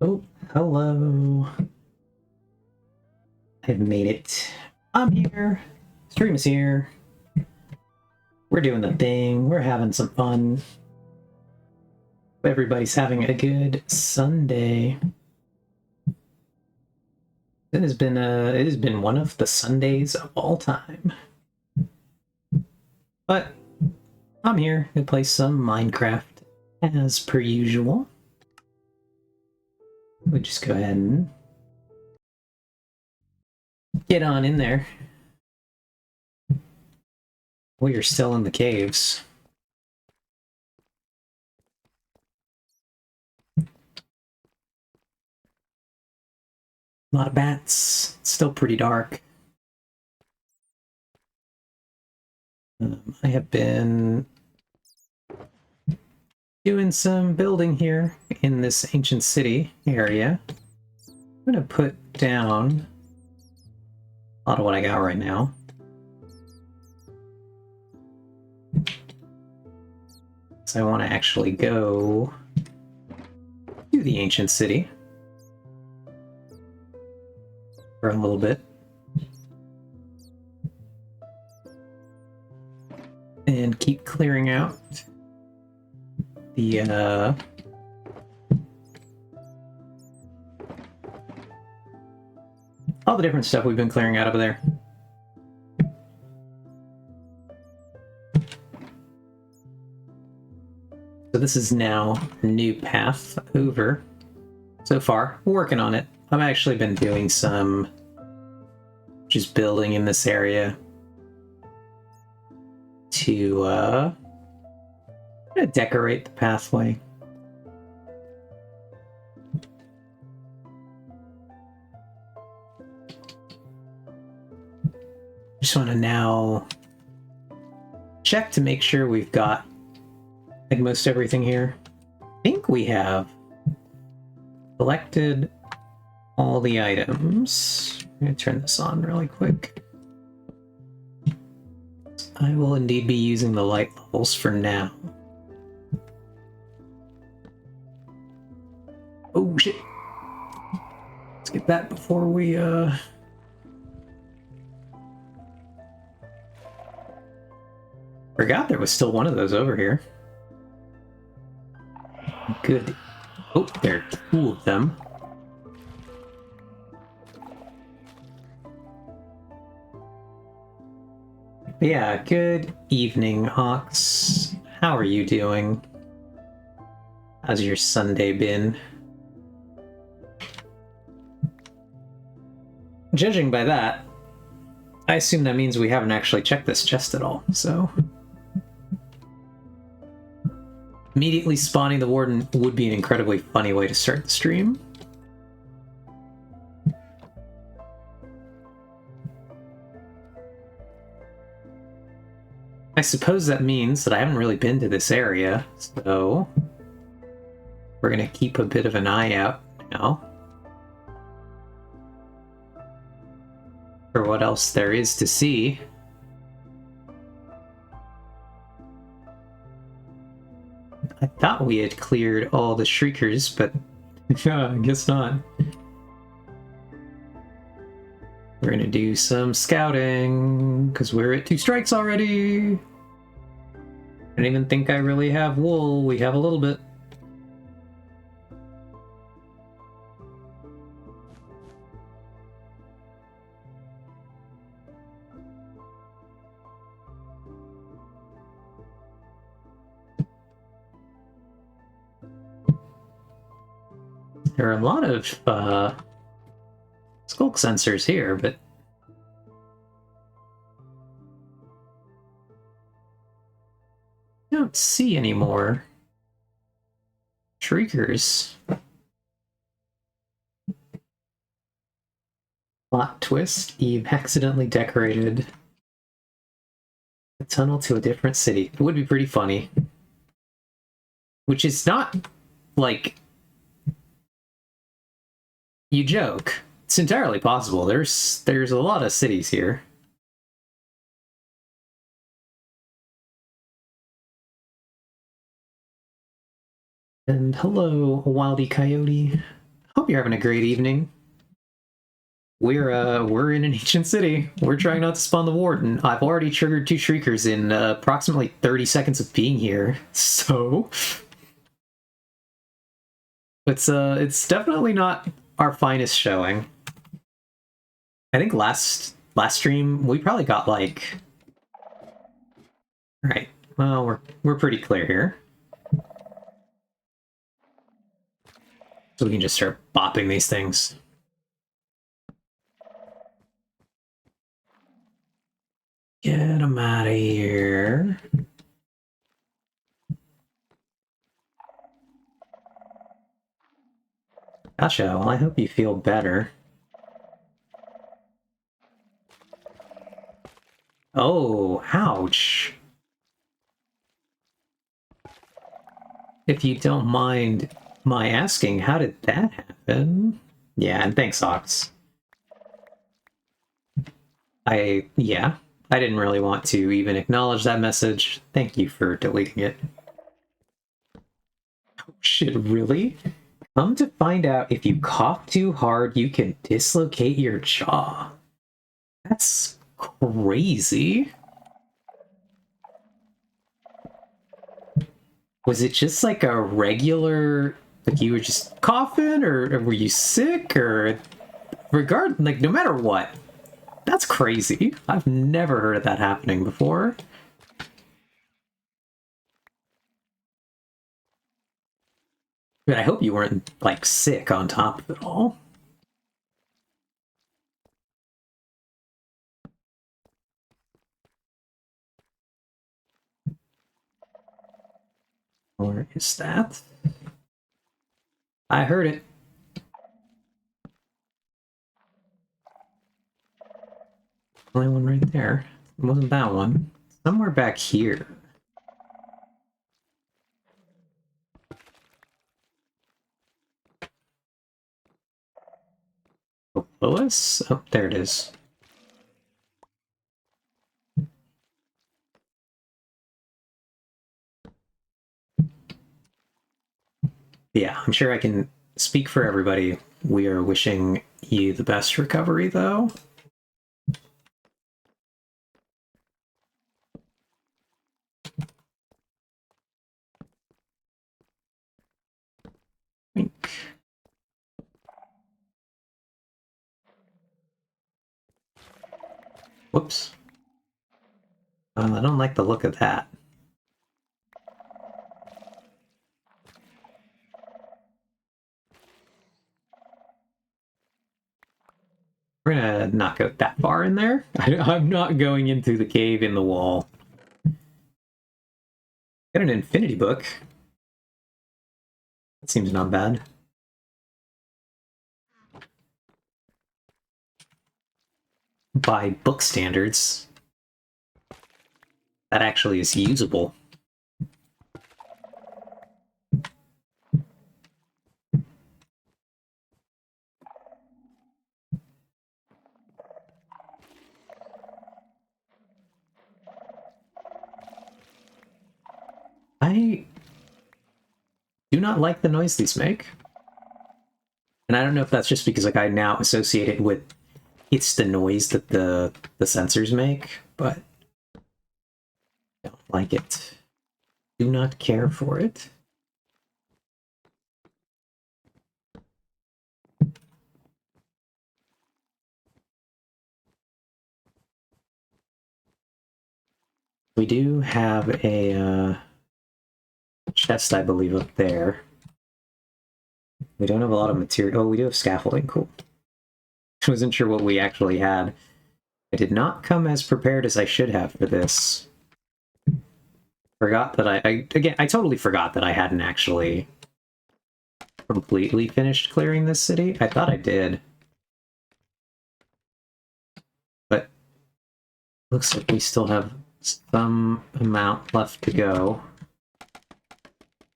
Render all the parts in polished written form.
Oh, hello. I've made it. I'm here. Stream is here. We're doing the thing. We're having some fun. Everybody's having a good Sunday. It has been one of the Sundays of all time. But I'm here to play some Minecraft as per usual. We'll just go ahead and get on in there. We are still in the caves. A lot of bats. It's still pretty dark. I have been doing some building here in this ancient city area. I'm going to put down a lot of what I got right now. So I want to actually go to the ancient city for a little bit. And keep clearing out the all the different stuff we've been clearing out over there. So this is now a new path over. So far, working on it. I've actually been doing some just building in this area to decorate the pathway. Just want to now check to make sure we've got like most everything here. I think we have collected all the items. I'm going to turn this on really quick. I will indeed be using the light levels for now. Oh shit! Let's get that before we forgot there was still one of those over here. Good. Oh, there are two of them. Yeah, good evening, Hawks. How are you doing? How's your Sunday been? Judging by that, I assume that means we haven't actually checked this chest at all, so... Immediately spawning the warden would be an incredibly funny way to start the stream. I suppose that means that I haven't really been to this area, so we're gonna keep a bit of an eye out now for what else there is to see. I thought we had cleared all the Shriekers, but I guess not. We're gonna do some scouting, because we're at 2 strikes already. I don't even think I really have wool. We have a little bit. There are a lot of skulk sensors here, but I don't see any more Shriekers. Plot twist, Eve accidentally decorated a tunnel to a different city. It would be pretty funny. Which is not, like... You joke. It's entirely possible. There's a lot of cities here. And hello, Wildy Coyote. Hope you're having a great evening. We're in an ancient city. We're trying not to spawn the warden. I've already triggered 2 shriekers in approximately 30 seconds of being here. So it's definitely not our finest showing. I think last stream we probably got like, right. Well, we're pretty clear here. So we can just start bopping these things. Get them out of here. Gotcha. Well, I hope you feel better. Oh, ouch. If you don't mind my asking, how did that happen? Yeah, and thanks, Ox. Yeah, I didn't really want to even acknowledge that message. Thank you for deleting it. Oh shit, really? Come to find out, if you cough too hard, you can dislocate your jaw. That's crazy. Was it just like a regular, like you were just coughing, or were you sick, or like no matter what? That's crazy. I've never heard of that happening before. But I hope you weren't like sick on top of it all. Or is that? I heard it. Only one right there. It wasn't that one. Somewhere back here. Below us? Oh, there it is. Yeah, I'm sure I can speak for everybody. We are wishing you the best recovery, though. Wink. Whoops. I don't like the look of that. We're gonna not go that far in there. I'm not going into the cave in the wall. Got an infinity book. That seems not bad. By book standards, that actually is usable. I do not like the noise these make. And I don't know if that's just because like I now associate it with it's the noise that the sensors make, but I don't like it. Do not care for it. We do have a chest, I believe, up there. We don't have a lot of material. Oh, we do have scaffolding. Cool. I wasn't sure what we actually had. I did not come as prepared as I should have for this. Forgot that I totally forgot that I hadn't actually completely finished clearing this city. I thought I did. But looks like we still have some amount left to go.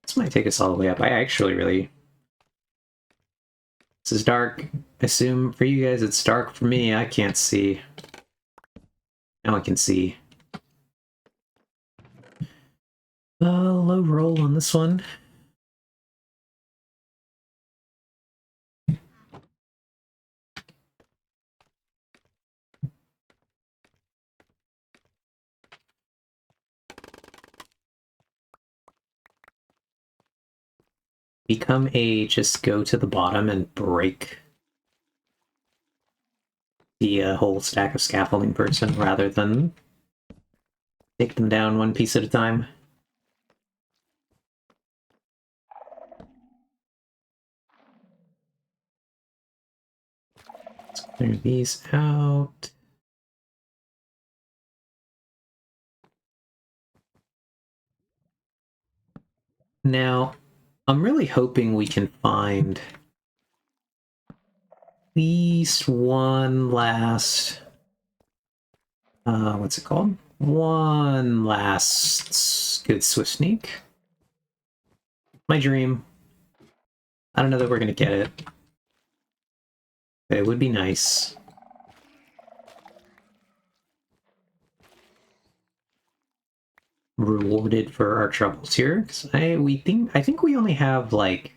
This might take us all the way up. I actually really... This is dark. I assume for you guys it's dark. For me, I can't see. Now I can see. Low roll on this one. become a just go to the bottom and break the whole stack of scaffolding person rather than take them down one piece at a time. Let's clear these out. Now, I'm really hoping we can find at least one last... what's it called? One last good Swift Sneak. My dream. I don't know that we're going to get it. But it would be nice. Rewarded for our troubles here. Because I think we only have like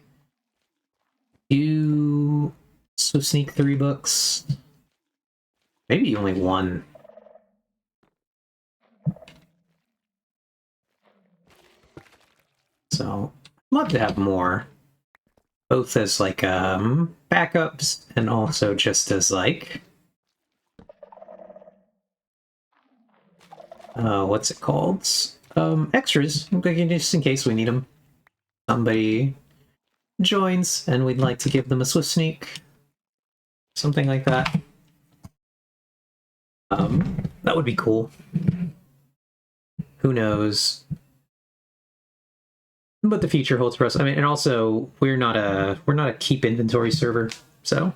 2 Swift Sneak 3 books. Maybe only 1. So I'd love to have more. Both as like backups and also just as like what's it called? Extras, just in case we need them. Somebody joins and we'd like to give them a Swift Sneak. Something like that. That would be cool. Who knows? But the future holds for us. I mean, and also we're not a keep inventory server, so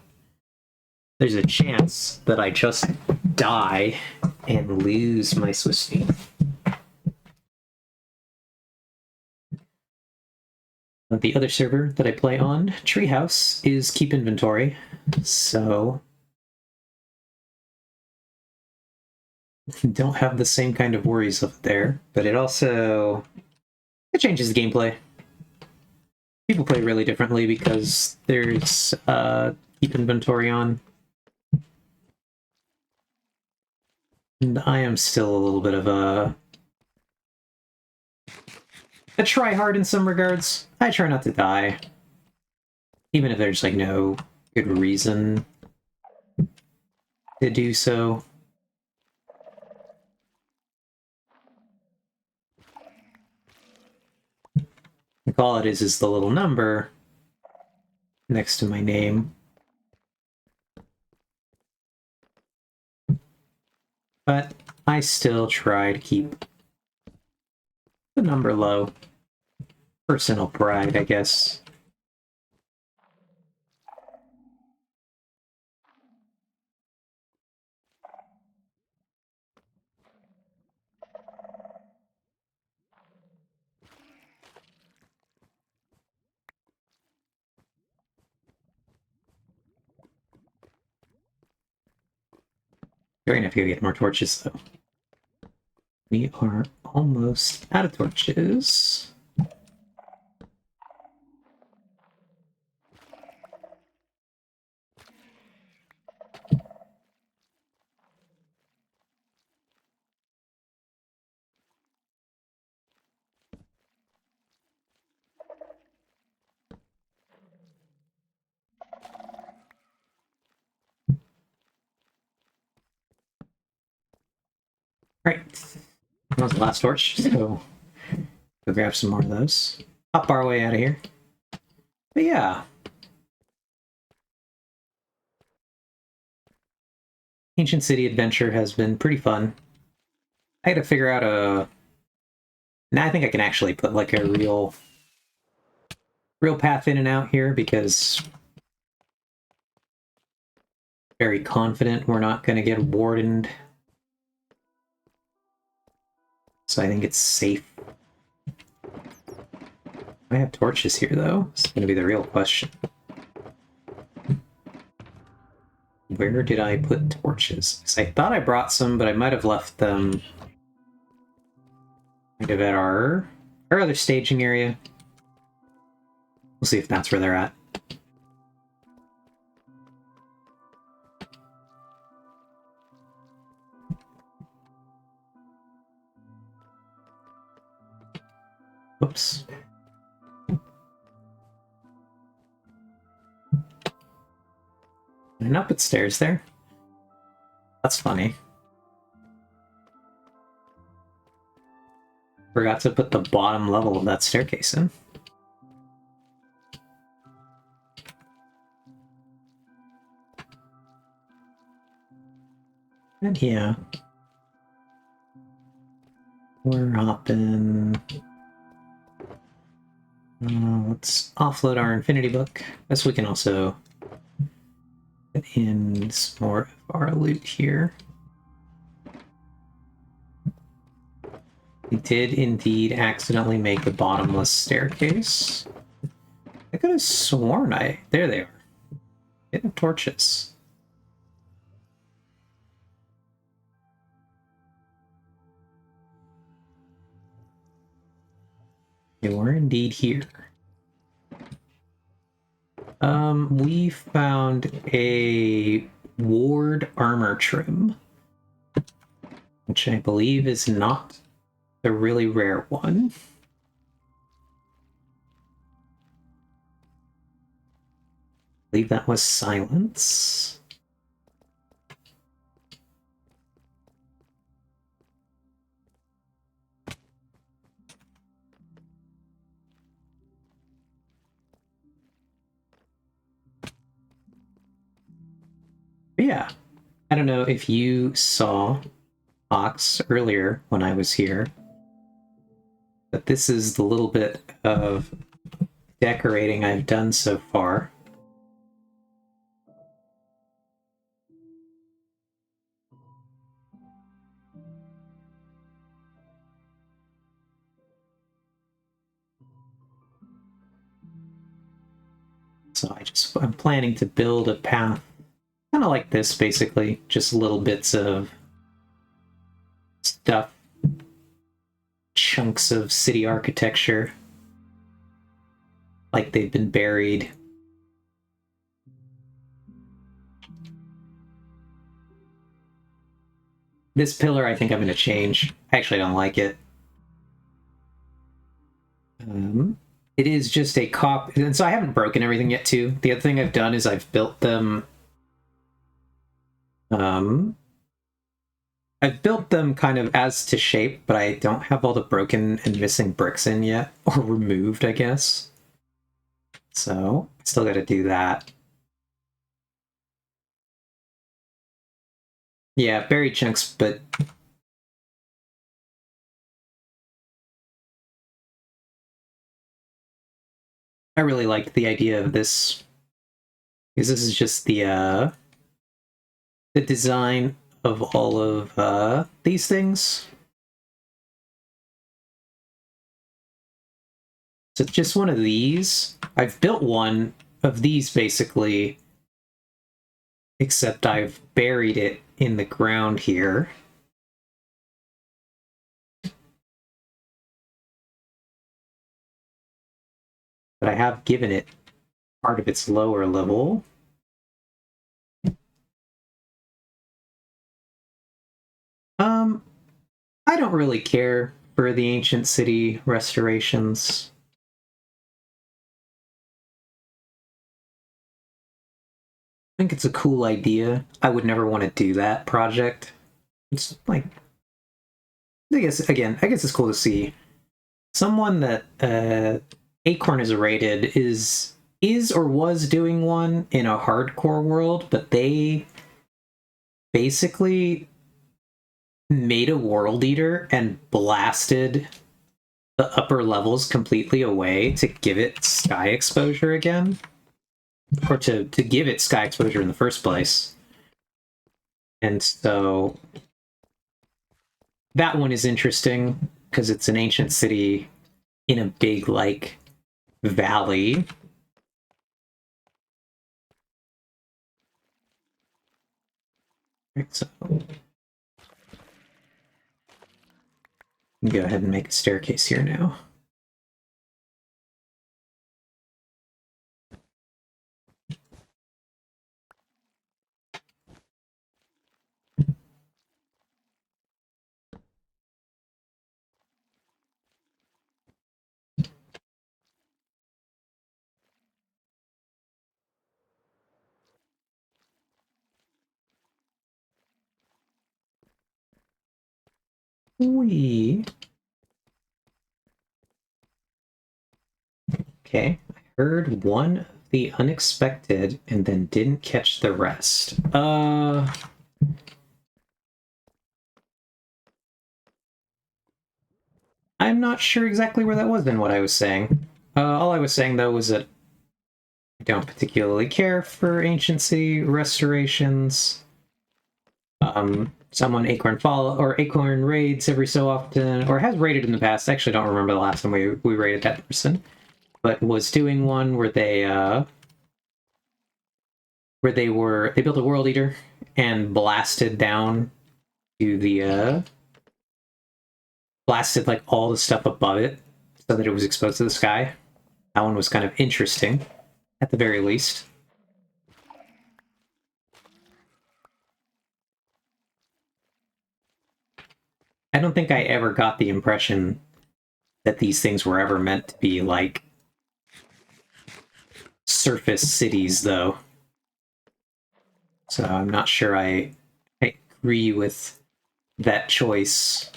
there's a chance that I just die and lose my Swift Sneak. The other server that I play on, Treehouse, is keep inventory, so don't have the same kind of worries up there, but it changes the gameplay. People play really differently because there's keep inventory on. And I am still a little bit of a try hard in some regards. I try not to die. Even if there's like no good reason to do so. Like all it is the little number next to my name. But I still try to keep the number low. Personal pride, I guess. We're gonna have to go get more torches, though. We are almost out of torches. Right. That was the last torch, so go grab some more of those. Hop our way out of here. But yeah. Ancient City Adventure has been pretty fun. I had to figure out a... Now I think I can actually put like a real path in and out here because very confident we're not going to get wardened. So I think it's safe. I have torches here, though. It's going to be the real question. Where did I put torches? Because I thought I brought some, but I might have left them kind of at our other staging area. We'll see if that's where they're at. Oops. And up its stairs there. That's funny. Forgot to put the bottom level of that staircase in. And yeah. We're hopping. Let's offload our Infinity Book. Guess we can also get in some more of our loot here. We did indeed accidentally make a bottomless staircase. I could have sworn There they are. Getting torches. They were indeed here. We found a ward armor trim, which I believe is not the really rare one. I believe that was silence. But yeah, I don't know if you saw Ox earlier when I was here, but this is the little bit of decorating I've done so far. So I'm planning to build a path kind of like this, basically, just little bits of stuff, chunks of city architecture, like they've been buried. This pillar I think I'm going to change. I actually don't like it. It is just a cop, and so I haven't broken everything yet too. The other thing I've done is I've built them I've built them kind of as to shape, but I don't have all the broken and missing bricks in yet, or removed, I guess. So, I still gotta do that. Yeah, buried chunks, but I really liked the idea of this, because this is just the design of all of these things. So it's just one of these. I've built one of these basically, except I've buried it in the ground here. But I have given it part of its lower level. I don't really care for the ancient city restorations. I think it's a cool idea. I would never want to do that project. It's like, I guess it's cool to see someone that Acorn is rated is or was doing one in a hardcore world, but they basically made a world eater and blasted the upper levels completely away to give it sky exposure again, or to give it sky exposure in the first place. And so that one is interesting because it's an ancient city in a big like valley. So go ahead and make a staircase here now. We... Okay, I heard one of the unexpected and then didn't catch the rest. I'm not sure exactly where that was in what I was saying. All I was saying, though, was that I don't particularly care for Ancient City restorations. Someone Acorn follow or Acorn raids every so often, or has raided in the past. I actually don't remember the last time we raided that person, but was doing one where they built a world eater and blasted down to the blasted like all the stuff above it so that it was exposed to the sky. That one was kind of interesting, at the very least. I don't think I ever got the impression that these things were ever meant to be like surface cities, though. So I'm not sure I agree with that choice.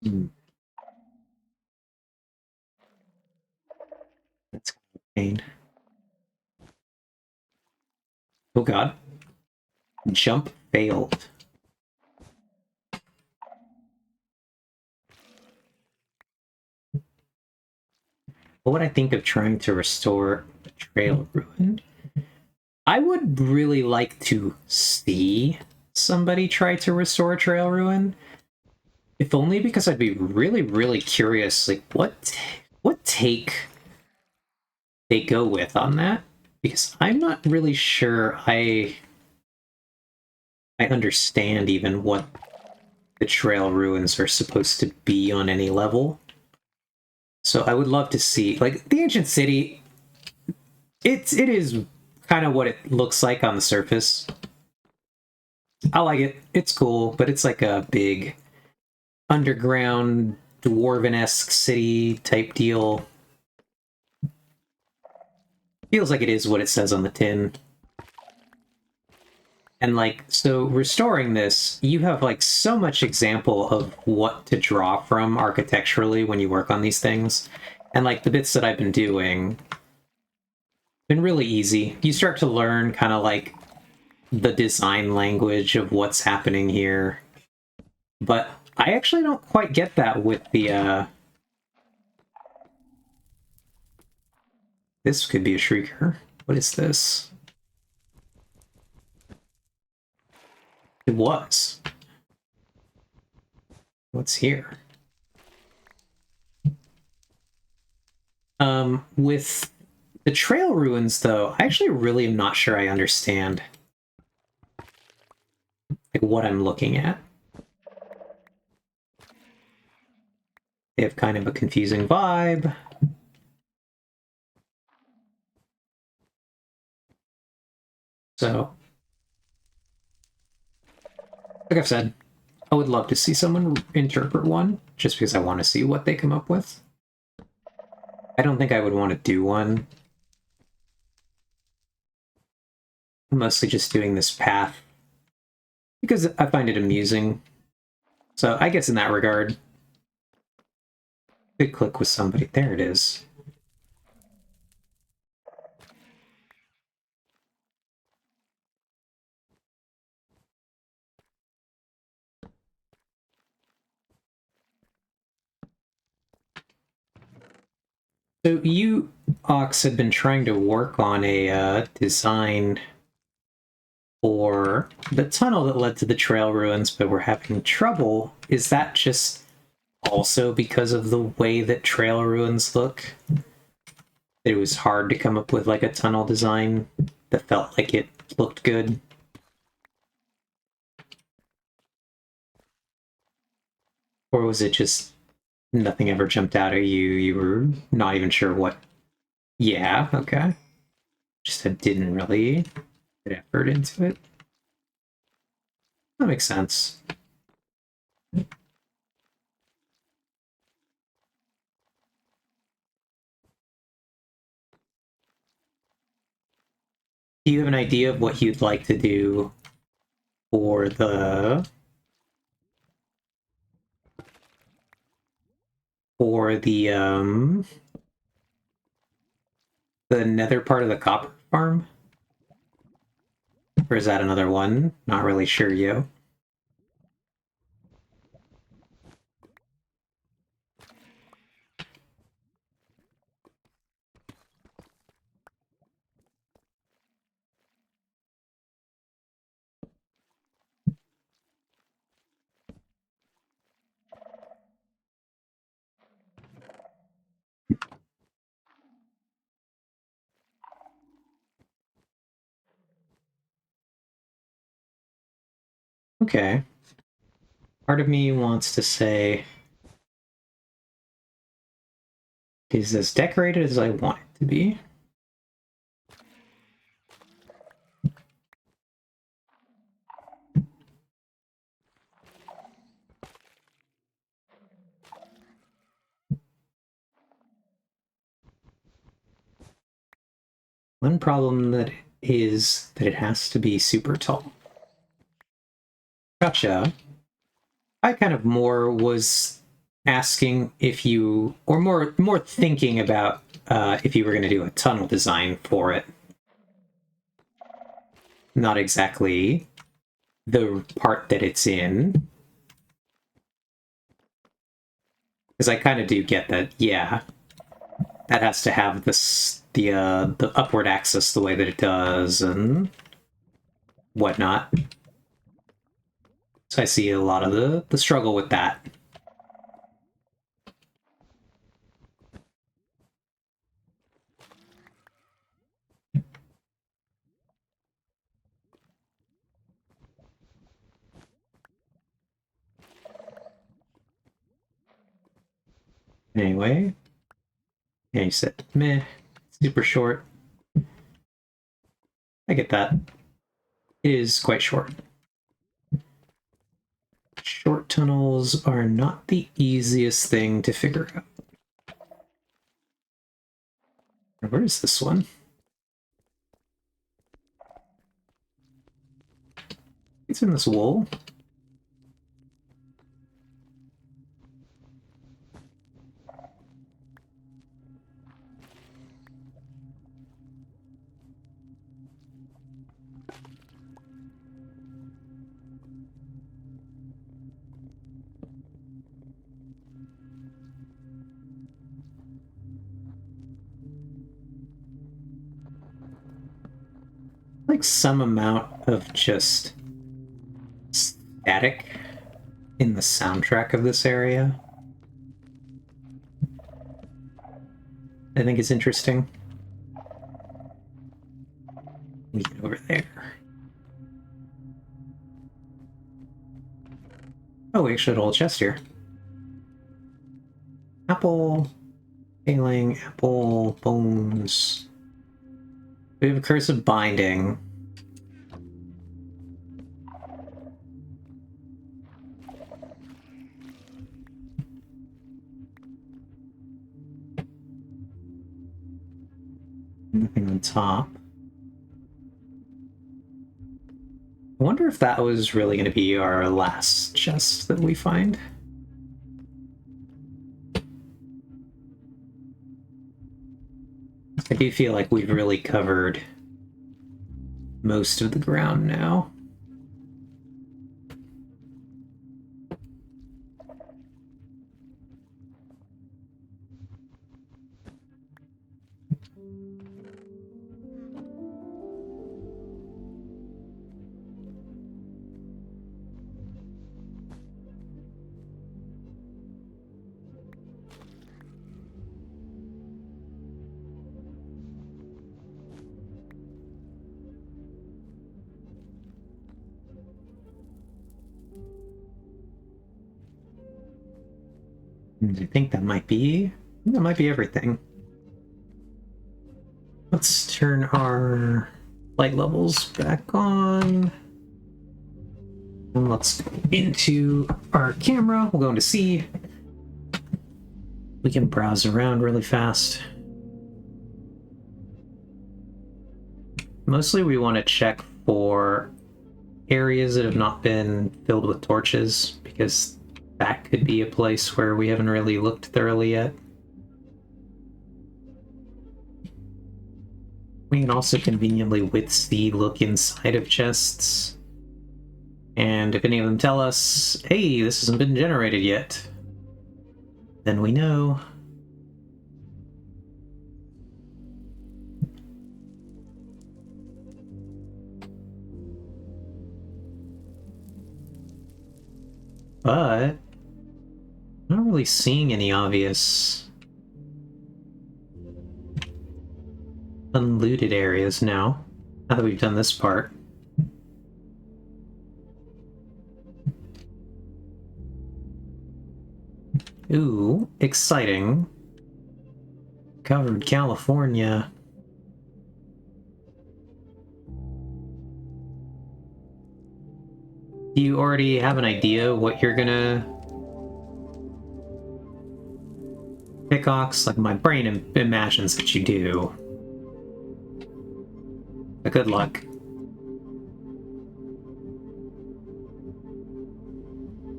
Hmm. That's kind of a pain. Oh god. Jump failed. What would I think of trying to restore the trail ruined? I would really like to see somebody try to restore a trail ruin. If only because I'd be really, really curious, like what take they go with on that. Because I'm not really sure I understand even what the trail ruins are supposed to be on any level. So I would love to see, like, the ancient city. It is kind of what it looks like on the surface. I like it. It's cool, but it's like a big underground dwarven-esque city type deal. Feels like it is what it says on the tin. And like, so restoring this, you have like so much example of what to draw from architecturally when you work on these things. And like the bits that I've been doing, been really easy. You start to learn kind of like the design language of what's happening here. But I actually don't quite get that with the this could be a shrieker. What is this? It was. What's here? With the trail ruins, though, I actually really am not sure I understand like what I'm looking at. They have kind of a confusing vibe. So, like I've said, I would love to see someone interpret one, just because I want to see what they come up with. I don't think I would want to do one. I'm mostly just doing this path because I find it amusing. So I guess in that regard, could click with somebody. There it is. So you, Ox, had been trying to work on a design for the tunnel that led to the trail ruins, but we're having trouble. Is that just also because of the way that trail ruins look? It was hard to come up with like a tunnel design that felt like it looked good. Or was it just nothing ever jumped out at you? You were not even sure what. Yeah, okay. Just that didn't really put effort into it. That makes sense. Do you have an idea of what you'd like to do for the nether part of the copper farm? Or is that another one? Not really sure, yo. Okay. Part of me wants to say, is as decorated as I want it to be. One problem that is that it has to be super tall. Gotcha. I kind of more was asking if you, or more thinking about if you were going to do a tunnel design for it. Not exactly the part that it's in. Because I kind of do get that, yeah, that has to have the upward axis the way that it does and whatnot. So I see a lot of the struggle with that. Anyway, yeah, you said meh, super short. I get that. It is quite short. Short tunnels are not the easiest thing to figure out. Where is this one? It's in this wool. Like some amount of just static in the soundtrack of this area. I think is interesting. Get over there. Oh, we actually had a whole chest here. Apple, failing, apple, bones. We have a curse of binding. Nothing on top. I wonder if that was really going to be our last chest that we find. I do feel like we've really covered most of the ground now. I think that might be everything. Let's turn our light levels back on. And let's go into our camera. We'll go into C. We can browse around really fast. Mostly we want to check for areas that have not been filled with torches, because that could be a place where we haven't really looked thoroughly yet. We can also conveniently with C look inside of chests. And if any of them tell us, hey, this hasn't been generated yet, then we know. But I'm not really seeing any obvious unlooted areas now that we've done this part. Ooh, exciting. Covered California. Do you already have an idea what you're gonna pickaxe? Like, my brain imagines that you do. But good luck.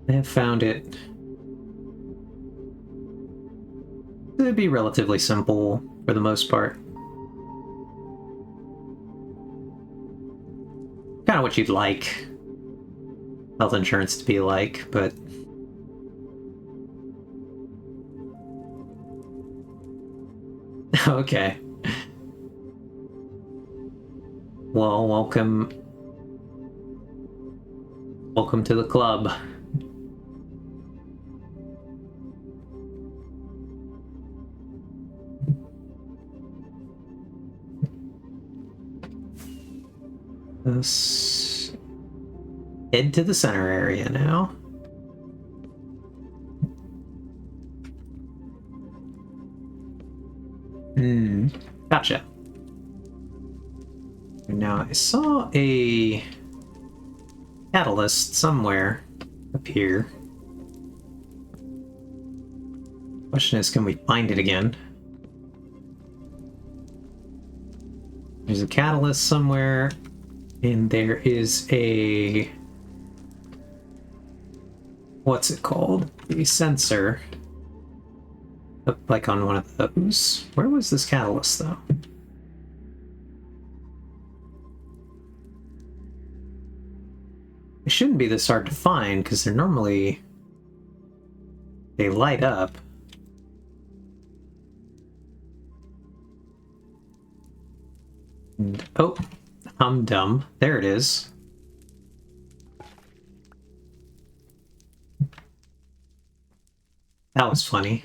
I have found it to be relatively simple for the most part. Kind of what you'd like health insurance to be like, but okay. Well, welcome to the club. Let's head to the center area now. Gotcha. Now, I saw a catalyst somewhere up here. Question is, can we find it again? There's a catalyst somewhere, and there is a... what's it called? A sensor. Up, like, on one of those. Where was this catalyst, though? It shouldn't be this hard to find, because they're normally... they light up. And, oh, I'm dumb. There it is. That was funny.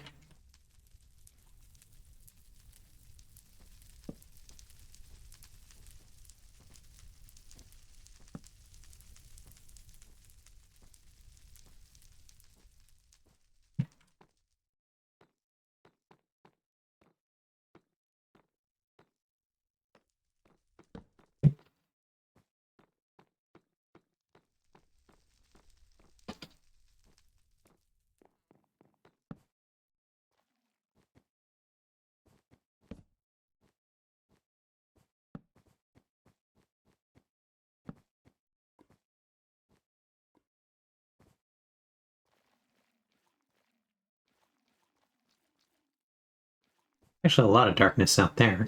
Actually, a lot of darkness out there.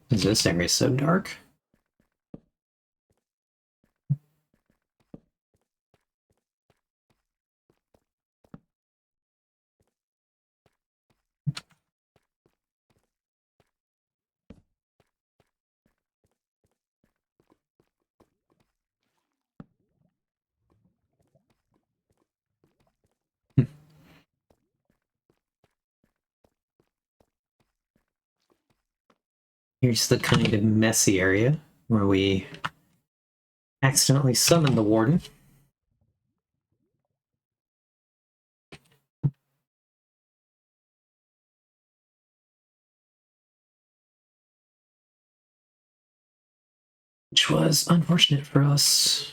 This area is so dark. Here's the kind of messy area where we accidentally summoned the warden. which was unfortunate for us.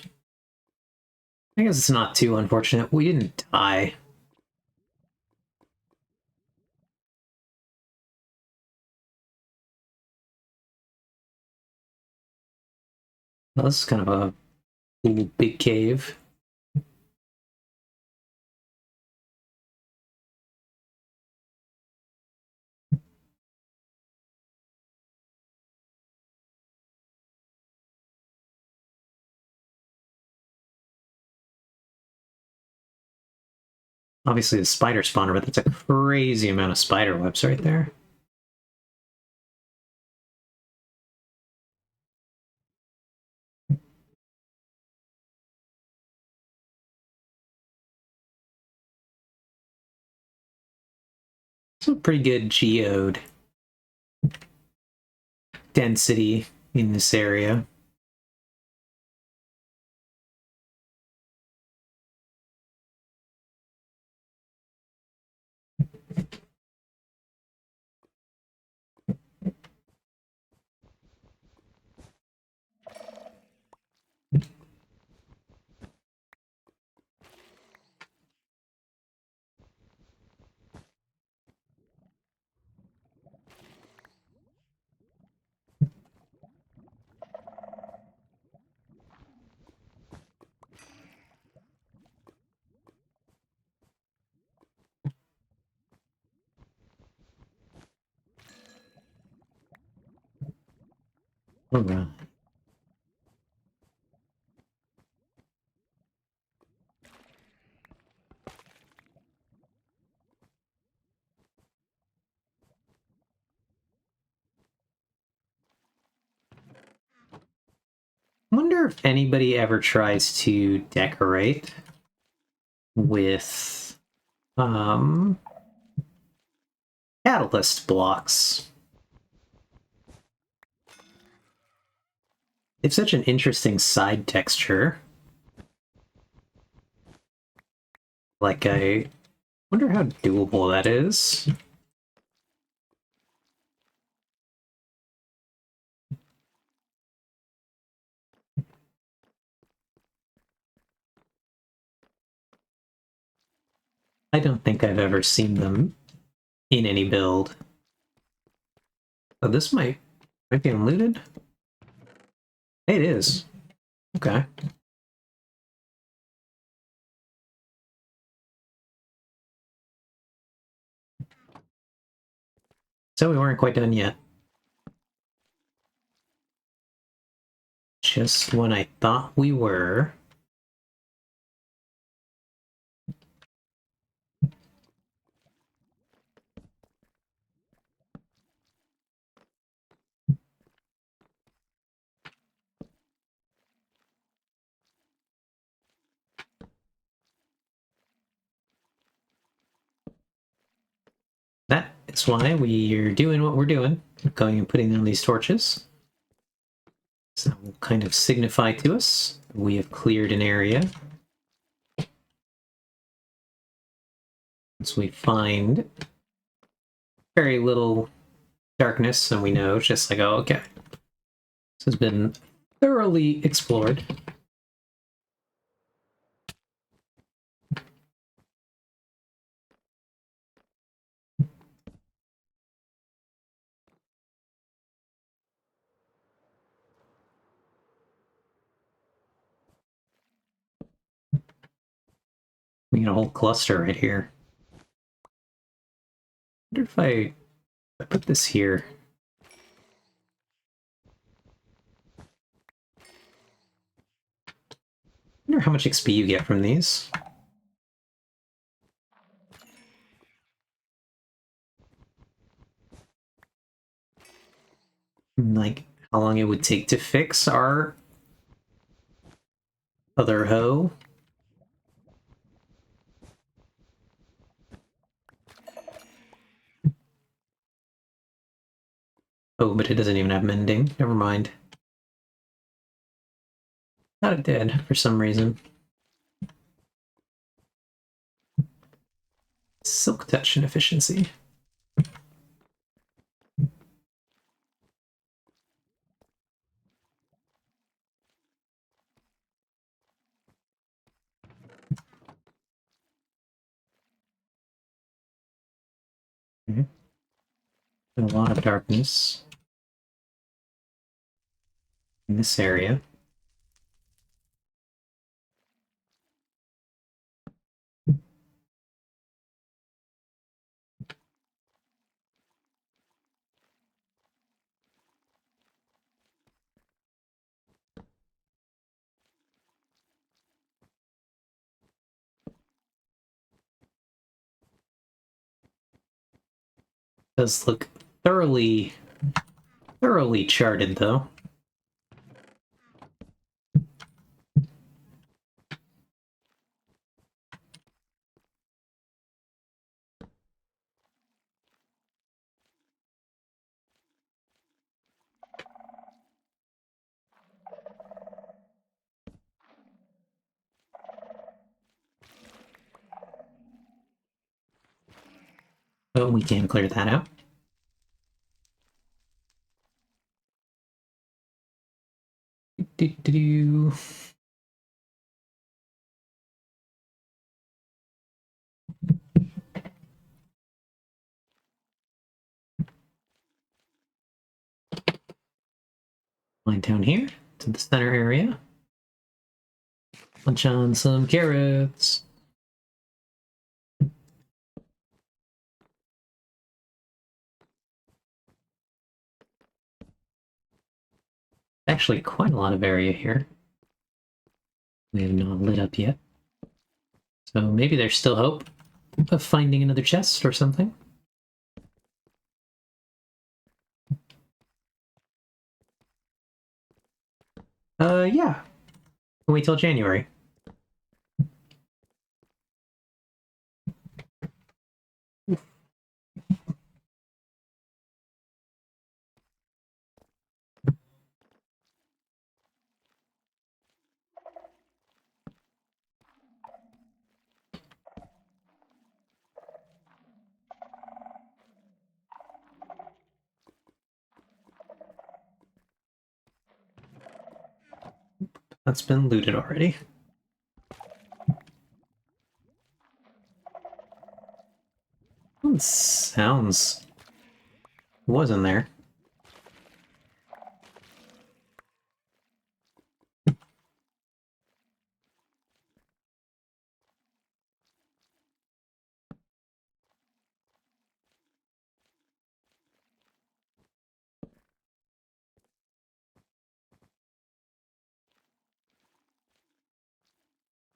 I guess it's not too unfortunate. We didn't die. Well, this is kind of a cool big cave. Obviously the spider spawner, but that's a crazy amount of spider webs right there. It's a pretty good geode density in this area. All right. Wonder if anybody ever tries to decorate with catalyst blocks. It's such an interesting side texture. Like, I wonder how doable that is. I don't think I've ever seen them in any build. Oh, this might be unlooted. Hey, it is. Okay. So we weren't quite done yet. Just when I thought we were. That is why we're doing what we're doing. We're going and putting down these torches. So that will kind of signify to us we have cleared an area. Once we find very little darkness, and we know, it's just like, oh, okay. This has been thoroughly explored. We got a whole cluster right here. I wonder if I put this here. I wonder how much XP you get from these. Like, how long it would take to fix our other hoe. Oh, but it doesn't even have mending. Never mind. Thought it did, for some reason. Silk touch and efficiency. Okay. A lot of darkness in this area. Does look thoroughly charted, though. But we can clear that out. Do-do-do. Line down here to the center area. Lunch on some carrots. Actually, quite a lot of area here. We have not lit up yet. So maybe there's still hope of finding another chest or something. Yeah. Wait till January. That's been looted already. Sounds was in there.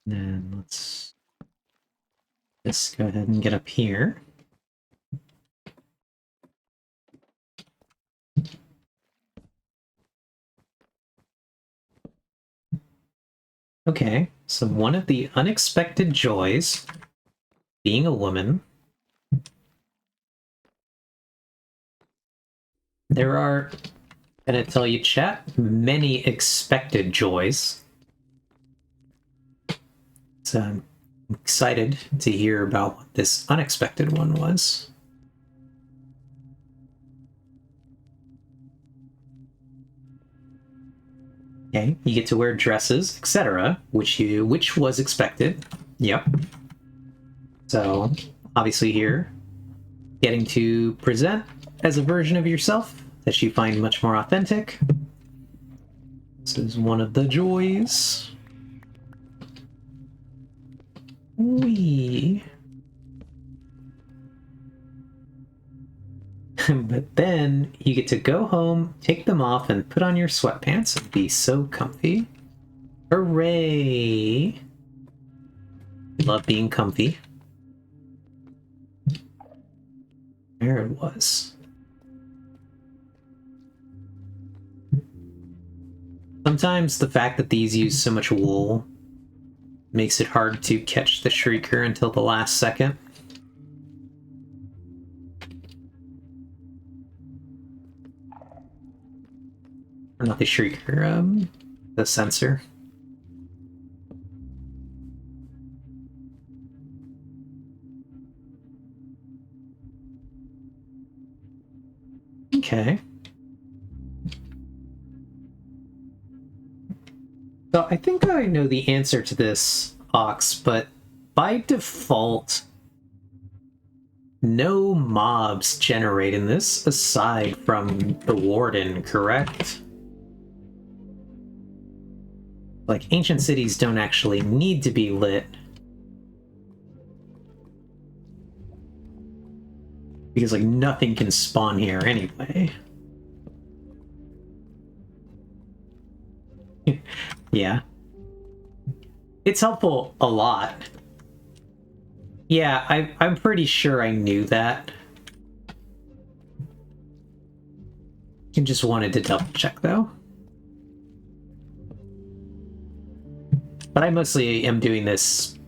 Then let's just go ahead and get up here. Okay, so one of the unexpected joys being a woman. There are, gonna tell you, chat, many expected joys. So I'm excited to hear about what this unexpected one was. Okay, you get to wear dresses, etc., which was expected. Yep. So obviously here, getting to present as a version of yourself that you find much more authentic. This is one of the joys. Wee. But then you get to go home, take them off, and put on your sweatpants and be so comfy. Hooray! Love being comfy. There it was. Sometimes the fact that these use so much wool makes it hard to catch the Shrieker until the last second. Or not the Shrieker, the sensor. Okay. So I think I know the answer to this, Ox, but by default, no mobs generating this aside from the warden, correct? Like, ancient cities don't actually need to be lit. Because, like, nothing can spawn here anyway. Yeah. It's helpful a lot. Yeah, I'm pretty sure I knew that. I just wanted to double check, though. But I mostly am doing this,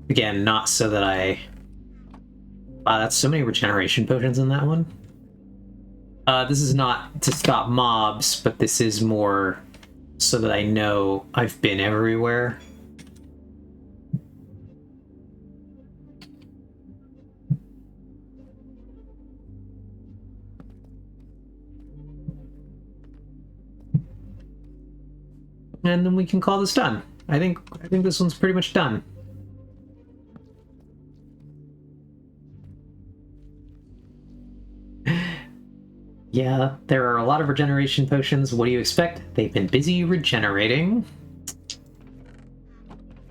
again, not so that I... Wow, that's so many regeneration potions in that one. This is not to stop mobs, but this is more so that I know I've been everywhere. And then we can call this done. I think this one's pretty much done. Yeah, there are a lot of regeneration potions. What do you expect? They've been busy regenerating.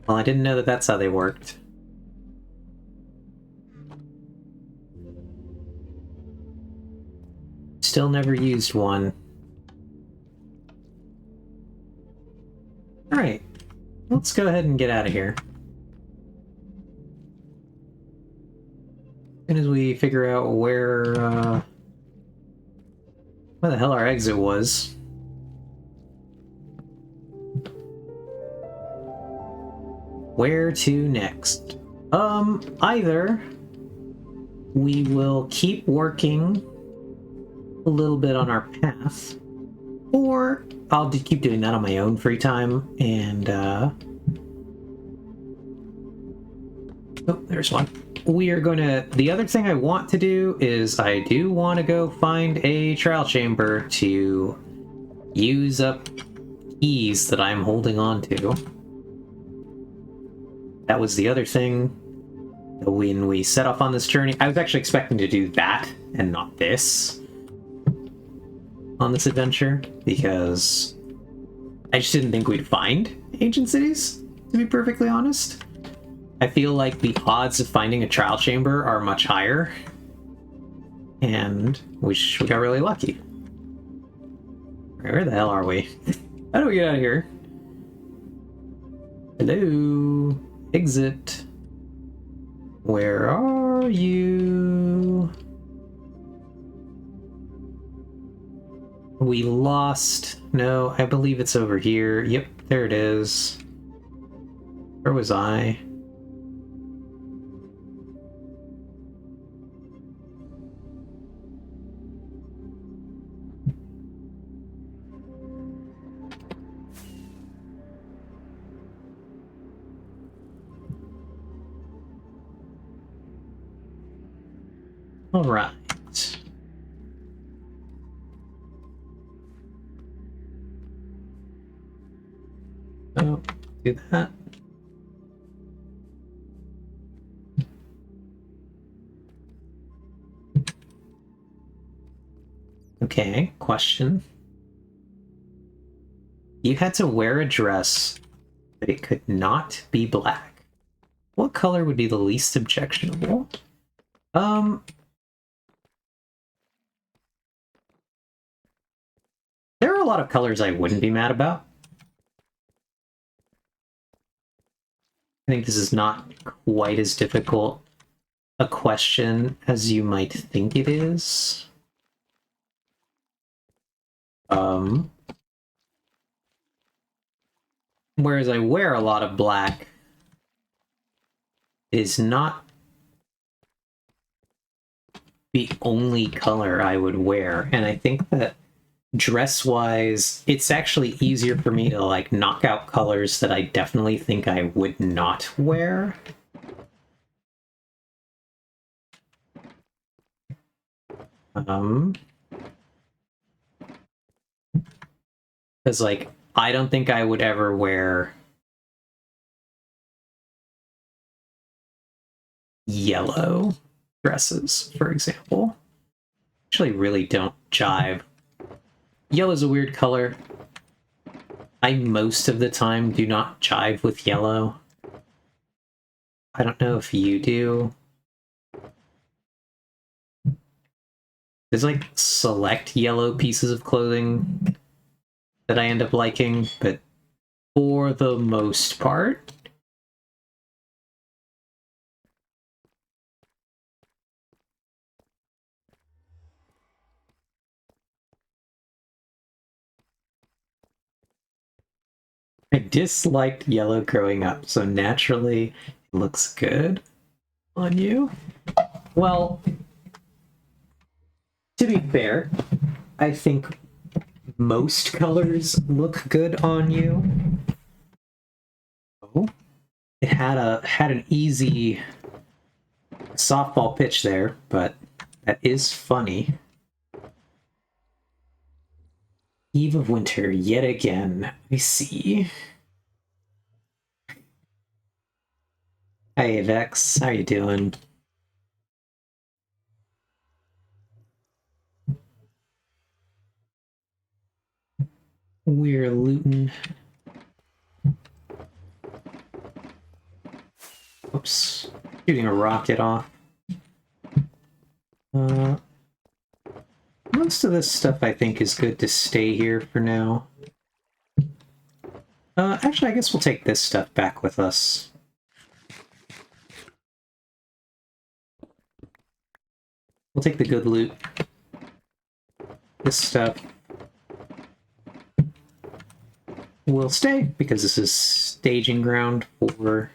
Well, I didn't know that that's how they worked. Still never used one. Alright, let's go ahead and get out of here. As soon as we figure out where the hell our exit was. Where to next? Either we will keep working a little bit on our path, or I'll keep doing that on my own free time, and oh, there's one. We are going to... The other thing I want to do is I do want to go find a trial chamber to use up keys that I'm holding on to. That was the other thing. When we set off on this journey, I was actually expecting to do that and not this on this adventure, because I just didn't think we'd find ancient cities, to be perfectly honest. I feel like the odds of finding a trial chamber are much higher, and we got really lucky. Where the hell are we? How do we get out of here? Hello? Exit. Where are you? We lost... No, I believe it's over here. Yep, there it is. Where was I? All right. Oh, do that. Okay, question. You had to wear a dress, but it could not be black. What color would be the least objectionable? There are a lot of colors I wouldn't be mad about. I think this is not quite as difficult a question as you might think it is. Whereas I wear a lot of black, is not the only color I would wear, and I think that dress-wise, it's actually easier for me to like knock out colors that I definitely think I would not wear. Because like I don't think I would ever wear yellow, dresses, for example. Actually really don't jive. Yellow's a weird color. I most of the time do not jive with yellow. I don't know if you do. There's like select yellow pieces of clothing that I end up liking, but for the most part, I disliked yellow growing up, so naturally it looks good on you. Well, to be fair, I think most colors look good on you. Oh, it had an easy softball pitch there, but that is funny. Eve of Winter, yet again. I see. Hey, Vex, how you doing? We're looting. Oops. Shooting a rocket off. Most of this stuff I think is good to stay here for now. Actually, I guess we'll take this stuff back with us. We'll take the good loot. This stuff will stay, because this is staging ground for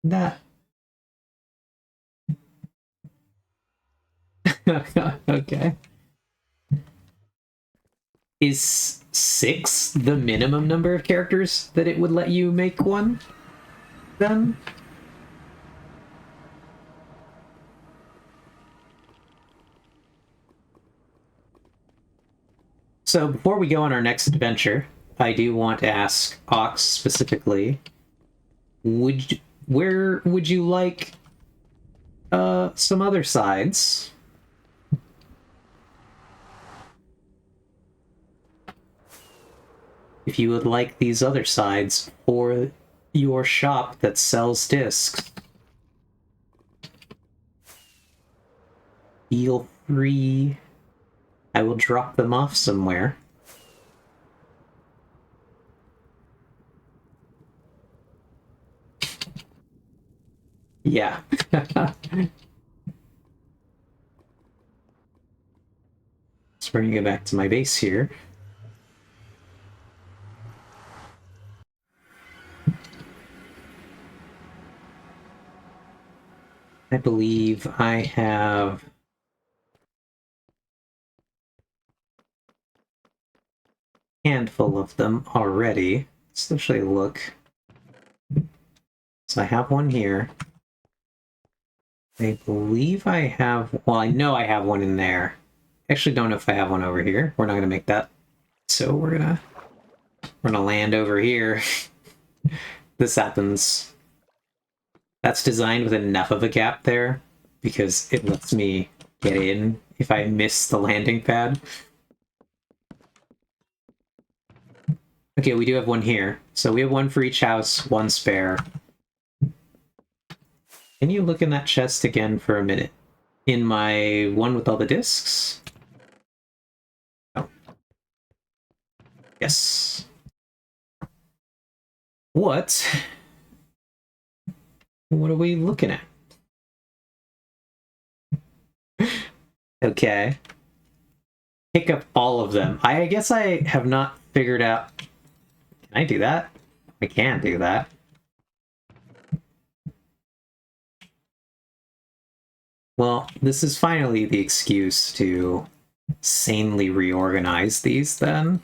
that. Okay. Is 6 the minimum number of characters that it would let you make one, then? So before we go on our next adventure, I do want to ask Ox specifically, where would you like some other sides? If you would like these other sides for your shop that sells discs, feel free. I will drop them off somewhere. Yeah. Let's bring it back to my base here. I believe I have a handful of them already. Let's actually look. So I have one here. I believe I have... Well, I know I have one in there. Actually don't know if I have one over here. We're not going to make that. So we're gonna land over here. This happens. That's designed with enough of a gap there, because it lets me get in if I miss the landing pad. Okay, we do have one here. So we have one for each house, one spare. Can you look in that chest again for a minute? In my one with all the discs? Oh. Yes. What are we looking at? Okay. Pick up all of them. I guess I have not figured out... Can I do that? I can do that. Well, this is finally the excuse to sanely reorganize these, then.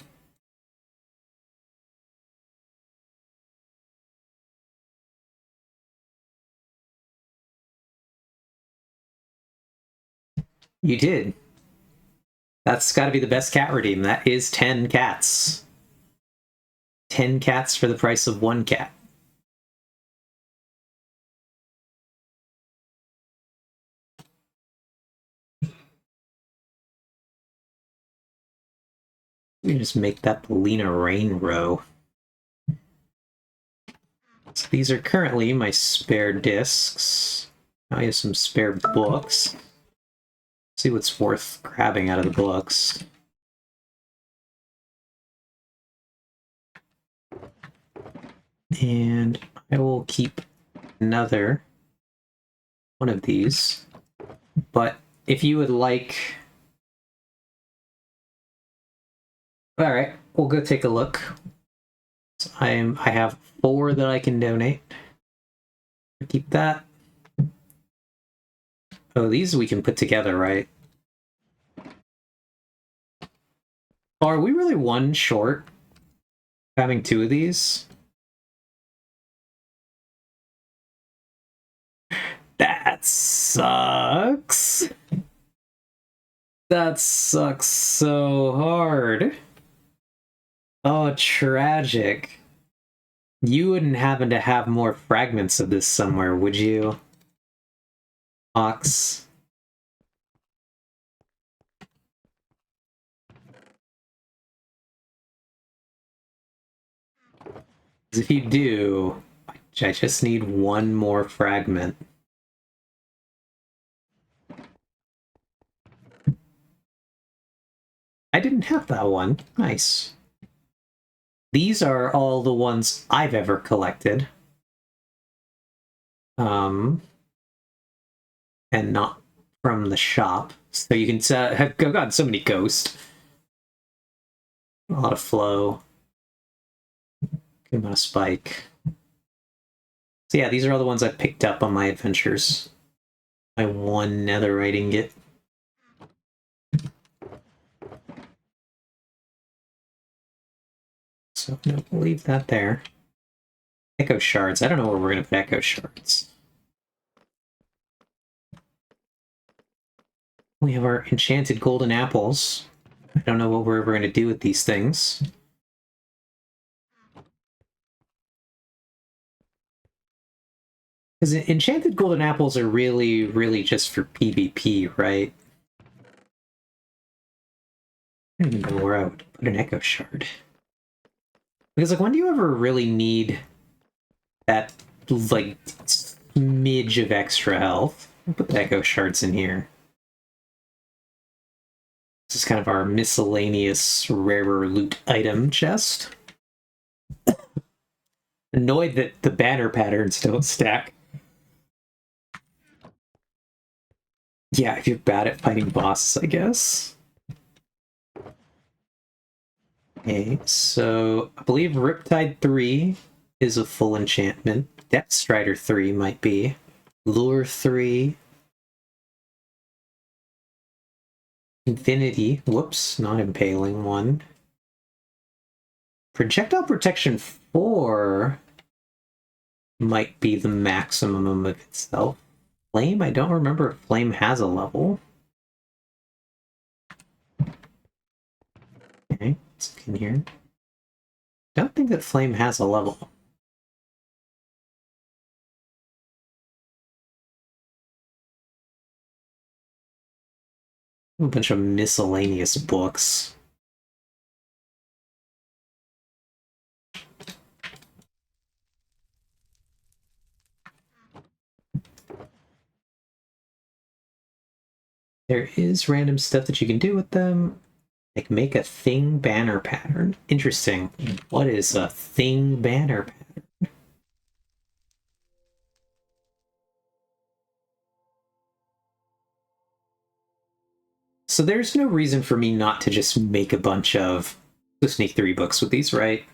You did. That's got to be the best cat redeem. That is 10 cats. 10 cats for the price of 1 cat. We can just make that the Lena Rain row. So these are currently my spare discs. I have some spare books. See what's worth grabbing out of the books. And I will keep another one of these. But if you would like... Alright, we'll go take a look. So I have 4 that I can donate. Keep that. Oh, these we can put together, right? Are we really one short having 2 of these? That sucks. That sucks so hard. Oh, tragic. You wouldn't happen to have more fragments of this somewhere, would you? Ox. Because if you do, I just need 1 more fragment. I didn't have that one. Nice. These are all the ones I've ever collected. And not from the shop. So you can have gotten so many ghosts. A lot of flow. Good amount of spike. So yeah, these are all the ones I picked up on my adventures. My 1 netherite ingot. So no, we'll leave that there. Echo shards. I don't know where we're going to put echo shards. We have our enchanted golden apples. I don't know what we're ever going to do with these things. Because enchanted golden apples are really, really just for PvP, right? I don't even know where I would put an echo shard. Because, like, when do you ever really need that, like, smidge of extra health? I'll put the echo shards in here. This is kind of our miscellaneous rarer loot item chest. Annoyed that the banner patterns don't stack. Yeah, if you're bad at fighting bosses, I guess. Okay, so I believe Riptide 3 is a full enchantment. Depth Strider 3 might be. Lure 3. Infinity. Whoops, not Impaling 1. Projectile Protection 4 might be the maximum of itself. Flame? I don't remember if Flame has a level. Okay, let's look in here. Don't think that Flame has a level. A bunch of miscellaneous books. There is random stuff that you can do with them. Like make a thing banner pattern. Interesting. What is a thing banner pattern? So there's no reason for me not to just make a bunch of Sneak 3 books with these, right?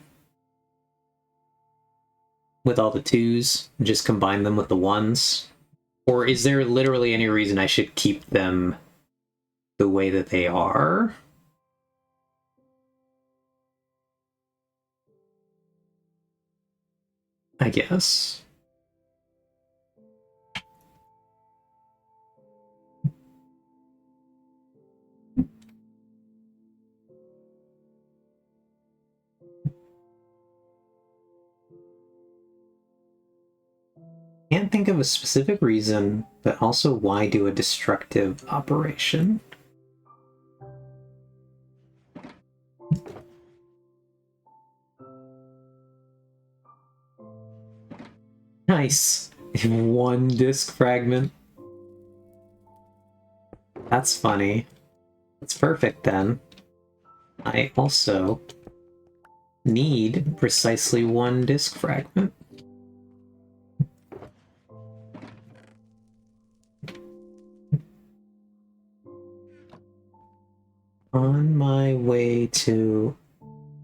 With all the 2s, and just combine them with the 1s? Or is there literally any reason I should keep them the way that they are? I guess. Can't think of a specific reason, but also why do a destructive operation? Nice. One disc fragment. That's funny. That's perfect then. I also need precisely one disc fragment. On my way to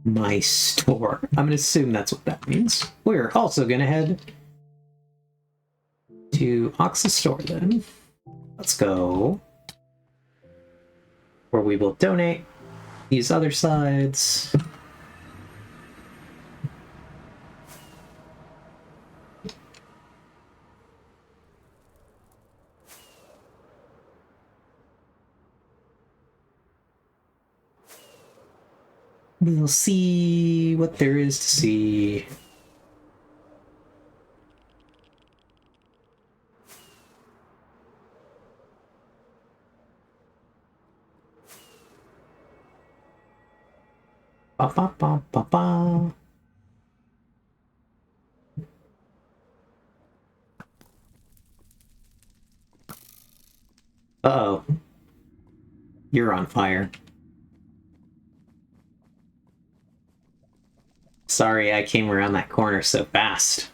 my store. I'm gonna assume that's what that means. We're also gonna head to Ox's store then. Let's go. Where we will donate these other sides. We'll see what there is to see. Ba ba ba ba ba. Uh-oh. You're on fire. Sorry I came around that corner so fast.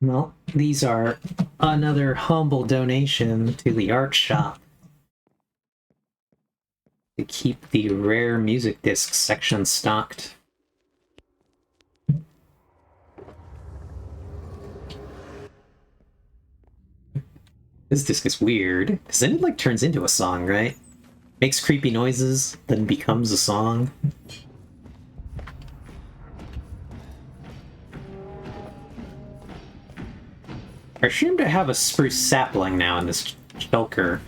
Well, these are another humble donation to the art shop to keep the rare music disc section stocked. This disc is weird, because then it like turns into a song, right? Makes creepy noises, then becomes a song. I assume to have a spruce sapling now in this shulker.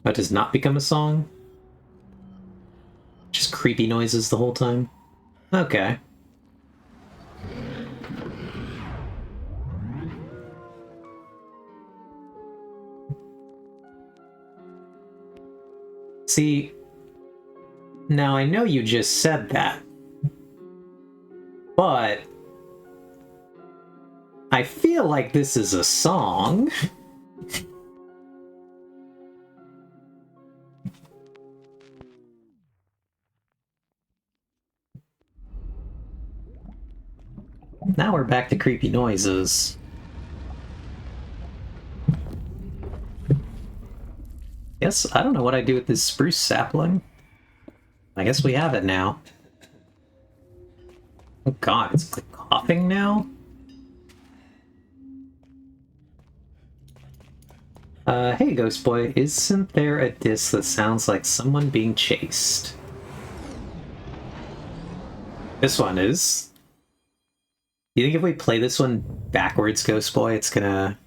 That does not become a song? Just creepy noises the whole time? Okay. See, now I know you just said that, but I feel like this is a song. Now we're back to creepy noises. Yes, I don't know what I do with this spruce sapling. I guess we have it now. Oh god, it's like coughing now? Hey Ghost Boy, isn't there a disc that sounds like someone being chased? This one is. Do you think if we play this one backwards, Ghost Boy, it's gonna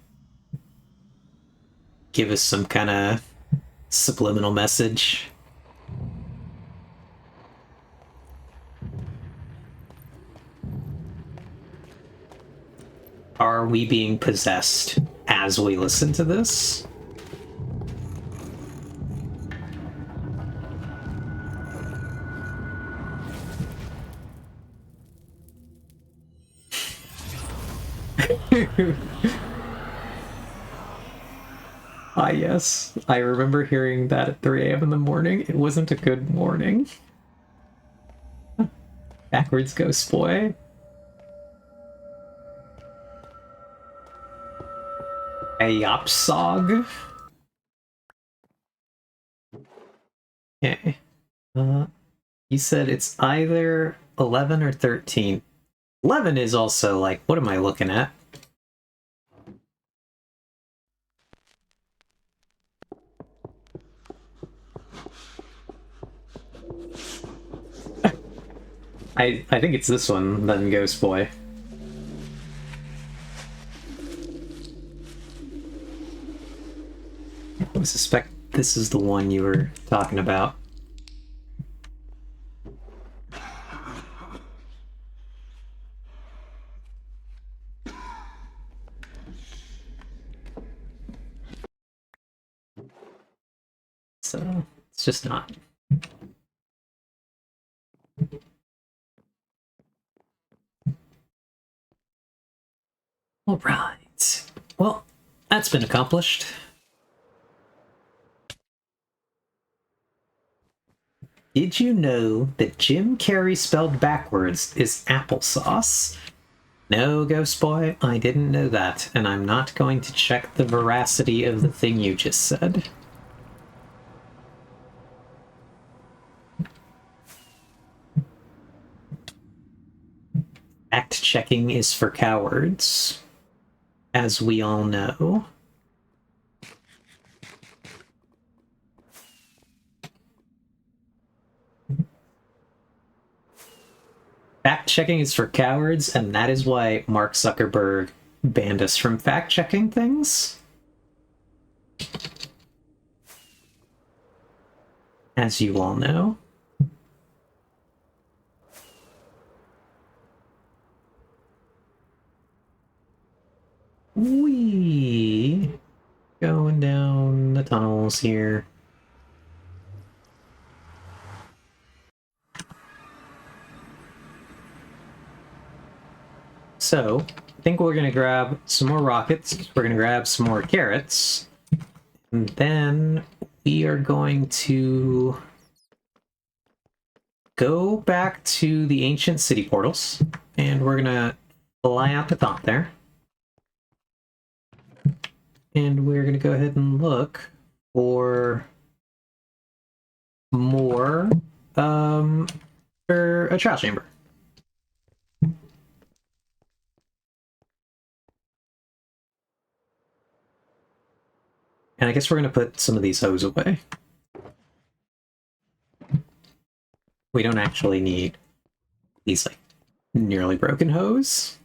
give us some kind of subliminal message? Are we being possessed as we listen to this? Ah, yes. I remember hearing that at 3 a.m. in the morning. It wasn't a good morning. Backwards Ghost Boy. A Yopsog. Okay. You said it's either 11 or 13. 11 is also like, what am I looking at? I think it's this one, then Ghost Boy. I suspect this is the one you were talking about. So, it's just not. All right. Well, that's been accomplished. Did you know that Jim Carrey spelled backwards is applesauce? No, Ghost Boy, I didn't know that, and I'm not going to check the veracity of the thing you just said. Fact-checking is for cowards, as we all know. Fact-checking is for cowards, and that is why Mark Zuckerberg banned us from fact-checking things. As you all know. Wee! Going down the tunnels here. So, I think we're gonna grab some more rockets, we're gonna grab some more carrots, and then we are going to go back to the ancient city portals, and we're gonna fly out the top there. And we're gonna go ahead and look for more, for a trial chamber. And I guess we're gonna put some of these hose away. We don't actually need these, like, nearly broken hose.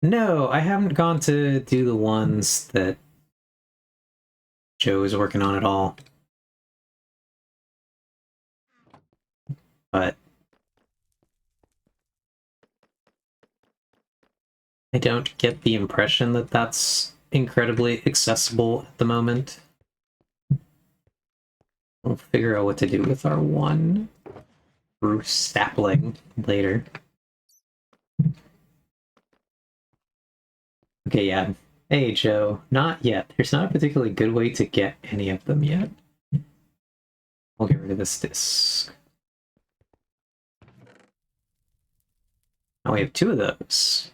No, I haven't gone to do the ones that Joe is working on at all. But I don't get the impression that that's incredibly accessible at the moment. We'll figure out what to do with our one Bruce sapling later. Okay, yeah. Hey, Joe. Not yet. There's not a particularly good way to get any of them yet. We'll get rid of this disc. Now we have two of those.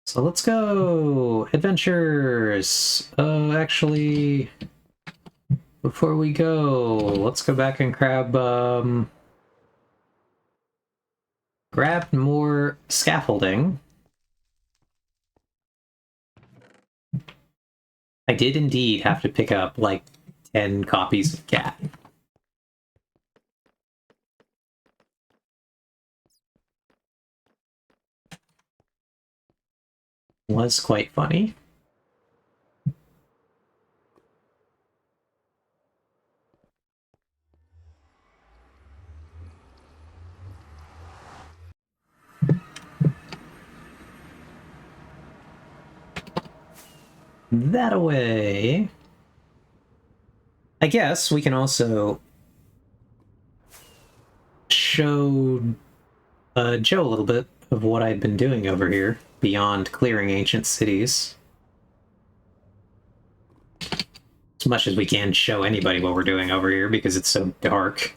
So let's go! Adventures! Actually, before we go, let's go back and grab more scaffolding. I did indeed have to pick up, like, 10 copies of Cat. Was quite funny. That away. I guess we can also show Joe a little bit of what I've been doing over here, beyond clearing ancient cities. As much as we can show anybody what we're doing over here, because it's so dark.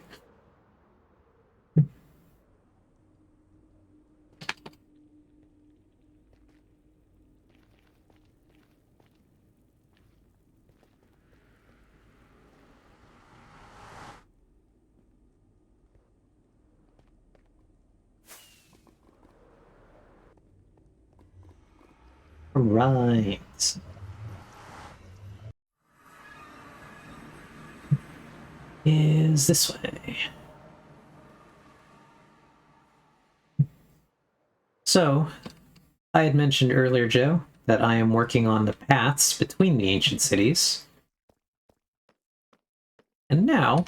Right. Is this way. So, I had mentioned earlier, Joe, that I am working on the paths between the ancient cities. And now,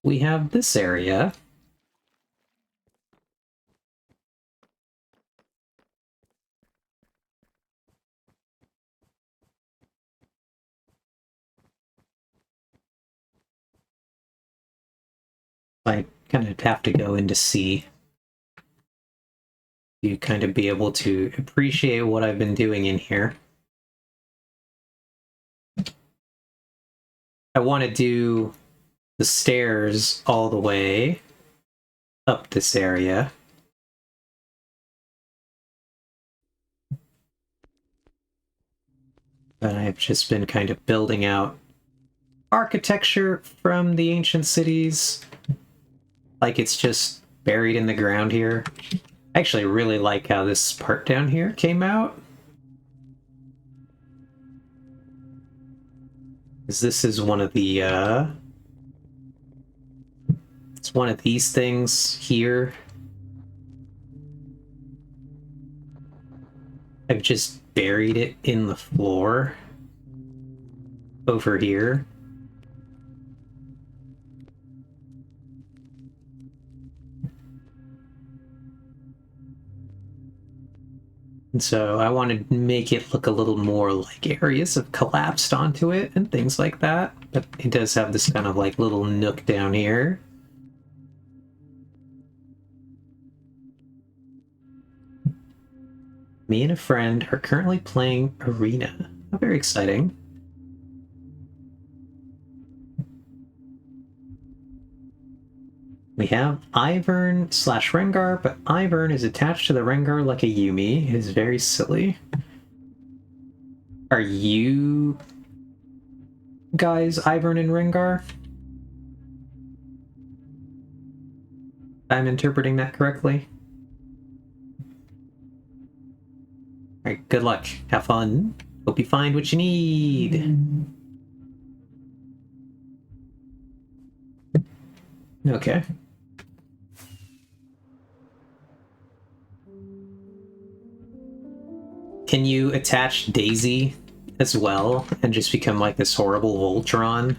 we have this area. I kind of have to go in to see. You kind of be able to appreciate what I've been doing in here. I want to do the stairs all the way up this area. But I've just been kind of building out architecture from the ancient cities. Like it's just buried in the ground here. I actually really like how this part down here came out. Because this is one of the, it's one of these things here. I've just buried it in the floor over here. And so I wanted to make it look a little more like areas have collapsed onto it and things like that. But it does have this kind of like little nook down here. Me and a friend are currently playing Arena. Oh, very exciting. We have Ivern slash Rengar, but Ivern is attached to the Rengar like a Yuumi. It is very silly. Are you guys Ivern and Rengar? I'm interpreting that correctly. Alright, good luck. Have fun. Hope you find what you need. Okay. Can you attach Daisy as well and just become like this horrible Voltron?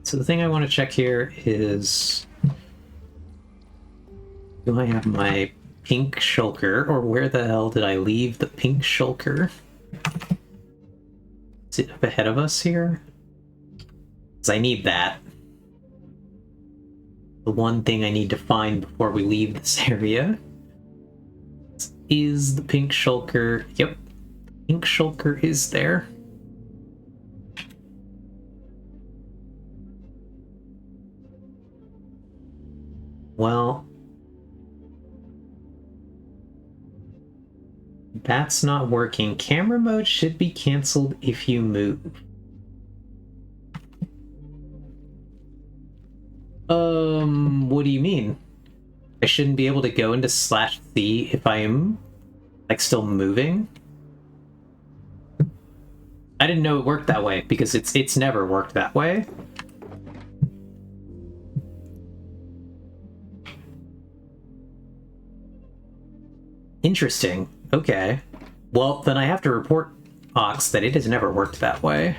So the thing I want to check here is, do I have my pink shulker, or where the hell did I leave the pink shulker? Is it up ahead of us here? Because I need that. The one thing I need to find before we leave this area is the pink shulker. Yep, pink shulker is there. Well, that's not working. Camera mode should be canceled if you move. What do you mean? I shouldn't be able to go into /C if I am, like, still moving? I didn't know it worked that way, because it's never worked that way. Interesting. Okay. Well, then I have to report Ox that it has never worked that way.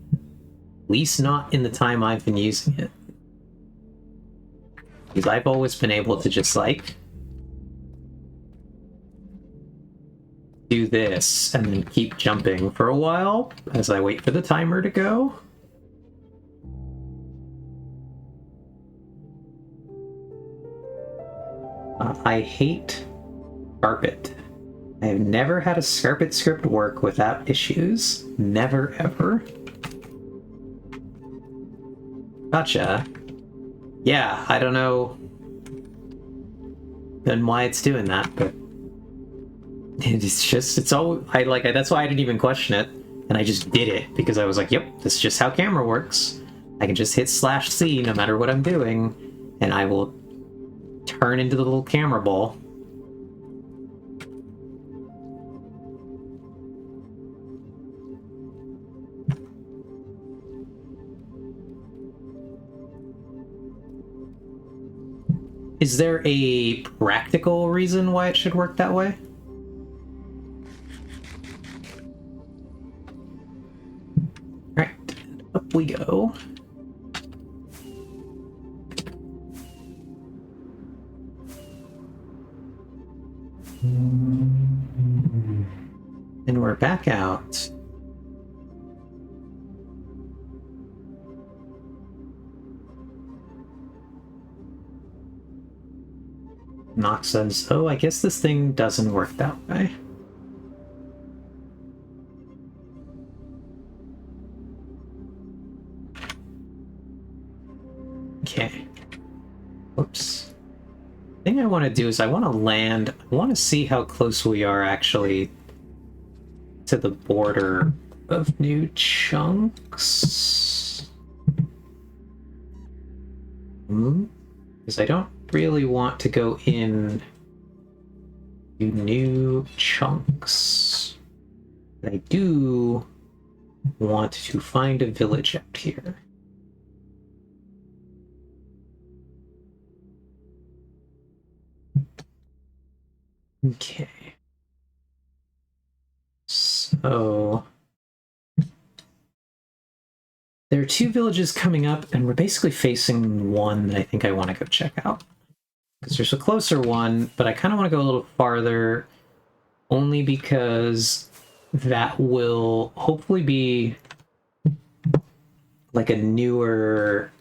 At least not in the time I've been using it. Because I've always been able to just, like, do this and then keep jumping for a while as I wait for the timer to go. I hate Scarpet. I have never had a Scarpet script work without issues. Never, ever. Gotcha. Yeah, I don't know then why it's doing that, but it's all that's why I didn't even question it, and I just did it because I was like, yep, this is just how camera works. I can just hit /C no matter what I'm doing, and I will turn into the little camera ball. Is there a practical reason why it should work that way? Alright, up we go. And we're back out. Nox says, oh, I guess this thing doesn't work that way. Okay. Whoops. The thing I want to do is I want to land. I want to see how close we are actually to the border of New Chunks. Because I don't really want to go in to New Chunks. But I do want to find a village out here. Okay. So there are 2 villages coming up, and we're basically facing one that I think I want to go check out. Because there's a closer one, but I kind of want to go a little farther, only because that will hopefully be like a newer...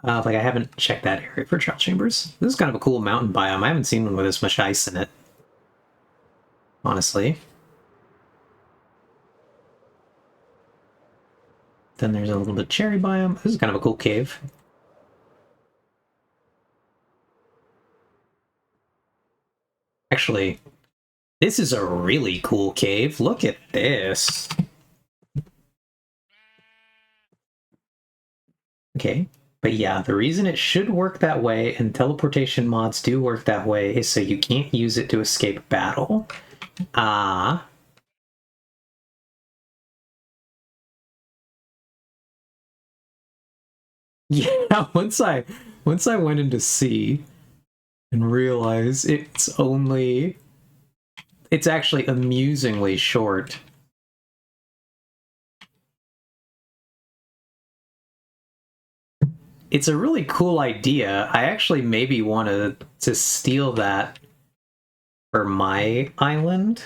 like I haven't checked that area for Trial Chambers. This is kind of a cool mountain biome. I haven't seen one with this much ice in it, honestly. Then there's a little bit of cherry biome. This is kind of a cool cave. Actually, this is a really cool cave. Look at this. Okay, but yeah, the reason it should work that way, and teleportation mods do work that way, is so you can't use it to escape battle. Yeah, once I went into C and realized it's actually amusingly short. It's a really cool idea. I actually maybe wanted to steal that for my island,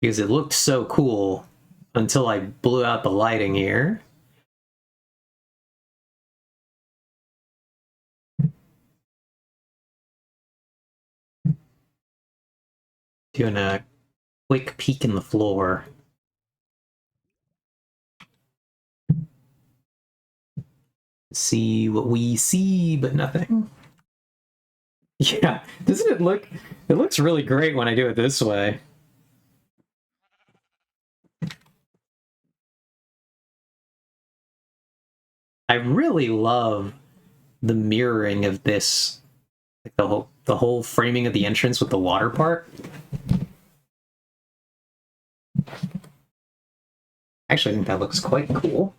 because it looked so cool until I blew out the lighting here. Doing a quick peek in the floor. See what we see, but nothing. Yeah, doesn't it look... It looks really great when I do it this way. I really love the mirroring of this, like the whole framing of the entrance with the water part. Actually, I think that looks quite cool.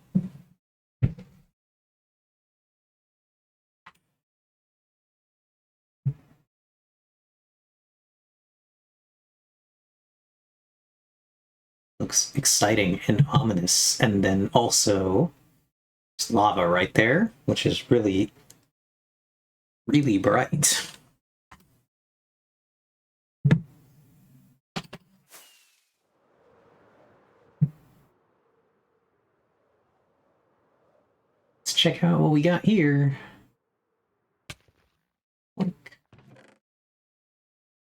Looks exciting and ominous, and then also there's lava right there, which is really, really bright. Let's check out what we got here.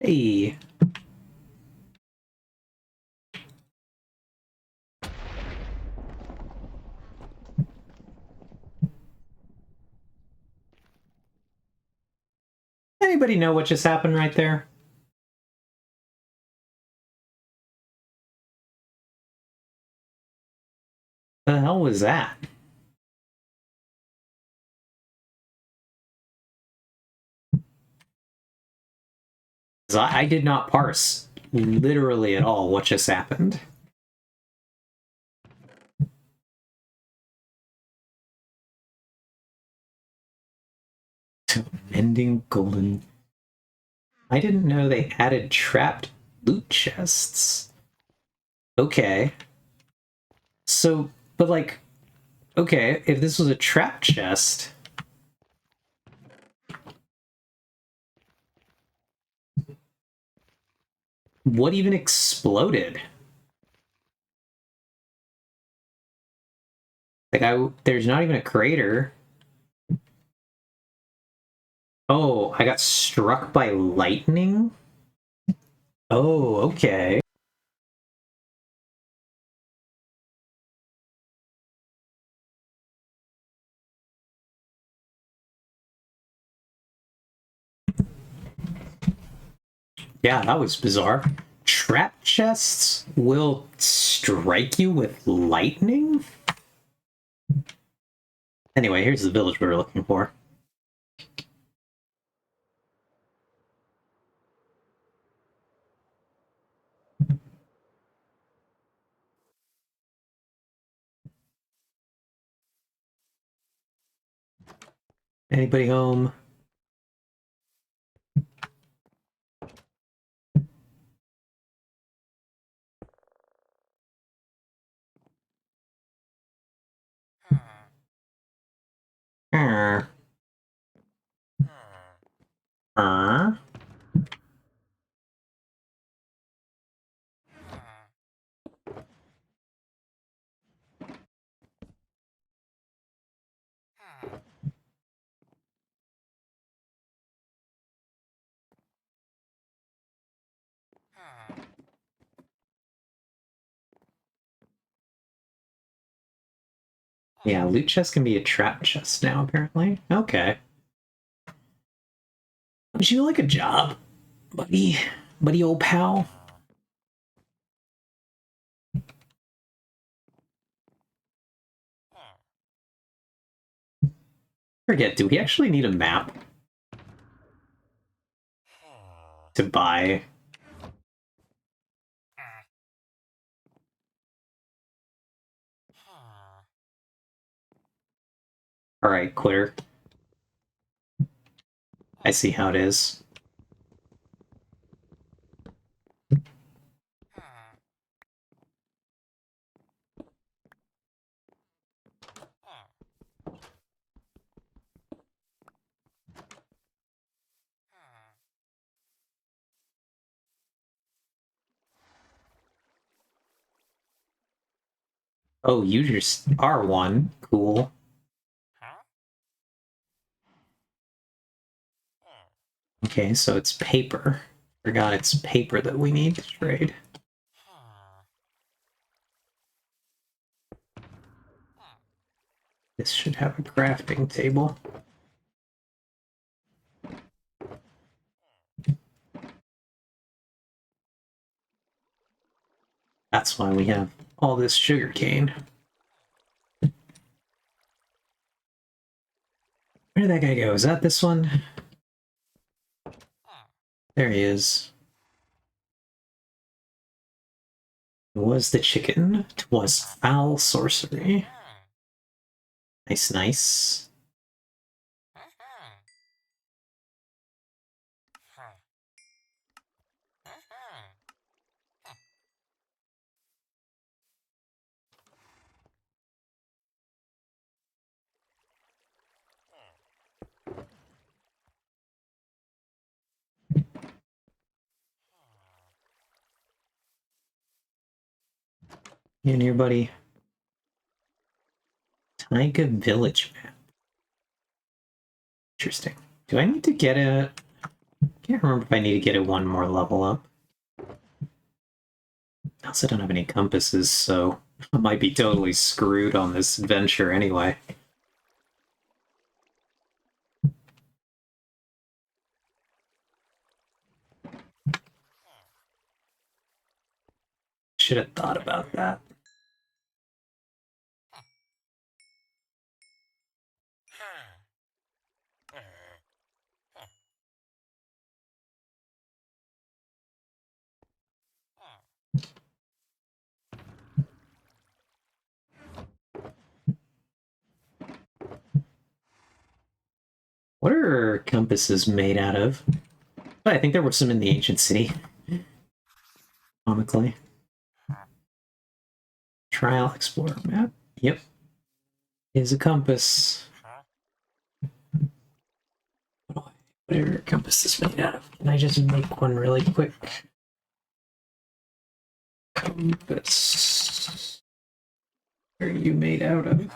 Hey. Anybody know what just happened right there? The hell was that? 'Cause I did not parse literally at all what just happened. Mending golden. I didn't know they added trapped loot chests. Okay. So, but like, okay, if this was a trap chest, what even exploded? Like, there's not even a crater. Oh, I got struck by lightning? Oh, okay. Yeah, that was bizarre. Trap chests will strike you with lightning? Anyway, here's the village we were looking for. Anybody home? Uh. Uh. Yeah, loot chest can be a trap chest now, apparently. Okay. Would you like a job, buddy? Buddy old pal? Forget, do we actually need a map to buy? Alright, quitter. I see how it is. Oh, you just are one. Cool. Okay, so it's paper. Forgot it's paper that we need to trade. This should have a crafting table. That's why we have all this sugar cane. Where did that guy go? Is that this one? There he is. It was the chicken. Twas foul sorcery. Nice, nice. You in here, buddy? Taiga Village map. Interesting. Do I need to get a... Can't remember if I need to get it one more level up. I also don't have any compasses, so I might be totally screwed on this venture anyway. Should have thought about that. What are compasses made out of? Oh, I think there were some in the ancient city. Comically. Trial Explorer map. Yep. Is a compass. What are compasses made out of? Can I just make one really quick? Compass. What are you made out of?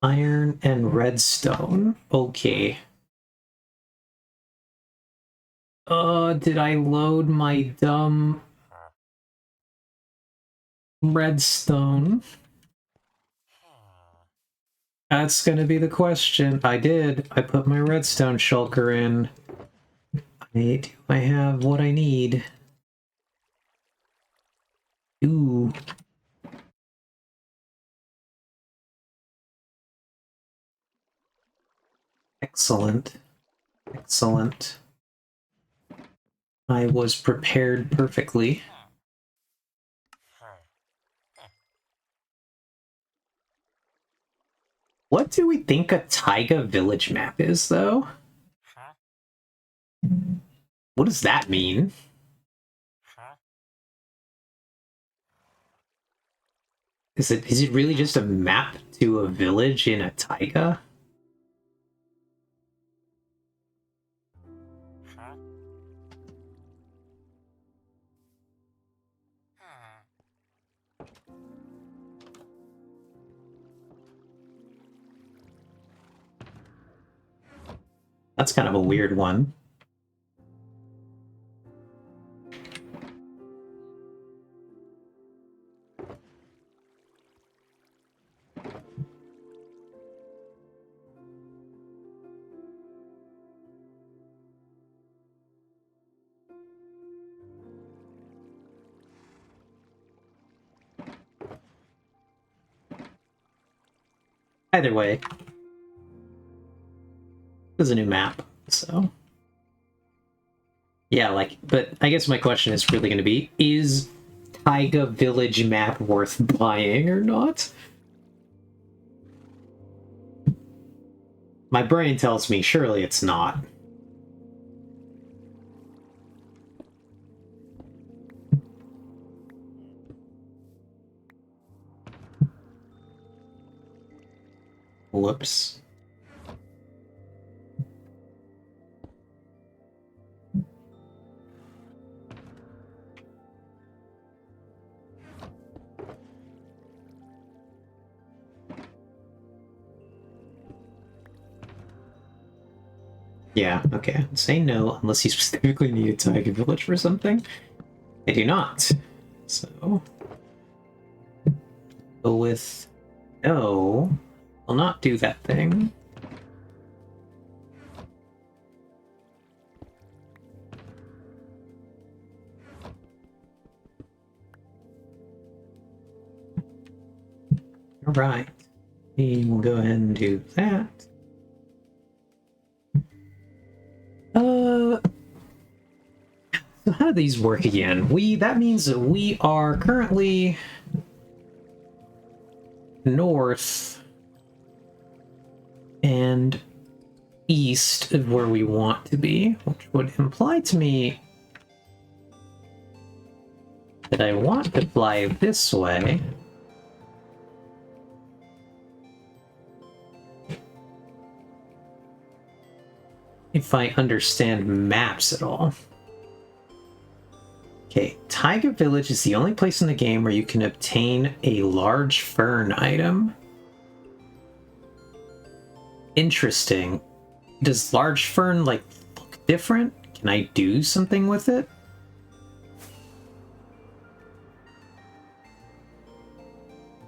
Iron and redstone. Okay. Did I load my dumb redstone? That's gonna be the question. I did. I put my redstone shulker in. Do I have what I need? Ooh. Excellent. Excellent. I was prepared perfectly. What do we think a taiga village map is, though? What does that mean? Is it really just a map to a village in a taiga? That's kind of a weird one. Either way, there's a new map, so... Yeah, like, but I guess my question is really going to be, is Taiga Village map worth buying or not? My brain tells me surely it's not. Whoops. Yeah, okay. Say no unless you specifically need a Taiga Village for something. I do not. So... go with... no. I'll not do that thing. Alright. We will go ahead and do that. So how do these work again? That means that we are currently north and east of where we want to be, which would imply to me that I want to fly this way. If I understand maps at all. Okay, Taiga Village is the only place in the game where you can obtain a large fern item. Interesting. Does large fern, like, look different? Can I do something with it?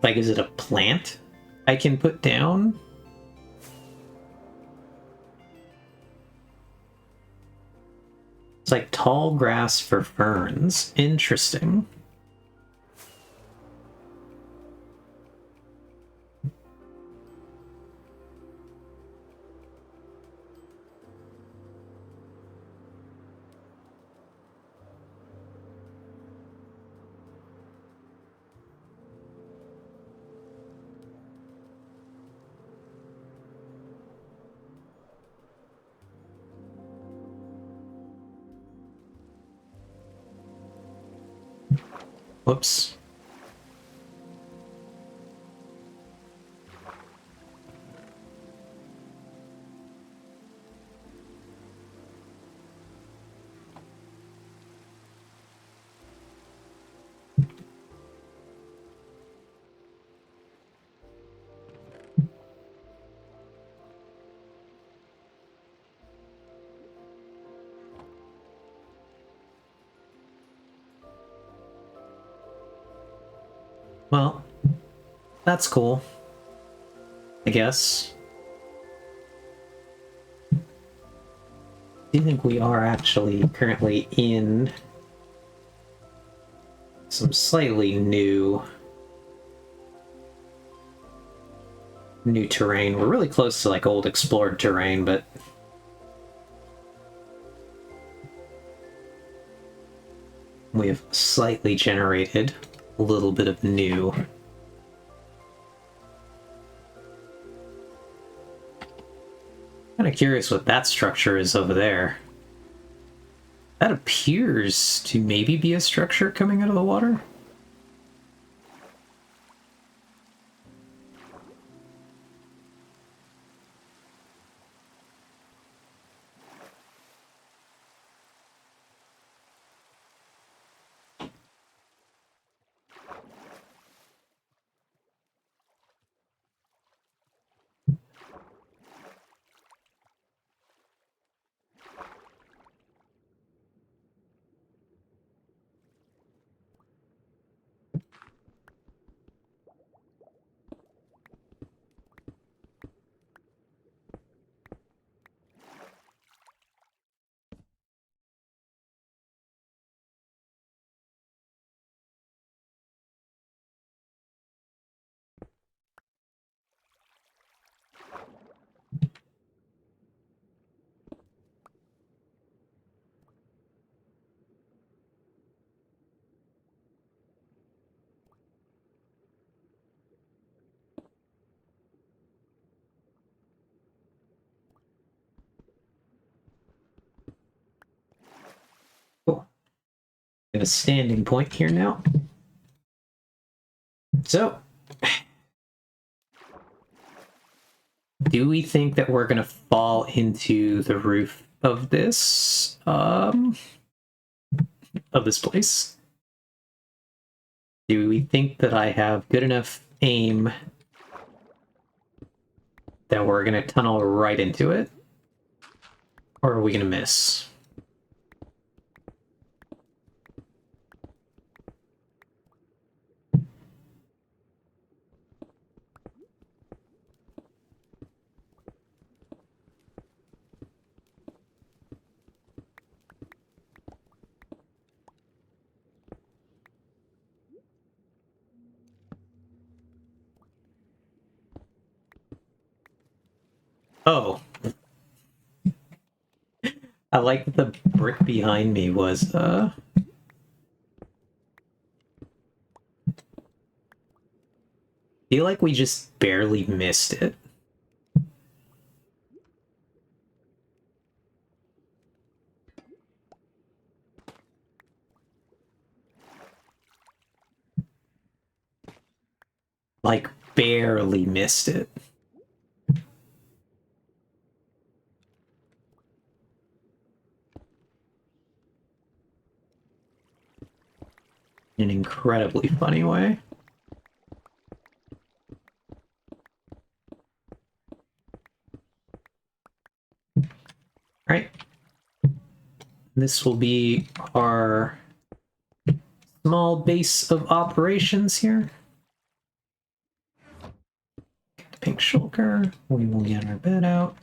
Like, is it a plant I can put down? It's like tall grass for ferns. Interesting. Whoops. Well, that's cool, I guess. I do think we are actually currently in some slightly new terrain. We're really close to like old explored terrain, but we have slightly generated a little bit of new. Kind of curious what that structure is over there. That appears to maybe be a structure coming out of the water. Cool. We have a standing point here now. So, do we think that we're going to fall into the roof of this place? Do we think that I have good enough aim that we're going to tunnel right into it? Or are we going to miss? Oh. I like that the brick behind me was, I feel like we just barely missed it. Like, barely missed it. In an incredibly funny way. Right. This will be our small base of operations here. Get the pink shulker. We will get our bed out.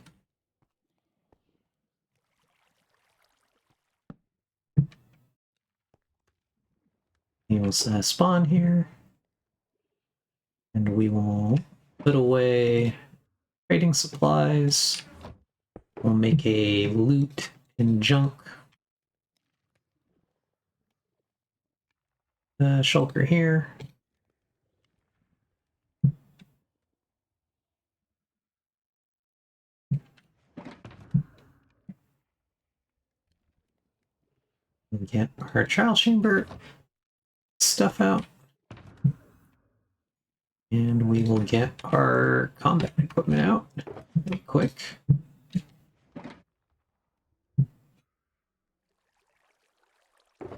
We will spawn here. And we will put away trading supplies. We'll make a loot and junk shulker here. We get our trial chamber. stuff out. And we will get our combat equipment out really quick.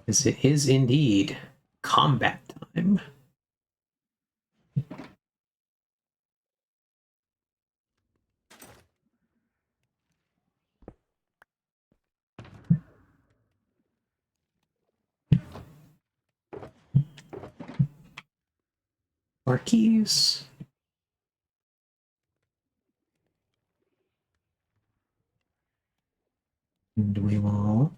Because it is indeed combat time. Our keys. And we will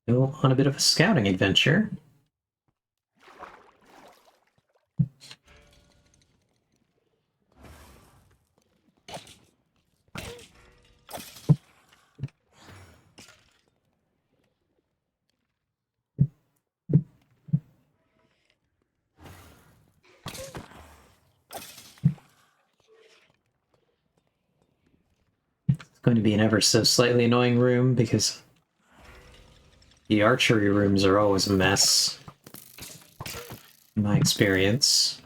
go on a bit of a scouting adventure. It's going to be an ever so slightly annoying room because the archery rooms are always a mess, in my experience.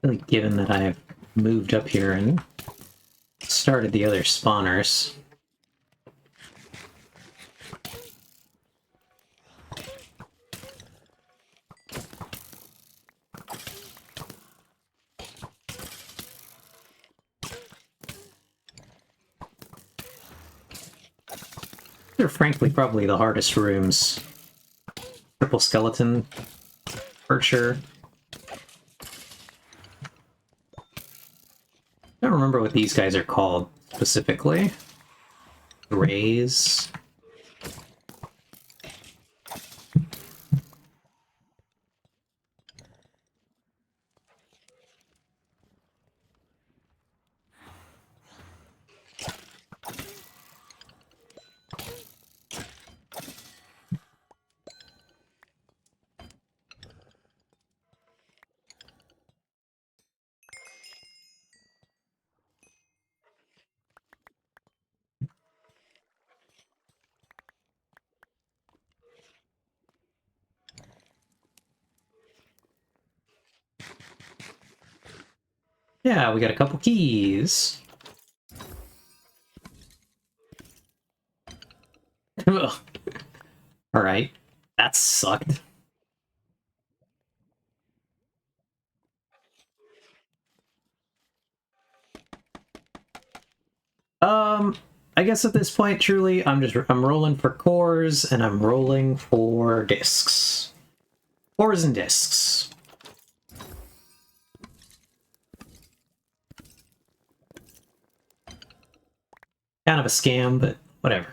Really, given that I have moved up here and started the other spawners. They're frankly probably the hardest rooms. Triple skeleton, archer. I don't remember what these guys are called specifically. Rays. Yeah, we got a couple keys. Alright, that sucked. I guess at this point, truly, I'm rolling for cores and I'm rolling for discs. Cores and discs. Kind of a scam, but whatever.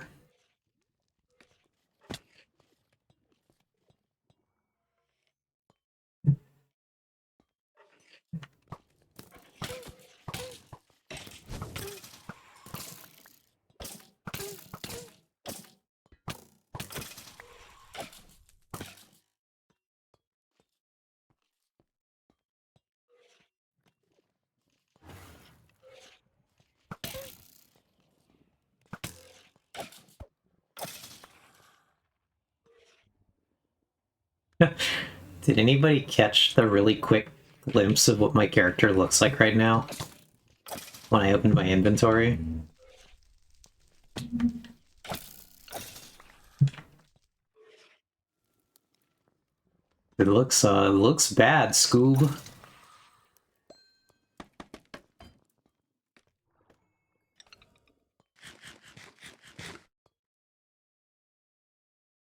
Did anybody catch the really quick glimpse of what my character looks like right now when I opened my inventory? It looks bad, Scoob.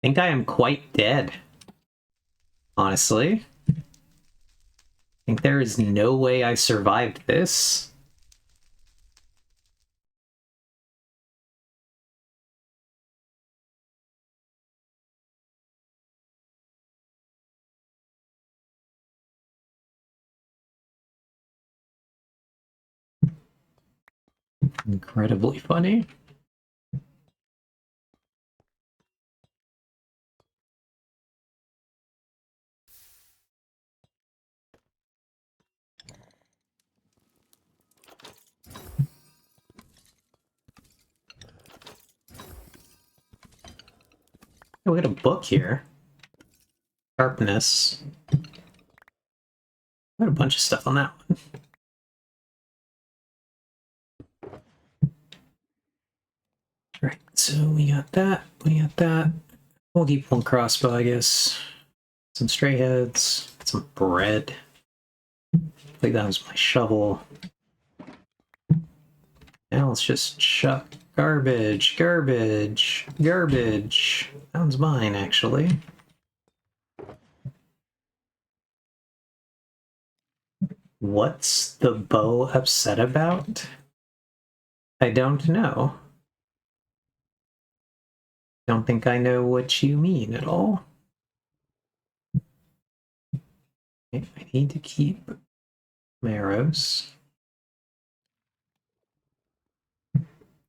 I think I am quite dead. Honestly. I think there is no way I survived this. Incredibly funny. Oh, we got a book here. Sharpness. Got a bunch of stuff on that one. Alright, so we got that. We got that. We'll keep one crossbow, I guess. Some stray heads. Some bread. I think that was my shovel. Now let's just chuck garbage, garbage, garbage. That one's mine, actually. What's the bow upset about? I don't know. Don't think I know what you mean at all. I need to keep my arrows.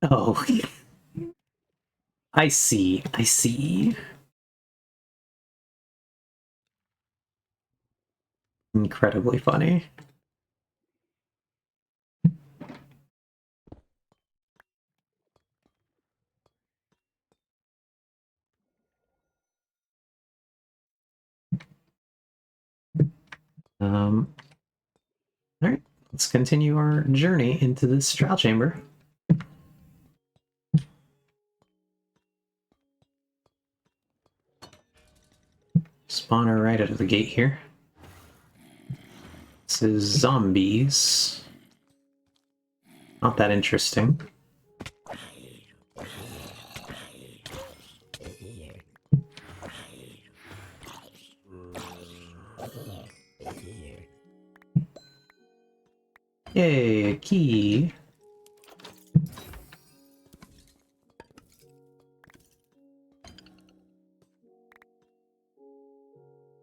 Oh, I see. I see. Incredibly funny. All right, let's continue our journey into this trial chamber. Spawner right out of the gate here. This is zombies. Not that interesting. Yay, a key.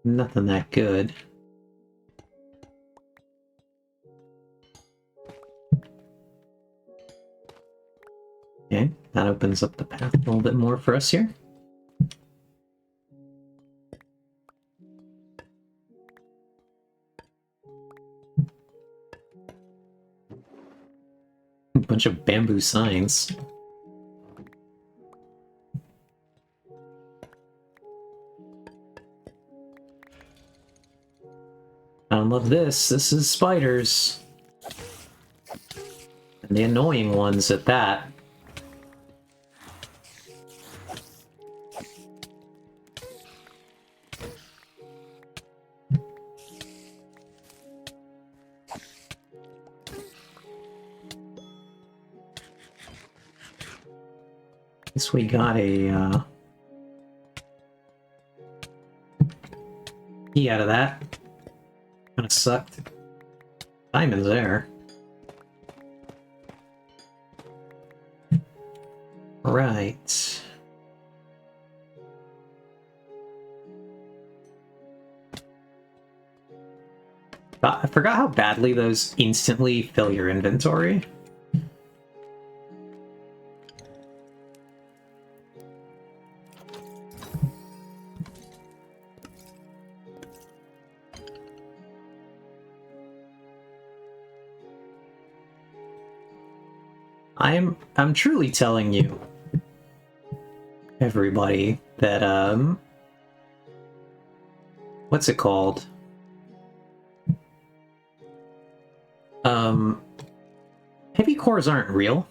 Nothing that good. Okay, that opens up the path a little bit more for us here. A bunch of bamboo signs. I don't love this. This is spiders. And the annoying ones at that. Guess we got a key out of that. Kinda sucked. Diamond's there. Right. I forgot how badly those instantly fill your inventory. I'm truly telling you, everybody, that what's it called? Heavy cores aren't real.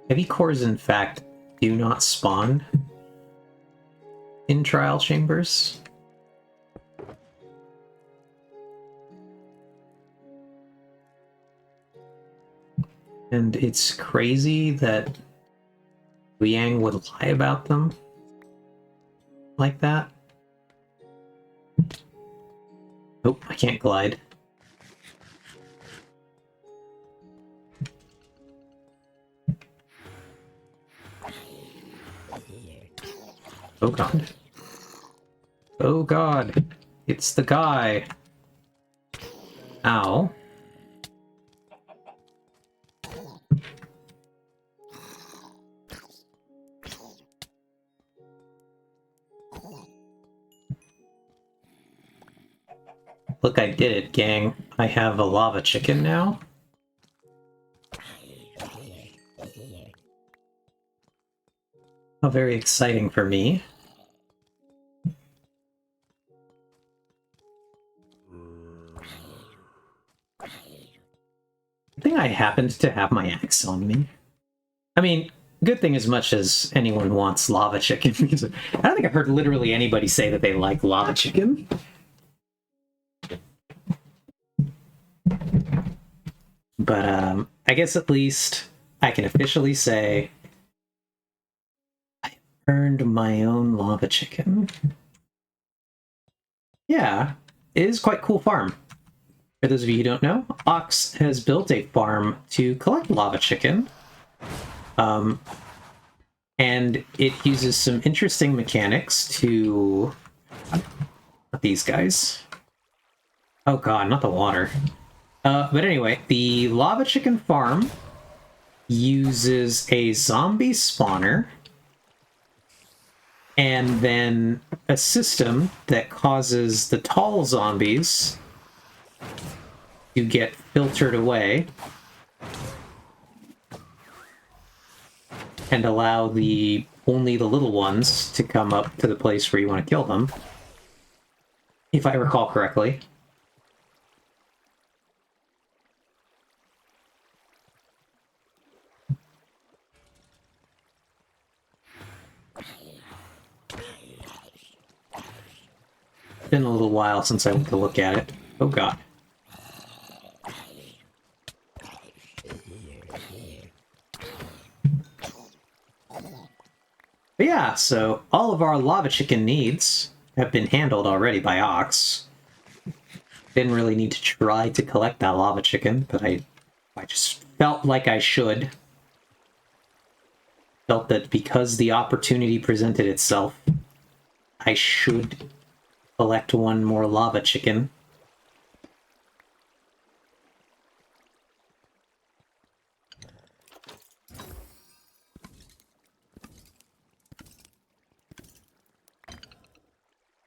Heavy cores, in fact, do not spawn in trial chambers. And it's crazy that Liang would lie about them like that. Nope, I can't glide. Oh god. Oh god. It's the guy. Ow. Look, I did it, gang. I have a lava chicken now. How very exciting for me. I think I happened to have my axe on me. I mean, good thing as much as anyone wants lava chicken. Because I don't think I've heard literally anybody say that they like lava chicken. But I guess at least I can officially say I earned my own lava chicken. Yeah, it is quite a cool farm. For those of you who don't know, Ox has built a farm to collect lava chicken. And it uses some interesting mechanics to... Not these guys. Oh god, not the water. But anyway, the lava chicken farm uses a zombie spawner and then a system that causes the tall zombies to get filtered away and allow only the little ones to come up to the place where you want to kill them, if I recall correctly. It's been a little while since I went to look at it. Oh god. But yeah, so all of our lava chicken needs have been handled already by Ox. Didn't really need to try to collect that lava chicken, but I just felt like I should. Felt that because the opportunity presented itself, I should collect one more lava chicken.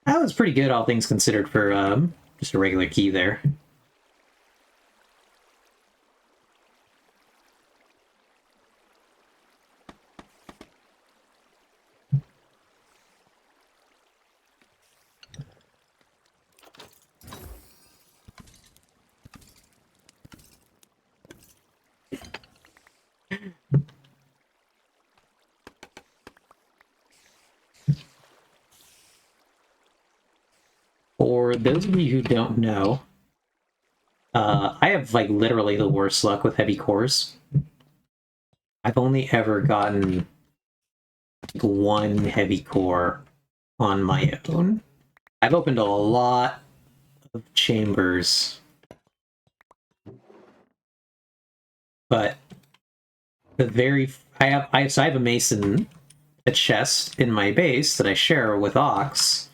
That was pretty good, all things considered, for just a regular key there. For those of you who don't know, I have, like, literally the worst luck with heavy cores. I've only ever gotten one heavy core on my own. I've opened a lot of chambers, but I have a mason, a chest in my base that I share with Ox.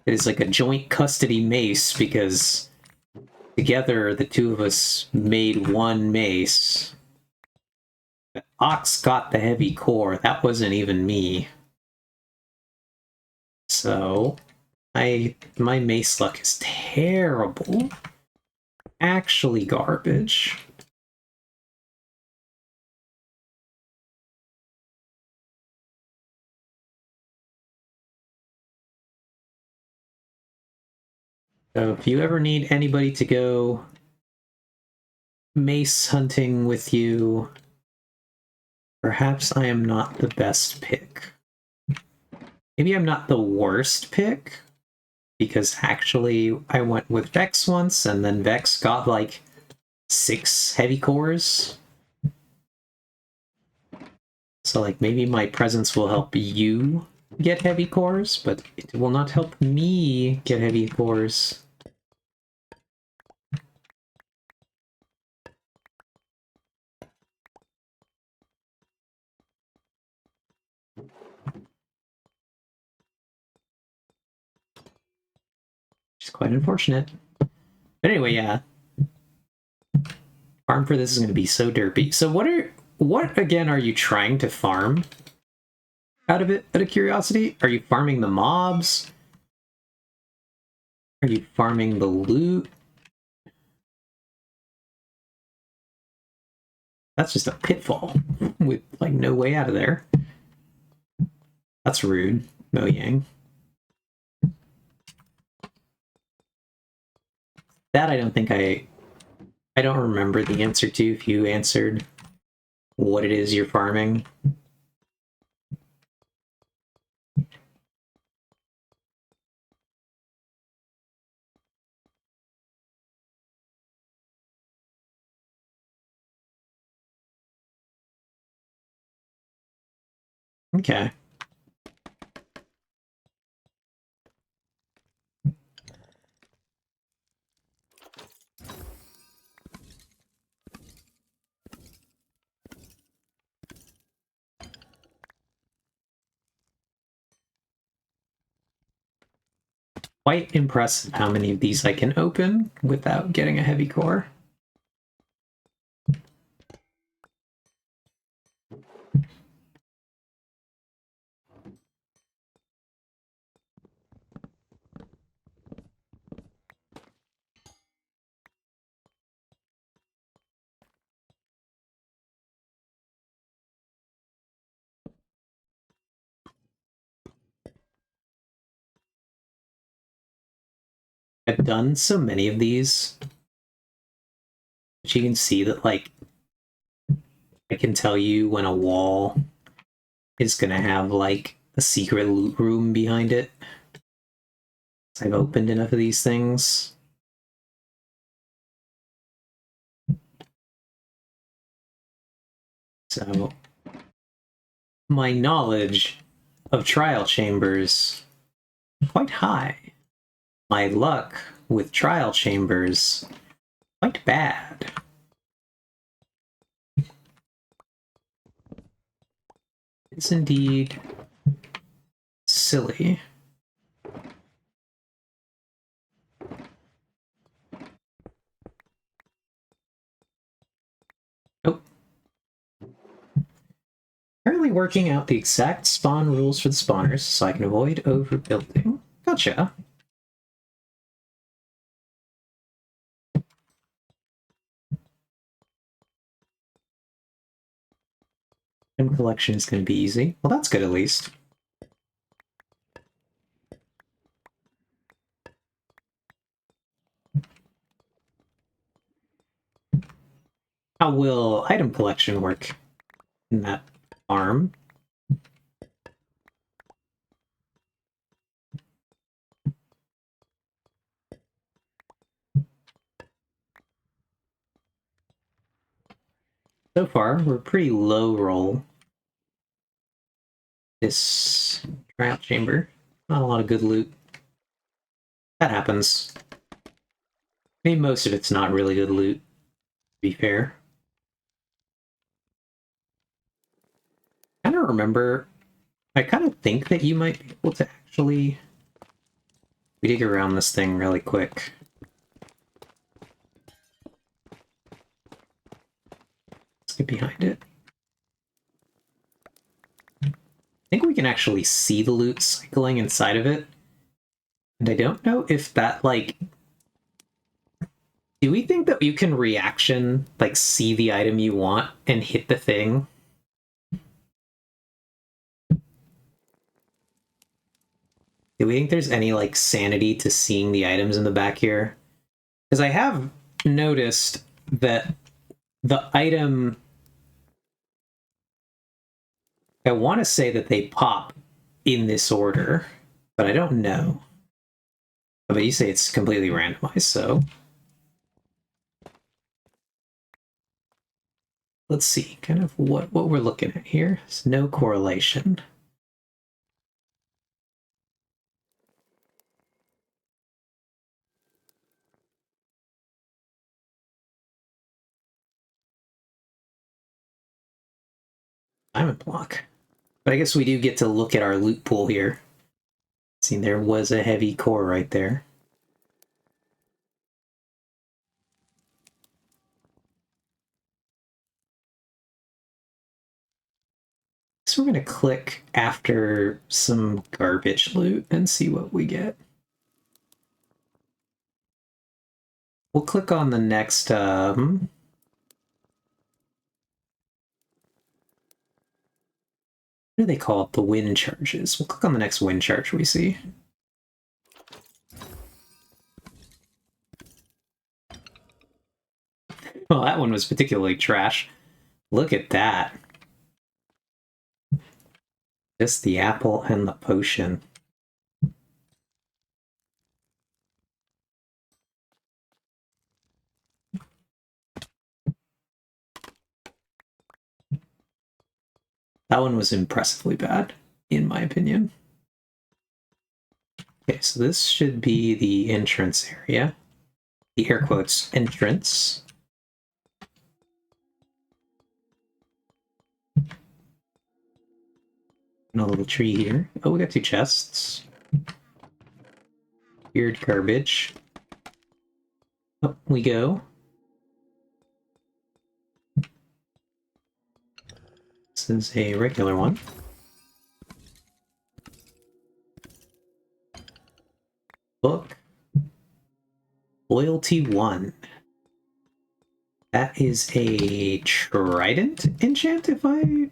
It is like a joint custody mace because together the two of us made one mace. Ox got the heavy core. That wasn't even me. So my mace luck is terrible. Actually garbage. So if you ever need anybody to go mace hunting with you, perhaps I am not the best pick. Maybe I'm not the worst pick, because actually I went with Vex once, and then Vex got like 6 heavy cores. So like maybe my presence will help you get heavy cores, but it will not help me get heavy cores. Which is quite unfortunate. But anyway, yeah. Farm for this is going to be so derpy. So what again are you trying to farm out of it, out of curiosity? Are you farming the mobs? Are you farming the loot? That's just a pitfall with like no way out of there. That's rude, Mo Yang. That I don't think I don't remember the answer to if you answered what it is you're farming. Okay. Quite impressive how many of these I can open without getting a heavy core. I've done so many of these, but you can see that, like, I can tell you when a wall is gonna have, like, a secret loot room behind it. I've opened enough of these things. So, my knowledge of trial chambers quite high. My luck with trial chambers quite bad. It's indeed silly. Nope. Currently working out the exact spawn rules for the spawners so I can avoid overbuilding. Gotcha. Item collection is going to be easy. Well, that's good at least. How will item collection work in that farm? So far, we're pretty low roll. This trial chamber. Not a lot of good loot. That happens. I mean, most of it's not really good loot, to be fair. I don't remember. I kind of think that you might be able to actually dig around this thing really quick. Let's get behind it. I think we can actually see the loot cycling inside of it. And I don't know if that, like... Do we think that you can reaction, like, see the item you want and hit the thing? Do we think there's any, like, sanity to seeing the items in the back here? Because I have noticed that the item... I want to say that they pop in this order, but I don't know. But you say it's completely randomized, so... Let's see, kind of what we're looking at here. There's no correlation. Diamond block. But I guess we do get to look at our loot pool here. See, there was a heavy core right there. So we're going to click after some garbage loot and see what we get. We'll click on the next What do they call it? The wind charges. We'll click on the next wind charge we see. Well, that one was particularly trash. Look at that. Just the apple and the potion. That one was impressively bad, in my opinion. Okay, so this should be the entrance area. The air quotes entrance. And a little tree here. Oh, we got 2 chests. Weird garbage. Up we go. This is a regular one. Book. Loyalty 1. That is a trident enchant, if I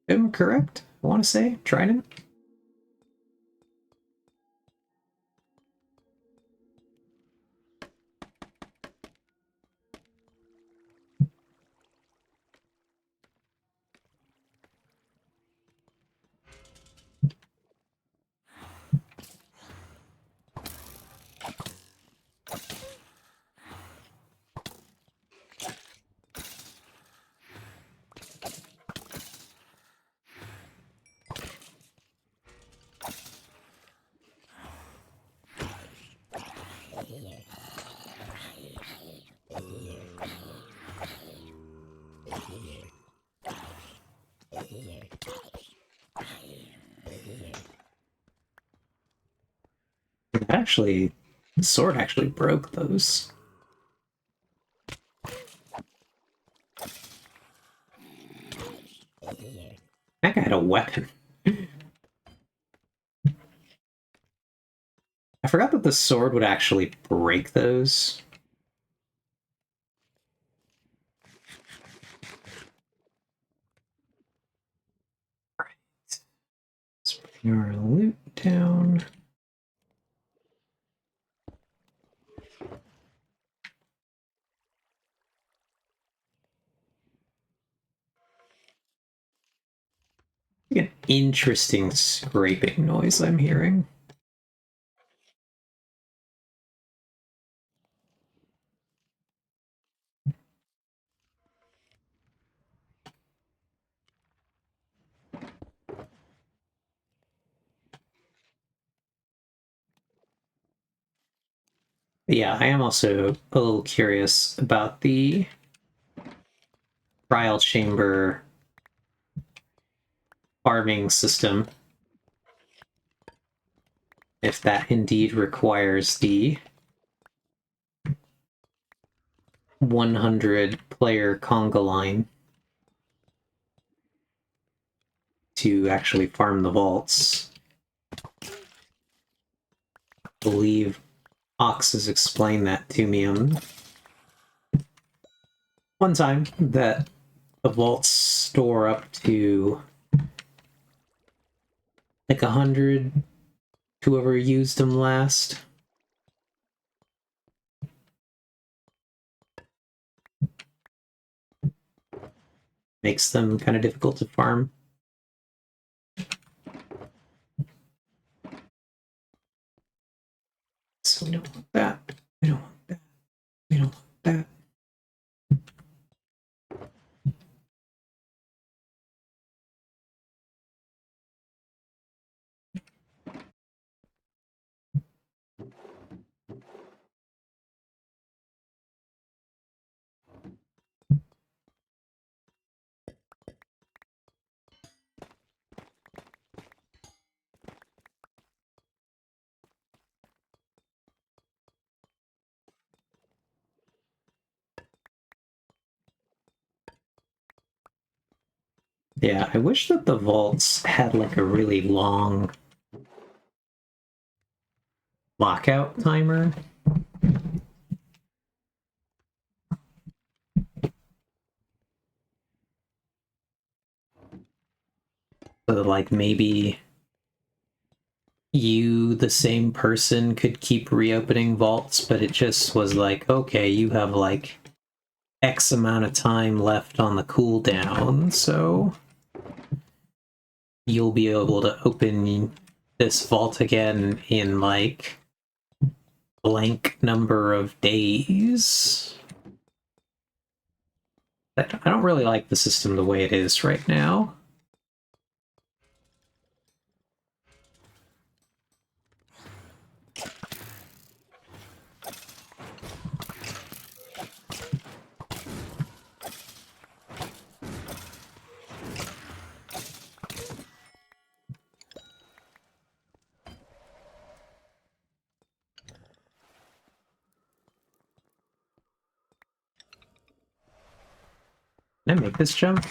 am correct. I want to say trident. Actually, the sword actually broke those. That guy had a weapon. I forgot that the sword would actually break those. Alright. Let's bring our loot down. An interesting scraping noise I'm hearing. Yeah, I am also a little curious about the trial chamber farming system. If that indeed requires the 100-player conga line to actually farm the vaults. I believe Ox has explained that to me one time, that the vaults store up to like 100, whoever used them last. Makes them kind of difficult to farm. So we don't want that. We don't want that. We don't want that. Yeah, I wish that the vaults had like a really long lockout timer. So that, like, maybe you, the same person, could keep reopening vaults, but it just was like, okay, you have like X amount of time left on the cooldown, so you'll be able to open this vault again in like blank number of days. I don't really like the system the way it is right now. Can I make this jump?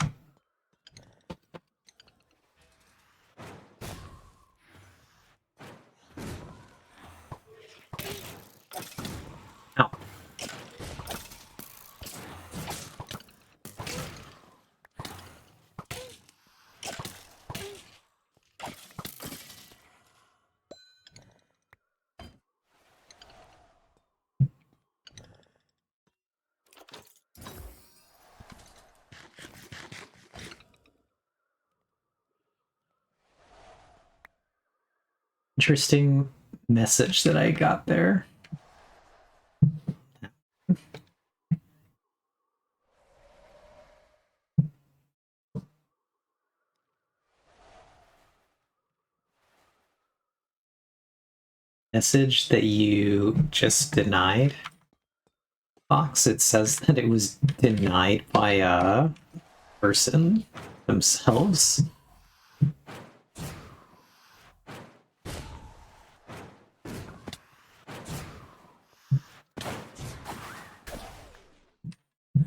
Ow. Interesting message that I got there. Message that you just denied. Box, it says that it was denied by a person themselves.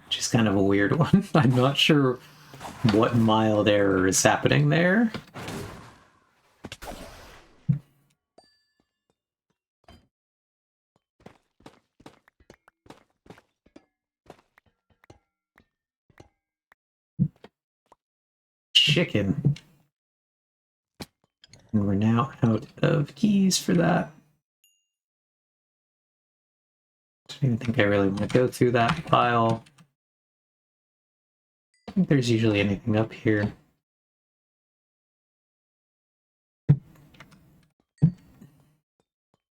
Which is kind of a weird one. I'm not sure what mild error is happening there. Chicken. And we're now out of keys for that. I don't even think I really want to go through that file. I think there's usually anything up here.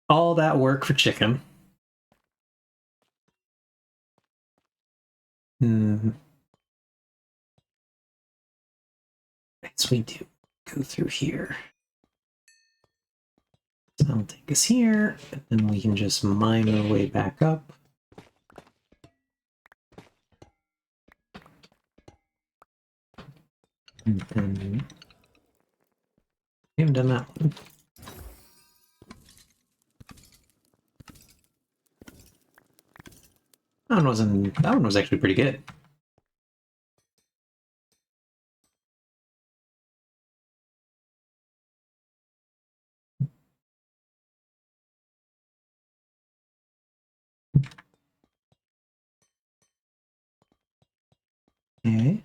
All that work for chicken. So we do go through here. So that'll take us here, and then we can just mine our way back up. And then we haven't done that one. That one was actually pretty good. Okay.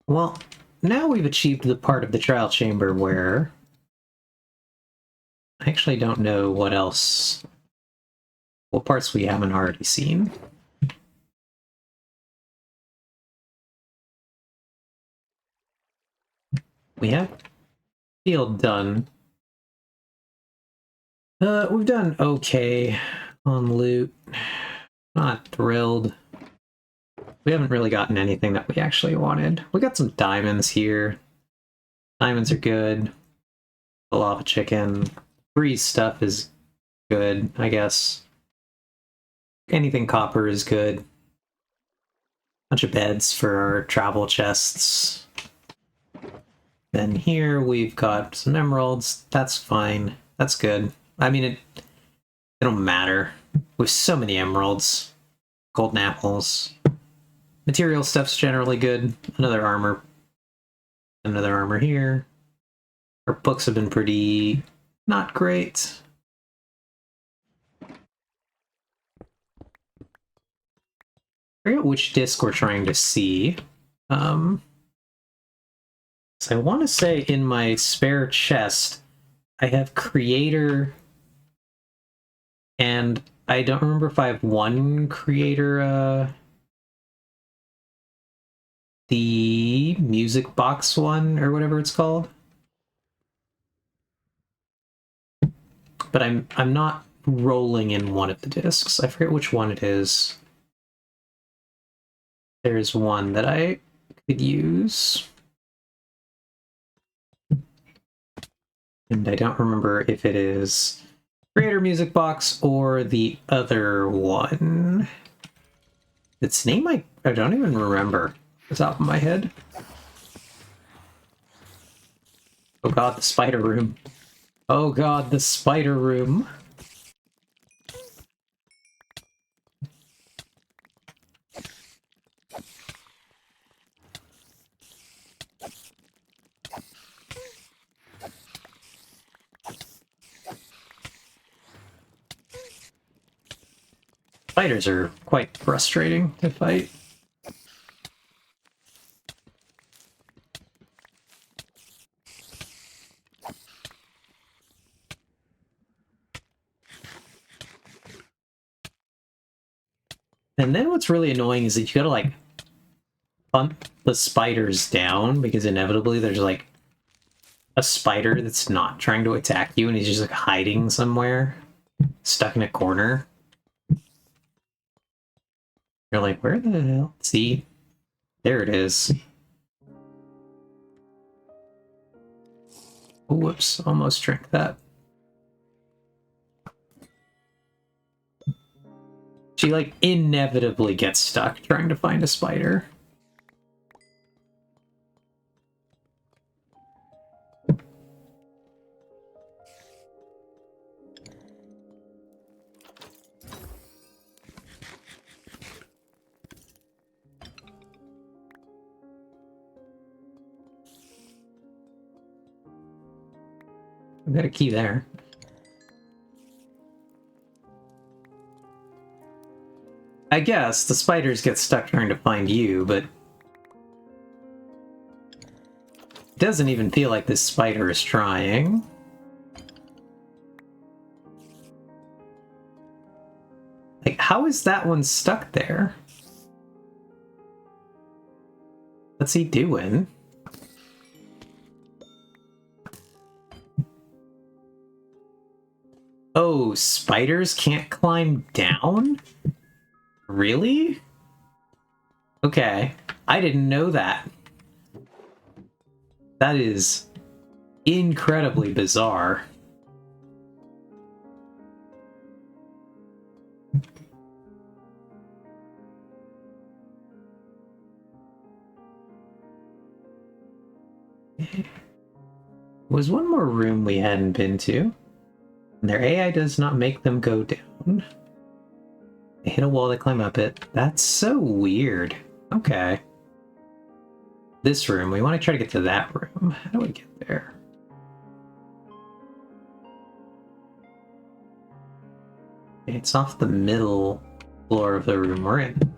Well, now we've achieved the part of the trial chamber where I actually don't know what parts we haven't already seen. We have field done. We've done okay on loot. Not thrilled. We haven't really gotten anything that we actually wanted. We got some diamonds here. Diamonds are good. The lava chicken. Breeze stuff is good, I guess. Anything copper is good. Bunch of beds for our travel chests. Then here we've got some emeralds. That's fine. That's good. I mean, it don't matter. With so many emeralds. Golden apples. Material stuff's generally good. Another armor here. Our books have been pretty not great. I forget which disc we're trying to see. So I want to say in my spare chest, I have creator, and I don't remember if I have one creator, the music box one or whatever it's called. But I'm not rolling in one of the discs. I forget which one it is. There's one that I could use. And I don't remember if it is Creator Music Box or the other one. Its name I don't even remember off the top of my head. Oh god, the spider room. Oh god, the spider room. Spiders are quite frustrating to fight. And then what's really annoying is that you gotta like punt the spiders down because inevitably there's like a spider that's not trying to attack you and he's just like hiding somewhere, stuck in a corner. You're like, where the hell? See? There it is. Oh, whoops, almost drank that. She like inevitably gets stuck trying to find a spider. I've got a key there. I guess the spiders get stuck trying to find you, but it doesn't even feel like this spider is trying. Like, how is that one stuck there? What's he doing? Oh, spiders can't climb down? Really? Okay, I didn't know that. That is incredibly bizarre. Was one more room we hadn't been to. Their AI does not make them go down. They hit a wall, they climb up it. That's so weird. Okay. This room, we want to try to get to that room. How do we get there? It's off the middle floor of the room we're in.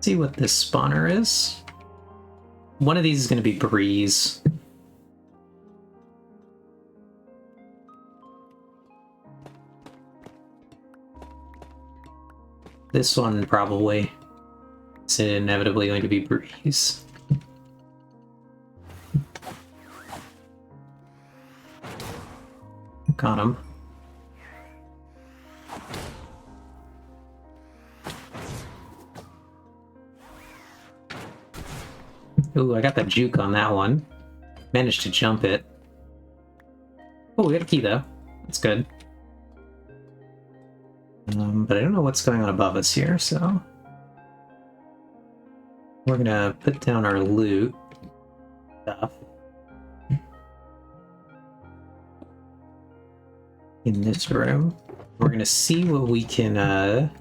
See what this spawner is. One of these is going to be Breeze. This one probably is inevitably going to be Breeze. Got him. Ooh, I got the juke on that one. Managed to jump it. Oh, we got a key though. That's good. But I don't know what's going on above us here, so we're gonna put down our loot stuff in this room. We're gonna see what we can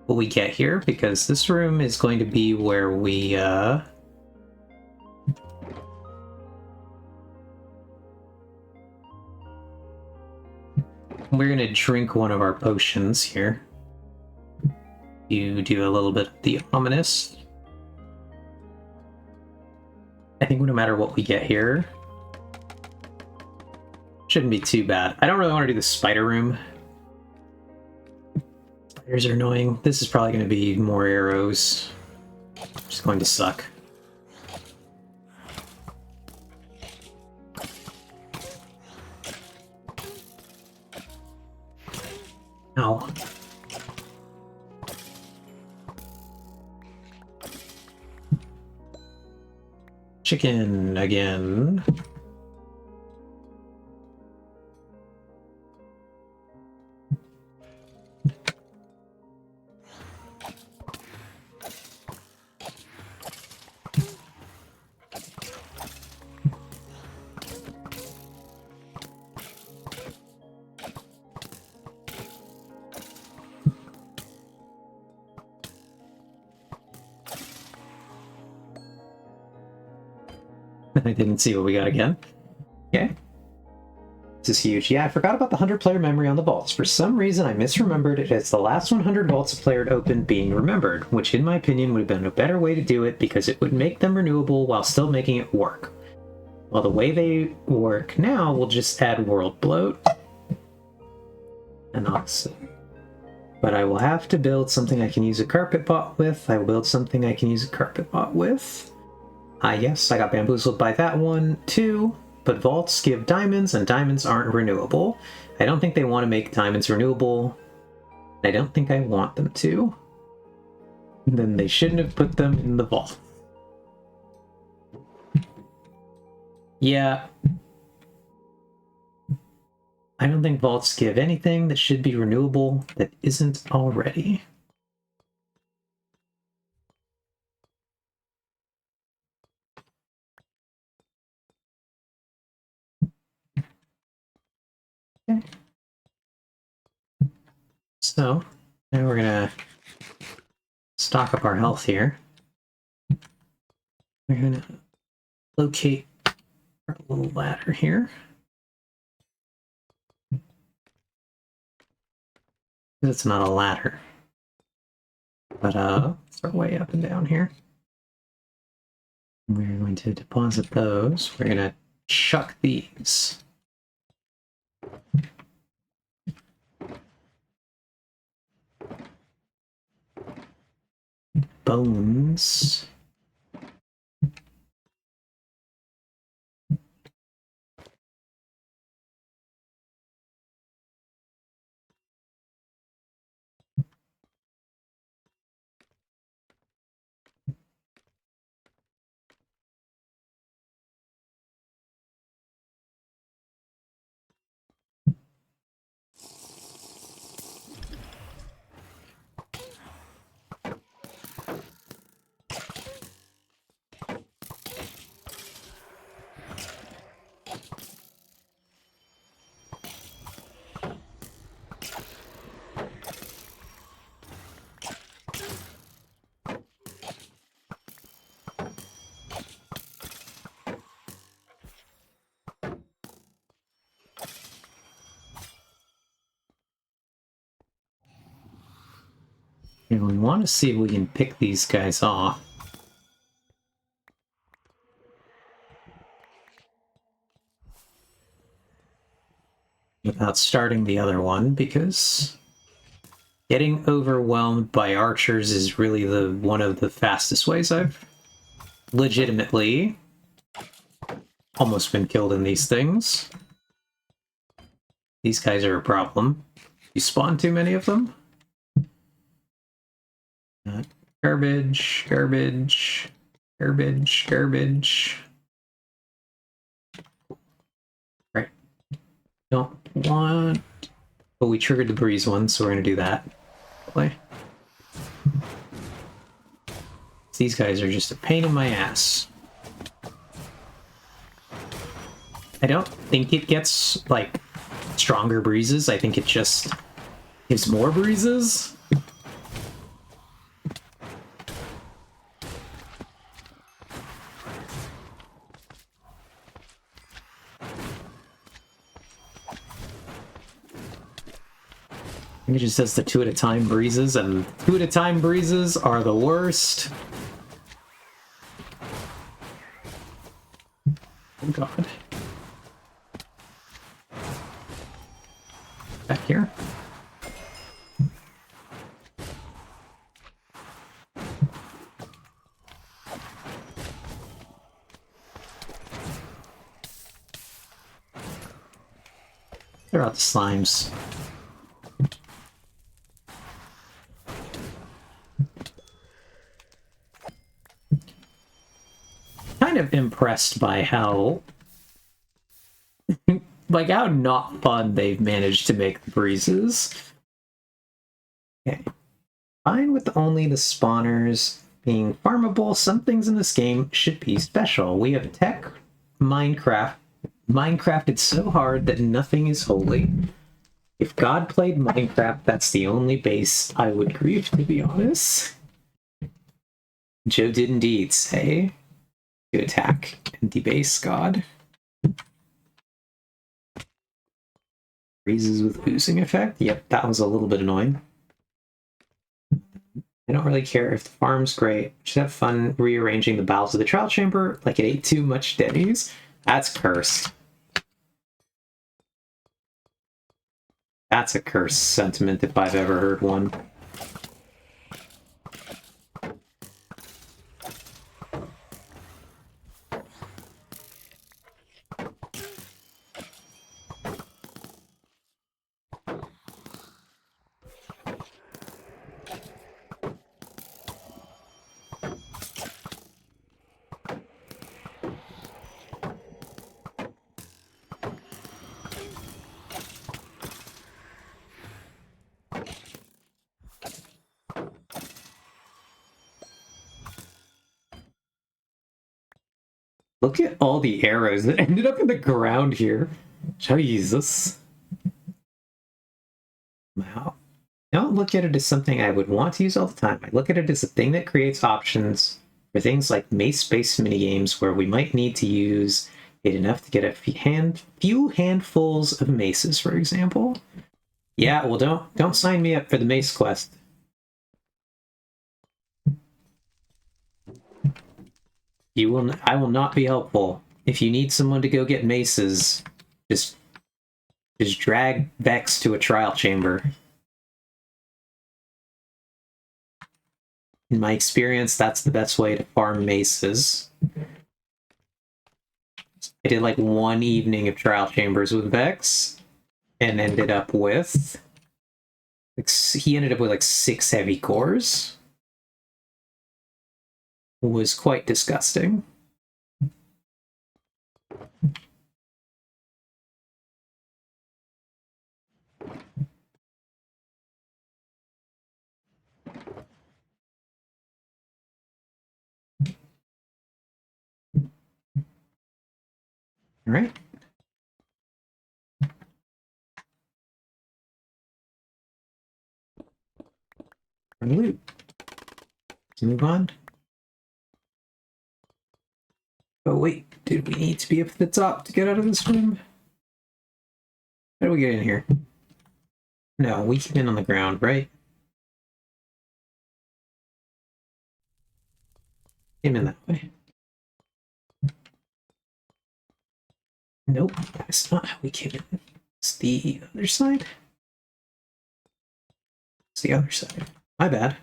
what we get here, because this room is going to be where we We're gonna drink one of our potions here. You do a little bit of the ominous. I think no matter what we get here, shouldn't be too bad. I don't really want to do the spider room. Spiders are annoying. This is probably going to be more arrows. Just going to suck. Ow. Chicken again. I didn't see what we got again. Okay. This is huge. Yeah, I forgot about the 100-player memory on the vaults. For some reason, I misremembered it as the last 100 vaults a player had opened being remembered, which in my opinion would have been a better way to do it because it would make them renewable while still making it work. Well, the way they work now, we'll just add world bloat and oxen. But I will have to build something I can use a carpet bot with. I will build something I can use a carpet bot with. Yes, I got bamboozled by that one too, but vaults give diamonds and diamonds aren't renewable. I don't think they want to make diamonds renewable. I don't think I want them to. Then they shouldn't have put them in the vault. Yeah. I don't think vaults give anything that should be renewable that isn't already. Okay. So, now we're gonna stock up our health here. We're gonna locate our little ladder here. It's not a ladder. But it's our way up and down here. We're going to deposit those. We're gonna chuck these. Bones. And we want to see if we can pick these guys off. Without starting the other one, because getting overwhelmed by archers is really one of the fastest ways I've legitimately almost been killed in these things. These guys are a problem. You spawn too many of them. Garbage, garbage, garbage, garbage. Right. Don't want... But we triggered the breeze one, so we're going to do that. Play. These guys are just a pain in my ass. I don't think it gets, like, stronger breezes. I think it just gives more breezes. It just says the 2 at a time breezes, and 2 at a time breezes are the worst. Oh god. Back here. They're out the slimes. Kind of impressed by how like how not fun they've managed to make the breezes. Okay. Fine with only the spawners being farmable, some things in this game should be special. We have tech Minecrafted so hard that nothing is holy. If God played Minecraft, that's the only base I would grieve, to be honest. Joe did indeed say to attack and debase God. Freezes with boosting effect? Yep, that was a little bit annoying. I don't really care if the farm's great. Just have fun rearranging the bowels of the trial chamber like it ate too much Denny's. That's cursed. That's a cursed sentiment if I've ever heard one. Look at all the arrows that ended up in the ground here. Jesus. Wow. I don't look at it as something I would want to use all the time. I look at it as a thing that creates options for things like mace-based minigames where we might need to use it enough to get a few handfuls of maces, for example. Yeah, well, don't sign me up for the mace quest. I will not be helpful. If you need someone to go get maces, just drag Vex to a trial chamber. In my experience, that's the best way to farm maces. I did like one evening of trial chambers with Vex, and ended up with he ended up with like 6 heavy cores. It was quite disgusting. All right. Loot. Let's move on. Oh wait, did we need to be up at the top to get out of this room? How do we get in here? No, we came in on the ground, right? Came in that way. Nope, that's not how we came in. It's the other side. It's the other side. My bad.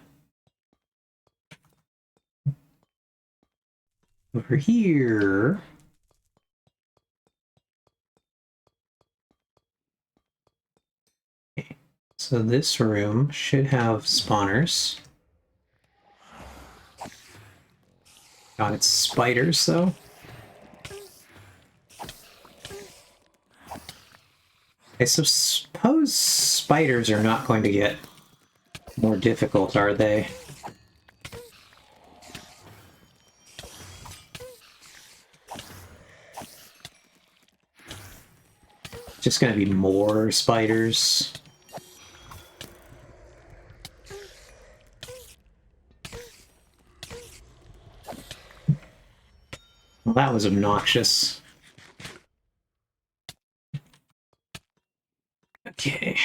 Over here. Okay. So this room should have spawners. God, it's spiders though. I suppose spiders are not going to get more difficult, are they? Just gonna be more spiders. Well, that was obnoxious. Okay.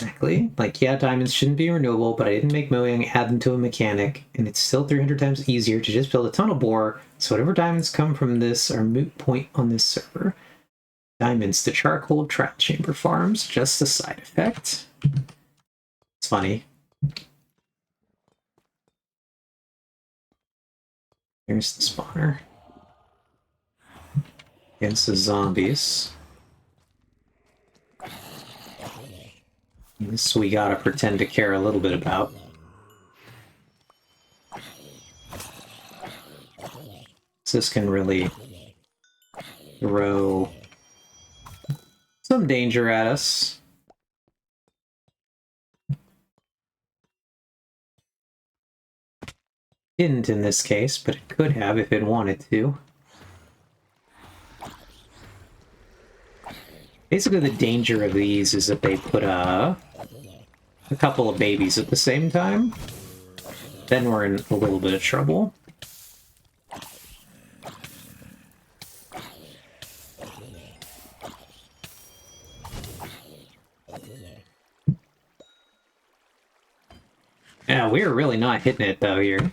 Exactly. Like, yeah, diamonds shouldn't be renewable, but I didn't make Mojang add them to a mechanic, and it's still 300 times easier to just build a tunnel bore, so whatever diamonds come from this are moot point on this server. Diamonds to charcoal trap chamber farms, just a side effect. It's funny. Here's the spawner. Against the zombies. This we gotta pretend to care a little bit about. So this can really throw some danger at us. Didn't in this case, but it could have if it wanted to. Basically, the danger of these is that they put a couple of babies at the same time. Then we're in a little bit of trouble. Yeah, we're really not hitting it though here.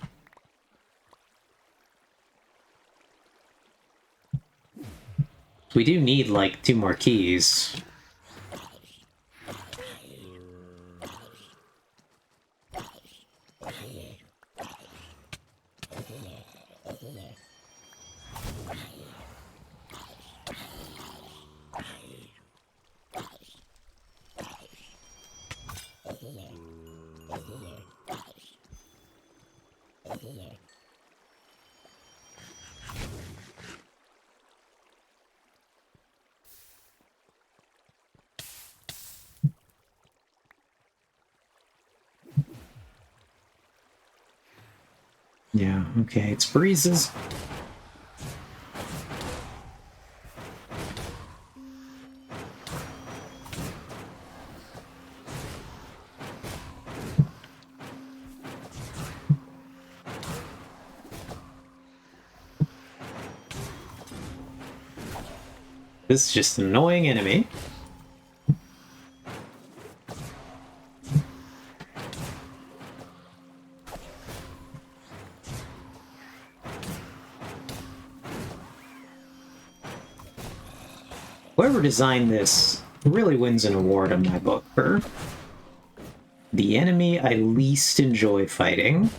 We do need like 2 more keys. Yeah, okay, it's breezes. This is just an annoying enemy. Whoever designed this really wins an award in my book for the enemy I least enjoy fighting.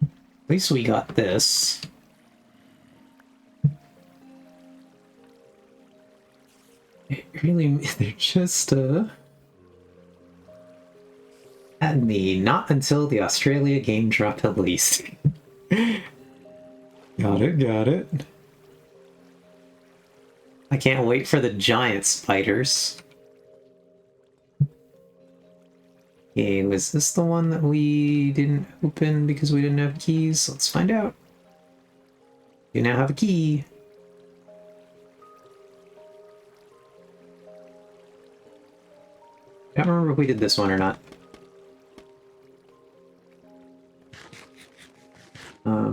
At least we got this. It really, they're just, at me, not until the Australia game dropped at least. Got it, got it. I can't wait for the giant spiders. Okay, was this the one that we didn't open because we didn't have keys? Let's find out. You now have a key. I don't remember if we did this one or not.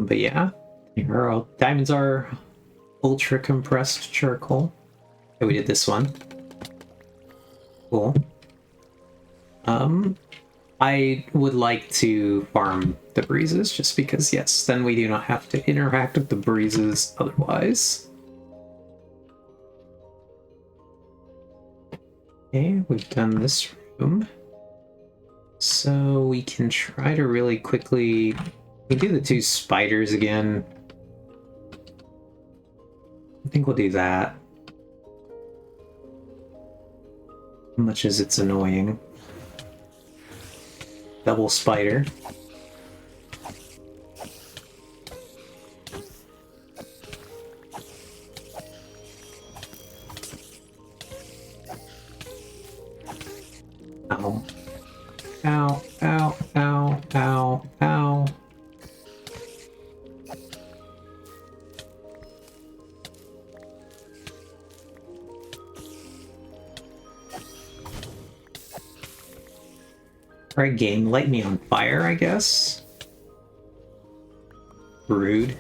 But yeah, diamonds are ultra compressed charcoal. Okay, we did this one. Cool. I would like to farm the breezes just because, yes, then we do not have to interact with the breezes otherwise. Okay, we've done this room. So we can try to really quickly... We can do the 2 spiders again. I think we'll do that. As much as it's annoying. Double spider. Ow. Ow, ow, ow, ow, ow. Alright, game, light me on fire, I guess. Rude.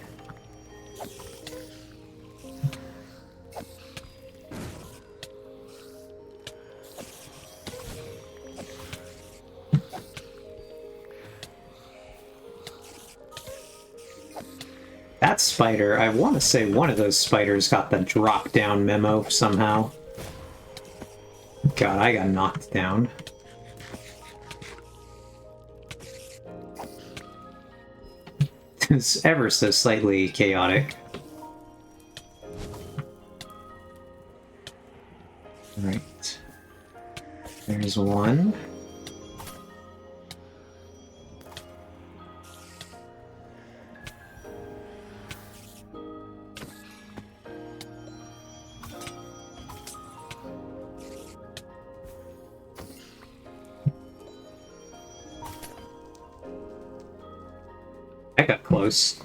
That spider, I want to say one of those spiders got the drop down memo somehow. God, I got knocked down. It's ever so slightly chaotic. Right. There's one. I got close.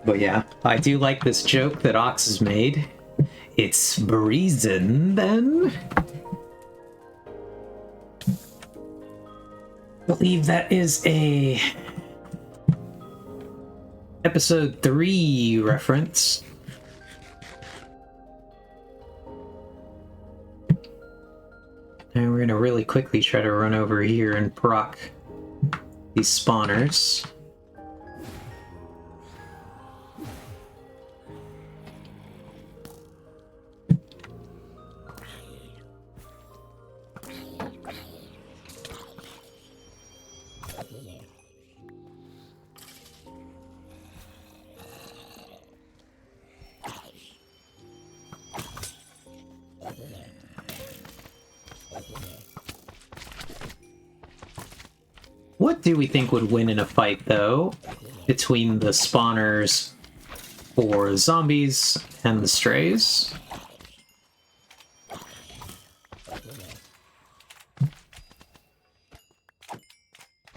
But yeah, I do like this joke that Ox has made. It's Breezin' then? I believe that is a episode 3 reference. And we're gonna really quickly try to run over here and proc these spawners. What do we think would win in a fight, though, between the spawners for zombies and the strays?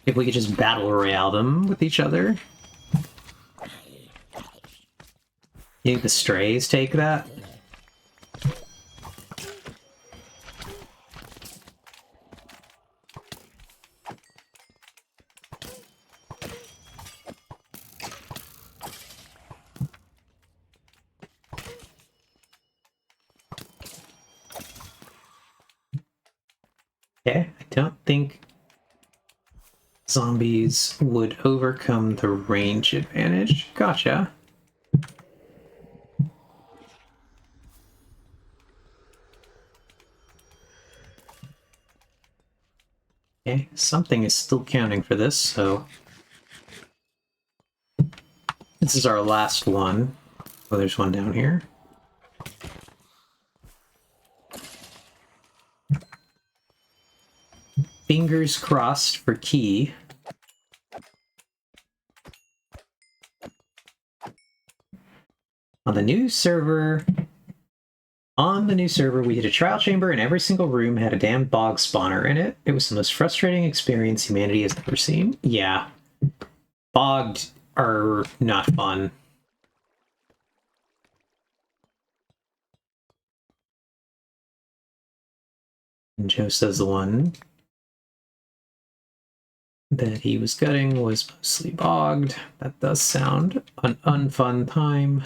If we could just battle royale them with each other? You think the strays take that? Okay, I don't think zombies would overcome the range advantage. Gotcha. Okay, something is still counting for this, so... This is our last one. Oh, there's one down here. Fingers crossed for key. On the new server, we hit a trial chamber and every single room had a damn bog spawner in it. It was the most frustrating experience humanity has ever seen. Yeah. Bogged are not fun. And Joe says the one that he was gutting was mostly bogged. That does sound an unfun time.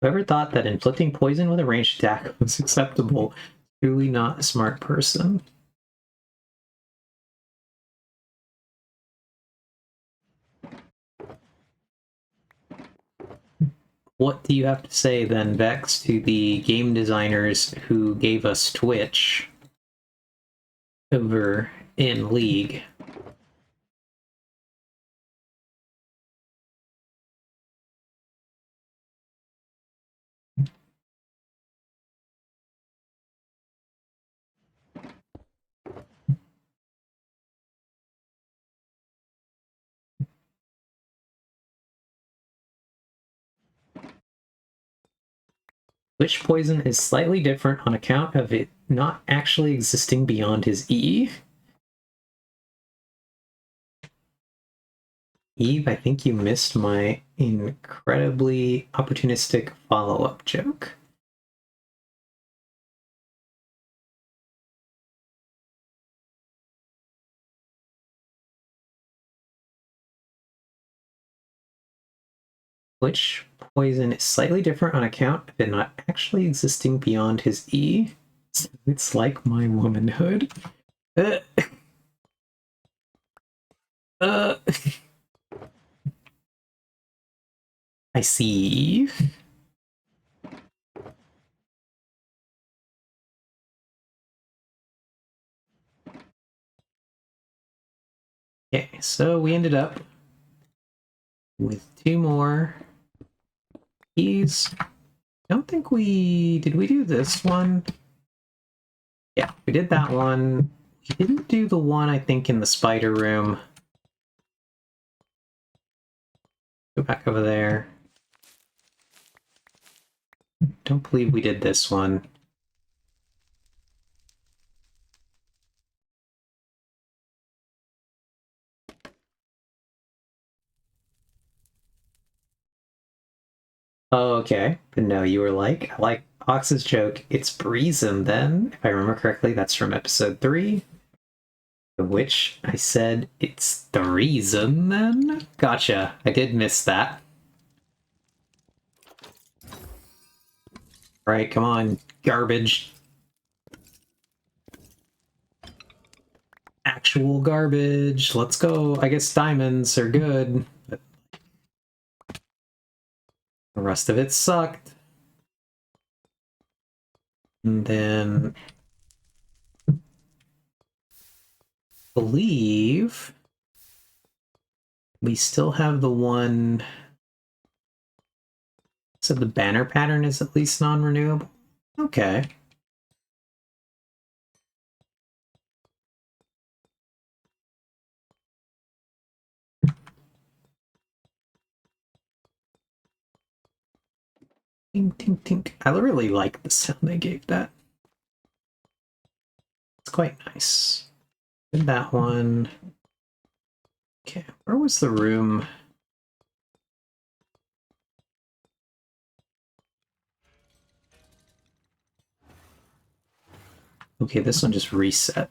Whoever thought that inflicting poison with a ranged attack was acceptable, truly not a smart person. What do you have to say then, Vex, to the game designers who gave us Twitch over in League? Witch poison is slightly different on account of it not actually existing beyond his E. Eve, I think you missed my incredibly opportunistic follow-up joke. Witch poison is slightly different on account of it not actually existing beyond his E. So it's like my womanhood. Uh, uh, I see. Okay, so we ended up with 2 more keys. I don't think did we do this one? Yeah, we did that one. We didn't do the one, I think, in the spider room. Go back over there. Don't believe we did this one. Oh, okay. But no, you were like, I like Ox's joke. It's Breezin then. If I remember correctly, that's from episode 3. In which I said, it's the reason then? Gotcha. I did miss that. Right, come on, garbage. Actual garbage. Let's go. I guess diamonds are good, but the rest of it sucked. And then believe we still have the one. So the banner pattern is at least non-renewable. Okay. Tink, tink, tink. I really like the sound they gave that. It's quite nice. Did that one. Okay, where was the room? Okay, this one just reset.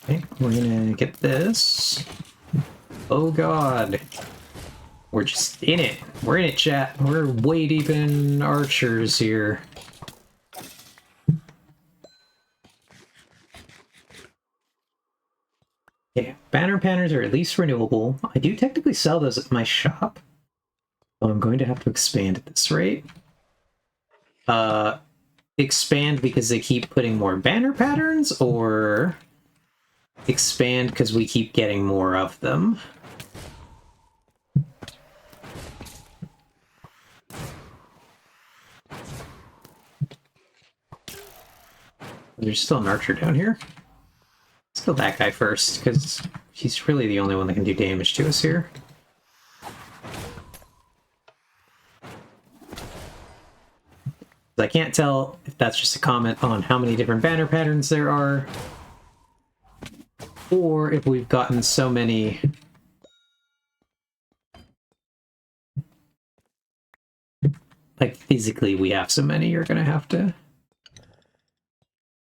Okay, we're gonna get this. Oh god. We're just in it. We're in it, chat. We're way deep in archers here. Okay, banner patterns are at least renewable. I do technically sell those at my shop. So I'm going to have to expand at this rate. Expand because they keep putting more banner patterns, or expand because we keep getting more of them? There's still an archer down here. Let's kill that guy first, because he's really the only one that can do damage to us here. I can't tell if that's just a comment on how many different banner patterns there are, or if we've gotten so many. Like, physically we have so many, you're gonna have to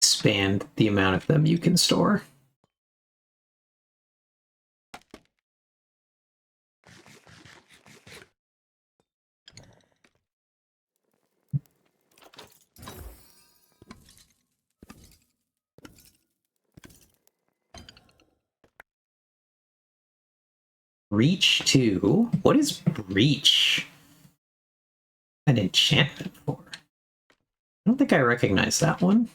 expand the amount of them you can store. Reach 2? What is Breach an enchantment for? I don't think I recognize that one.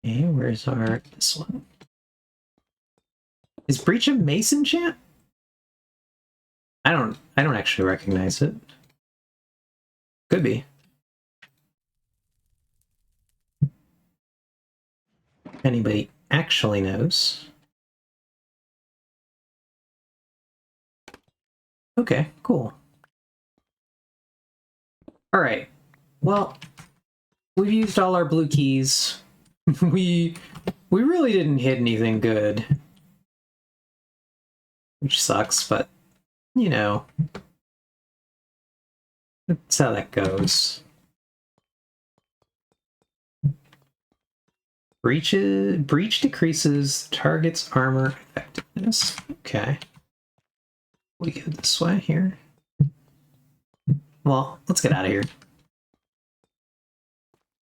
Okay, where's this one? Is Breach a Mason chant? I don't actually recognize it. Could be. If anybody actually knows. Okay, cool. All right. Well, we've used all our blue keys. we really didn't hit anything good, which sucks, but you know, that's how that goes. Breach decreases target's armor effectiveness. Okay. We go this way here. Well, let's get out of here.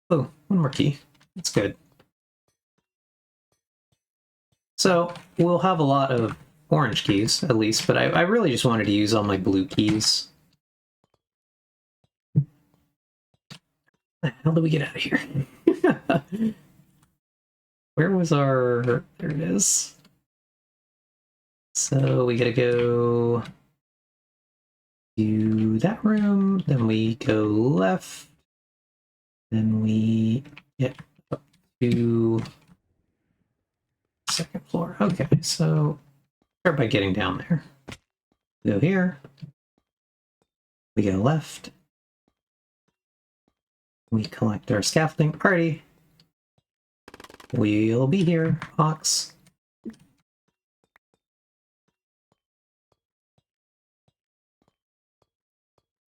Oh, one more key. That's good. So we'll have a lot of orange keys, at least, but I really just wanted to use all my blue keys. How do we get out of here? Where was our... There it is. So we gotta go to that room, then we go left, then we get up to second floor. Okay, so start by getting down there. Go here. We go left. We collect our scaffolding party. We'll be here, Ox.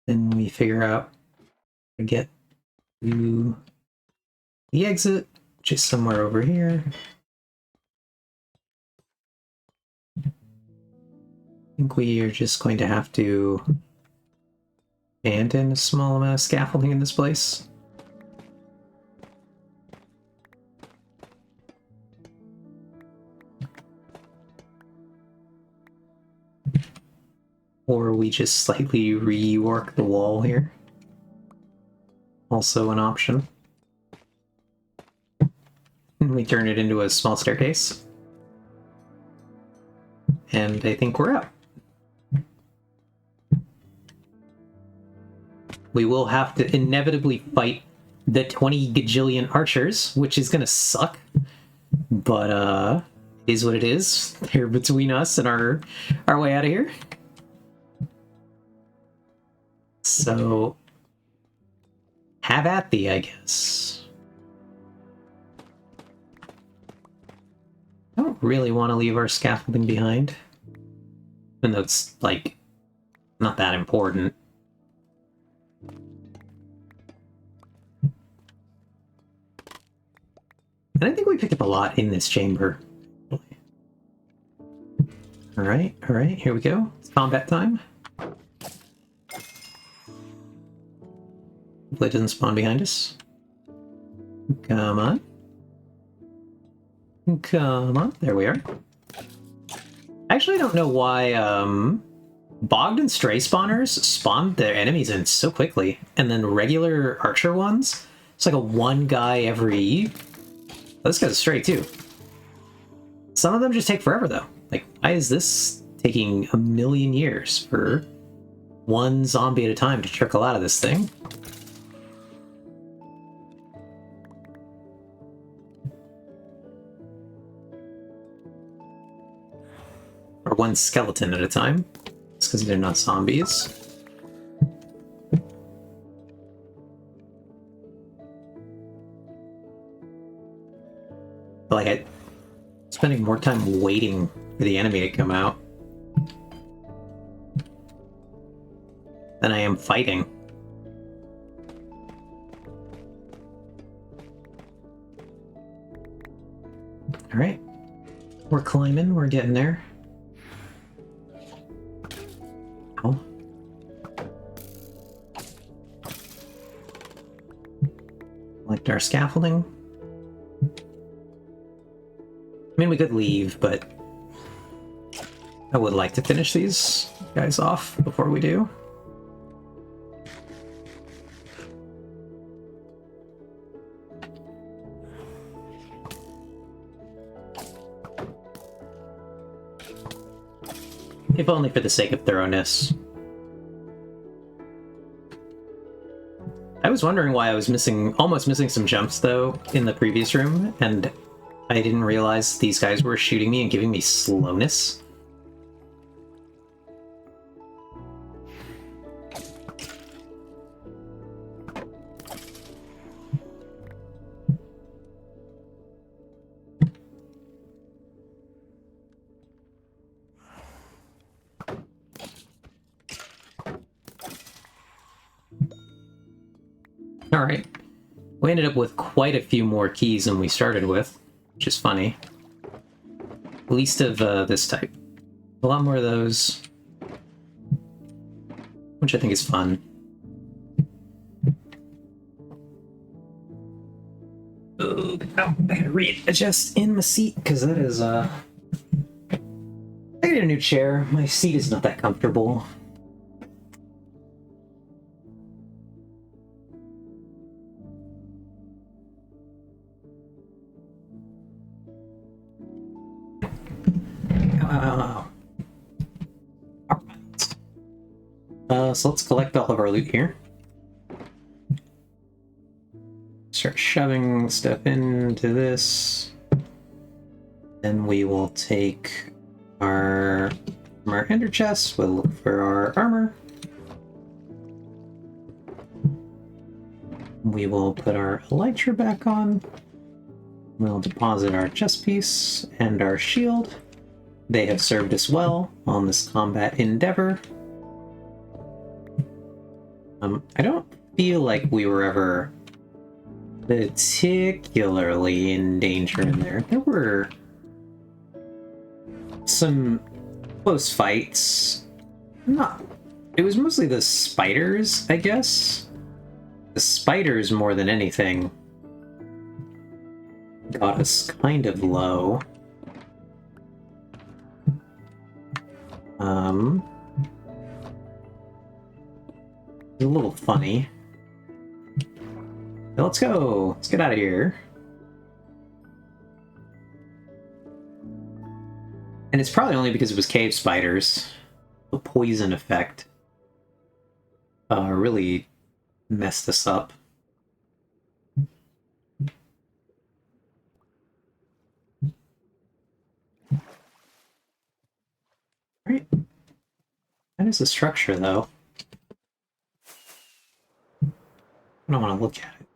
Then we figure out to get to the exit, which is somewhere over here. I think we are just going to have to abandon a small amount of scaffolding in this place. Or we just slightly rework the wall here. Also an option. And we turn it into a small staircase. And I think we're up. We will have to inevitably fight the 20 gajillion archers, which is gonna suck. But it is what it is. They're between us and our way out of here. So have at thee, I guess. I don't really want to leave our scaffolding behind. Even though it's, like, not that important. And I think we picked up a lot in this chamber. Alright, here we go. It's combat time. Hopefully it doesn't spawn behind us. Come on. Come on. There we are. I actually don't know why Bogged and Stray spawners spawn their enemies in so quickly, and then regular archer ones, it's like a one guy every... Oh, this guy's a Stray too. Some of them just take forever though. Like, why is this taking a million years for one zombie at a time to trickle out of this thing? Or one skeleton at a time. It's because they're not zombies. But, like, I'm spending more time waiting for the enemy to come out than I am fighting. Alright. We're climbing, we're getting there. Ow. Select our scaffolding. I mean, we could leave, but I would like to finish these guys off before we do. if only for the sake of thoroughness. I was wondering why I was almost missing some jumps, though, in the previous room, and I didn't realize these guys were shooting me and giving me slowness. Alright. We ended up with quite a few more keys than we started with, which is funny. At least of this type. A lot more of those, which I think is fun. Oh, I gotta readjust in my seat, because that is, I need a new chair. My seat is not that comfortable. So let's collect all of our loot here. Start shoving stuff into this. Then we will take our ender chest. We'll look for our armor. We will put our elytra back on. We'll deposit our chest piece and our shield. They have served us well on this combat endeavor. I don't feel like we were ever particularly in danger in there. There were some close fights. It was mostly the spiders, I guess. The spiders, more than anything, got us kind of low. It's a little funny. So let's go. Let's get out of here. And it's probably only because it was cave spiders. The poison effect really messed us up. Right. That is the structure, though. I don't want to look at it.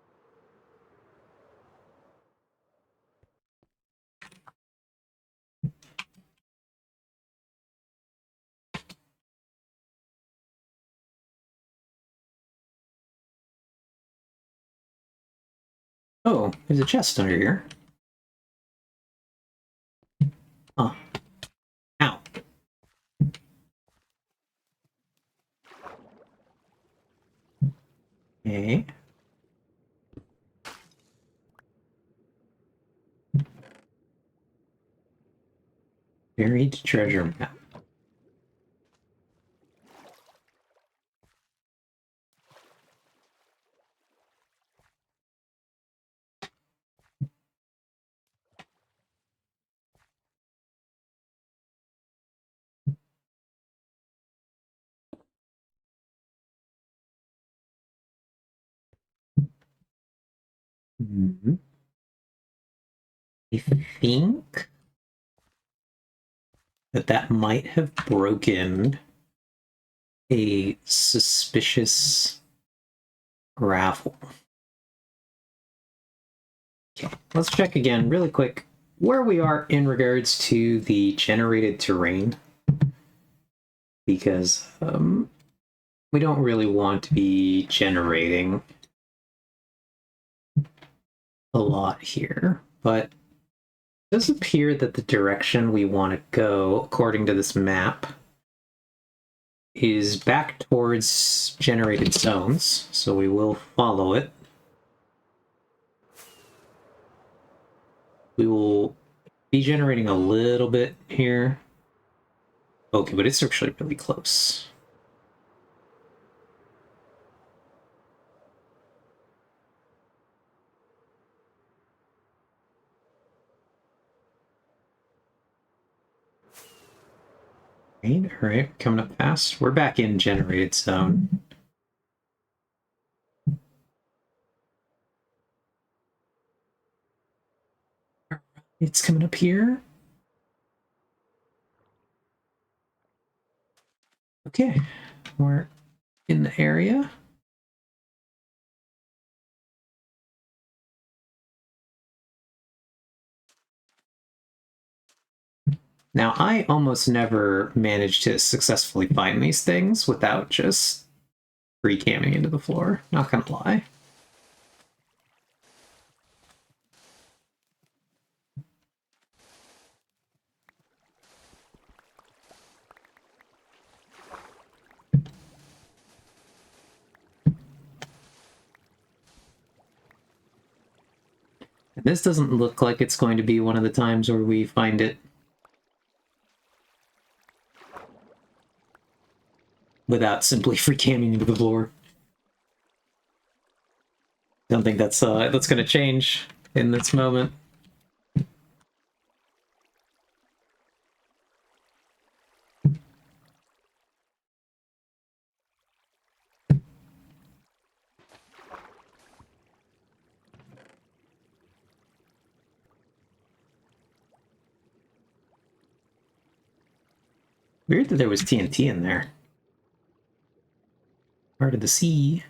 Oh, there's a chest under here. Huh. Ow. Okay. Buried treasure map. Mm-hmm. I think that might have broken a suspicious raffle. Okay, let's check again really quick where we are in regards to the generated terrain, because we don't really want to be generating a lot here, but it does appear that the direction we want to go, according to this map, is back towards generated zones, so we will follow it. We will be generating a little bit here. Okay, but it's actually really close. Alright, coming up fast. We're back in generated zone. It's coming up here. Okay, we're in the area. Now, I almost never manage to successfully find these things without just re-camming into the floor, not gonna lie. This doesn't look like it's going to be one of the times where we find it without simply free camming into the floor. Don't think that's going to change in this moment. Weird that there was TNT in there. Part of the sea.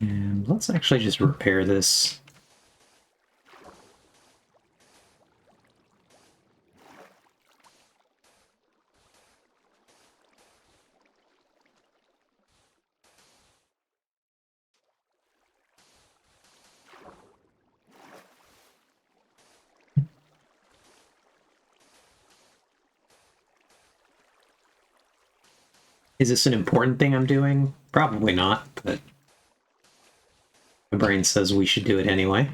And let's actually just repair this. Is this an important thing I'm doing? Probably not, but my brain says we should do it anyway.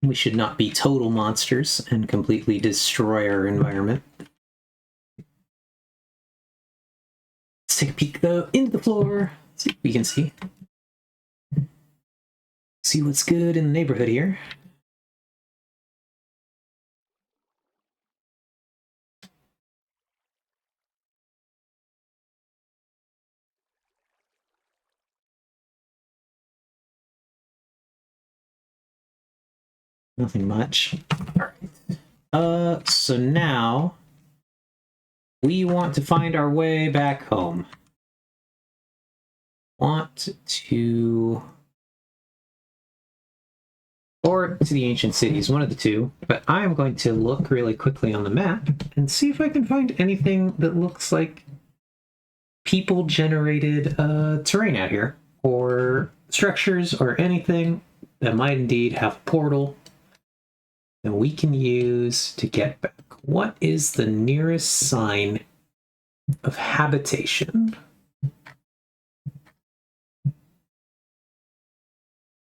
We should not be total monsters and completely destroy our environment. Let's take a peek, though, into the floor. See if we can see. See what's good in the neighborhood here. Nothing much. All right. So now we want to find our way back home. Want to... or to the ancient cities, one of the two. But I'm going to look really quickly on the map and see if I can find anything that looks like people-generated terrain out here, or structures, or anything that might indeed have a portal that we can use to get back. What is the nearest sign of habitation?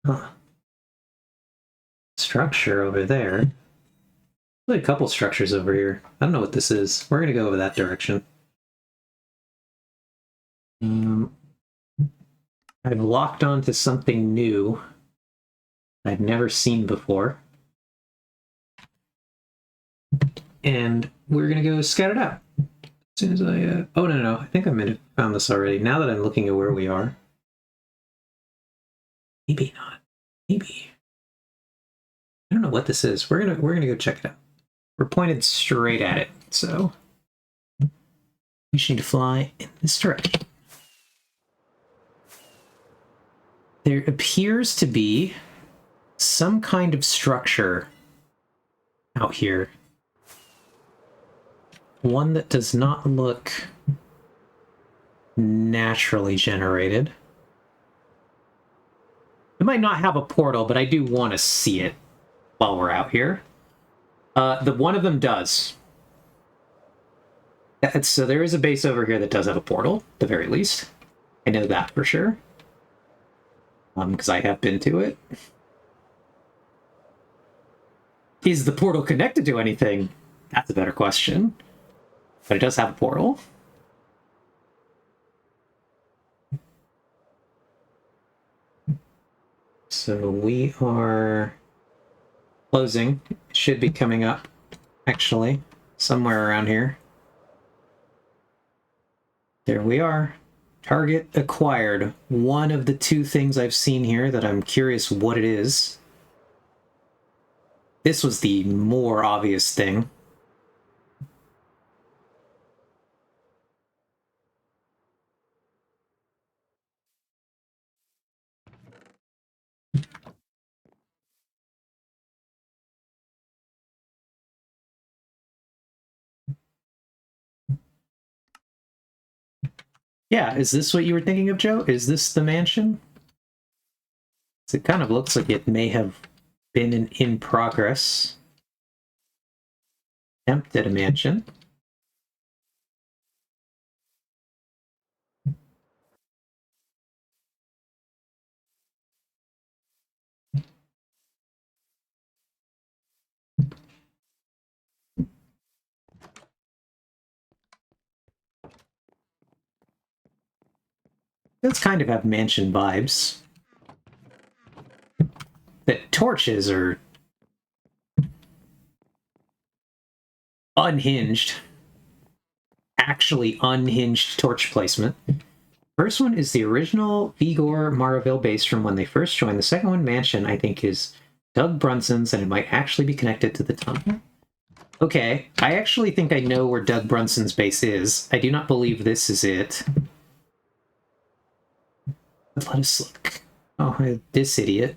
Huh. Structure over there. There's a couple structures over here. I don't know what this is. We're going to go over that direction. I've locked onto something new I've never seen before. And we're going to go scout it out. As soon as I... oh, no. I think I might have found this already. Now that I'm looking at where we are. Maybe not. Maybe. I don't know what this is. We're gonna go check it out. We're pointed straight at it, so we just need to fly in this direction. There appears to be some kind of structure out here. One that does not look naturally generated. It might not have a portal, but I do want to see it while we're out here. The one of them does. So there is a base over here that does have a portal, at the very least. I know that for sure. because I have been to it. Is the portal connected to anything? That's a better question. But it does have a portal. So we are closing. It should be coming up, actually, somewhere around here. There we are. Target acquired. One of the two things I've seen here that I'm curious what it is. This was the more obvious thing. Yeah, is this what you were thinking of, Joe? Is this the mansion? It kind of looks like it may have been in progress. Attempt at a mansion. Does kind of have mansion vibes. The torches are unhinged. Actually unhinged torch placement. First one is the original Vigor Maraville base from when they first joined. The second one, Mansion, I think is Doug Brunson's, and it might actually be connected to the tunnel. Okay, I actually think I know where Doug Brunson's base is. I do not believe this is it. But let us look. Oh, this idiot.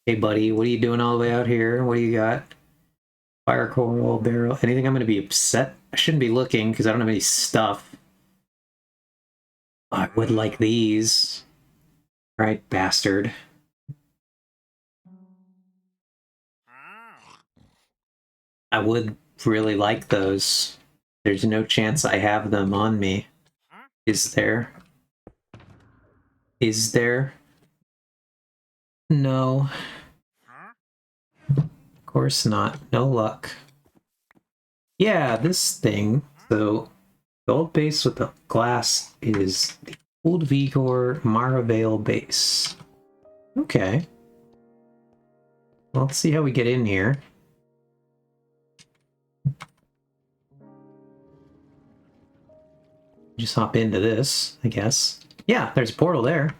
Hey, buddy, what are you doing all the way out here? What do you got? Fire coral, barrel. Anything I'm going to be upset? I shouldn't be looking because I don't have any stuff. I would like these. Right, bastard. I would really like those. There's no chance I have them on me. Is there? Is there? No. Of course not. No luck. Yeah, this thing. So, gold base with the glass is the old Vigor Maraville base. Okay. Well, let's see how we get in here. Just hop into this, I guess. Yeah, there's a portal there.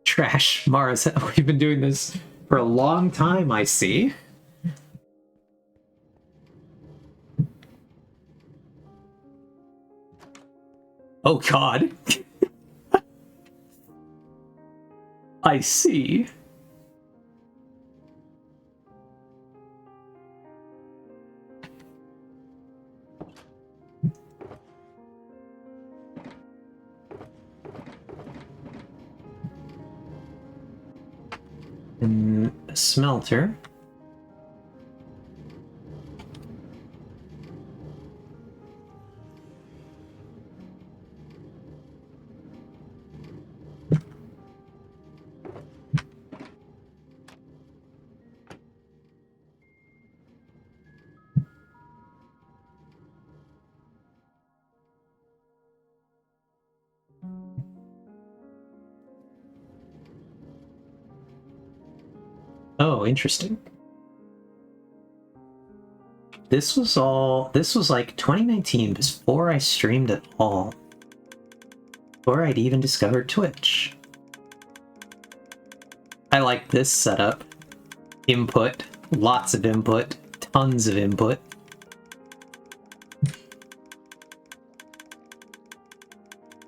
Trash, Mars. We've been doing this for a long time, I see. Oh god. I see. And a smelter. Oh, interesting. This was like 2019, before I streamed at all. Before I'd even discovered Twitch. I like this setup. Input, lots of input, tons of input.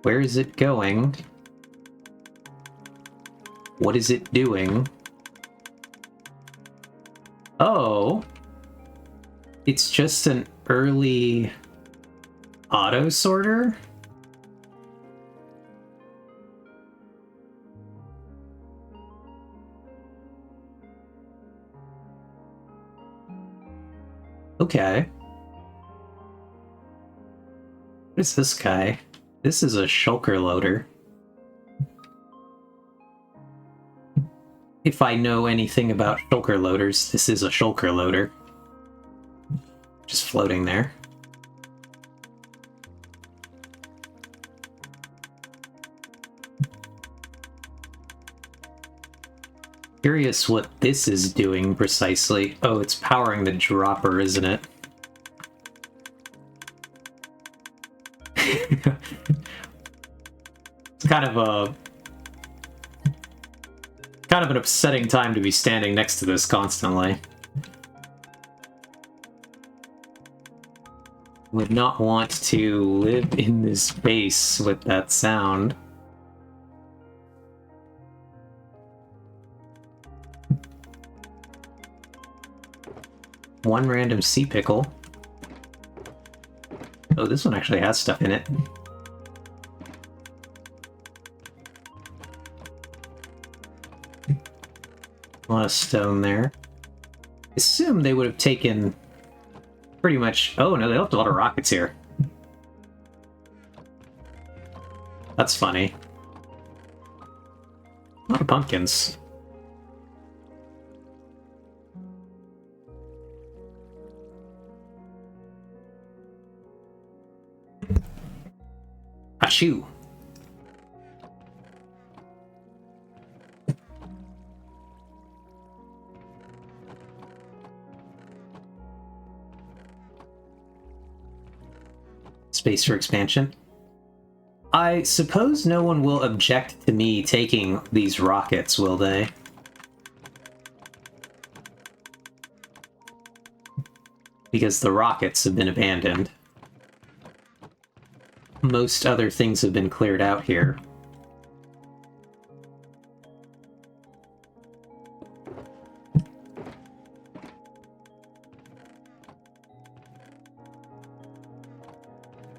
Where is it going? What is it doing? Oh. It's just an early auto sorter? Okay. What is this guy? This is a shulker loader. If I know anything about shulker loaders, this is a shulker loader. Just floating there. Curious what this is doing precisely. Oh, it's powering the dropper, isn't it? It's kind of an upsetting time to be standing next to this constantly. Would not want to live in this space with that sound. One random sea pickle. Oh, this one actually has stuff in it. A lot of stone there. I assume they would have taken pretty much... Oh no, they left a lot of rockets here. That's funny. A lot of pumpkins. Achoo! Space for expansion. I suppose no one will object to me taking these rockets, will they? Because the rockets have been abandoned. Most other things have been cleared out here.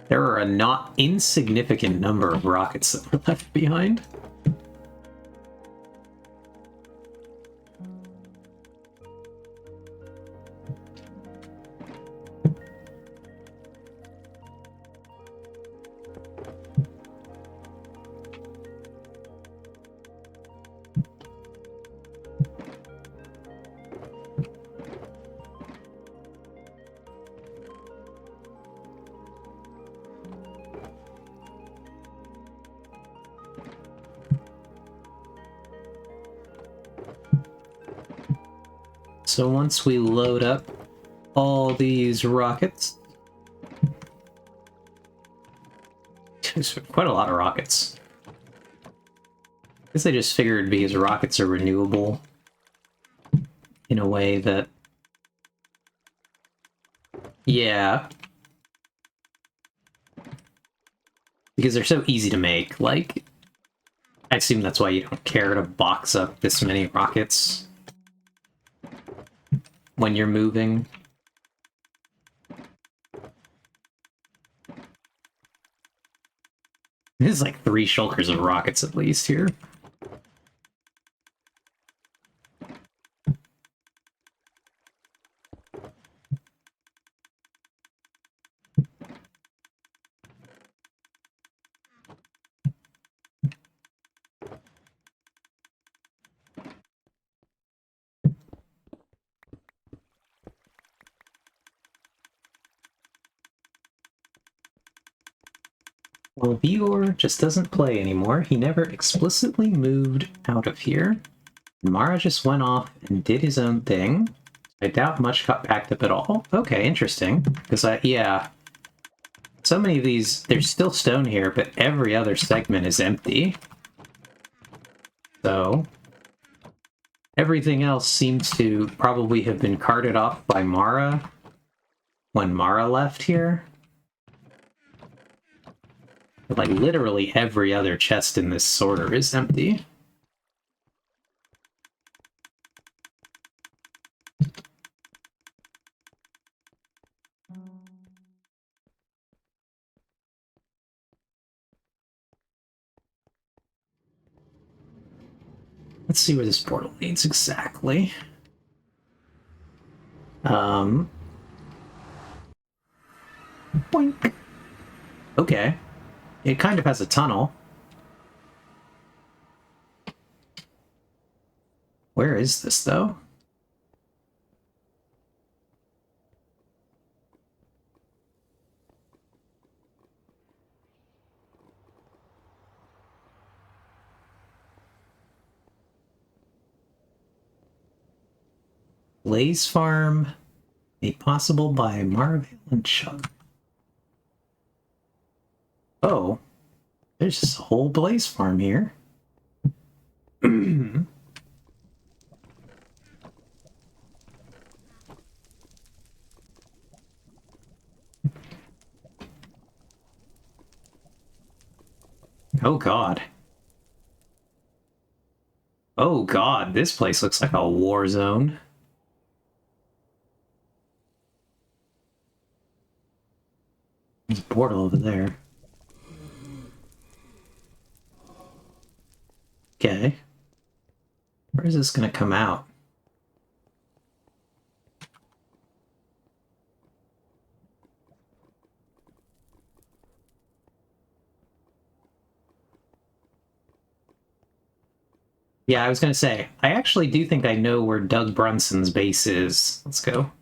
There are a not insignificant number of rockets that were left behind. So once we load up all these rockets... There's quite a lot of rockets. I guess they just figured because rockets are renewable in a way that... Yeah. Because they're so easy to make, like... I assume that's why you don't care to box up this many rockets when you're moving. There's like 3 shulkers of rockets at least here. Well, Vior just doesn't play anymore. He never explicitly moved out of here. Mara just went off and did his own thing. I doubt much got packed up at all. Okay, interesting. Because yeah. So many of these, there's still stone here, but every other segment is empty. So, everything else seems to probably have been carted off by Mara when Mara left here. But, like, literally every other chest in this sorter is empty. Let's see where this portal leads exactly. Boink. Okay. It kind of has a tunnel. Where is this, though? Blaze Farm, made possible by Marvale and Chug. Oh, there's just a whole Blaze Farm here. Oh god. Oh god, this place looks like a war zone. There's a portal over there. Okay. Where is this gonna come out? Yeah, I was gonna say, I actually do think I know where Doug Brunson's base is. Let's go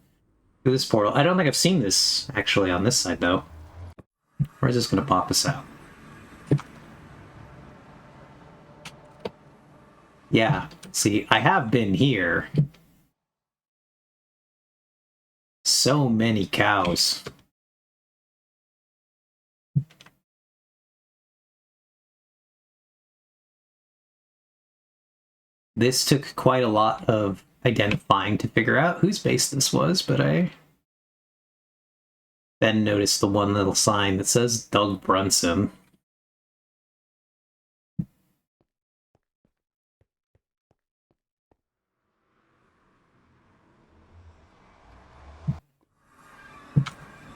through this portal. I don't think I've seen this, actually, on this side, though. Where is this gonna pop us out? Yeah, see, I have been here. So many cows. This took quite a lot of identifying to figure out whose base this was, but I then noticed the one little sign that says Doug Brunson.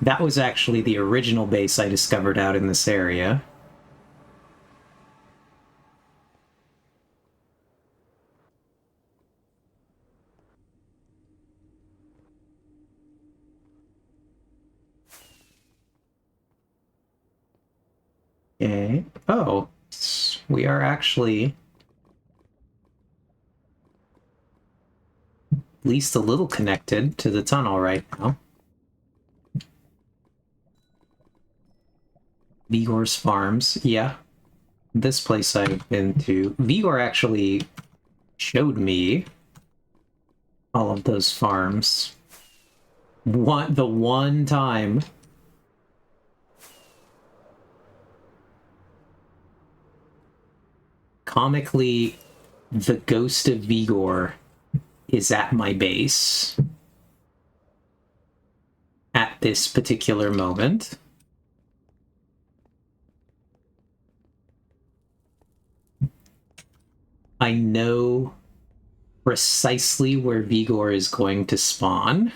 That was actually the original base I discovered out in this area. Okay. Oh, we are actually at least a little connected to the tunnel right now. Vigor's Farms, yeah. This place I've been to. Vigor actually showed me all of those farms. The one time. Comically, the ghost of Vigor is at my base at this particular moment. I know precisely where Vigor is going to spawn.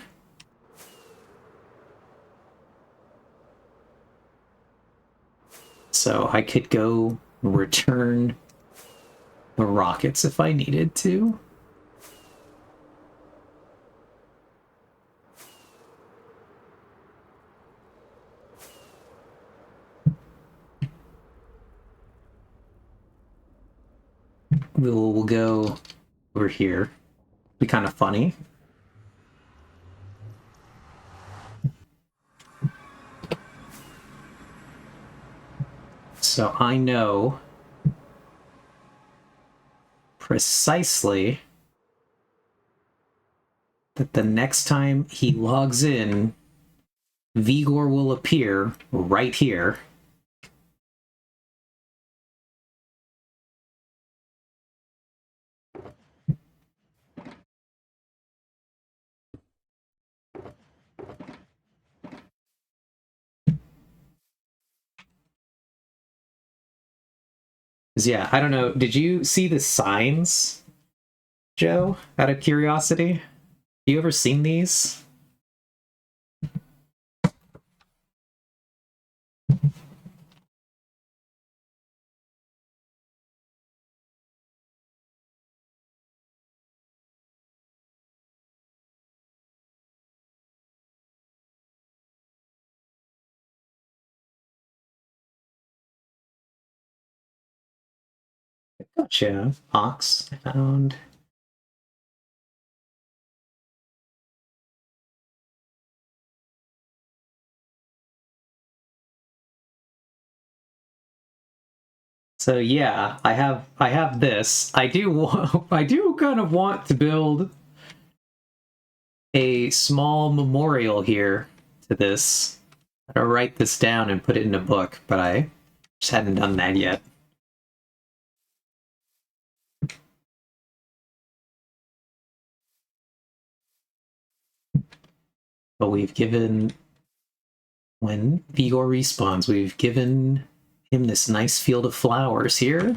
So I could go return the rockets if I needed to. We'll go over here. Be kind of funny. So I know precisely that the next time he logs in, Vigor will appear right here. Yeah, I don't know. Did you see the signs, Joe, out of curiosity? You ever seen these? Gotcha. Ox I found. So yeah, I have this. I do I do kind of want to build a small memorial here to this. I gotta write this down and put it in a book, but I just hadn't done that yet. But we've given, when Vigor respawns, we've given him this nice field of flowers here.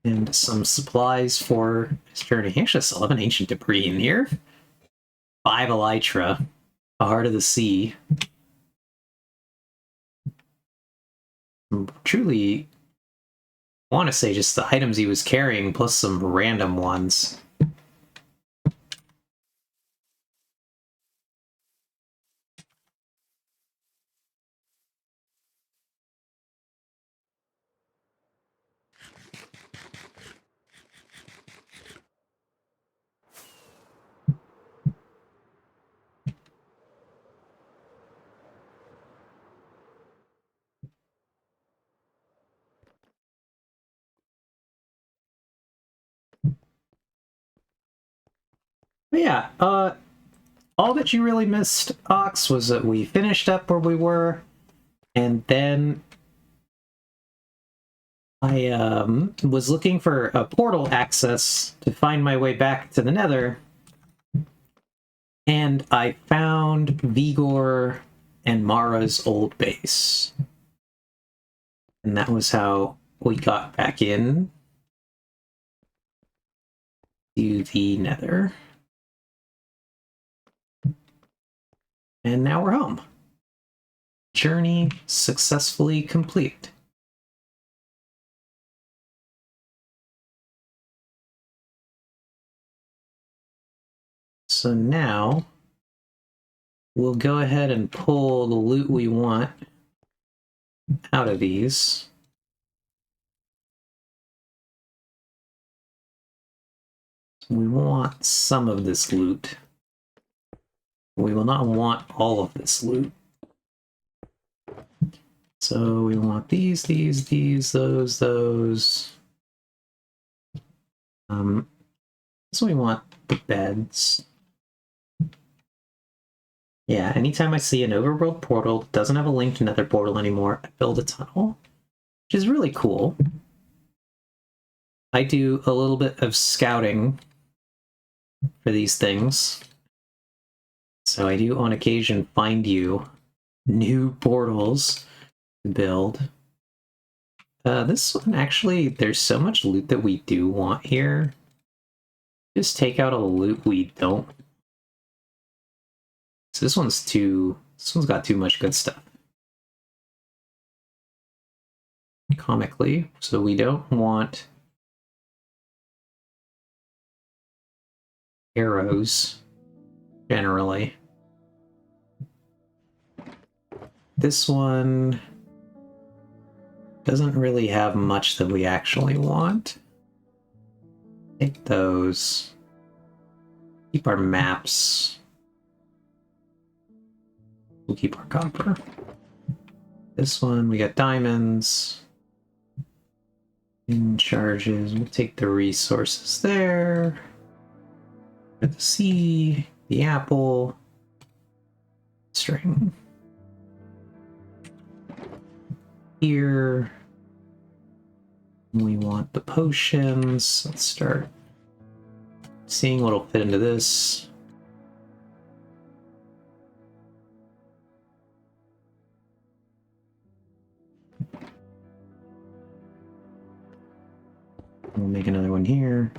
And some supplies for his journey. He actually still have an ancient debris in here. 5 elytra, a heart of the sea. Truly want to say just the items he was carrying plus some random ones. But yeah, all that you really missed, Ox, was that we finished up where we were, and then I was looking for a portal access to find my way back to the Nether, and I found Vigor and Mara's old base. And that was how we got back in to the Nether. And now we're home. Journey successfully complete. So now we'll go ahead and pull the loot we want out of these. We want some of this loot. We will not want all of this loot. So we want these, those. So we want the beds. Yeah, anytime I see an overworld portal that doesn't have a link to Nether portal anymore, I build a tunnel, which is really cool. I do a little bit of scouting for these things. So I do on occasion find you new portals to build. This one, actually, there's so much loot that we do want here. Just take out all the loot we don't. So this one's got too much good stuff. Comically, so we don't want arrows, generally. This one doesn't really have much that we actually want. Take those. Keep our maps. We'll keep our copper. This one, we got diamonds. In charges, we'll take the resources there. The sea, the apple, string. Here, we want the potions. Let's start seeing what'll fit into this. We'll make another one here.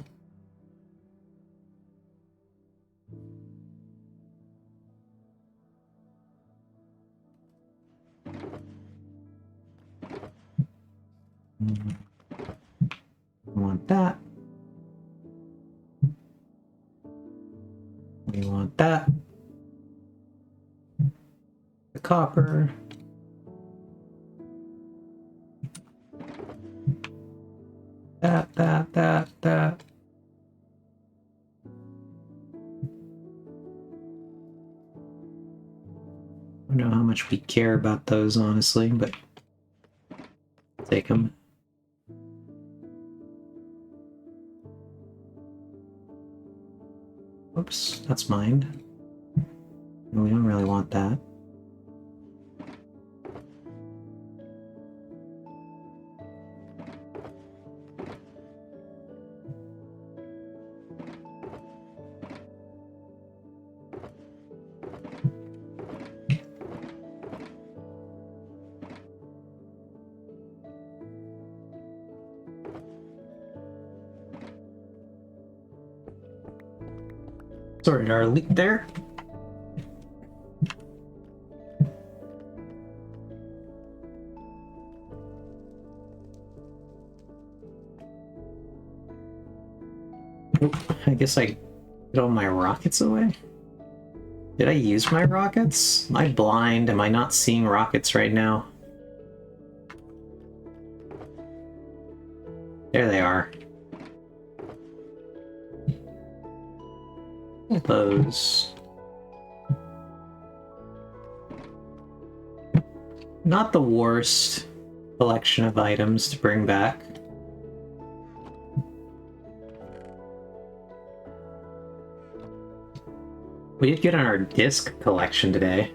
We want that. We want that. The copper. That. I don't know how much we care about those, honestly, but take them. Oops, that's mine. We don't really want that. Sorted our leak there. Oop, I guess I put all my rockets away. Did I use my rockets? Am I blind? Am I not seeing rockets right now? There they are. Those. Not the worst collection of items to bring back. We did get on our disc collection today.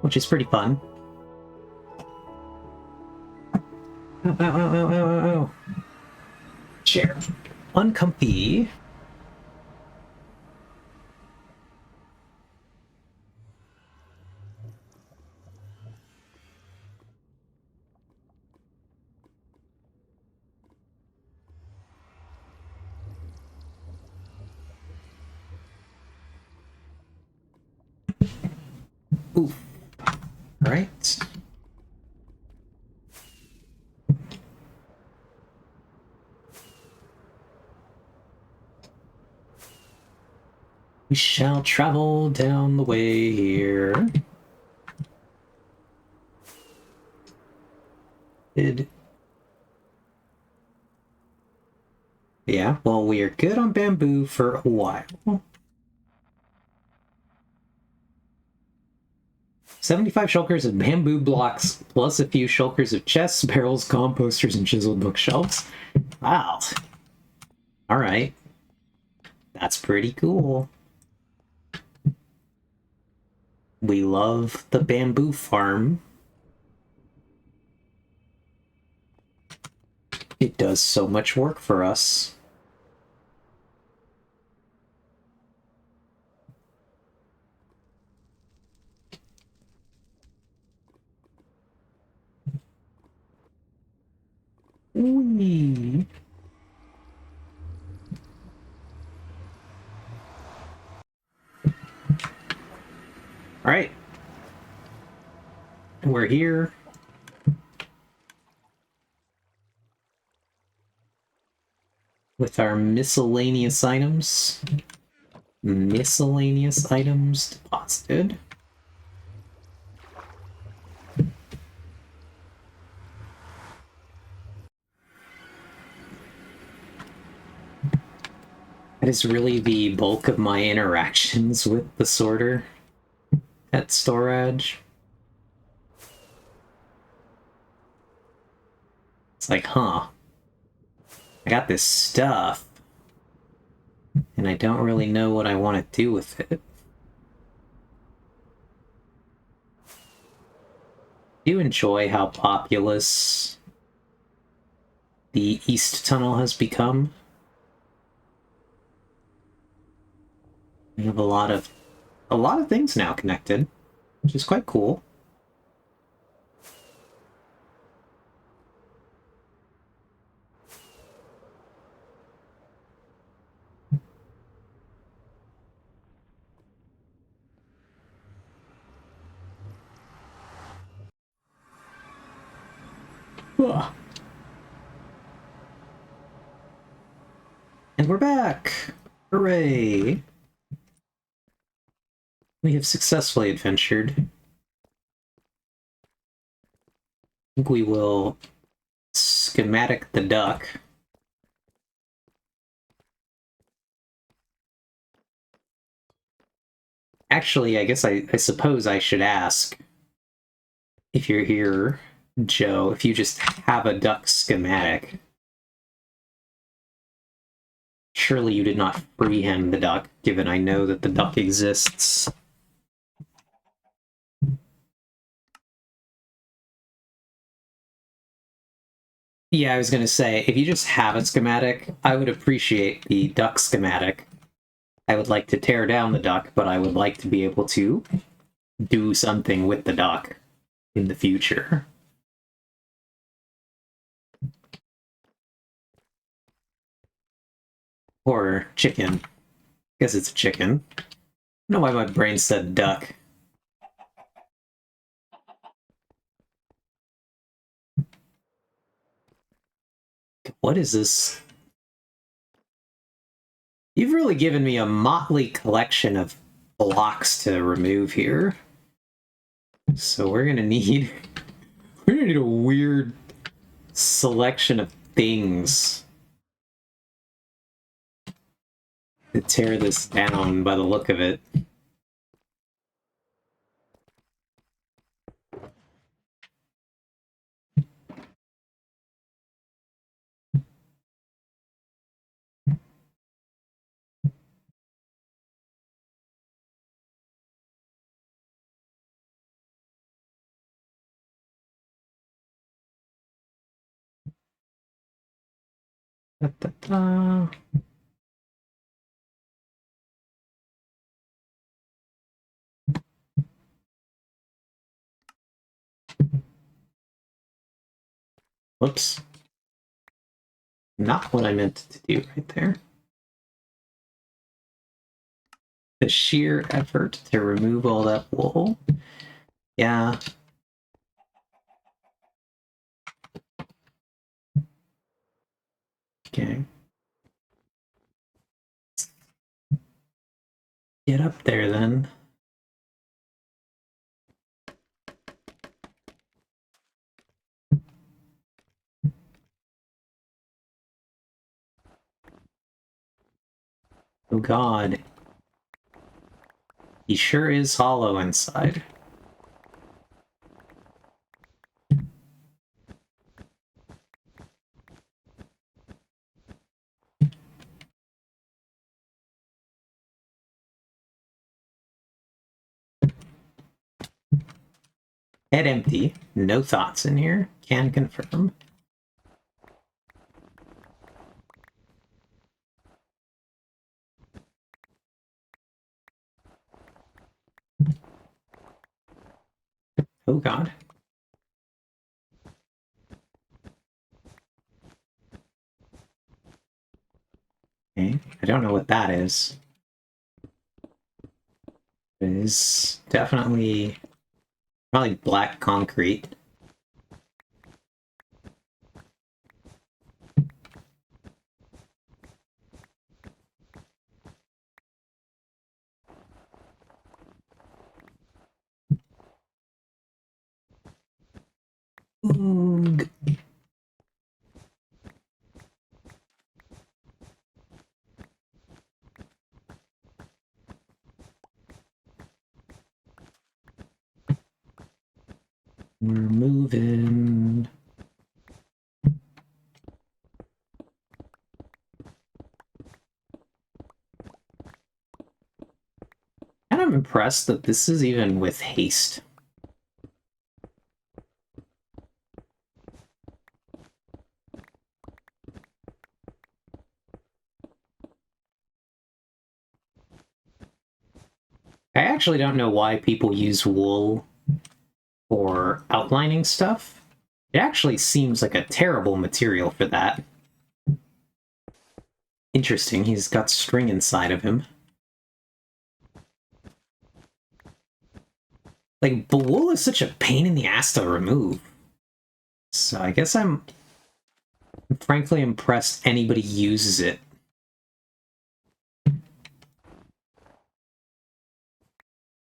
Which is pretty fun. Oh. Chair. Uncomfy. Oof. Right. We shall travel down the way here. Yeah, well, we are good on bamboo for a while. 75 shulkers of bamboo blocks, plus a few shulkers of chests, barrels, composters, and chiseled bookshelves. Wow. Alright. That's pretty cool. We love the bamboo farm. It does so much work for us. Whee. Alright. We're here. With our miscellaneous items. Miscellaneous items deposited. That is really the bulk of my interactions with the sorter at storage. It's like, huh, I got this stuff, and I don't really know what I want to do with it. I do enjoy how populous the East Tunnel has become. We have a lot of things now connected, which is quite cool. Ugh. And we're back! Hooray! We have successfully adventured. think we will schematic the duck. Actually, I guess I suppose I should ask, if you're here, Joe, if you just have a duck schematic. Surely you did not freehand the duck, given I know that the duck exists. Yeah, I was going to say, if you just have a schematic, I would appreciate the duck schematic. I would like to tear down the duck, but I would like to be able to do something with the duck in the future. Or chicken. I guess it's a chicken. I don't know why my brain said duck. What is this? You've really given me a motley collection of blocks to remove here. So we're gonna need a weird selection of things to tear this down by the look of it. Da, da, da. Whoops. Not what I meant to do right there. The sheer effort to remove all that wool. Yeah. Okay. Get up there then. Oh god. He sure is hollow inside. Head empty. No thoughts in here. Can confirm. Oh god. Okay. I don't know what that is. It is definitely probably black concrete. Oog. We're moving. And I'm impressed that this is even with haste. I actually don't know why people use wool for outlining stuff. It actually seems like a terrible material for that. Interesting, he's got string inside of him. Like, but wool is such a pain in the ass to remove. So I guess I'm frankly impressed anybody uses it.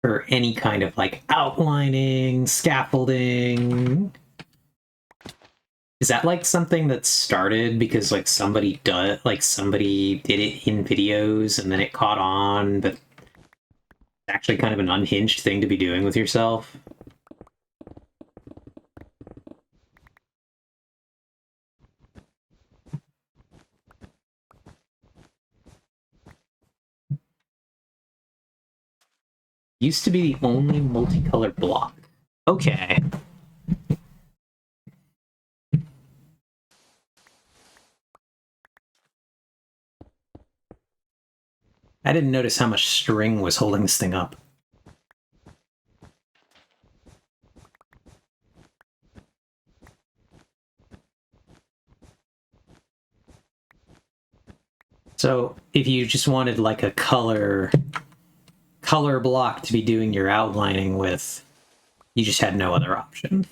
For any kind of, like, outlining, scaffolding. Is that like something that started because like somebody did it in videos and then it caught on, but it's actually kind of an unhinged thing to be doing with yourself? Used to be the only multicolored block. Okay. I didn't notice how much string was holding this thing up. So if you just wanted like a color block to be doing your outlining with, you just had no other option.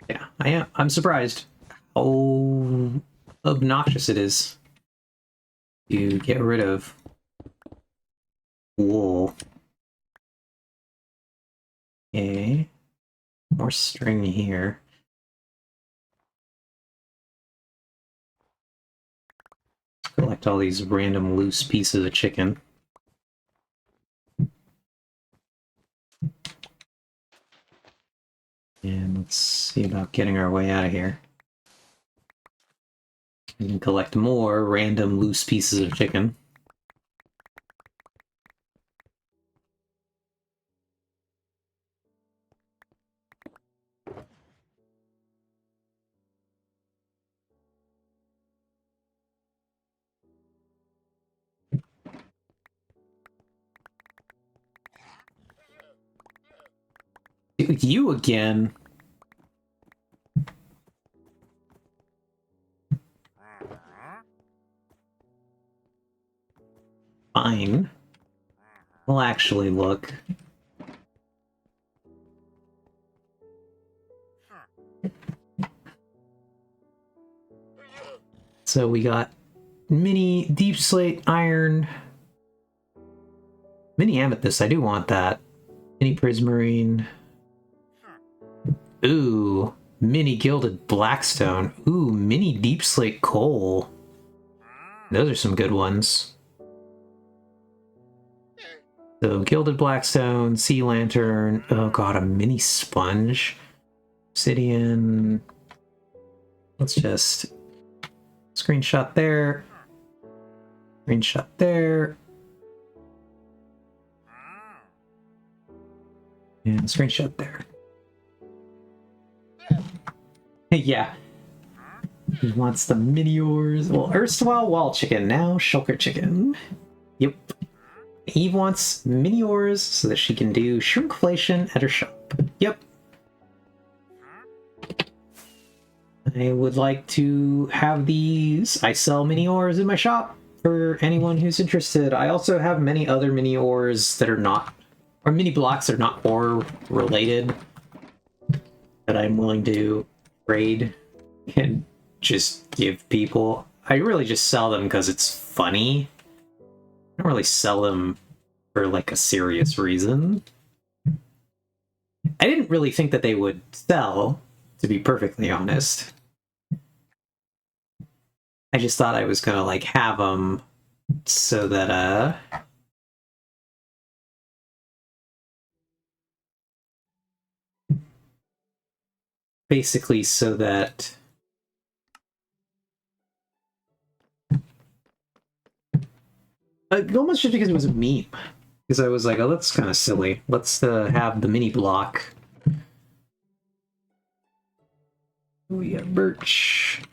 Yeah, I am. I'm surprised how obnoxious it is to get rid of wool. Okay. More string here. Collect all these random loose pieces of chicken. And let's see about getting our way out of here. We can collect more random loose pieces of chicken. You again. Fine. We'll actually look. So we got mini deep slate iron, mini amethyst. I do want that. Mini prismarine. Ooh, mini gilded blackstone. Ooh, mini deep slate coal. Those are some good ones. So gilded blackstone, sea lantern. Oh god, a mini sponge. Obsidian. Let's just screenshot there. Screenshot there. And screenshot there. Yeah. He wants the mini ores. Well, erstwhile wall chicken, now shulker chicken. Yep. Eve wants mini ores so that she can do shrinkflation at her shop. Yep. I would like to have these. I sell mini ores in my shop for anyone who's interested. I also have many other mini ores that are not, or mini blocks that are not ore related that I'm willing to trade and just give people. I really just sell them because it's funny. I don't really sell them for like a serious reason. I didn't really think that they would sell, to be perfectly honest. I just thought I was gonna like have them so that basically so that almost just because it was a meme. Because I was like, oh, that's kind of silly. Let's have the mini block. We have birch.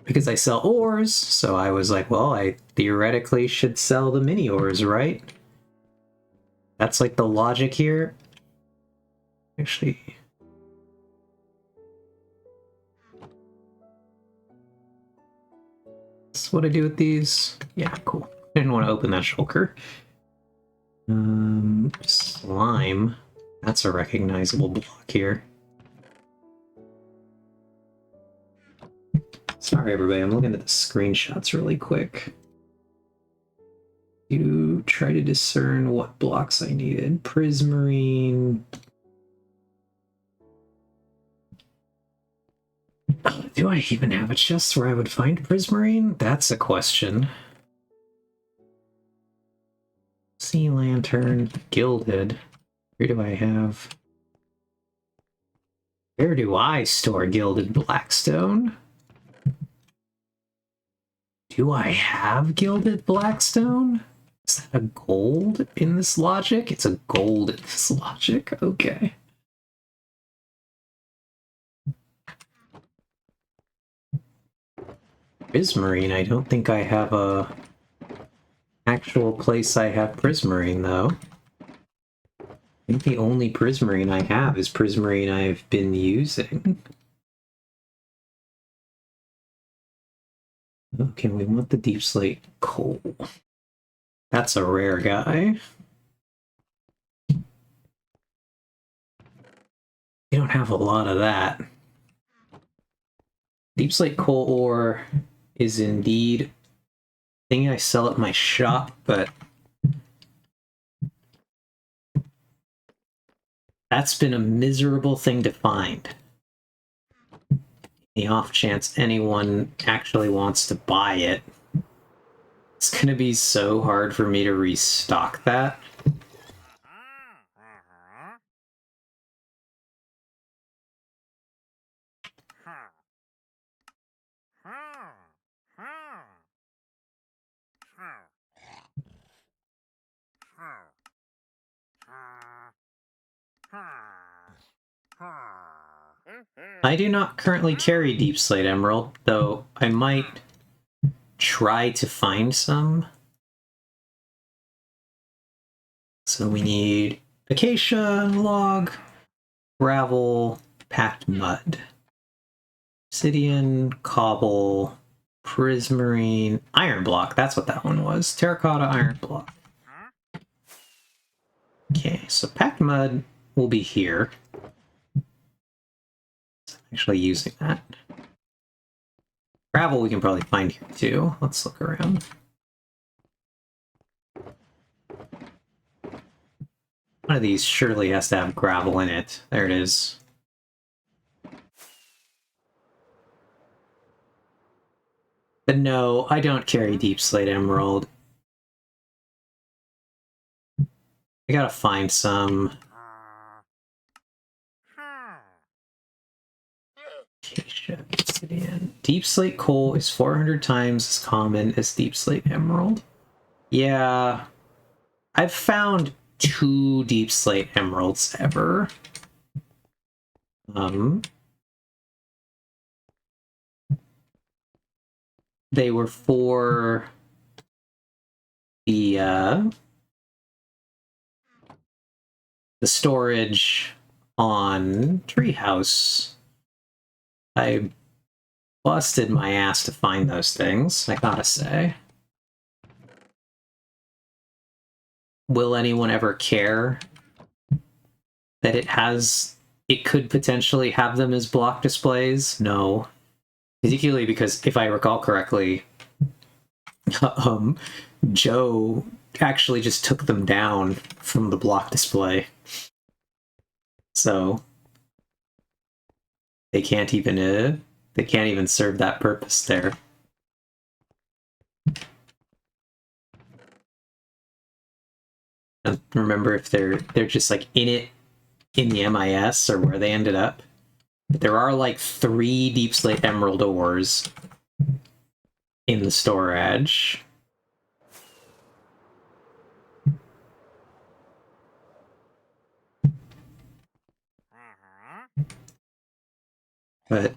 Because I sell ores, so I was like, well, I theoretically should sell the mini ores, right? That's like the logic here. Actually, That's what I do with these. Yeah, cool. Didn't want to open that shulker. Slime. That's a recognizable block here. Sorry, everybody. I'm looking at the screenshots really quick. To try to discern what blocks I needed. Prismarine. Do I even have a chest where I would find Prismarine? That's a question. Sea Lantern, Gilded. Where do I have... Where do I store Gilded Blackstone? Do I have Gilded Blackstone? Is that a gold in this logic? It's a gold in this logic. Okay. Prismarine, I don't think I have a actual place I have Prismarine, though. I think the only Prismarine I have is Prismarine I've been using. Okay, we want the Deep Slate Coal. That's a rare guy. We don't have a lot of that. Deep Slate Coal ore is indeed a thing I sell at my shop, but that's been a miserable thing to find. The off chance anyone actually wants to buy it, it's gonna be so hard for me to restock that. I do not currently carry Deep Slate Emerald, though I might try to find some. So we need acacia log, gravel, packed mud, obsidian, cobble, prismarine, iron block. That's what that one was. Terracotta iron block. Okay, so packed mud will be here. Actually using that. Gravel we can probably find here too. Let's look around. One of these surely has to have gravel in it. There it is. But no, I don't carry Deep Slate Emerald. I gotta find some. Obsidian. Deep Slate Coal is 400 times as common as Deep Slate Emerald. Yeah, I've found 2 Deep Slate Emeralds ever. They were for the storage on Treehouse. I busted my ass to find those things, I gotta say. Will anyone ever care that it could potentially have them as block displays? No. Particularly because, if I recall correctly, Joe actually just took them down from the block display. So they can't even serve that purpose there. I don't remember if they're just like in the MIS or where they ended up. But there are like 3 Deep Slate Emerald ores in the storage. But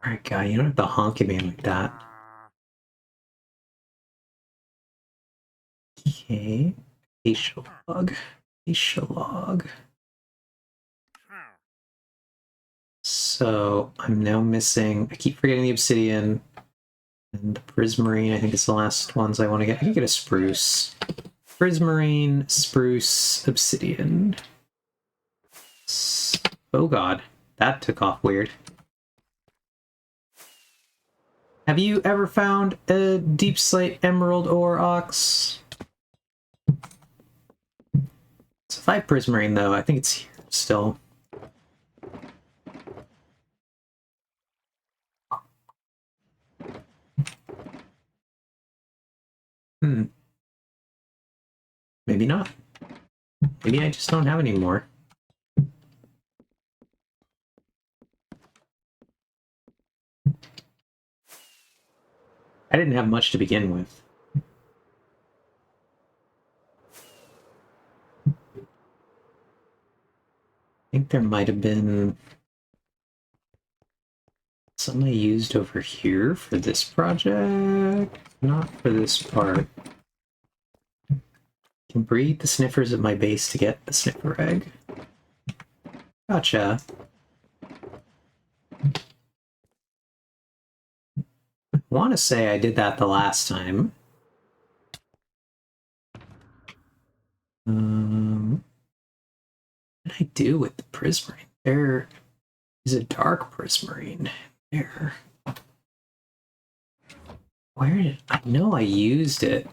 alright, guy, you don't have to honk at me like that. Okay. Acacia log. Acacia log. So I'm now missing, I keep forgetting the obsidian and the prismarine. I think it's the last ones I want to get. I can get a spruce. Prismarine, spruce, obsidian. Oh god, that took off weird. Have you ever found a deep slate emerald ore, Ox? It's a 5 prismarine though, I think it's here still. Maybe not. Maybe I just don't have any more. I didn't have much to begin with. I think there might have been some I used over here for this project, not for this part. I can breed the sniffers at my base to get the sniffer egg. Gotcha. I want to say I did that the last time. What did I do with the prismarine? There is a dark prismarine there. Where did I know I used it?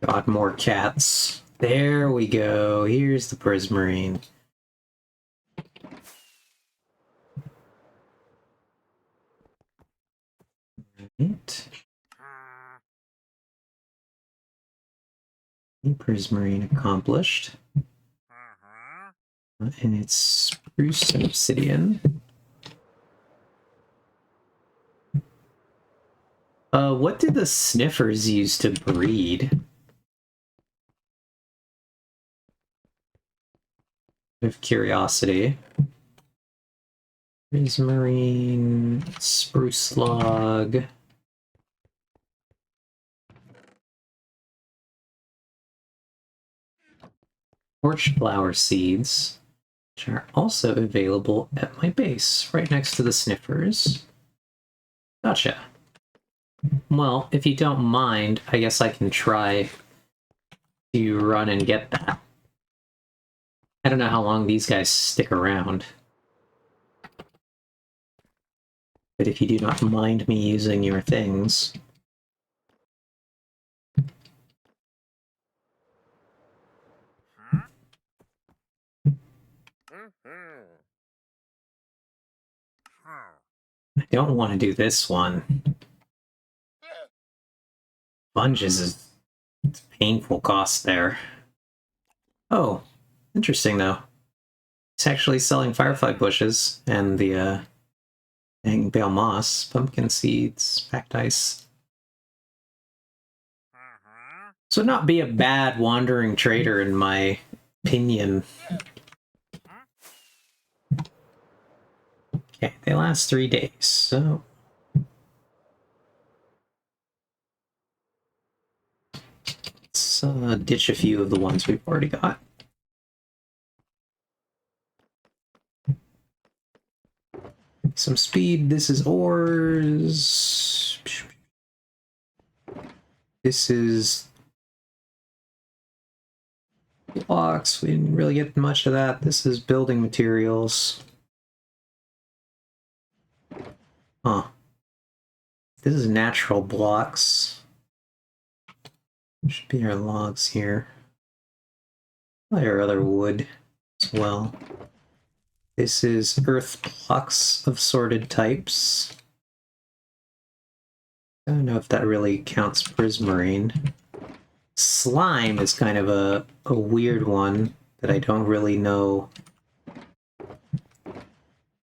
Got more cats. There we go. Here's the prismarine. Right. Prismarine accomplished. And it's spruce and obsidian. What did the sniffers use to breed? With curiosity. Prismarine, spruce log. Torch flower seeds, which are also available at my base, right next to the sniffers. Gotcha. Well, if you don't mind, I guess I can try to run and get that. I don't know how long these guys stick around. But if you do not mind me using your things... I don't want to do this one. Sponges is painful cost there. Oh, interesting though. It's actually selling firefly bushes and the hanging bale moss, pumpkin seeds, packed ice. So not be a bad wandering trader in my opinion. Okay, they last 3 days, so... Let's ditch a few of the ones we've already got. Some speed, this is ores. This is blocks, we didn't really get much of that. This is building materials. Huh. This is natural blocks. Should be our logs here. Our other wood as well. This is earth blocks of sorted types. I don't know if that really counts prismarine. Slime is kind of a weird one that I don't really know.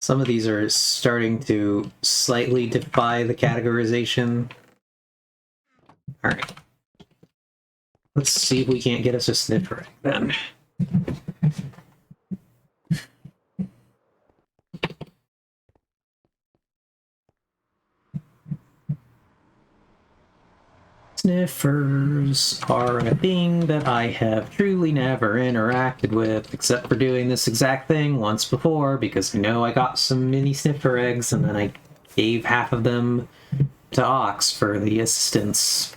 Some of these are starting to slightly defy the categorization. Alright. Let's see if we can't get us a sniffer then. Sniffers are a thing that I have truly never interacted with, except for doing this exact thing once before, because I know I got some mini sniffer eggs, and then I gave half of them to Ox for the assistance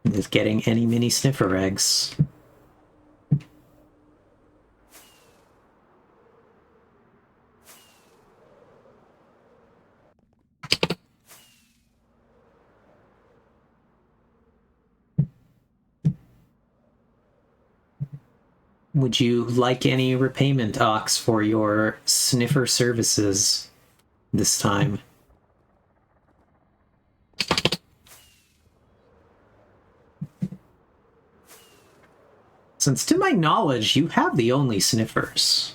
with getting any mini sniffer eggs. Would you like any repayment, Ox, for your sniffer services this time? Since to my knowledge, you have the only sniffers.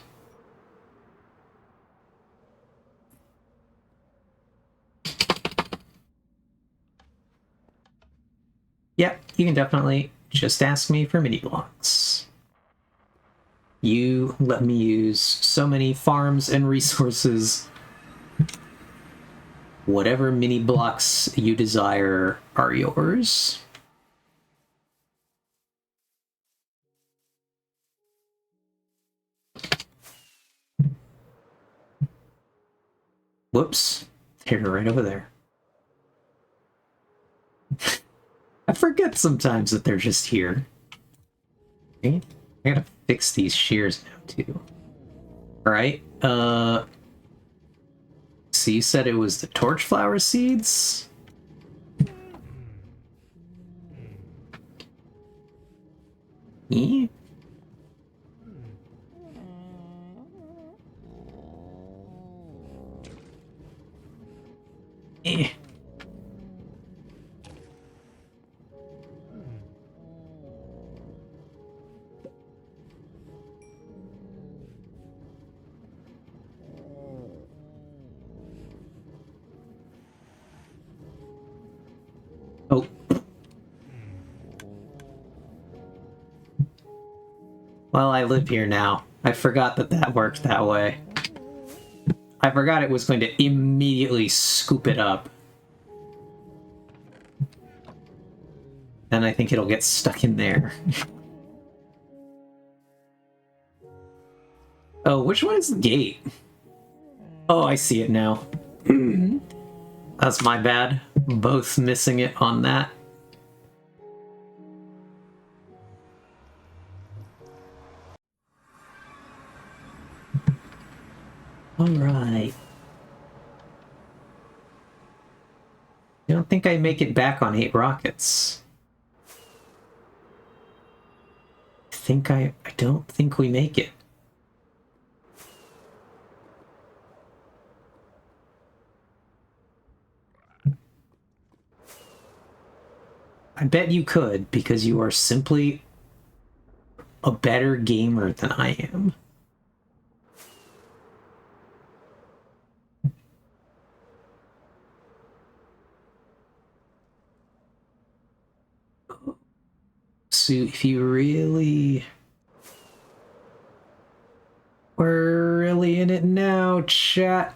Yep, you can definitely just ask me for mini blocks. You let me use so many farms and resources. Whatever mini blocks you desire are yours. Whoops. They're right over there. I forget sometimes that they're just here. Okay. I gotta fix these shears now, too. Alright, so you said it was the torchflower seeds? Yeah. Eh. Oh. Well, I live here now. I forgot that that worked that way. I forgot it was going to immediately scoop it up. And I think it'll get stuck in there. Oh, which one is the gate? Oh, I see it now. That's my bad. Both missing it on that. Alright. I don't think I make it back on 8 rockets. I don't think we make it. I bet you could, because you are simply a better gamer than I am. So if you really... We're really in it now, chat.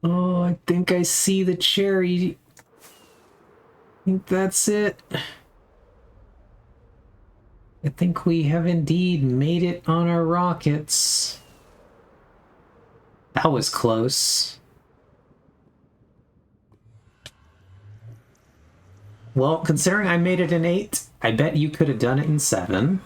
Oh, I think I see the cherry. I think that's it. I think we have indeed made it on our rockets. That was close. Well, considering I made it in 8, I bet you could have done it in 7.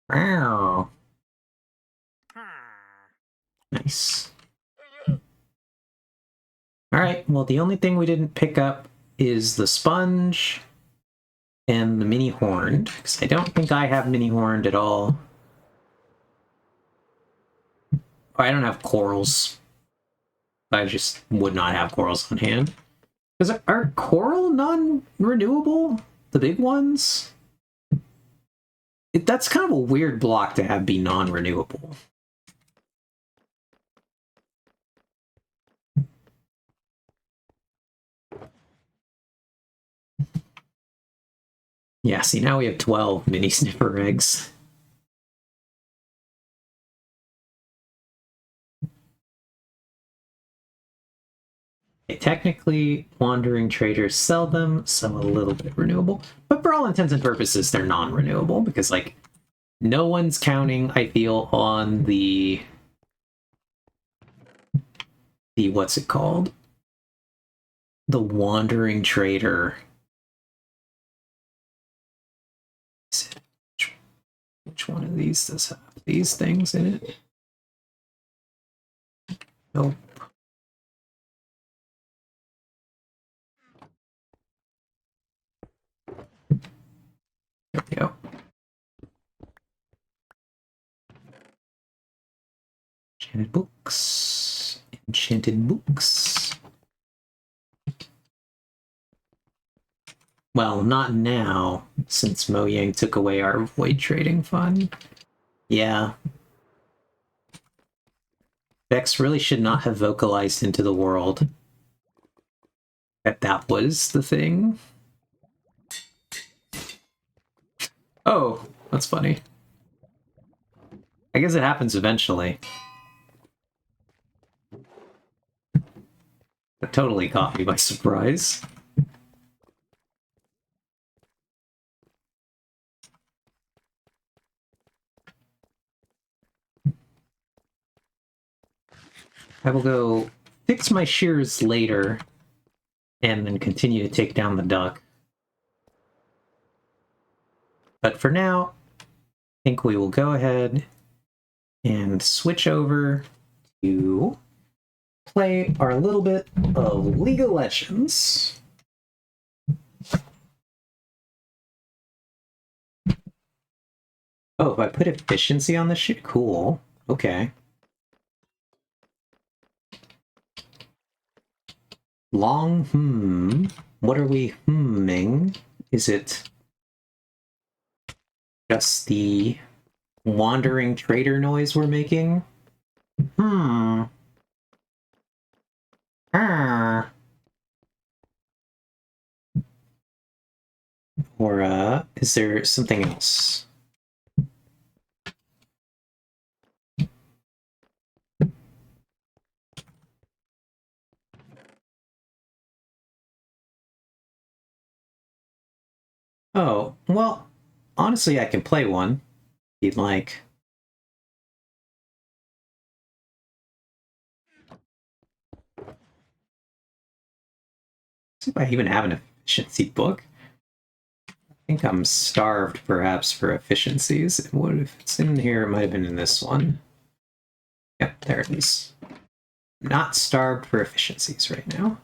Wow. Nice. Alright, well, the only thing we didn't pick up is the sponge and the mini horned, because I don't think I have mini horned at all. I don't have corals. I just would not have corals on hand. Because are coral non-renewable? The big ones? That's kind of a weird block to have be non-renewable. Yeah, see, now we have 12 mini sniffer eggs. Okay, technically, wandering traders sell them, so a little bit renewable. But for all intents and purposes, they're non-renewable because, like, no one's counting, I feel, on the what's it called? The wandering trader. Which one of these does have these things in it? Nope. There we go. Enchanted books. Enchanted books. Well, not now, since Mojang took away our void trading fund. Yeah. Vex really should not have vocalized into the world that that was the thing. Oh, that's funny. I guess it happens eventually. That totally caught me by surprise. I will go fix my shears later and then continue to take down the duck. But for now, I think we will go ahead and switch over to play our little bit of League of Legends. Oh, if I put efficiency on this shit? Cool. Okay. Long, What are we hmming? Is it just the wandering trader noise we're making? Ah. Or, is there something else? Oh, well, honestly, I can play one, if you'd like. See if I even have an efficiency book. I think I'm starved, perhaps, for efficiencies. What if it's in here? It might have been in this one. Yep, there it is. Not starved for efficiencies right now.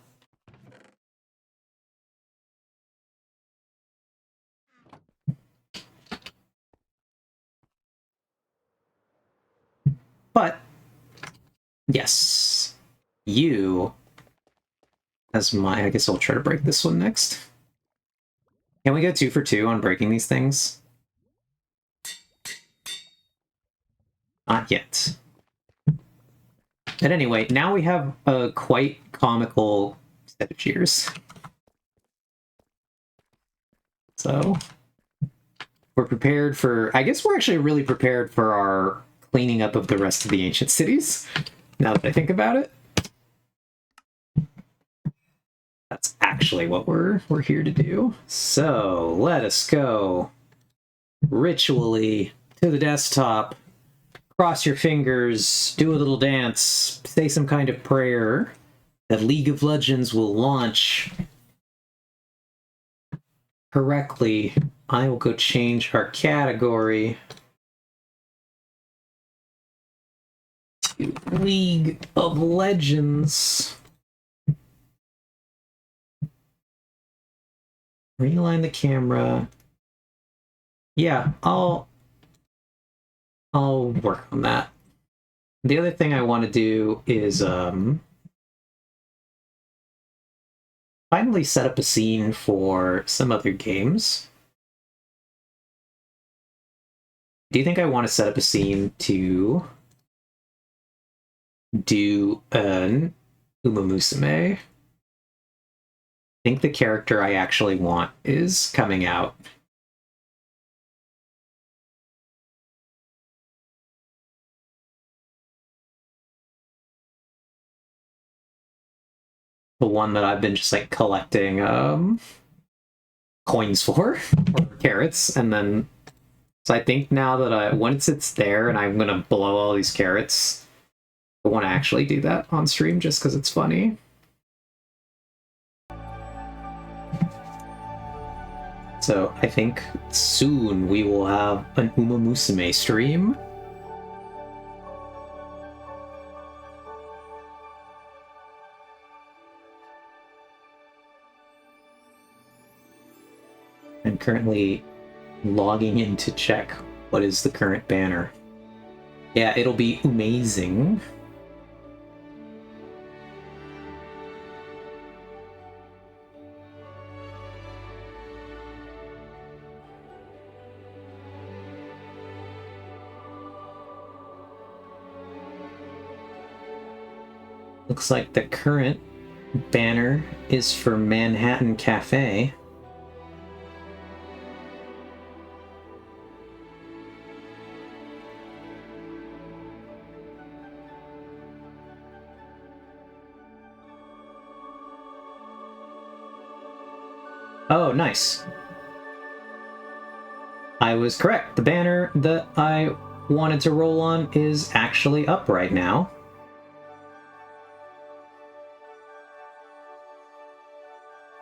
But, yes, you, as my... I guess I'll try to break this one next. Can we go 2 for 2 on breaking these things? Not yet. But anyway, now we have a quite comical set of cheers. So, we're prepared for... I guess we're actually really prepared for our cleaning up of the rest of the ancient cities, now that I think about it. That's actually what we're here to do. So, let us go ritually to the desktop. Cross your fingers, do a little dance, say some kind of prayer that League of Legends will launch correctly. I will go change our category to League of Legends. Realign the camera. Yeah, I'll work on that. The other thing I want to do is finally set up a scene for some other games. do you think I want to set up a scene to do an Uma Musume? I think the character I actually want is coming out. The one that I've been just like collecting coins for, or carrots, and then so I think now that once it's there and I'm gonna blow all these carrots, I want to actually do that on stream just because it's funny. So I think soon we will have an Uma Musume stream. I'm currently logging in to check what is the current banner. Yeah, it'll be amazing. Looks like the current banner is for Manhattan Cafe. Oh, nice. I was correct. The banner that I wanted to roll on is actually up right now.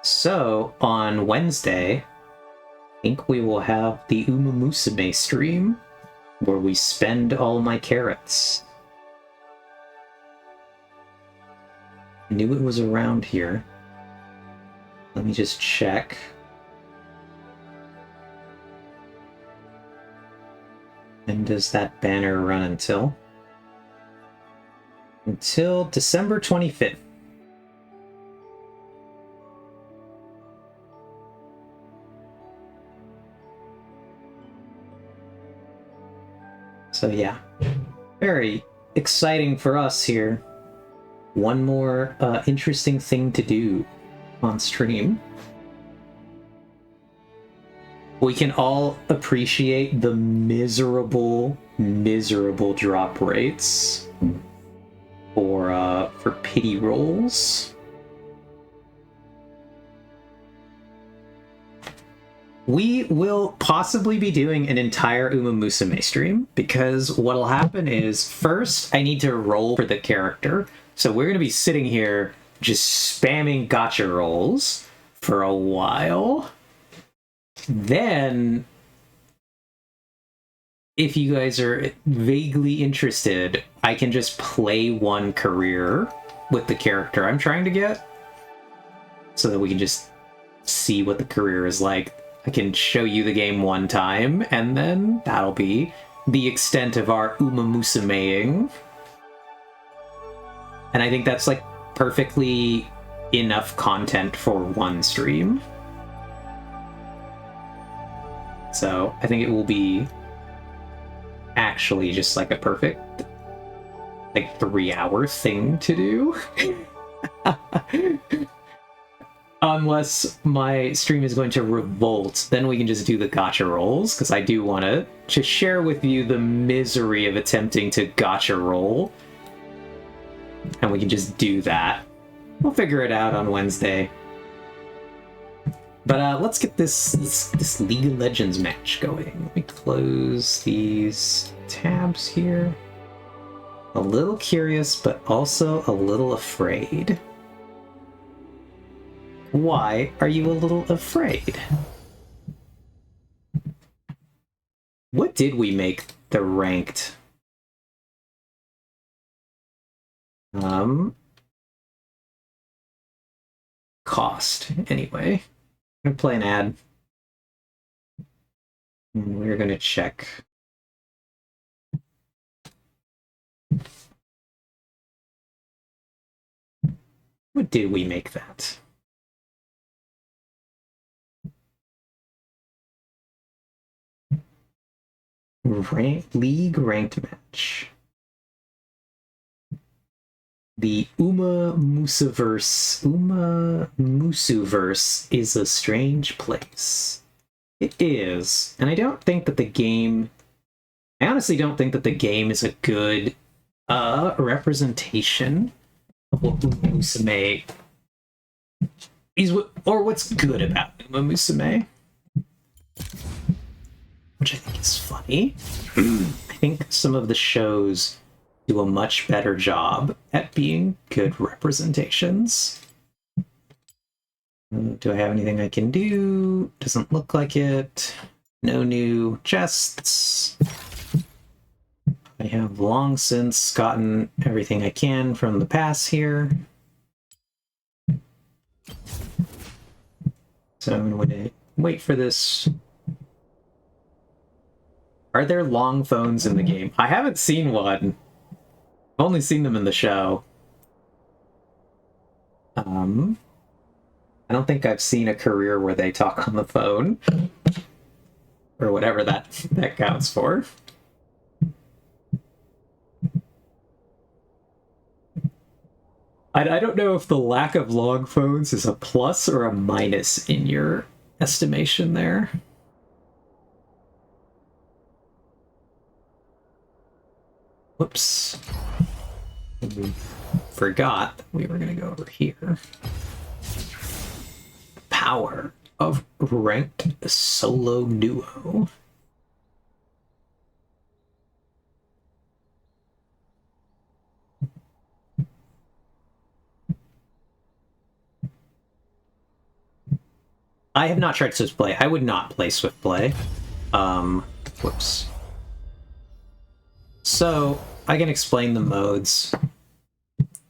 So, on Wednesday, I think we will have the Uma Musume stream, where we spend all my carrots. I knew it was around here. Let me just check. And does that banner run until? Until December 25th. So yeah, very exciting for us here. One more interesting thing to do on stream. We can all appreciate the miserable drop rates for pity rolls. We will possibly be doing an entire Uma Musume stream, because what'll happen is, first, I need to roll for the character. So we're going to be sitting here just spamming gacha rolls for a while. Then, if you guys are vaguely interested, I can just play one career with the character I'm trying to get, so that we can just see what the career is like. I can show you the game one time, and then that'll be the extent of our Uma Musumeing. And I think that's like perfectly enough content for one stream. So I think it will be actually just like a perfect like 3-hour thing to do. Unless my stream is going to revolt, then we can just do the gacha rolls, because I do want to just share with you the misery of attempting to gacha roll. And we can just do that. We'll figure it out on Wednesday. But let's get this League of Legends match going. Let me close these tabs here. A little curious, but also a little afraid. Why are you a little afraid? What did we make the ranked? Cost, anyway. I'm gonna play an ad. And we're gonna check. What did we make that? League ranked match. The Uma Musuverse is a strange place. It is, and I don't think that the game. I honestly don't think that the game is a good representation of what Uma Musume is, or what's good about Uma Musume, which I think is funny. I think some of the shows do a much better job at being good representations. Do I have anything I can do? Doesn't look like it. No new chests. I have long since gotten everything I can from the pass here. So I'm going to wait for this. Are there long phones in the game? I haven't seen one. I've only seen them in the show. I don't think I've seen a career where they talk on the phone. Or whatever that counts for. I don't know if the lack of long phones is a plus or a minus in your estimation there. Whoops. We forgot we were going to go over here. Power of ranked solo duo. I have not tried Swift Play. I would not play Swift Play. Whoops. So, I can explain the modes.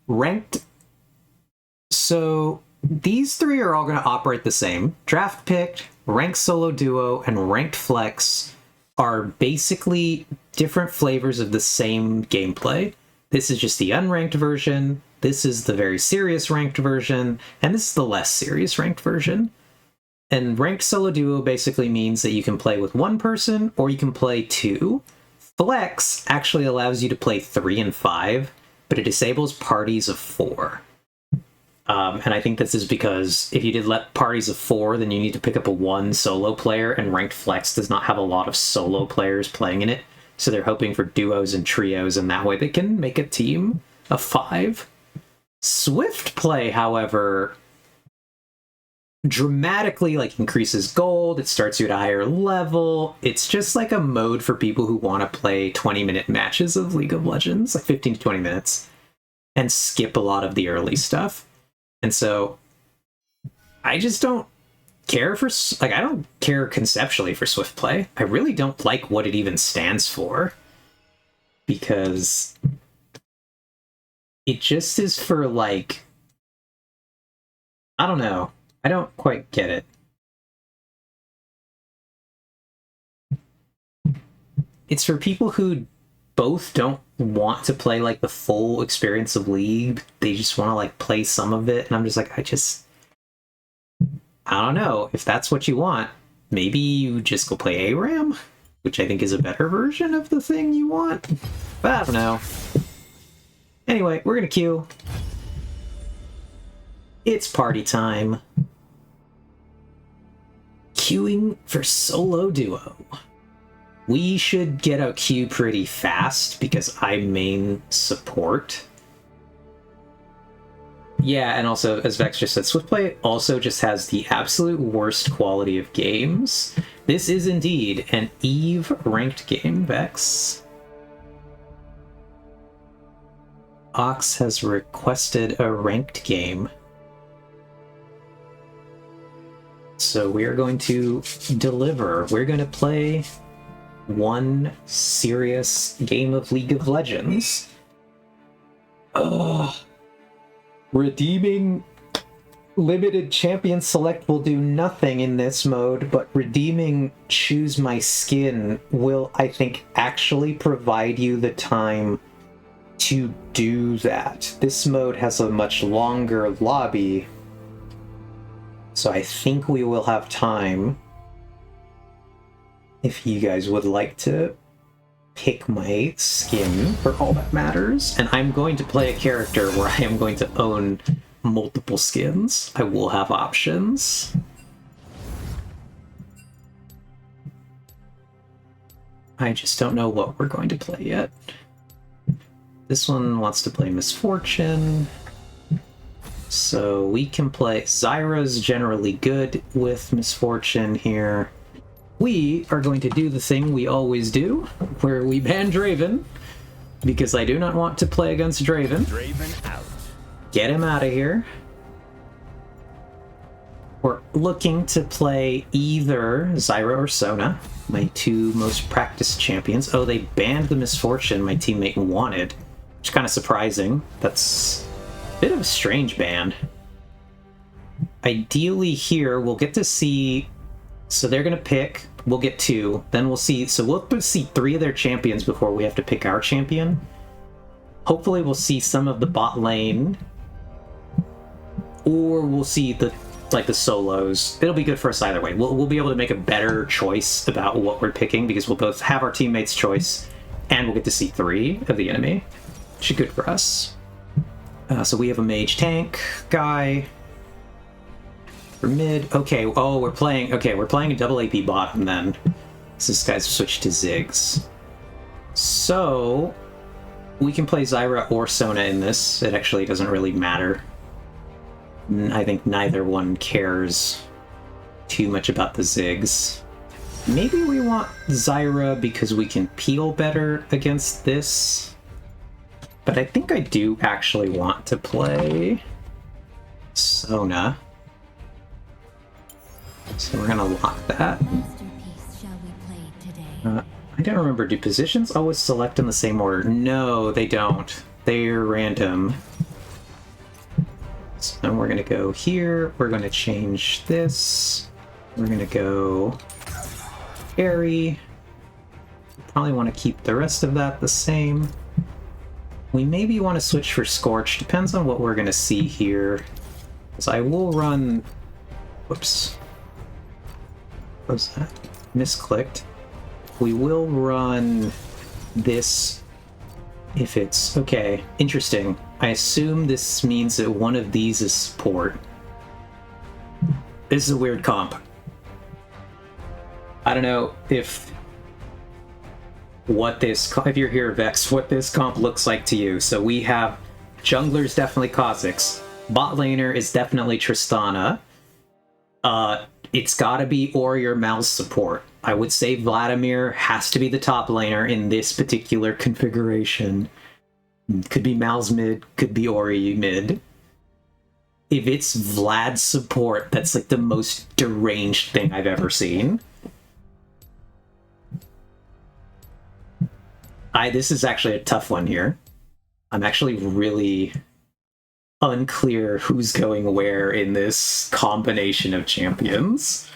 Ranked. So, these three are all going to operate the same. Draft Picked, Ranked Solo Duo, and Ranked Flex are basically different flavors of the same gameplay. This is just the unranked version, this is the very serious ranked version, and this is the less serious ranked version. And Ranked Solo Duo basically means that you can play with one person, or you can play two. Flex actually allows you to play 3 and 5, but it disables parties of 4. And I think this is because if you did let parties of 4, then you need to pick up a 1 solo player, and Ranked Flex does not have a lot of solo players playing in it. So they're hoping for duos and trios, and that way they can make a team of 5. Swift Play, however, dramatically increases gold. It starts you at a higher level. It's just like a mode for people who want to play 20-minute matches of League of Legends, like 15 to 20 minutes, and skip a lot of the early stuff. And so I just don't care for, I don't care conceptually for Swift Play. I really don't like what it even stands for, because it just is for I don't know. I don't quite get it. It's for people who both don't want to play the full experience of League. They just want to play some of it, and I'm just I don't know. If that's what you want, maybe you just go play ARAM, which I think is a better version of the thing you want. But I don't know. Anyway, we're gonna queue. It's party time. Queuing for solo duo. We should get a queue pretty fast because I main support. Yeah, and also, as Vex just said, Swift Play also just has the absolute worst quality of games. This is indeed an EVE ranked game, Vex. Ox has requested a ranked game. So we are going to deliver. We're going to play one serious game of League of Legends. Redeeming limited champion select will do nothing in this mode, but redeeming choose my skin will, I think, actually provide you the time to do that. This mode has a much longer lobby, so I think we will have time if you guys would like to pick my skin for all that matters, and I'm going to play a character where I am going to own multiple skins. I will have options. I just don't know what we're going to play yet. This one wants to play Misfortune. So we can play... Zyra's generally good with Misfortune here. We are going to do the thing we always do, where we ban Draven, because I do not want to play against Draven. Draven out. Get him out of here. We're looking to play either Zyra or Sona, my two most practiced champions. Oh, they banned the Misfortune my teammate wanted, which is kind of surprising. That's a bit of a strange ban. Ideally here, we'll get to see... So they're going to pick, we'll get 2, then we'll see, so we'll see 3 of their champions before we have to pick our champion. Hopefully we'll see some of the bot lane, or we'll see the solos. It'll be good for us either way. We'll be able to make a better choice about what we're picking, because we'll both have our teammates' choice, and we'll get to see 3 of the enemy. Should be good for us. So we have a mage tank guy. For mid, okay, oh, we're playing a double AP bottom then. So this guy's switched to Ziggs. So, we can play Zyra or Sona in this. It actually doesn't really matter. I think neither one cares too much about the Ziggs. Maybe we want Zyra because we can peel better against this. But I think I do actually want to play Sona. So we're gonna lock that. I don't remember, do positions always select in the same order? No, they don't. They're random. So then we're gonna go here, we're gonna change this. We're gonna go Airy. Probably want to keep the rest of that the same. We maybe want to switch for Scorch, depends on what we're gonna see here. Because I will run... Whoops. What was that? Misclicked. We will run this if it's... Okay, interesting. I assume this means that one of these is support. This is a weird comp. I don't know if you're here, Vex, what this comp looks like to you. So we have jungler's definitely Kha'Zix. Bot laner is definitely Tristana. It's gotta be Ori or Mal's support. I would say Vladimir has to be the top laner in this particular configuration. Could be Mal's mid, could be Ori mid. If it's Vlad's support, that's like the most deranged thing I've ever seen. This is actually a tough one here. I'm actually really unclear who's going where in this combination of champions.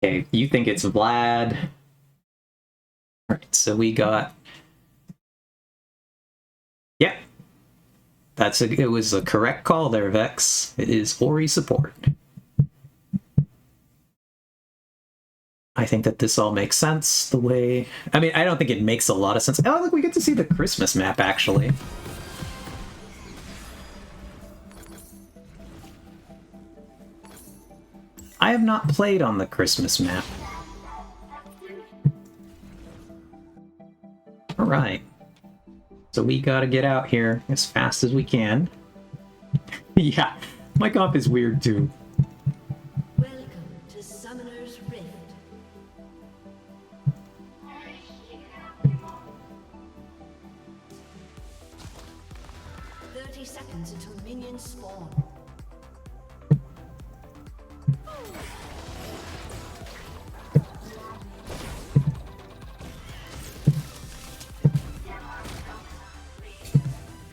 Okay, you think it's Vlad. Alright, so we got... Yeah. It was a correct call there, Vex. It is Ori support. I think that this all makes sense the way... I mean, I don't think it makes a lot of sense. Oh, look, we get to see the Christmas map, actually. I have not played on the Christmas map. Alright. So we gotta get out here as fast as we can. Yeah, my comp is weird too. Welcome to Summoner's Rift. 30 seconds until minions spawn.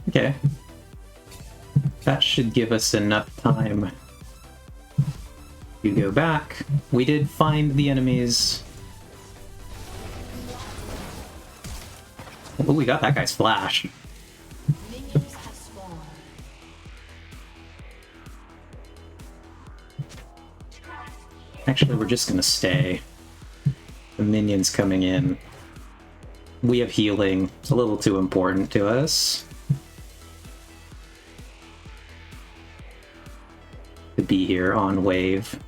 Okay. That should give us enough time to go back. We did find the enemies. Oh, we got that guy's flash. Minions have spawned. Actually, we're just gonna stay. The minions coming in. we have healing. It's a little too important to us to be here on wave.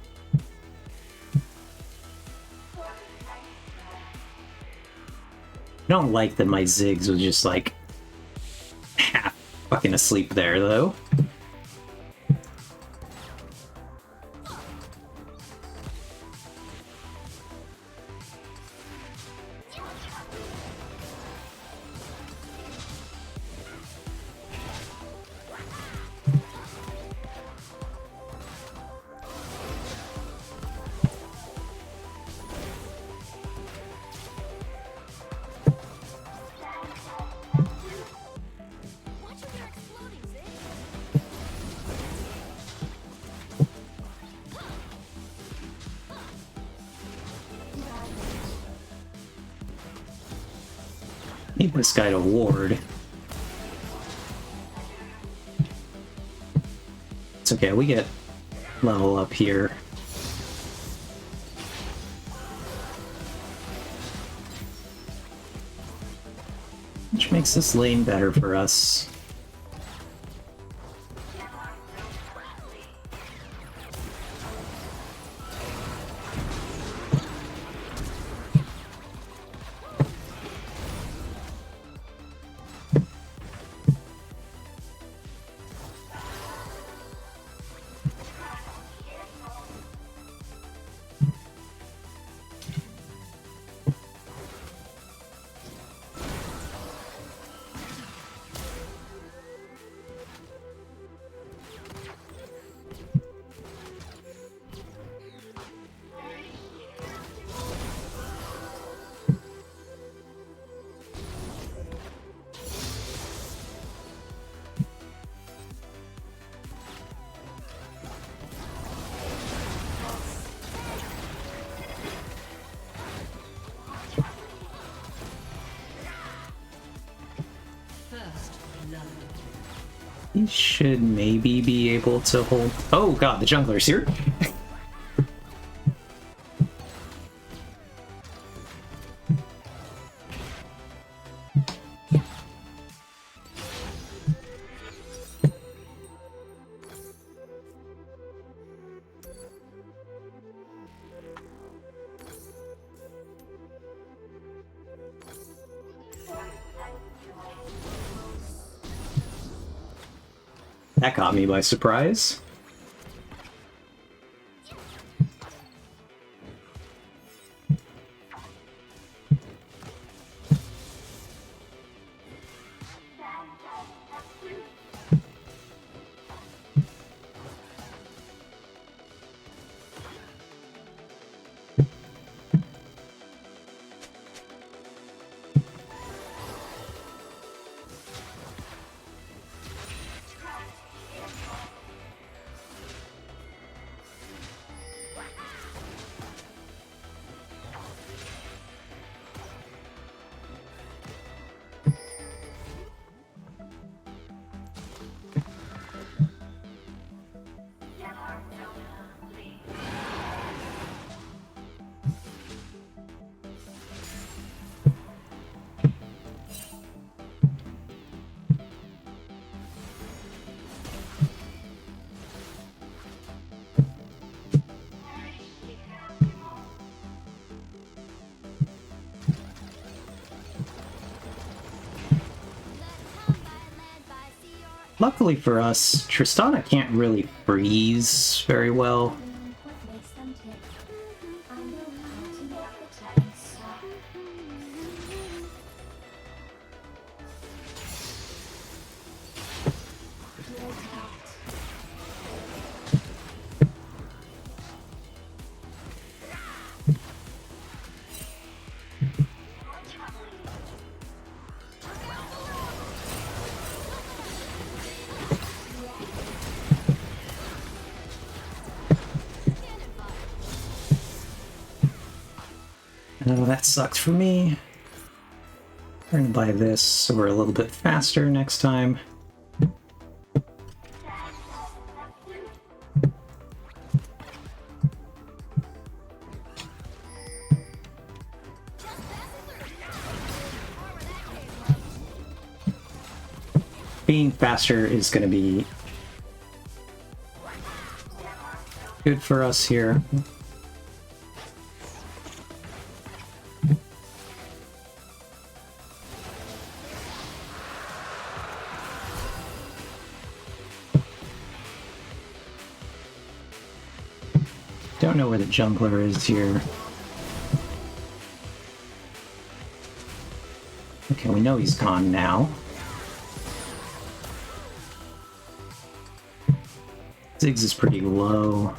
I don't like that my Ziggs was just like half fucking asleep there though. Need this guy to ward. It's okay, we get level up here. Which makes this lane better for us. First blood. He should maybe be able to hold... Oh god, the jungler's here. That caught me by surprise. Luckily for us, Tristana can't really freeze very well. Oh, that sucked for me. We're gonna buy this so we're a little bit faster next time. being faster is going to be good for us here. Don't know where the jungler is here. Okay, we know he's gone now. Ziggs is pretty low.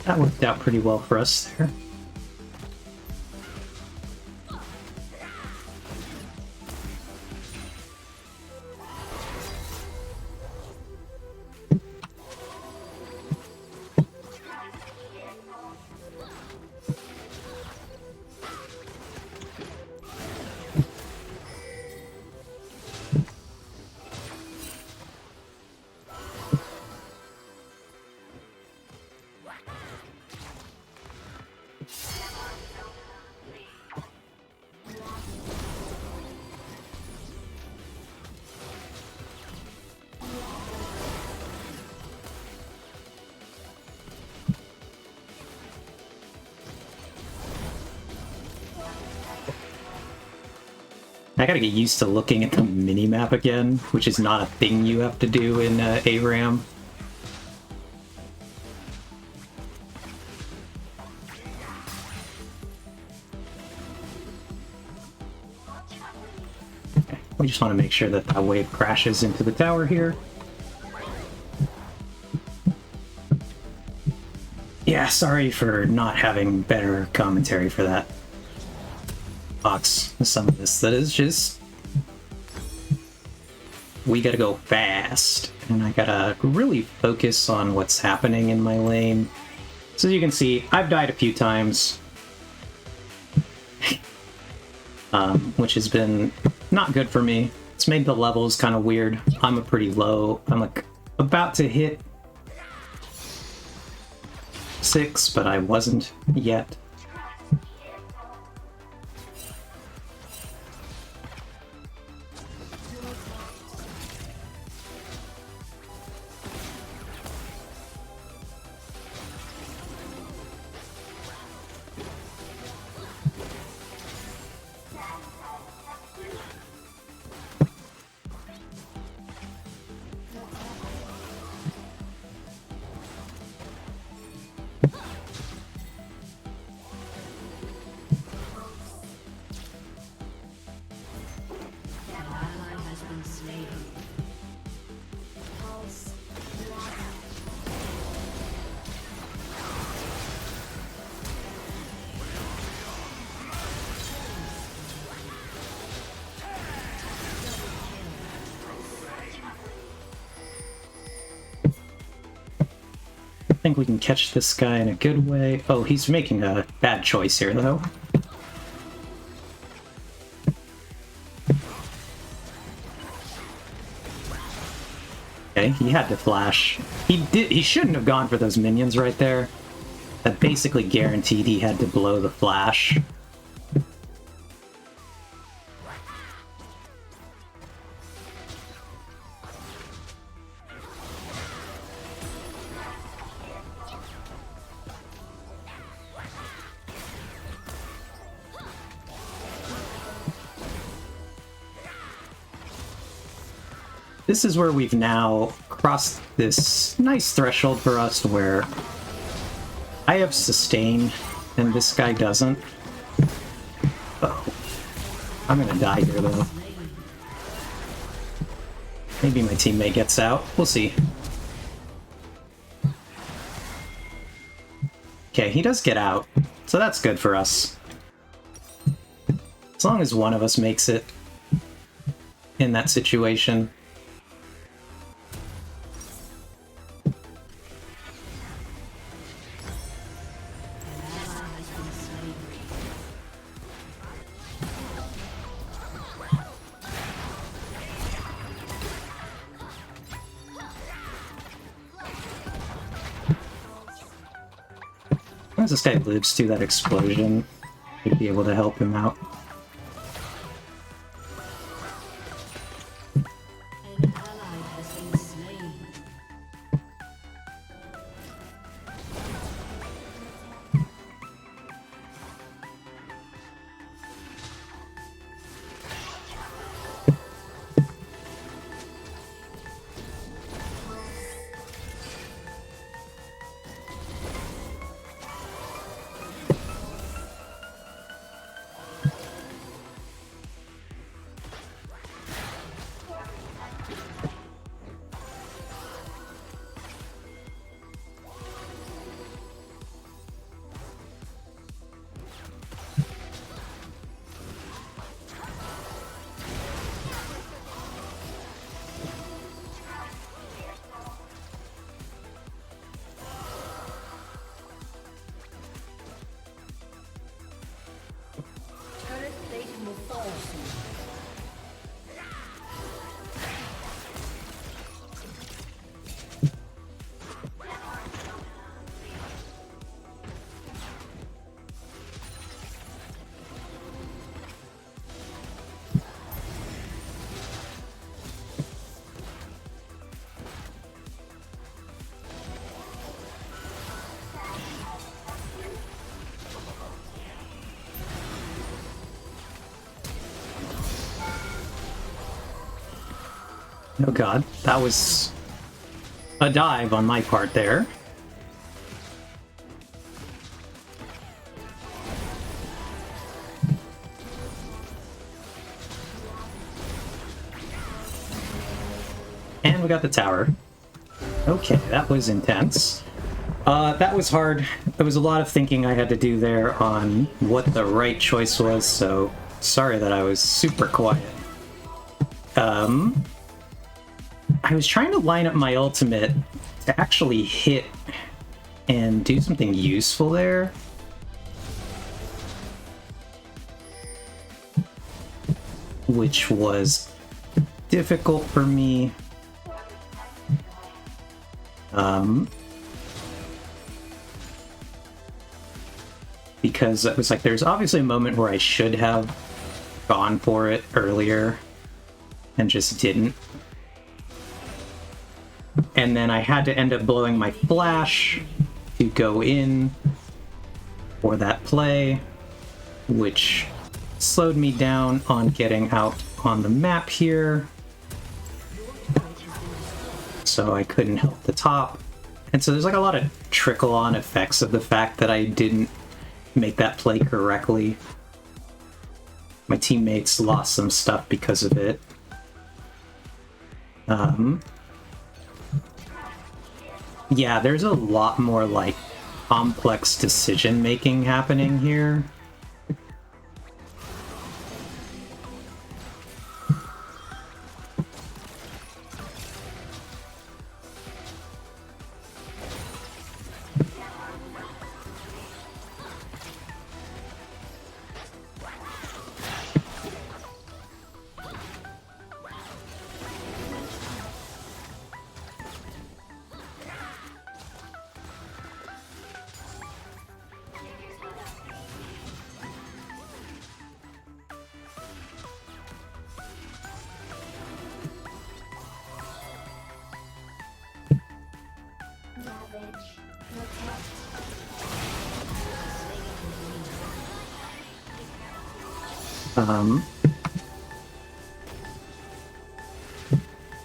That worked out pretty well for us there. I gotta get used to looking at the mini-map again, which is not a thing you have to do in ARAM. Okay, we just want to make sure that that wave crashes into the tower here. Yeah, sorry for not having better commentary for that. Box some of this that is just we gotta go fast and I gotta really focus on what's happening in my lane. So as you can see, I've died a few times, which has been not good for me. It's made the levels kind of weird. I'm a pretty low, I'm like about to hit 6, but I wasn't yet. I think we can catch this guy in a good way. Oh, he's making a bad choice here, though. Okay, he had to flash. He shouldn't have gone for those minions right there. That basically guaranteed he had to blow the flash. this is where we've now crossed this nice threshold for us where I have sustain and this guy doesn't. Oh, I'm gonna die here though. Maybe my teammate gets out. We'll see. Okay, he does get out, so that's good for us. As long as one of us makes it in that situation. As this guy lives through that explosion, we'd be able to help him out. An ally has been slain. Turret plating will fall soon. Oh god, that was a dive on my part there. And we got the tower. Okay, that was intense. That was hard. There was a lot of thinking I had to do there on what the right choice was, so sorry that I was super quiet. I was trying to line up my ultimate to actually hit and do something useful there. Which was difficult for me. Because it was like, there's obviously a moment where I should have gone for it earlier and just didn't. And then I had to end up blowing my flash to go in for that play, which slowed me down on getting out on the map here. So I couldn't help the top. And so there's like a lot of trickle-on effects of the fact that I didn't make that play correctly. My teammates lost some stuff because of it. Yeah, there's a lot more, like, complex decision-making happening here.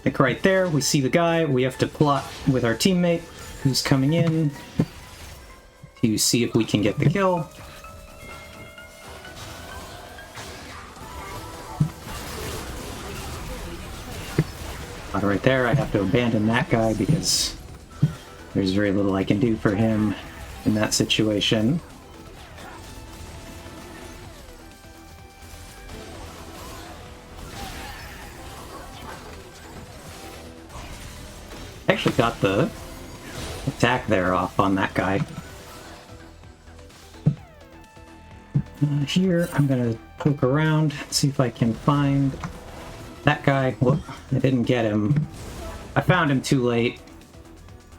I Like right there, we see the guy, we have to plot with our teammate who's coming in to see if we can get the kill. But right there, I have to abandon that guy because there's very little I can do for him in that situation. I actually got the attack there off on that guy. Here, I'm gonna poke around, see if I can find that guy. Whoop, I didn't get him. I found him too late,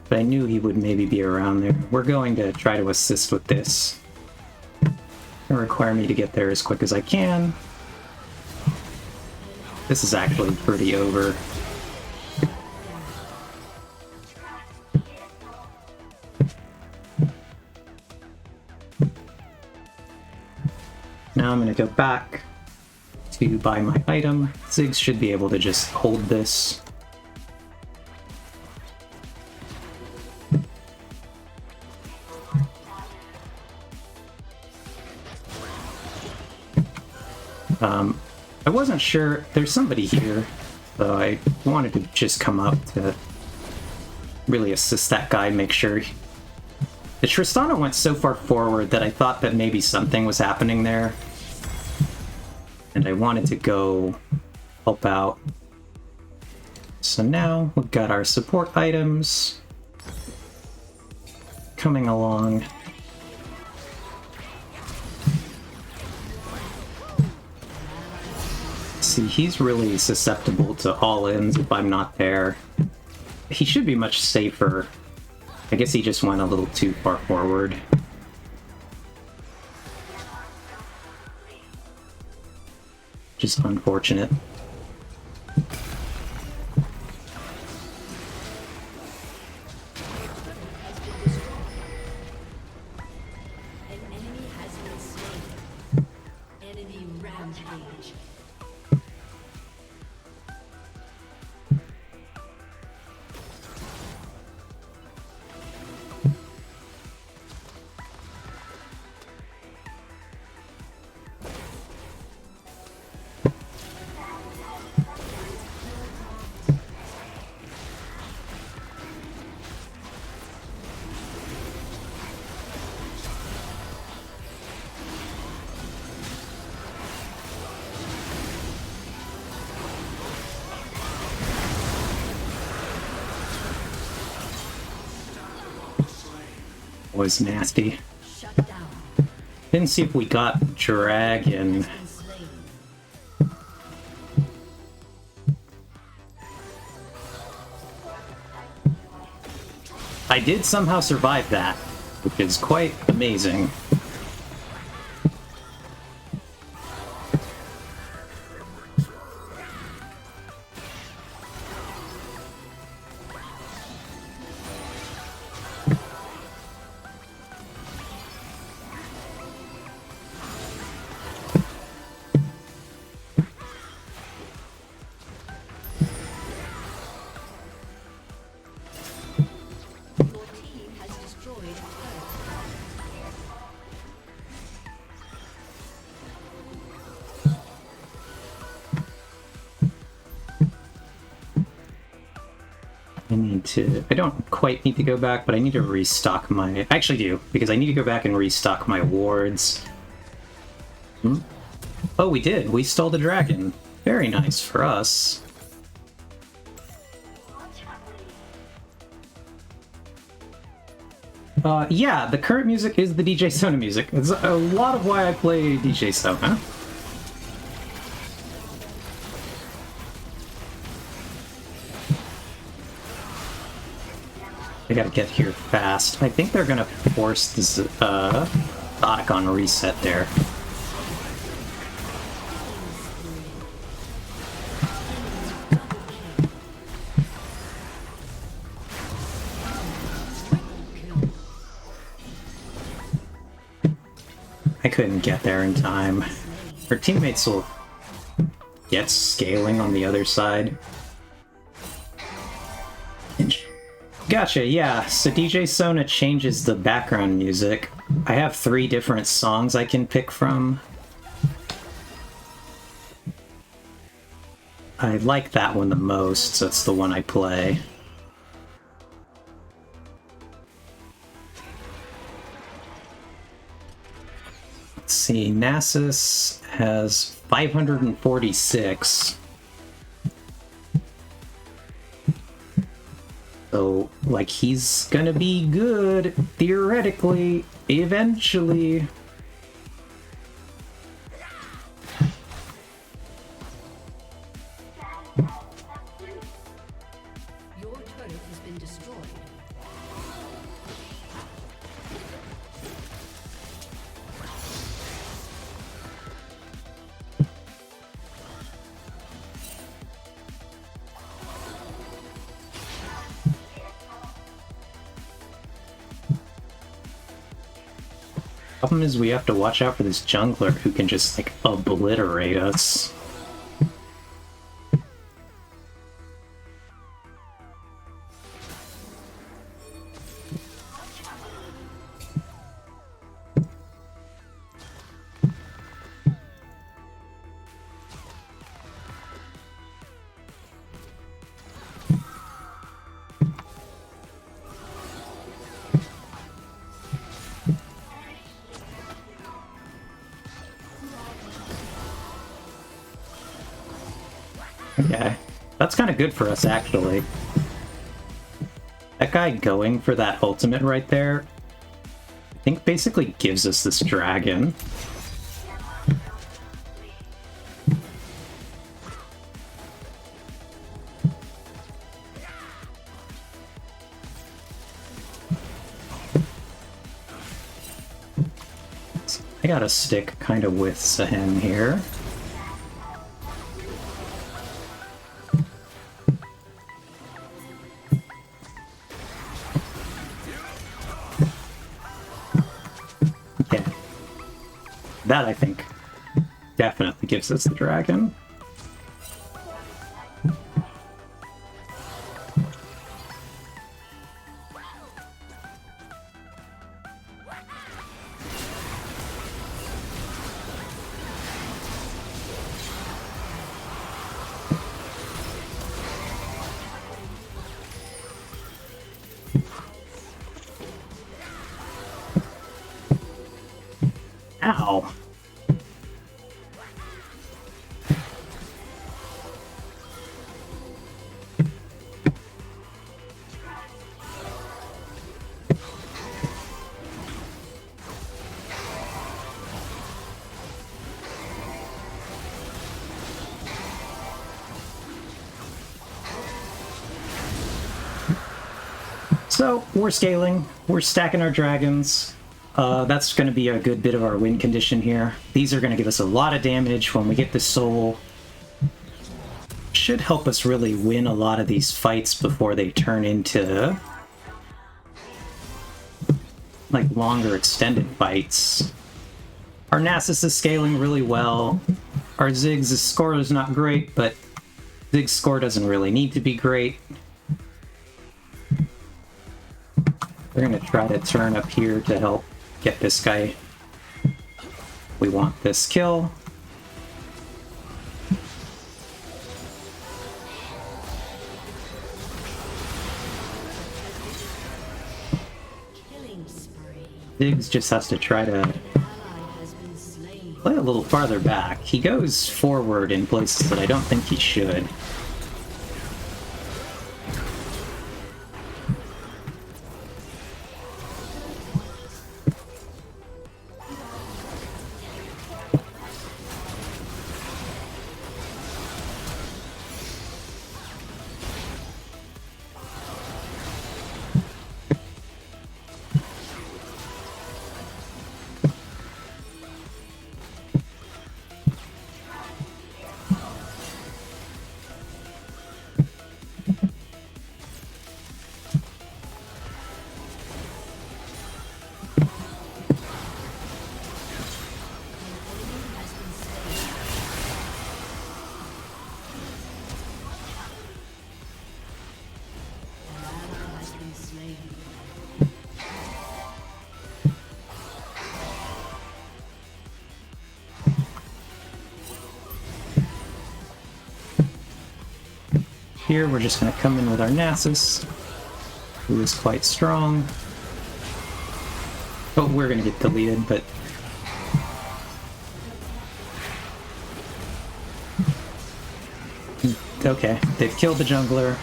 but I knew he would maybe be around there. We're going to try to assist with this. It'll require me to get there as quick as I can. This is actually pretty over. Now I'm going to go back to buy my item. Ziggs should be able to just hold this. I wasn't sure. There's somebody here, so I wanted to just come up to really assist that guy, make sure. The Tristana went so far forward that I thought that maybe something was happening there. And I wanted to go help out. So now we've got our support items coming along. See, he's really susceptible to all-ins if I'm not there. He should be much safer. I guess he just went a little too far forward. Just unfortunate. An enemy has been slain. Enemy rampage. Was nasty. Shut down. Didn't see if we got Dragon. Been slain. I did somehow survive that, which is quite amazing. Your team has destroyed a turret. I need to... I don't quite need to go back, but I need to restock my... I actually do, because I need to go back and restock my wards. Hmm? Oh, we did. We stole the dragon. Very nice for us. Yeah, the current music is the DJ Sona music. It's a lot of why I play DJ Sona. I gotta get here fast. I think they're gonna force this, Zotic on reset there. I couldn't get there in time. Her teammates will get scaling on the other side. Gotcha, yeah. So DJ Sona changes the background music. I have 3 different songs I can pick from. I like that one the most, so it's the one I play. Let's see, Nasus has 546. So, like, he's gonna be good, theoretically, eventually. Your turret has been destroyed. Problem is we have to watch out for this jungler who can just, like, obliterate us. Okay, that's kind of good for us, actually. That guy going for that ultimate right there, I think basically gives us this dragon. I gotta stick kind of with Sehen here. Yeah. That, I think, definitely gives us the dragon. Ow. So, we're scaling, we're stacking our dragons. That's going to be a good bit of our win condition here. These are going to give us a lot of damage when we get the soul. Should help us really win a lot of these fights before they turn into, like, longer extended fights. Our Nasus is scaling really well. Our Ziggs' score is not great, but Ziggs' score doesn't really need to be great. We're going to try to turn up here to help get this guy. We want this kill. Killing spree. Ziggs just has to try to Ally has been slain. play a little farther back. He goes forward in places that I don't think he should. Here, we're just going to come in with our Nasus, who is quite strong. Oh, we're going to get deleted, but... Okay, they've killed the jungler.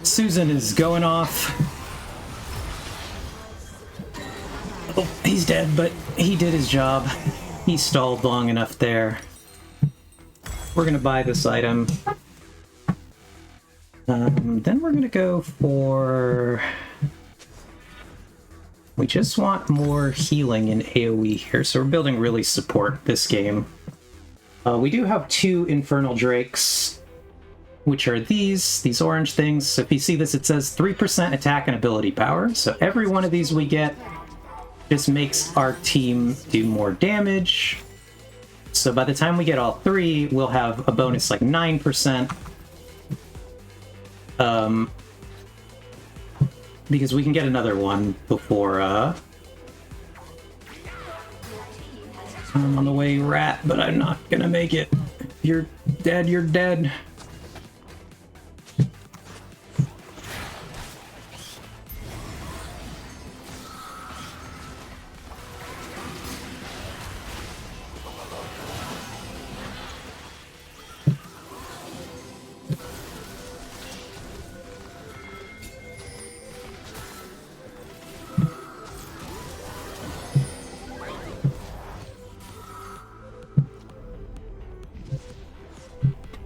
Susan is going off. Oh, he's dead, but he did his job. He stalled long enough there. We're going to buy this item. Then we're going to go for... We just want more healing in AoE here, so we're building really support this game. We do have 2 Infernal Drakes, which are these orange things. So if you see this, it says 3% attack and ability power. So every one of these we get just makes our team do more damage. So by the time we get all 3, we'll have a bonus like 9%. Because we can get another one before, I'm on the way, rat, but I'm not gonna make it. You're dead, you're dead.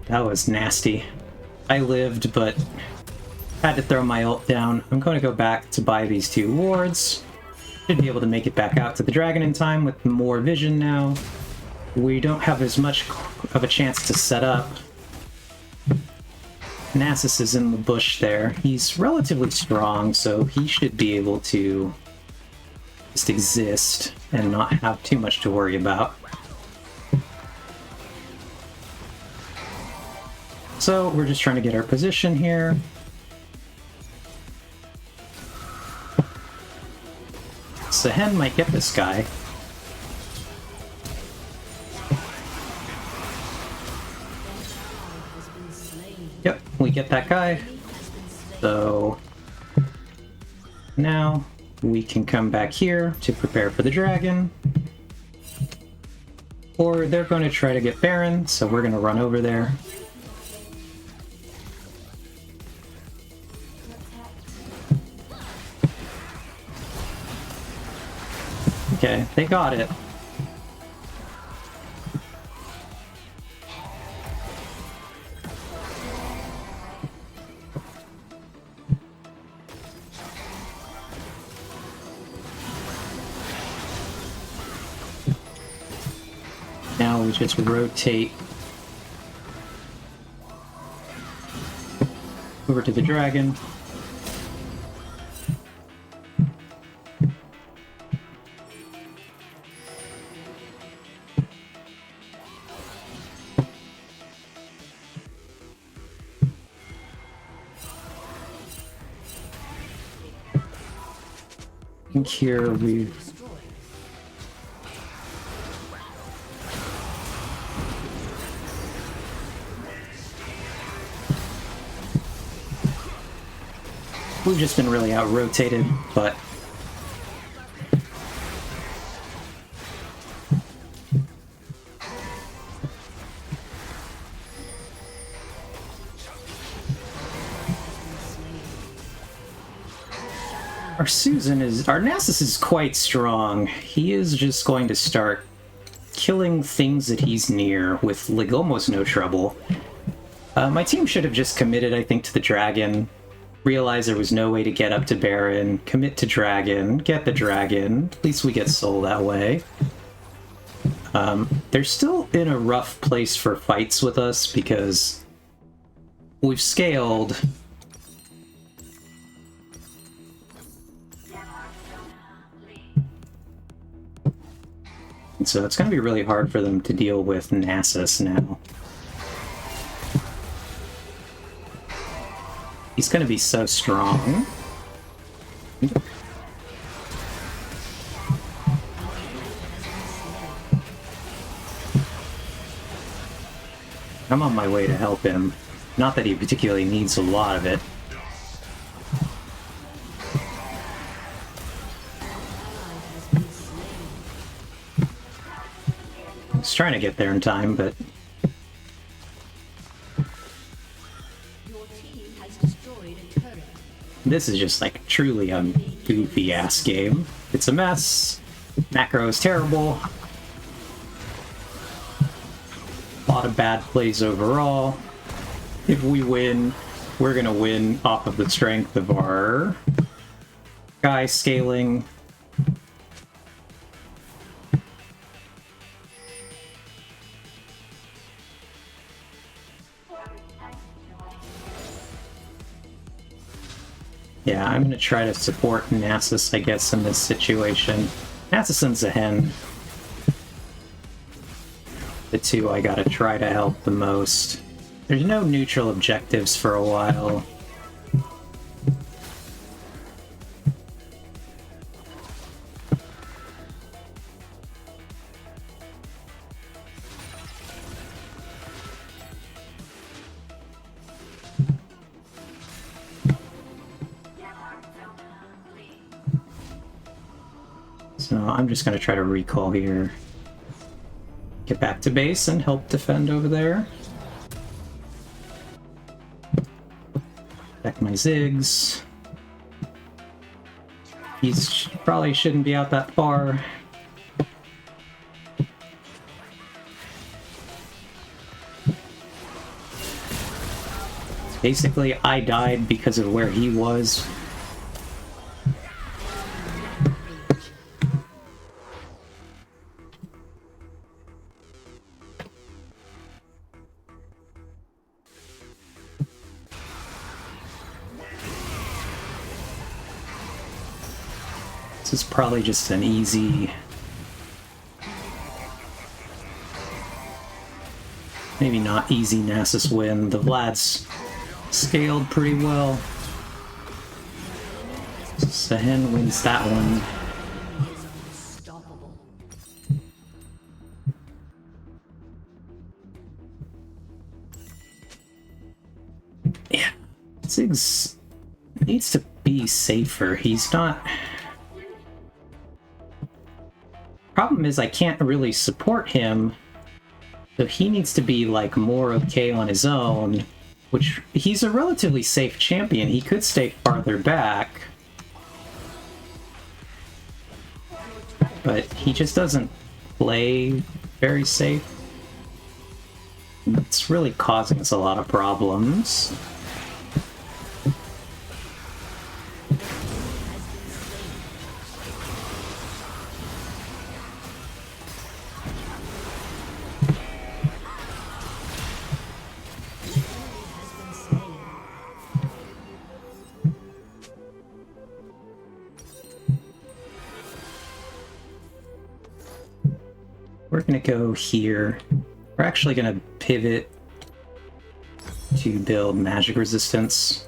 That was nasty. I lived, but had to throw my ult down. I'm going to go back to buy these 2 wards. Should be able to make it back out to the dragon in time with more vision now. We don't have as much of a chance to set up. Nasus is in the bush there. He's relatively strong, so he should be able to just exist and not have too much to worry about. So we're just trying to get our position here. Sehen might get this guy. Yep, we get that guy. So now we can come back here to prepare for the dragon. Or they're going to try to get Baron, so we're going to run over there. Okay, they got it. Now we just rotate over to the dragon. I think here we've just been really out-rotated, but our Nasus is quite strong. He is just going to start killing things that he's near with like almost no trouble. My team should have just committed, I think, to the dragon. Realize there was no way to get up to Baron, commit to dragon, get the dragon. At least we get soul that way. They're still in a rough place for fights with us because we've scaled. So it's going to be really hard for them to deal with Nasus now. He's going to be so strong. I'm on my way to help him. Not that he particularly needs a lot of it. I was trying to get there in time, but Your team has destroyed a turret. this is just like truly a goofy ass game. It's a mess. Macro is terrible. A lot of bad plays overall. If we win, we're gonna win off of the strength of our guy scaling. Yeah, I'm gonna try to support Nasus, I guess, in this situation. Nasus and Zehen. The two I gotta try to help the most. There's no neutral objectives for a while. So I'm just gonna try to recall here. Get back to base and help defend over there. Back my Ziggs. He's probably shouldn't be out that far. Basically, I died because of where he was. This is probably just an easy... maybe not easy Nasus win. The Vlad's scaled pretty well. Zehen wins that one. Unstoppable. Yeah. Ziggs needs to be safer. He's not... Problem is I can't really support him, so he needs to be like more okay on his own, which he's a relatively safe champion. He could stay farther back, but he just doesn't play very safe. It's really causing us a lot of problems. We're gonna go here. We're actually gonna pivot to build magic resistance.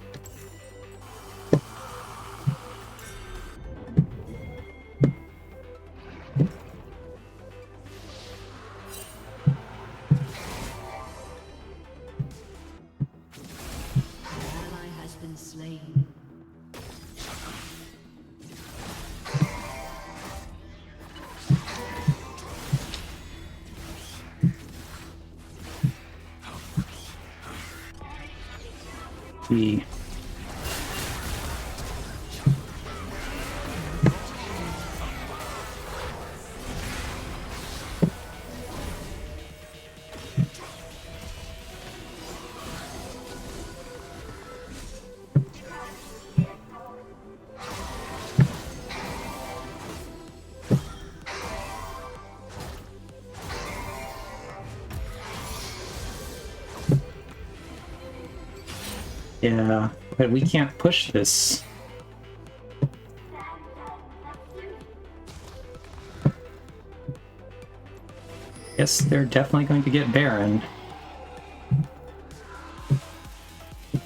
Ally has been slain. We yeah, but we can't push this. Guess they're definitely going to get Baron.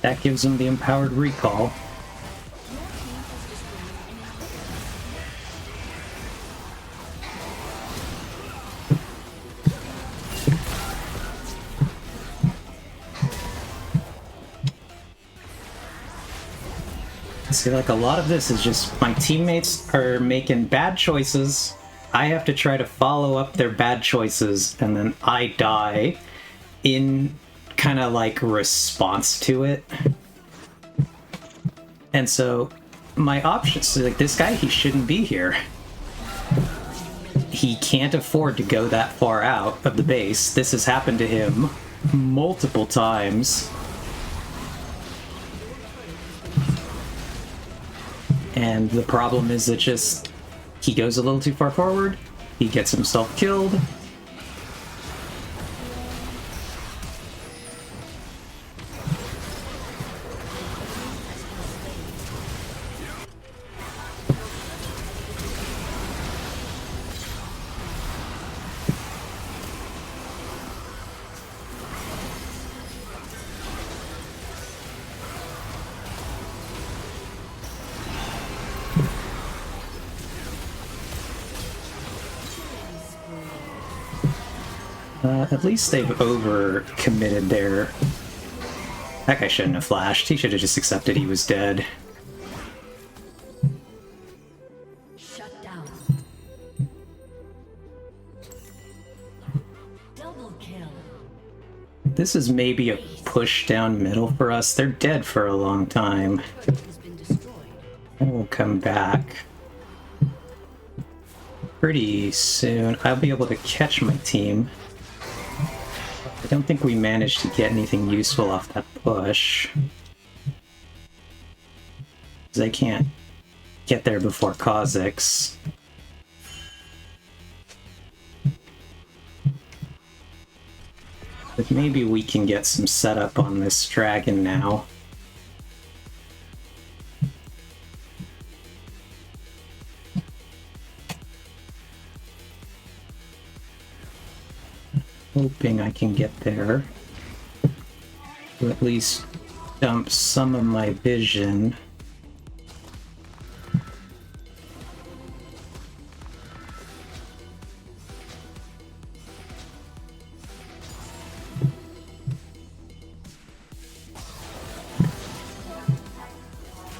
That gives them the empowered recall. See, like, a lot of this is just my teammates are making bad choices. I have to try to follow up their bad choices, and then I die in kind of like response to it. And so my options, like, this guy, he shouldn't be here. He can't afford to go that far out of the base. This has happened to him multiple times. And the problem is that just he goes a little too far forward, he gets himself killed. At least they've over-committed there. That guy shouldn't have flashed. He should have just accepted he was dead. Shut down. Double kill. This is maybe a push down middle for us. They're dead for a long time. Turret has been destroyed. And we'll come back pretty soon. I'll be able to catch my team. I don't think we managed to get anything useful off that push. Because I can't get there before Kha'Zix. But maybe we can get some setup on this dragon now. Hoping I can get there. To at least dump some of my vision.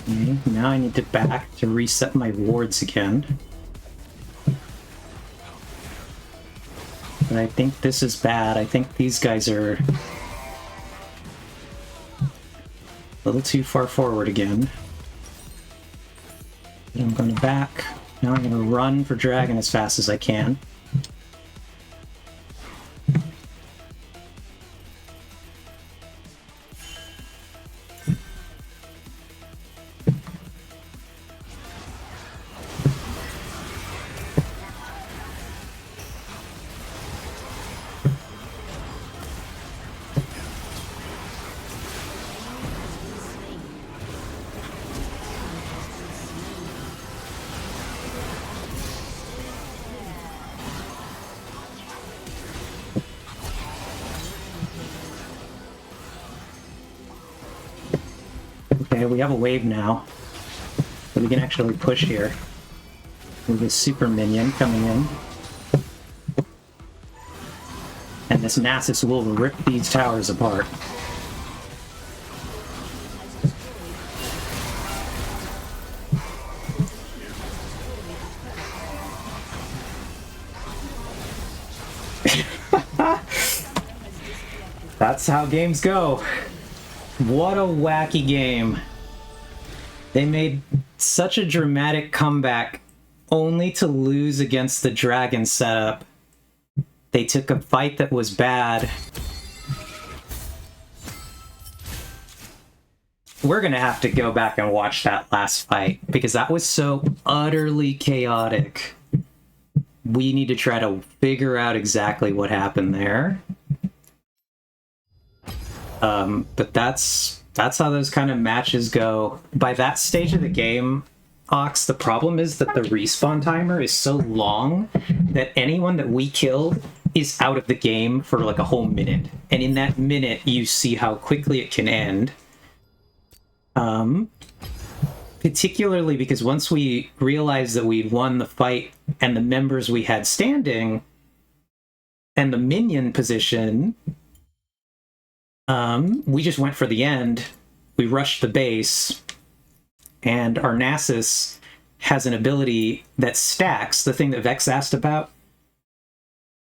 Okay, now I need to back to reset my wards again. But I think this is bad. I think these guys are a little too far forward again. I'm going to back. Now I'm going to run for dragon as fast as I can. Okay, we have a wave now. So we can actually push here. With a super minion coming in. And this Nasus will rip these towers apart. That's how games go. What a wacky game. They made such a dramatic comeback only to lose against the dragon setup. They took a fight that was bad. We're gonna have to go back and watch that last fight because that was so utterly chaotic. We need to try to figure out exactly what happened there. But that's how those kind of matches go. By that stage of the game, Ox, the problem is that the respawn timer is so long that anyone that we killed is out of the game for like a whole minute. And in that minute, you see how quickly it can end. Particularly because once we realized that we'd won the fight and the members we had standing and the minion position, we just went for the end. We rushed the base, and our Nasus has an ability that stacks, the thing that Vex asked about.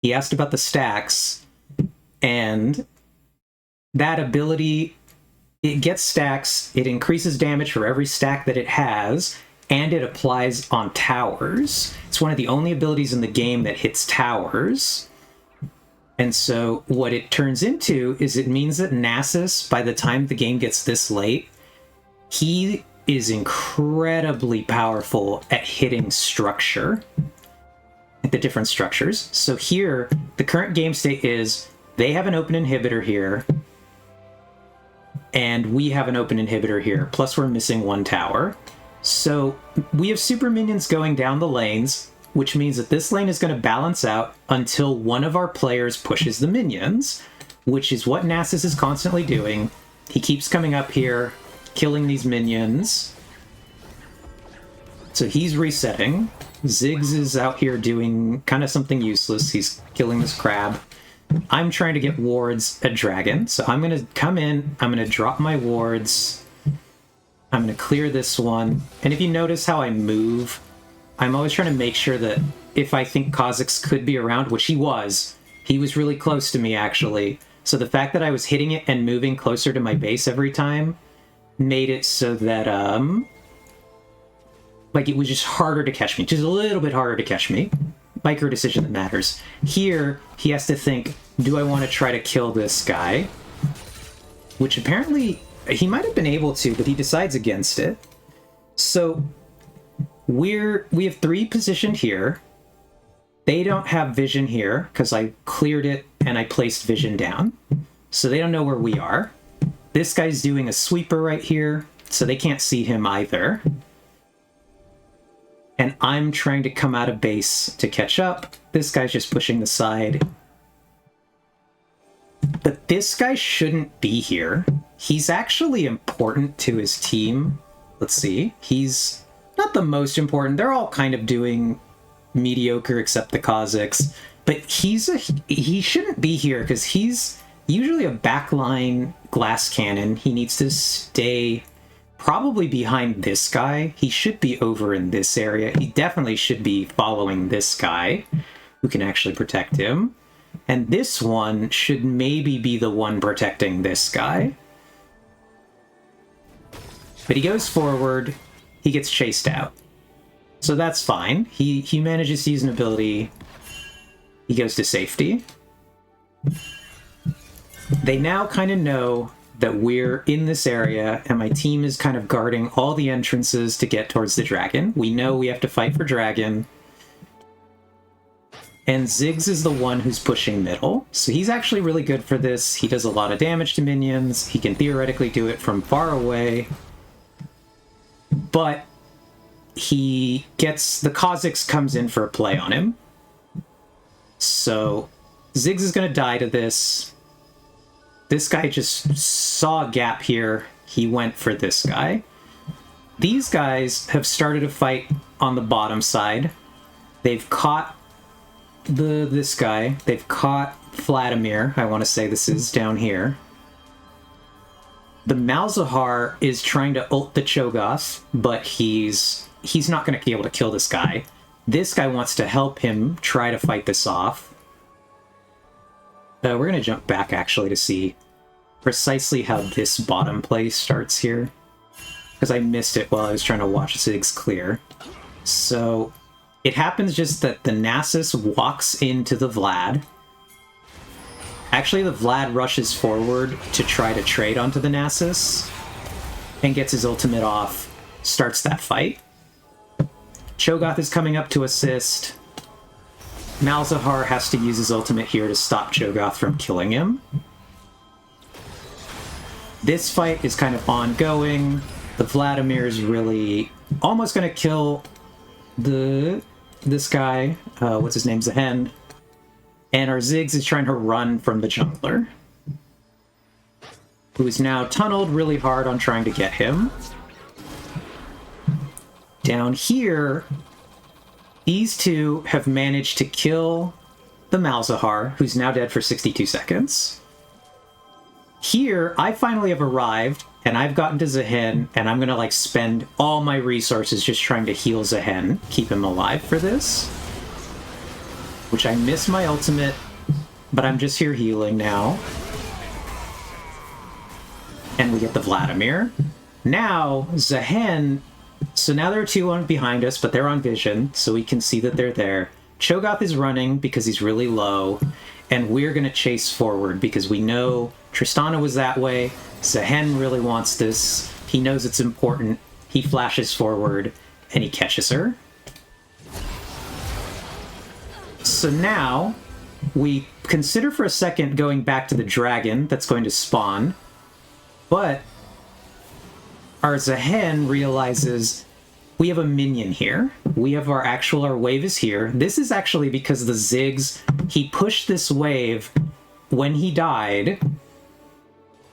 He asked about the stacks, and that ability, it gets stacks, it increases damage for every stack that it has, and it applies on towers. It's one of the only abilities in the game that hits towers. And so what it turns into is it means that Nasus, by the time the game gets this late, he is incredibly powerful at hitting structure, at the different structures. So here, the current game state is they have an open inhibitor here, and we have an open inhibitor here, plus we're missing one tower. So we have super minions going down the lanes, which means that this lane is going to balance out until one of our players pushes the minions, which is what Nasus is constantly doing. He keeps coming up here, killing these minions. So he's resetting. Ziggs is out here doing kind of something useless. He's killing this crab. I'm trying to get wards at Dragon, so I'm going to come in, I'm going to drop my wards, I'm going to clear this one, and if you notice how I move, I'm always trying to make sure that if I think Kha'Zix could be around, which he was really close to me actually, so the fact that I was hitting it and moving closer to my base every time made it so that, like, it was just harder to catch me, just a little bit harder to catch me. Micro decision that matters. Here, he has to think, do I want to try to kill this guy? Which apparently, he might have been able to, but he decides against it. So, we have 3 positioned here. They don't have vision here, because I cleared it and I placed vision down. So they don't know where we are. This guy's doing a sweeper right here, so they can't see him either. And I'm trying to come out of base to catch up. This guy's just pushing the side. But this guy shouldn't be here. He's actually important to his team. Let's see. He's not the most important. They're all kind of doing mediocre except the Kha'Zix. But he shouldn't be here because he's usually a backline glass cannon. He needs to stay probably behind this guy. He should be over in this area. He definitely should be following this guy who can actually protect him. And this one should maybe be the one protecting this guy. But he goes forward, he gets chased out. So that's fine. He manages to use an ability. He goes to safety. They now kind of know that we're in this area, and my team is kind of guarding all the entrances to get towards the dragon. We know we have to fight for dragon. And Ziggs is the one who's pushing middle, so he's actually really good for this. He does a lot of damage to minions. He can theoretically do it from far away. But he gets... the Kha'Zix comes in for a play on him. So Ziggs is going to die to this. This guy just saw a gap here. He went for this guy. These guys have started a fight on the bottom side. They've caught this guy. They've caught Vladimir. I want to say this is down here. The Malzahar is trying to ult the Cho'Gath, but he's not going to be able to kill this guy. This guy wants to help him try to fight this off. We're going to jump back, actually, to see precisely how this bottom play starts here. Because I missed it while I was trying to watch Ziggs clear. So, it happens just that the Nasus walks into the Vlad. Actually, the Vlad rushes forward to try to trade onto the Nasus. And gets his ultimate off. Starts that fight. Cho'Gath is coming up to assist. Malzahar has to use his ultimate here to stop Cho'Gath from killing him. This fight is kind of ongoing. The Vladimir is really almost going to kill this guy. What's his name? Zahend. And our Ziggs is trying to run from the jungler, who is now tunneled really hard on trying to get him. Down here, these two have managed to kill the Malzahar, who's now dead for 62 seconds. Here, I finally have arrived, and I've gotten to Zehen, and I'm gonna like spend all my resources just trying to heal Zehen, keep him alive for this. Which I miss my ultimate, but I'm just here healing now. And we get the Vladimir. Now, Zehen... So now there are two on behind us, but they're on vision, so we can see that they're there. Cho'Gath is running because he's really low, and we're going to chase forward because we know Tristana was that way. Zehen really wants this. He knows it's important. He flashes forward, and he catches her. So now, we consider for a second going back to the dragon that's going to spawn, but our Zehen realizes we have a minion here. We have our wave is here. This is actually because the Ziggs, he pushed this wave when he died.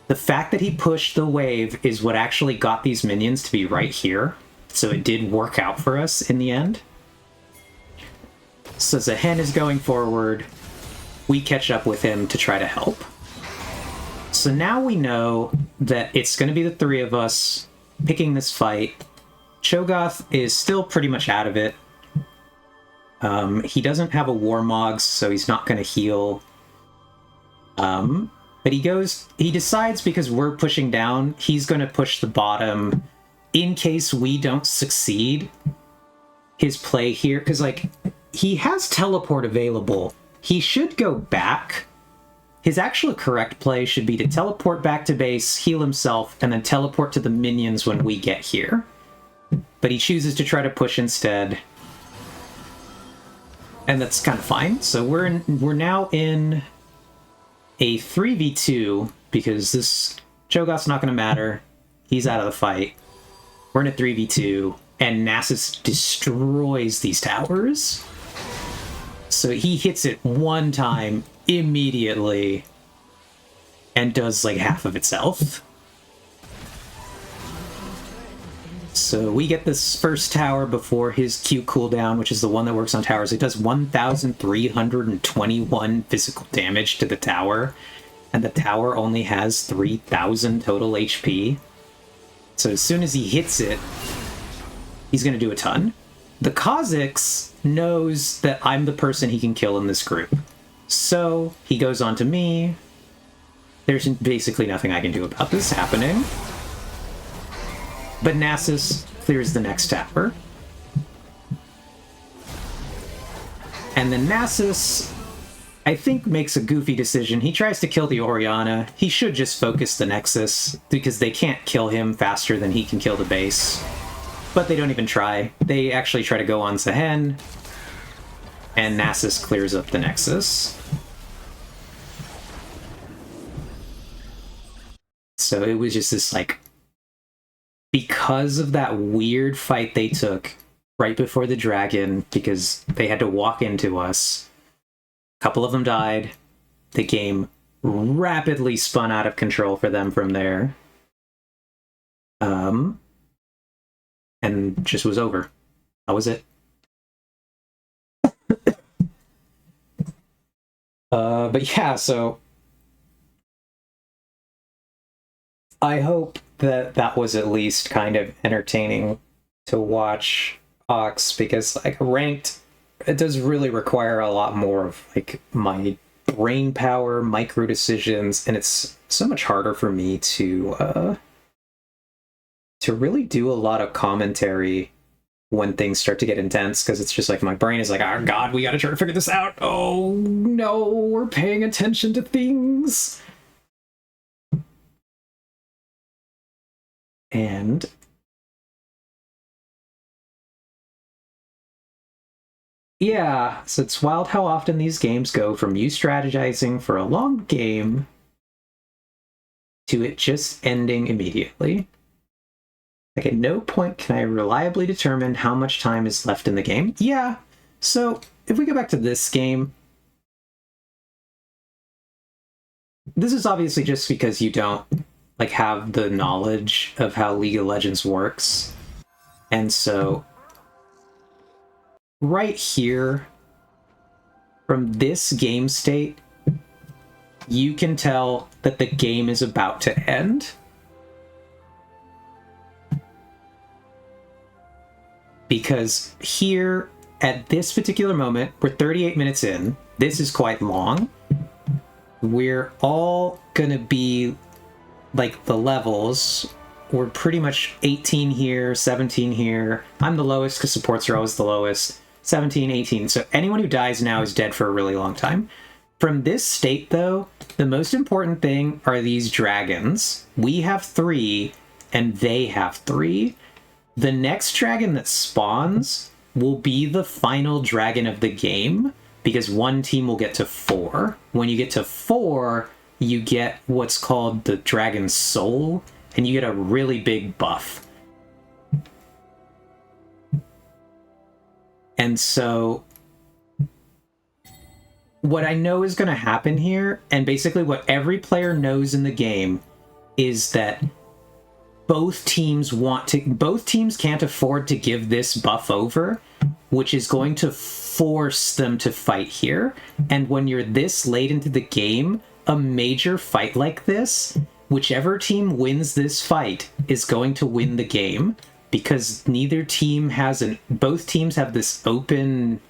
The fact that he pushed the wave is what actually got these minions to be right here. So it did work out for us in the end. So Zehen is going forward. We catch up with him to try to help. So now we know that it's going to be the three of us picking this fight. Cho'Gath is still pretty much out of it. He doesn't have a Warmog, so he's not going to heal. But he decides because we're pushing down, he's going to push the bottom in case we don't succeed his play here. Because, like, he has teleport available. He should go back. His actual correct play should be to teleport back to base, heal himself, and then teleport to the minions when we get here. But he chooses to try to push instead. And that's kind of fine. So we're now in a 3v2 because this Cho'Gath's not going to matter. He's out of the fight. We're in a 3v2 and Nasus destroys these towers. So he hits it one time immediately and does like half of its health. So we get this first tower before his Q cooldown, which is the one that works on towers. It does 1,321 physical damage to the tower, and the tower only has 3,000 total HP. So as soon as he hits it, he's going to do a ton. The Kha'Zix knows that I'm the person he can kill in this group. So he goes on to me. There's basically nothing I can do about this happening. But Nasus clears the next tower. And then Nasus, I think, makes a goofy decision. He tries to kill the Orianna. He should just focus the Nexus, because they can't kill him faster than he can kill the base. But they don't even try. They actually try to go on Zehen. And Nasus clears up the Nexus. So it was just this, like, because of that weird fight they took right before the dragon, because they had to walk into us, a couple of them died. The game rapidly spun out of control for them from there. And just was over. That was it. But yeah, so I hope that that was at least kind of entertaining to watch Ox, because like ranked, it does really require a lot more of like my brain power, micro decisions, and it's so much harder for me to really do a lot of commentary when things start to get intense, because it's just like my brain is like, oh god, we gotta try to figure this out. Oh no, we're paying attention to things. And yeah, so it's wild how often these games go from you strategizing for a long game to it just ending immediately. Like, at no point can I reliably determine how much time is left in the game. Yeah, so if we go back to this game, this is obviously just because you don't like have the knowledge of how League of Legends works. And so right here, from this game state, you can tell that the game is about to end. because here at this particular moment, we're 38 minutes in. This is quite long. We're all gonna be like the levels. We're pretty much 18 here, 17 here. I'm the lowest because supports are always the lowest. 17, 18. So anyone who dies now is dead for a really long time. From this state, though, the most important thing are these dragons. We have 3, and they have 3. The next dragon that spawns will be the final dragon of the game, because one team will get to 4. When you get to 4, you get what's called the Dragon's Soul, and you get a really big buff. And so what I know is going to happen here, and basically what every player knows in the game, is that both teams can't afford to give this buff over, which is going to force them to fight here. And when you're this late into the game, a major fight like this, whichever team wins this fight is going to win the game, because neither team has both teams have this open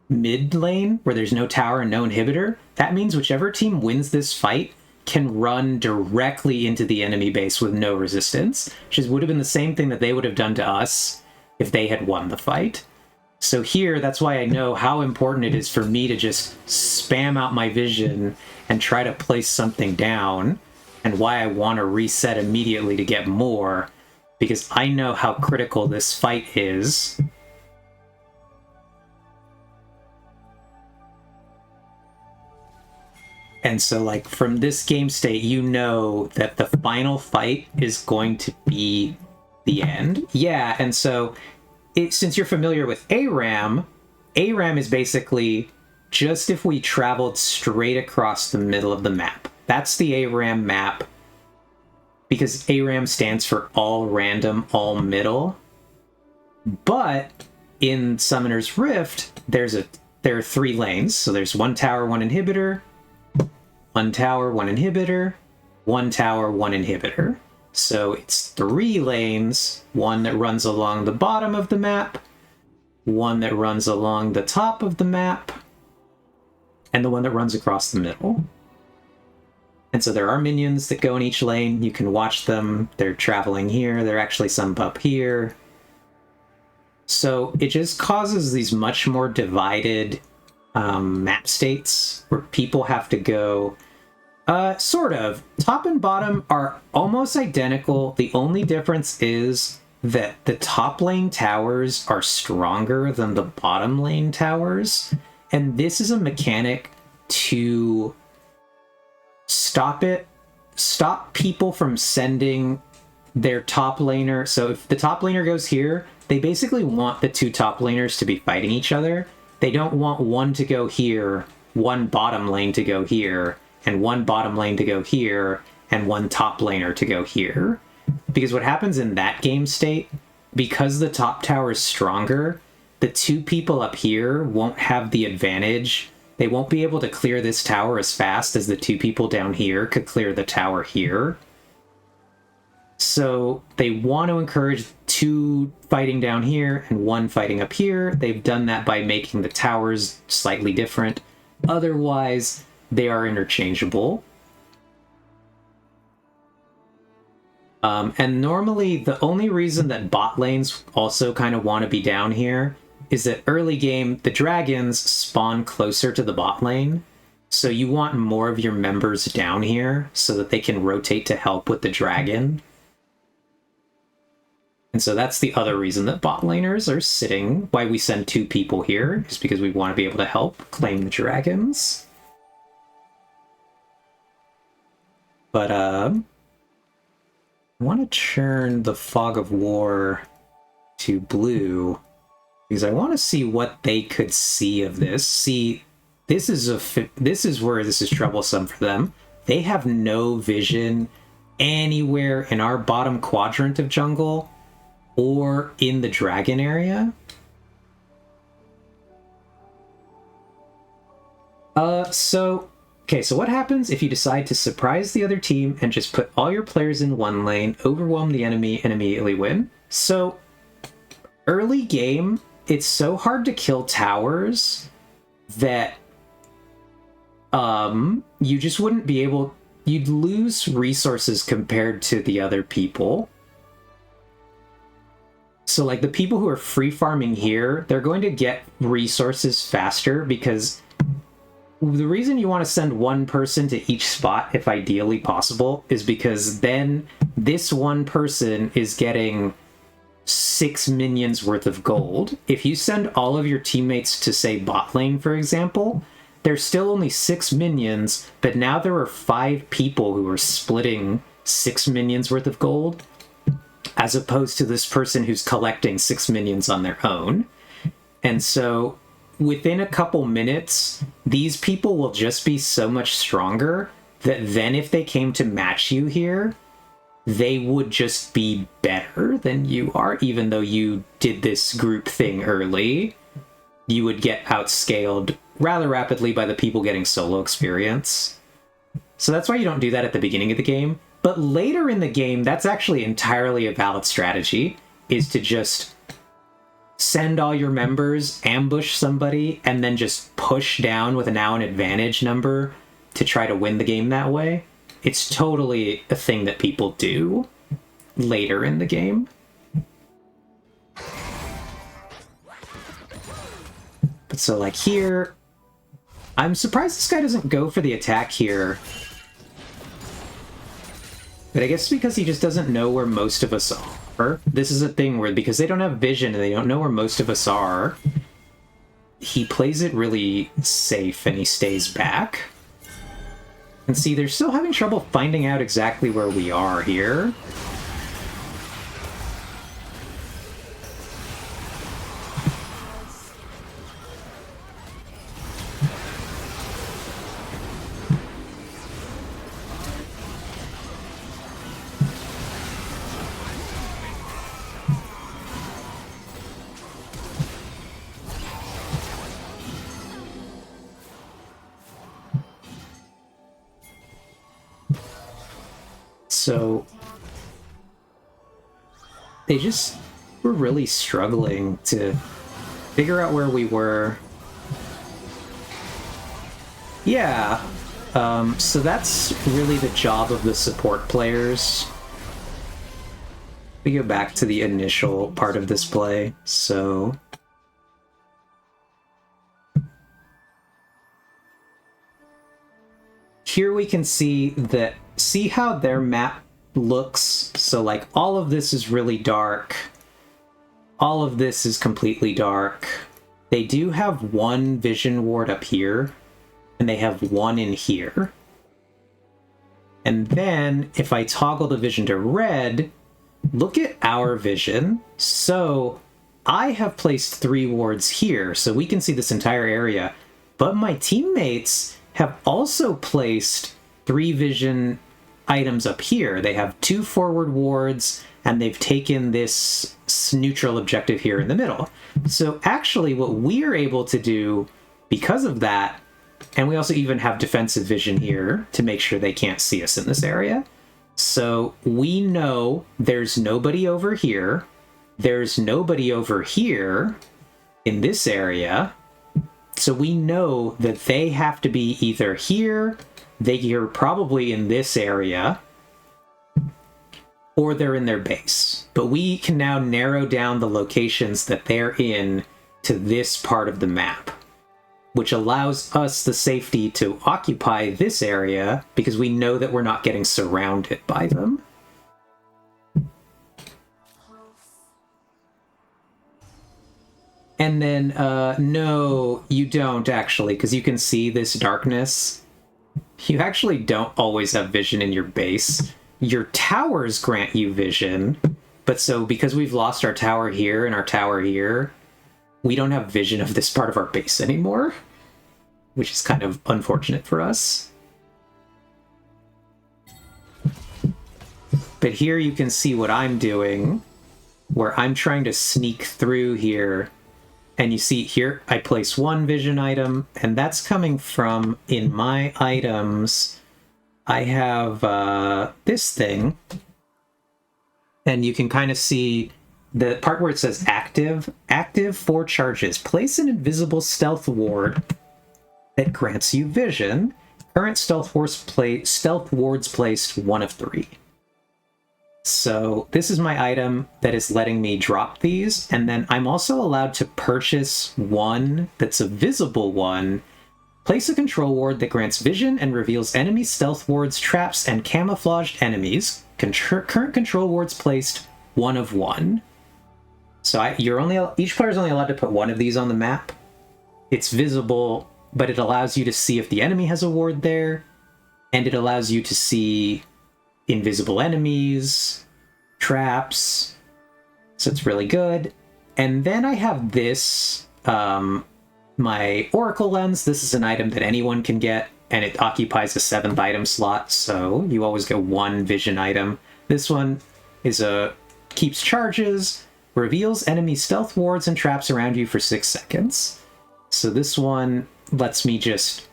mid lane where there's no tower and no inhibitor. That means whichever team wins this fight can run directly into the enemy base with no resistance, which would have been the same thing that they would have done to us if they had won the fight. So here, that's why I know how important it is for me to just spam out my vision and try to place something down, and why I want to reset immediately to get more, because I know how critical this fight is. And so, like, from this game state, you know that the final fight is going to be the end. Yeah, and so, since you're familiar with ARAM is basically just if we traveled straight across the middle of the map. That's the ARAM map, because ARAM stands for all random, all middle. But in Summoner's Rift, there are 3 lanes. So there's 1 tower, 1 inhibitor, 1 tower, 1 inhibitor, 1 tower, 1 inhibitor. So it's 3 lanes, 1 that runs along the bottom of the map, 1 that runs along the top of the map, and the 1 that runs across the middle. And so there are minions that go in each lane. You can watch them. They're traveling here. There are actually some up here. So it just causes these much more divided map states where people have to go. Sort of. Top and bottom are almost identical. The only difference is that the top lane towers are stronger than the bottom lane towers. And this is a mechanic to stop people from sending their top laner. So if the top laner goes here, they basically want the 2 top laners to be fighting each other. They don't want one to go here, 1 bottom lane to go here, and 1 bottom lane to go here, and 1 top laner to go here. Because what happens in that game state, because the top tower is stronger, the 2 people up here won't have the advantage. They won't be able to clear this tower as fast as the 2 people down here could clear the tower here. So they want to encourage 2 fighting down here and 1 fighting up here. They've done that by making the towers slightly different. Otherwise, they are interchangeable. And normally, the only reason that bot lanes also kind of want to be down here is that early game, the dragons spawn closer to the bot lane. So you want more of your members down here so that they can rotate to help with the dragon. And so that's the other reason that bot laners are sitting, why we send 2 people here, is because we want to be able to help claim the dragons. But, I want to turn the Fog of War to blue, because I want to see what they could see of this. See, this is where this is troublesome for them. They have no vision anywhere in our bottom quadrant of jungle or in the dragon area. So what happens if you decide to surprise the other team and just put all your players in one lane, overwhelm the enemy, and immediately win? So early game, it's so hard to kill towers that you just wouldn't be able, you'd lose resources compared to the other people. So like the people who are free farming here, they're going to get resources faster, because the reason you want to send one person to each spot, if ideally possible, is because then this one person is getting 6 minions worth of gold. If you send all of your teammates to, say, bot lane, for example, there's still only 6 minions, but now there are 5 people who are splitting 6 minions worth of gold, as opposed to this person who's collecting 6 minions on their own. And so within a couple minutes, these people will just be so much stronger that then if they came to match you here, they would just be better than you are. Even though you did this group thing early, you would get outscaled rather rapidly by the people getting solo experience. So that's why you don't do that at the beginning of the game. But later in the game, that's actually entirely a valid strategy, is to just send all your members, ambush somebody, and then just push down with now an advantage number to try to win the game that way. It's totally a thing that people do later in the game. But so like here, I'm surprised this guy doesn't go for the attack here. But I guess because he just doesn't know where most of us are. This is a thing where, because they don't have vision and they don't know where most of us are, he plays it really safe and he stays back. And see, they're still having trouble finding out exactly where we are here. So they just were really struggling to figure out where we were. Yeah, so that's really the job of the support players. We go back to the initial part of this play, so here we can see that, see how their map looks? So like all of this is really dark. All of this is completely dark. They do have one vision ward up here, and they have one in here. And then if I toggle the vision to red, look at our vision. So I have placed 3 wards here, so we can see this entire area. But my teammates have also placed 3 vision items up here. They have 2 forward wards, and they've taken this neutral objective here in the middle. So actually what we're able to do because of that, and we also even have defensive vision here to make sure they can't see us in this area. So we know there's nobody over here. There's nobody over here in this area. So we know that they have to be either here, they're probably in this area, or they're in their base. But we can now narrow down the locations that they're in to this part of the map, which allows us the safety to occupy this area because we know that we're not getting surrounded by them. And then, no, you don't actually, because you can see this darkness. You actually don't always have vision in your base. Your towers grant you vision, but so because we've lost our tower here and our tower here, we don't have vision of this part of our base anymore, which is kind of unfortunate for us. But here you can see what I'm doing, where I'm trying to sneak through here. And you see here, I place 1 vision item, and that's coming from, in my items, I have this thing. And you can kind of see the part where it says active, active 4 charges. Place an invisible stealth ward that grants you vision. Current stealth wards placed 1 of 3. So this is my item that is letting me drop these, and then I'm also allowed to purchase one that's a visible one. Place a control ward that grants vision and reveals enemy stealth wards, traps, and camouflaged enemies. Current control wards placed 1 of 1. So each player is only allowed to put 1 of these on the map. It's visible, but it allows you to see if the enemy has a ward there, and it allows you to see invisible enemies, traps. So it's really good. And then I have this, my Oracle Lens. This is an item that anyone can get, and it occupies a 7th item slot, so you always get 1 vision item. This one is keeps charges, reveals enemy stealth wards and traps around you for 6 seconds. So this one lets me just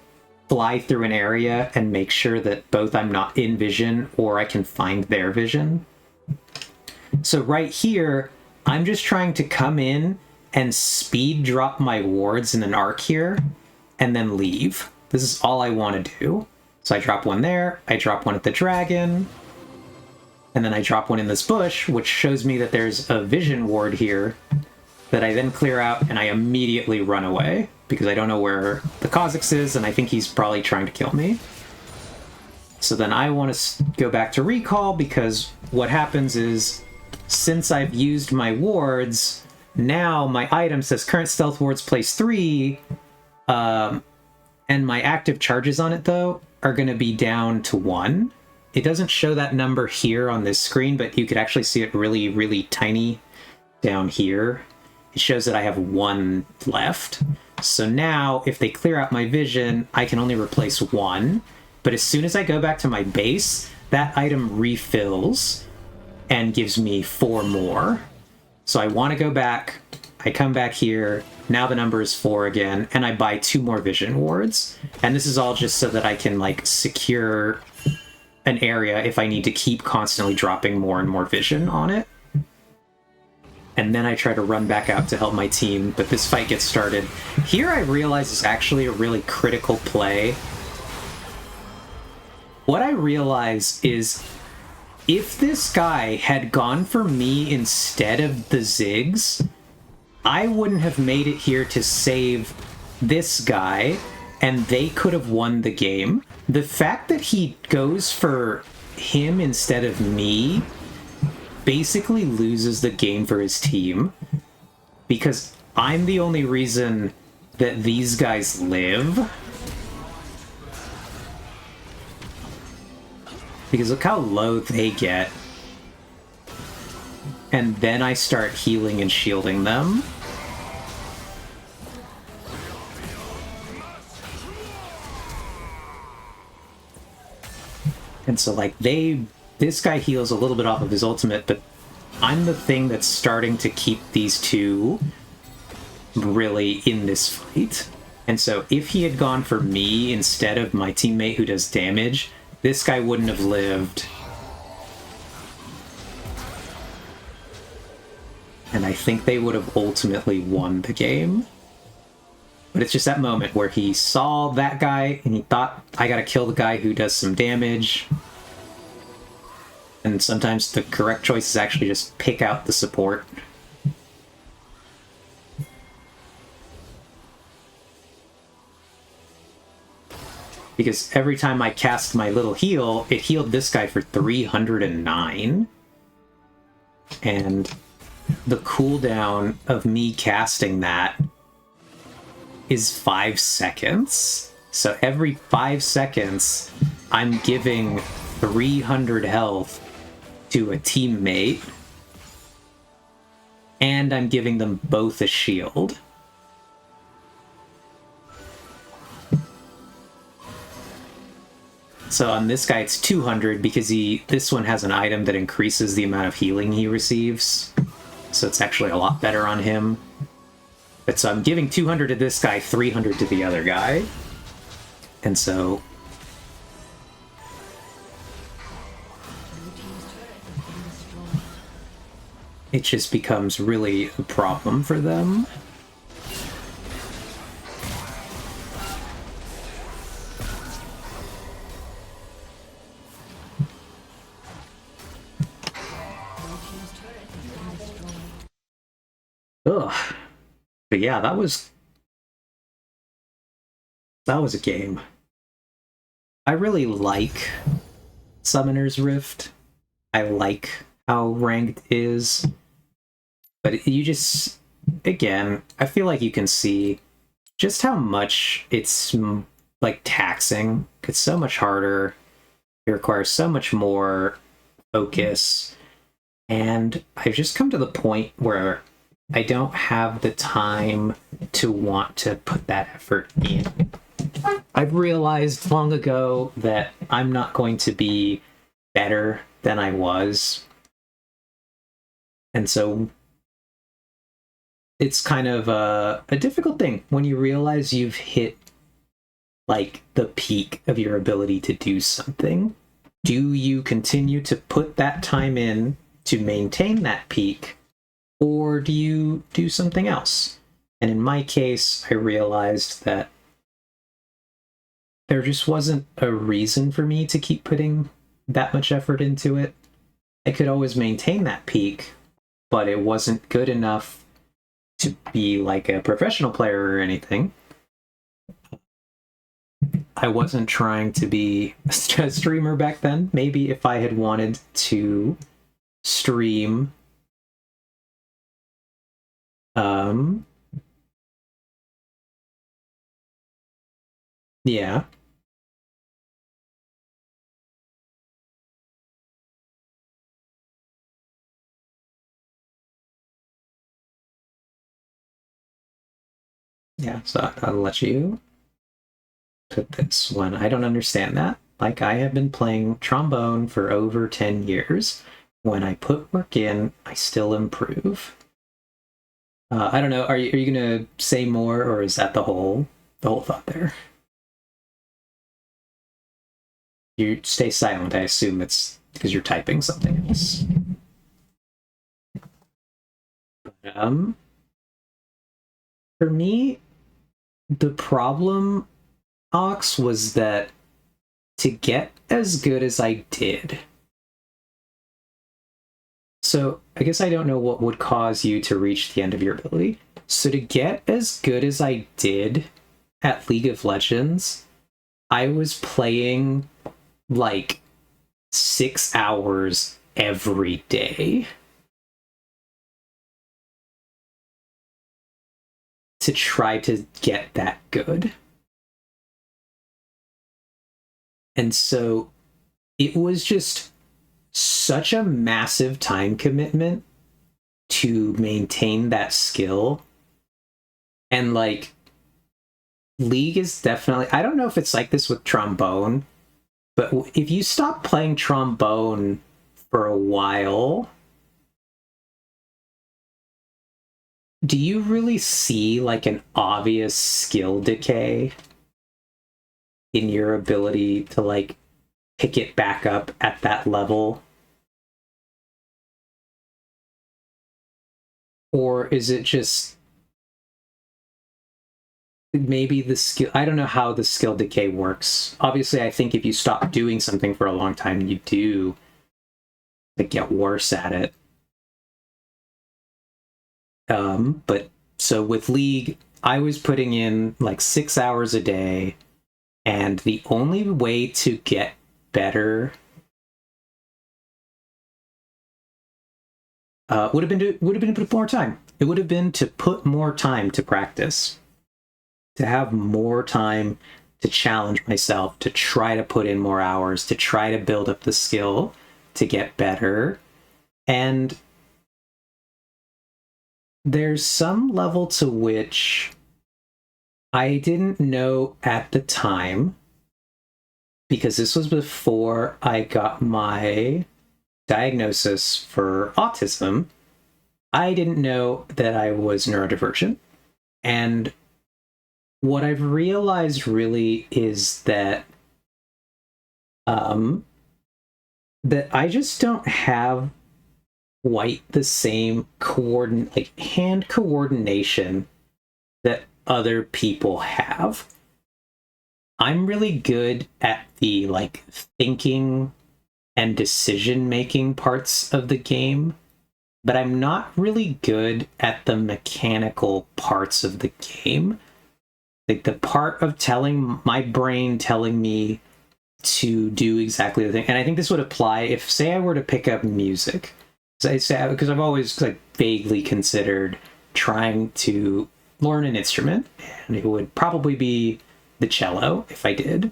fly through an area and make sure that both I'm not in vision or I can find their vision. So right here, I'm just trying to come in and speed drop my wards in an arc here, and then leave. This is all I want to do. So I drop 1 there, I drop 1 at the dragon, and then I drop 1 in this bush, which shows me that there's a vision ward here that I then clear out, and I immediately run away, because I don't know where the Kha'Zix is, and I think he's probably trying to kill me. So then I want to go back to recall, because what happens is, since I've used my wards, now my item says current stealth wards place 3, and my active charges on it, though, are going to be down to 1. It doesn't show that number here on this screen, but you could actually see it really, really tiny down here. It shows that I have 1 left. So now, if they clear out my vision, I can only replace 1. But as soon as I go back to my base, that item refills and gives me 4 more. So I want to go back, I come back here, now the number is 4 again, and I buy 2 more vision wards. And this is all just so that I can, like, secure an area if I need to keep constantly dropping more and more vision on it. And then I try to run back out to help my team, but this fight gets started. Here I realize is actually a really critical play. What I realize is, if this guy had gone for me instead of the Ziggs, I wouldn't have made it here to save this guy, and they could have won the game. The fact that he goes for him instead of me basically loses the game for his team, because I'm the only reason that these guys live. Because look how low they get. And then I start healing and shielding them. And so, like, this guy heals a little bit off of his ultimate, but I'm the thing that's starting to keep these two really in this fight. And so if he had gone for me instead of my teammate who does damage, this guy wouldn't have lived. And I think they would have ultimately won the game. But it's just that moment where he saw that guy and he thought, I gotta kill the guy who does some damage. And sometimes the correct choice is actually just pick out the support. Because every time I cast my little heal, it healed this guy for 309. And the cooldown of me casting that is 5 seconds. So every 5 seconds, I'm giving 300 health to a teammate, and I'm giving them both a shield. So on this guy, it's 200 because this one has an item that increases the amount of healing he receives. So it's actually a lot better on him. But so I'm giving 200 to this guy, 300 to the other guy. And so it just becomes really a problem for them. Ugh. But yeah, that was a game. I really like Summoner's Rift. I like how ranked is. But you just, again, I feel like you can see just how much it's like taxing. It's so much harder. It requires so much more focus. And I've just come to the point where I don't have the time to want to put that effort in. I've realized long ago that I'm not going to be better than I was. And so it's kind of a difficult thing when you realize you've hit like the peak of your ability to do something. Do you continue to put that time in to maintain that peak, or do you do something else? And in my case, I realized that there just wasn't a reason for me to keep putting that much effort into it. I could always maintain that peak, but it wasn't good enough to be like a professional player or anything. I wasn't trying to be a streamer back then. Maybe if I had wanted to stream yeah. Yeah, so I'll let you put this one. I don't understand that. Like, I have been playing trombone for over 10 years. When I put work in, I still improve. I don't know. Are you gonna say more, or is that the whole thought there? You stay silent. I assume it's because you're typing something else. Um, for me, the problem, Ox, was that to get as good as I did. So I guess I don't know what would cause you to reach the end of your ability. So to get as good as I did at League of Legends, I was playing like 6 hours every day to try to get that good. And so it was just such a massive time commitment to maintain that skill. And like, League is definitely, I don't know if it's like this with trombone, but if you stop playing trombone for a while, do you really see like an obvious skill decay in your ability to like pick it back up at that level? Or is it just maybe the skill? I don't know how the skill decay works. Obviously, I think if you stop doing something for a long time, you do like, get worse at it. But so with League, I was putting in like 6 hours a day, and the only way to get better would have been to put more time. It would have been to put more time to practice, to have more time to challenge myself, to try to put in more hours, to try to build up the skill to get better. And there's some level to which I didn't know at the time, because this was before I got my diagnosis for autism. I didn't know that I was neurodivergent. And what I've realized really is that that I just don't have quite the same hand coordination that other people have. I'm really good at the like thinking and decision making parts of the game, but I'm not really good at the mechanical parts of the game. Like the part of telling my brain telling me to do exactly the thing. And I think this would apply if, say, I were to pick up music. So I say, because I've always like vaguely considered trying to learn an instrument, and it would probably be the cello if I did.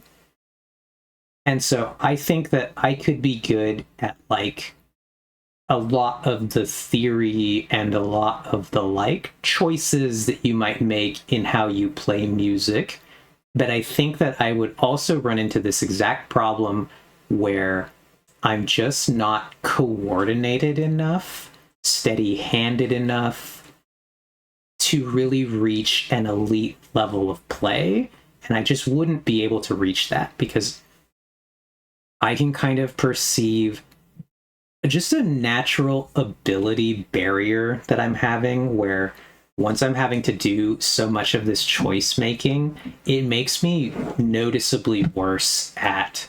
And so I think that I could be good at like a lot of the theory and a lot of the like choices that you might make in how you play music. But I think that I would also run into this exact problem where I'm just not coordinated enough, steady-handed enough to really reach an elite level of play. And I just wouldn't be able to reach that because I can kind of perceive just a natural ability barrier that I'm having where once I'm having to do so much of this choice making, it makes me noticeably worse at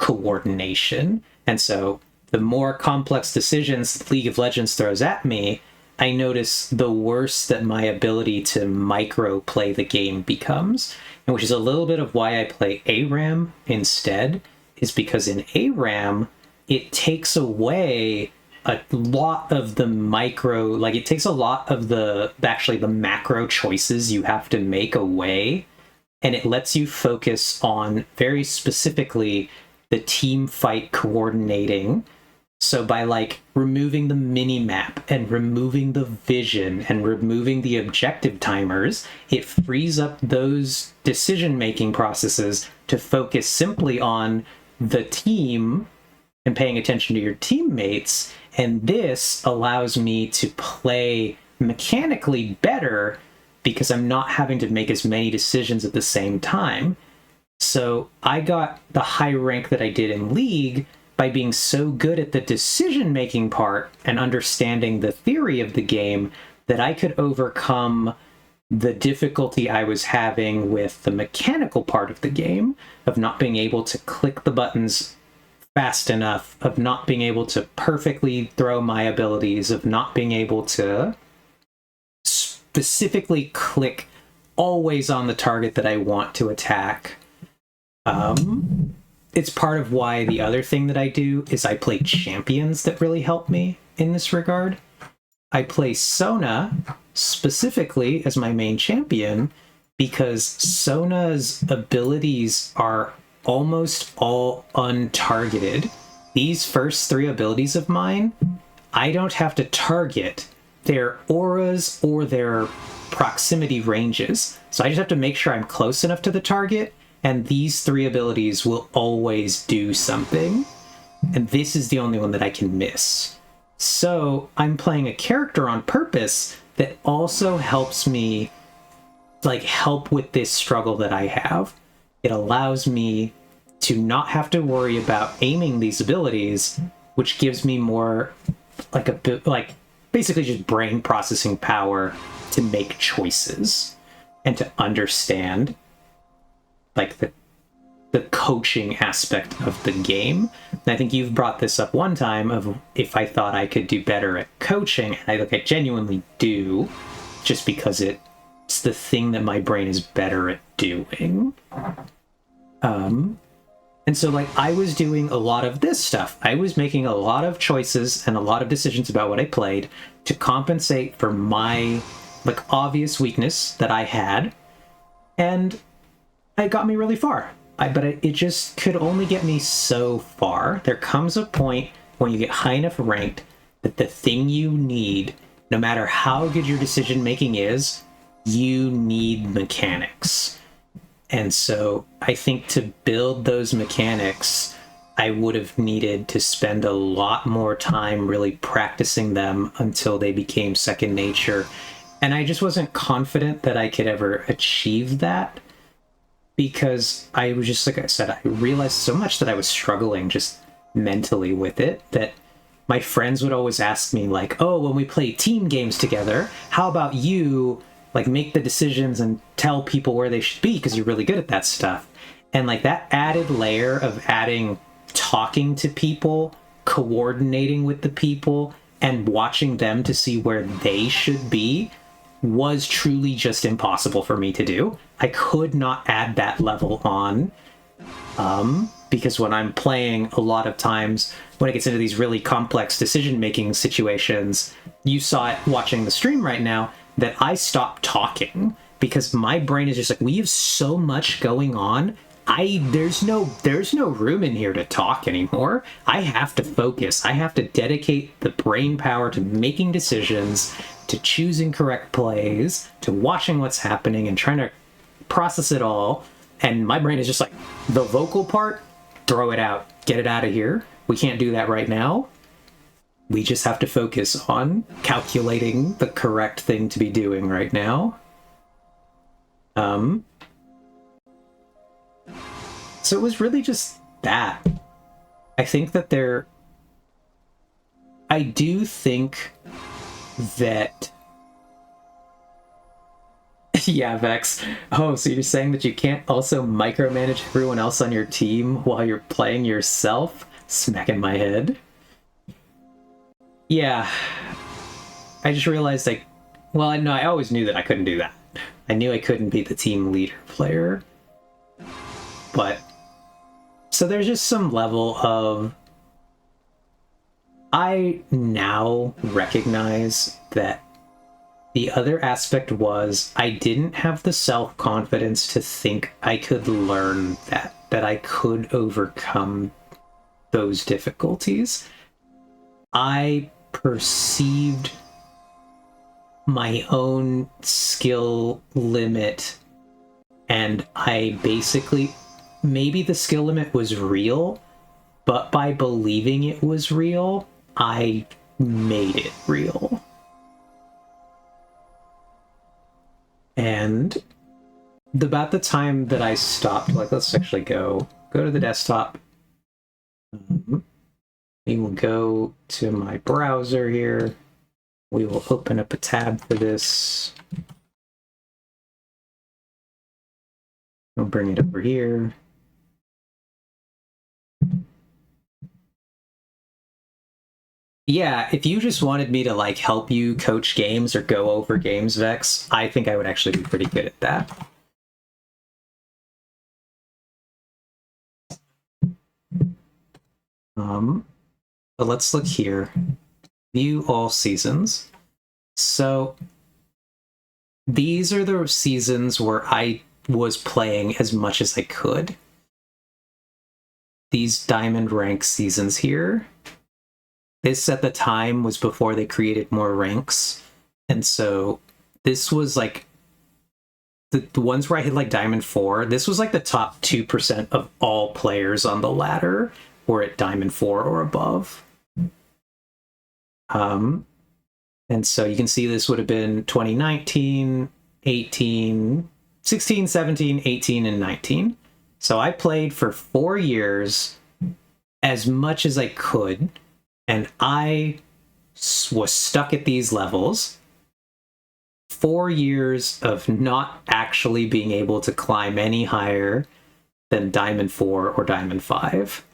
coordination. And so the more complex decisions League of Legends throws at me, I notice the worse that my ability to micro play the game becomes. And which is a little bit of why I play ARAM instead, is because in ARAM, it takes away a lot of the micro, like it takes a lot of the macro choices you have to make away, and it lets you focus on very specifically the team fight coordinating. So by like removing the mini map and removing the vision and removing the objective timers, it frees up those decision making processes to focus simply on the team and paying attention to your teammates. And this allows me to play mechanically better because I'm not having to make as many decisions at the same time. So I got the high rank that I did in League by being so good at the decision-making part and understanding the theory of the game that I could overcome the difficulty I was having with the mechanical part of the game, of not being able to click the buttons fast enough, of not being able to perfectly throw my abilities, of not being able to specifically click always on the target that I want to attack. It's part of why the other thing that I do is I play champions that really help me in this regard. I play Sona specifically as my main champion because Sona's abilities are almost all untargeted. These first three abilities of mine, I don't have to target their auras or their proximity ranges. So I just have to make sure I'm close enough to the target, and these three abilities will always do something. And this is the only one that I can miss. So I'm playing a character on purpose that also helps me like help with this struggle that I have. It allows me to not have to worry about aiming these abilities, which gives me more like a bit like basically just brain processing power to make choices and to understand like the coaching aspect of the game. And I think you've brought this up one time of if I thought I could do better at coaching, and I genuinely do, just because it's the thing that my brain is better at doing. And so like I was doing a lot of this stuff. I was making a lot of choices and a lot of decisions about what I played to compensate for my like obvious weakness that I had, and it got me really far. But it just could only get me so far. There comes a point when you get high enough ranked that the thing you need, no matter how good your decision making is, you need mechanics. And so I think to build those mechanics, I would have needed to spend a lot more time really practicing them until they became second nature. And I just wasn't confident that I could ever achieve that, because I was just, like I said, I realized so much that I was struggling just mentally with it, that my friends would always ask me like, oh, when we play team games together, how about you like make the decisions and tell people where they should be because you're really good at that stuff. And like that added layer of adding talking to people, coordinating with the people, and watching them to see where they should be was truly just impossible for me to do. I could not add that level on, because when I'm playing, a lot of times when it gets into these really complex decision-making situations, you saw it watching the stream right now, that I stopped talking because my brain is just like, we have so much going on. There's no room in here to talk anymore. I have to focus. I have to dedicate the brain power to making decisions, to choosing correct plays, to watching what's happening and trying to process it all. And my brain is just like, the vocal part, throw it out, get it out of here. We can't do that right now. We just have to focus on calculating the correct thing to be doing right now. So it was really just that. I do think that yeah, Vex. Oh, so you're saying that you can't also micromanage everyone else on your team while you're playing yourself? Smacking my head. Yeah. I just realized I always knew that I couldn't do that. I knew I couldn't be the team leader player. But so there's just some level of I now recognize that the other aspect was I didn't have the self-confidence to think I could learn that I could overcome those difficulties. I perceived my own skill limit, and I basically, maybe the skill limit was real, but by believing it was real, I made it real. And about the time that I stopped, like, let's actually go to the desktop. We will go to my browser here. We will open up a tab for this. I'll bring it over here. Yeah, if you just wanted me to like help you coach games or go over games, Vex, I think I would actually be pretty good at that. But let's look here. View all seasons. So these are the seasons where I was playing as much as I could. These diamond rank seasons here. This at the time was before they created more ranks. And so this was like the ones where I hit like Diamond 4, this was like the top 2% of all players on the ladder were at Diamond 4 or above. And so you can see this would have been 2019, 18, 16, 17, 18, and 19. So I played for 4 years as much as I could, and I was stuck at these levels. 4 years of not actually being able to climb any higher than Diamond 4 or Diamond 5.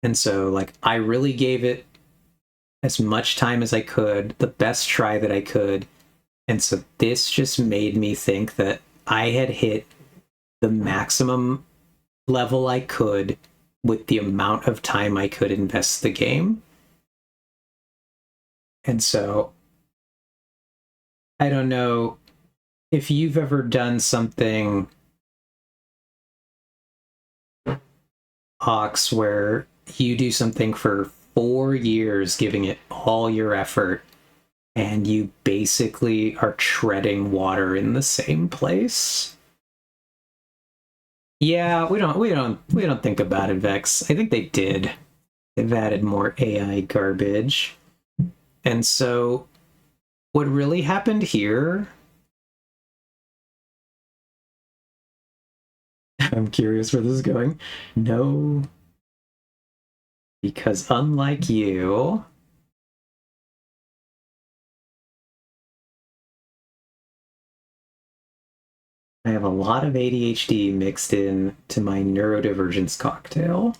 And so, like, I really gave it as much time as I could, the best try that I could. And so this just made me think that I had hit the maximum level I could with the amount of time I could invest the game. And so I don't know if you've ever done something, Ox, where you do something for 4 years, giving it all your effort, and you basically are treading water in the same place. Yeah, we don't think about it, Vex. I think they did. They've added more AI garbage. And so what really happened here, I'm curious where this is going. No. Because unlike you, I have a lot of ADHD mixed in to my neurodivergence cocktail.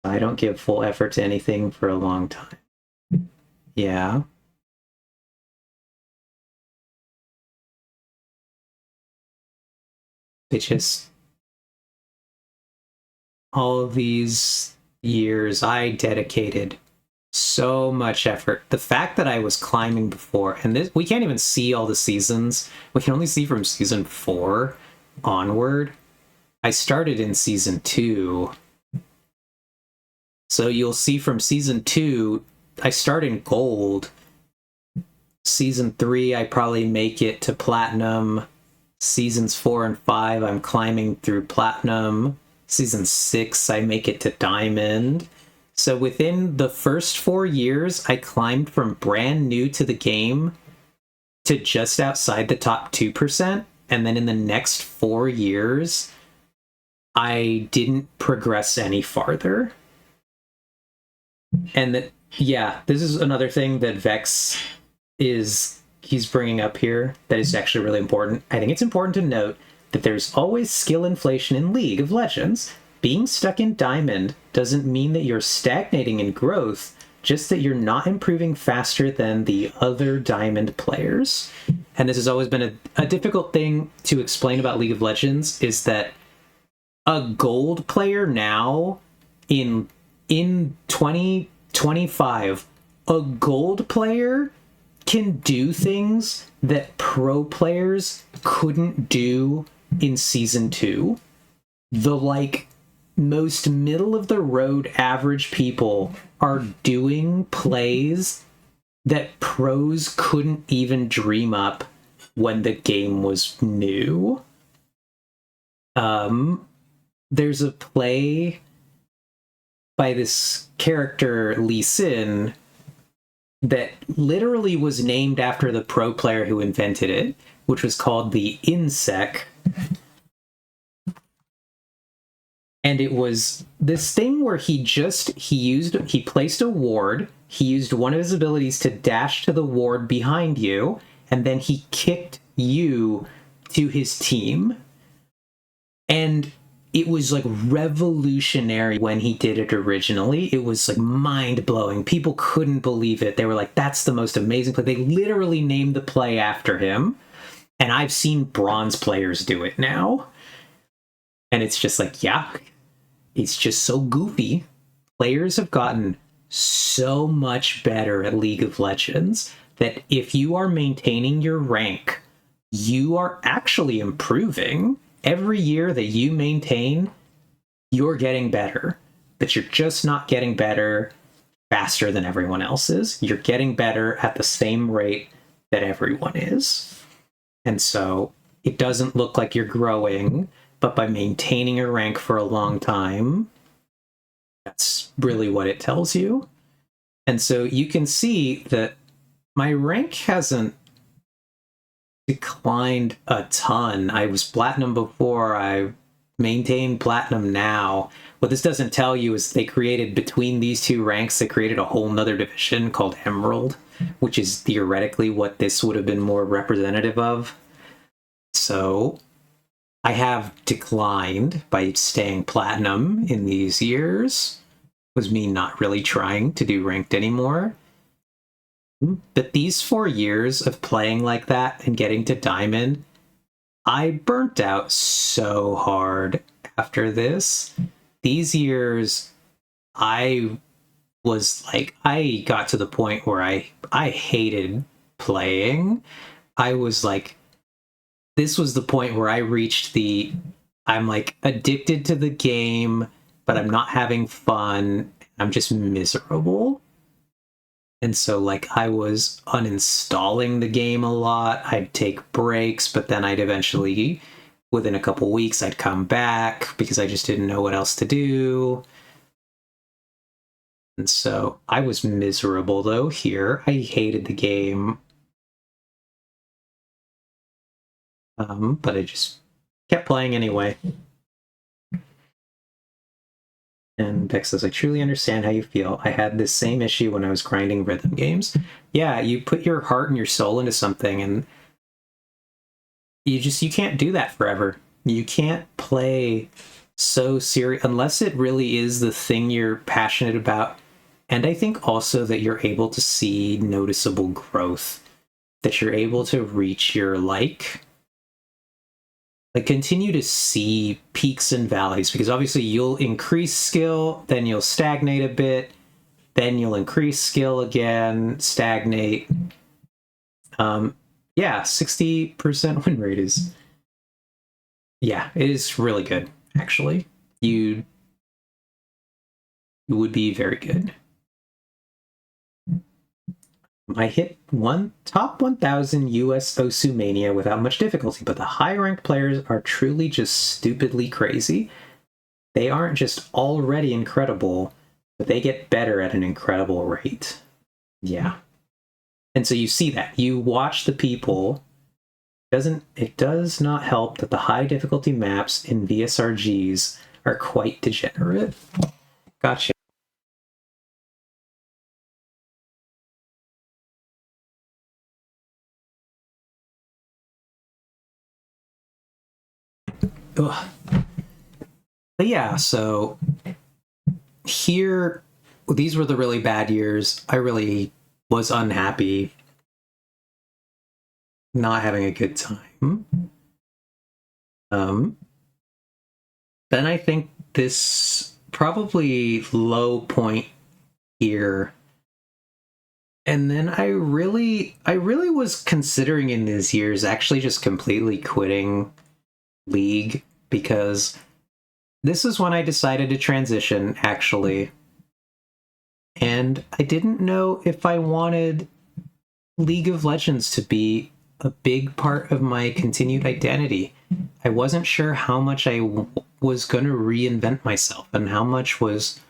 I don't give full effort to anything for a long time. Yeah. It's just all of these years I dedicated so much effort. The fact that I was climbing before, and this, we can't even see all the seasons. We can only see from season 4 onward. I started in season 2. So you'll see from season 2, I start in gold. Season 3, I probably make it to platinum. Seasons 4 and 5, I'm climbing through platinum. Season 6, I make it to diamond. So within the first 4 years, I climbed from brand new to the game to just outside the top 2%. And then in the next 4 years, I didn't progress any farther. And that, yeah, this is another thing that Vex he's bringing up here that is actually really important. I think it's important to note that there's always skill inflation in League of Legends. Being stuck in Diamond doesn't mean that you're stagnating in growth, just that you're not improving faster than the other Diamond players. And this has always been a difficult thing to explain about League of Legends, is that a gold player now in 2025, a gold player can do things that pro players couldn't do in season 2. The like most middle of the road average people are doing plays that pros couldn't even dream up when the game was new. There's a play by this character Lee Sin that literally was named after the pro player who invented it, which was called the Insec. And it was this thing where he placed a ward, he used one of his abilities to dash to the ward behind you, and then he kicked you to his team. And it was like revolutionary when he did it originally. It was like mind-blowing. People couldn't believe it. They were like, that's the most amazing play. They literally named the play after him. And I've seen bronze players do it now. And it's just like, yeah, it's just so goofy. Players have gotten so much better at League of Legends that if you are maintaining your rank, you are actually improving. Every year that you maintain, you're getting better, but you're just not getting better faster than everyone else is. You're getting better at the same rate that everyone is. And so it doesn't look like you're growing, but by maintaining your rank for a long time, that's really what it tells you. And so you can see that my rank hasn't declined a ton. I was platinum before, I maintain platinum now. What this doesn't tell you is they created, between these two ranks, they created a whole nother division called Emerald, which is theoretically what this would have been more representative of. So I have declined by staying platinum in these years. It was me not really trying to do ranked anymore. But these 4 years of playing like that and getting to diamond, I burnt out so hard after this. These years, I was like, I got to the point where I hated playing. I was like, this was the point where I reached I'm like addicted to the game, but I'm not having fun. I'm just miserable. And so, like, I was uninstalling the game a lot. I'd take breaks, but then I'd eventually, within a couple weeks, I'd come back because I just didn't know what else to do. And so I was miserable, though, here. I hated the game. But I just kept playing anyway. And Beck says, I truly understand how you feel. I had this same issue when I was grinding rhythm games. Yeah, you put your heart and your soul into something, and you can't do that forever. You can't play so serious unless it really is the thing you're passionate about. And I think also that you're able to see noticeable growth, that you're able to reach your like continue to see peaks and valleys, because obviously you'll increase skill, then you'll stagnate a bit, then you'll increase skill again, stagnate. Yeah, 60% win rate is, yeah, it is really good, actually. You would be very good. I hit top 1000 US Osumania without much difficulty, but the high-ranked players are truly just stupidly crazy. They aren't just already incredible, but they get better at an incredible rate. Yeah. And so you see that. You watch the people. It does not help that the high difficulty maps in VSRGs are quite degenerate. Gotcha. Ugh. But yeah, so here, these were the really bad years. I really was unhappy, not having a good time. Then I think this probably low point here. And then I really was considering in these years actually just completely quitting League, because this is when I decided to transition, actually. And I didn't know if I wanted League of Legends to be a big part of my continued identity. I wasn't sure how much I was going to reinvent myself and how much was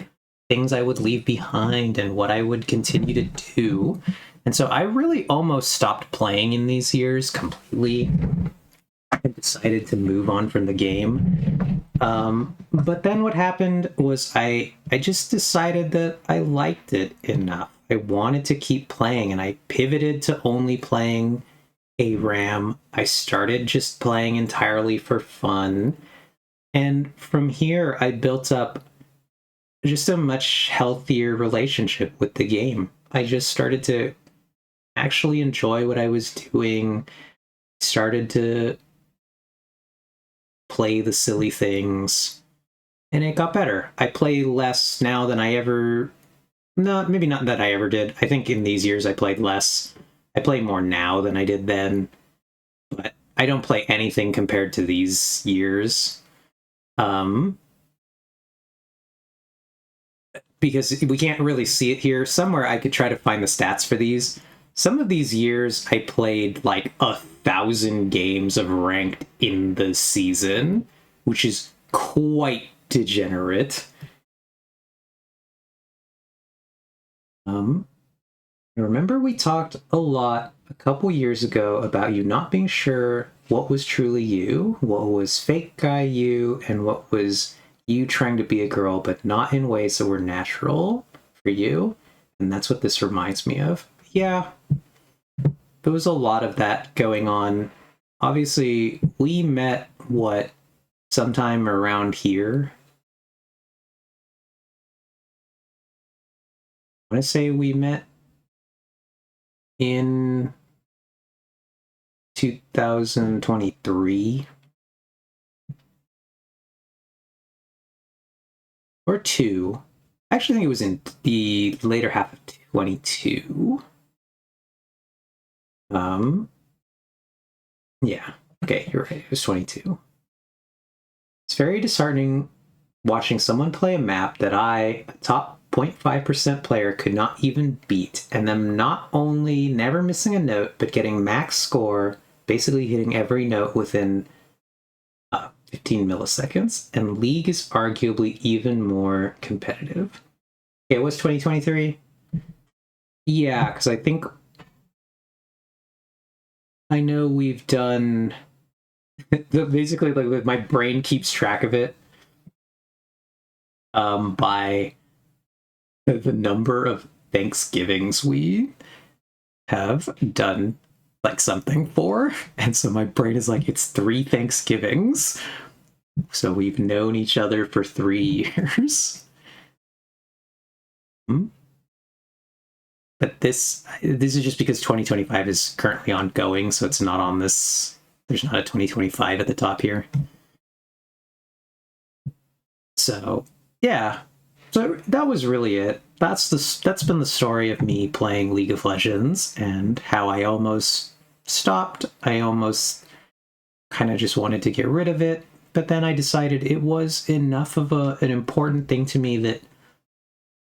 things I would leave behind and what I would continue to do. And so I really almost stopped playing in these years completely. I decided to move on from the game. But then what happened was I just decided that I liked it enough. I wanted to keep playing, and I pivoted to only playing ARAM. I started just playing entirely for fun. And from here, I built up just a much healthier relationship with the game. I just started to actually enjoy what I was doing, started to play the silly things, and it got better. I play less now than I ever... No, maybe not that I ever did. I think in these years I played less. I play more now than I did then, but I don't play anything compared to these years. Because we can't really see it here. Somewhere I could try to find the stats for these. Some of these years I played like 1,000 games of ranked in the season, which is quite degenerate. I remember we talked a lot a couple years ago about you not being sure what was truly you, what was fake guy you, and what was you trying to be a girl, but not in ways that were natural for you. And that's what this reminds me of. Yeah, there was a lot of that going on. Obviously, we met, sometime around here? I want to say we met in 2023 or 2. I actually think it was in the later half of 22. Yeah, okay, you're right, it was 22. It's very disheartening watching someone play a map that I, a top 0.5% player, could not even beat, and them not only never missing a note, but getting max score, basically hitting every note within 15 milliseconds, and League is arguably even more competitive. Okay, it was 2023? Yeah, because I think... I know we've done... basically, like, my brain keeps track of it. by the number of Thanksgivings we have done like something for. And so my brain is like, it's 3 Thanksgivings. So we've known each other for 3 years. But this is just because 2025 is currently ongoing, so it's not on this. There's not a 2025 at the top here. So yeah, so that was really it. That's been the story of me playing League of Legends and how I almost stopped. I almost kind of just wanted to get rid of it, but then I decided it was enough of an important thing to me that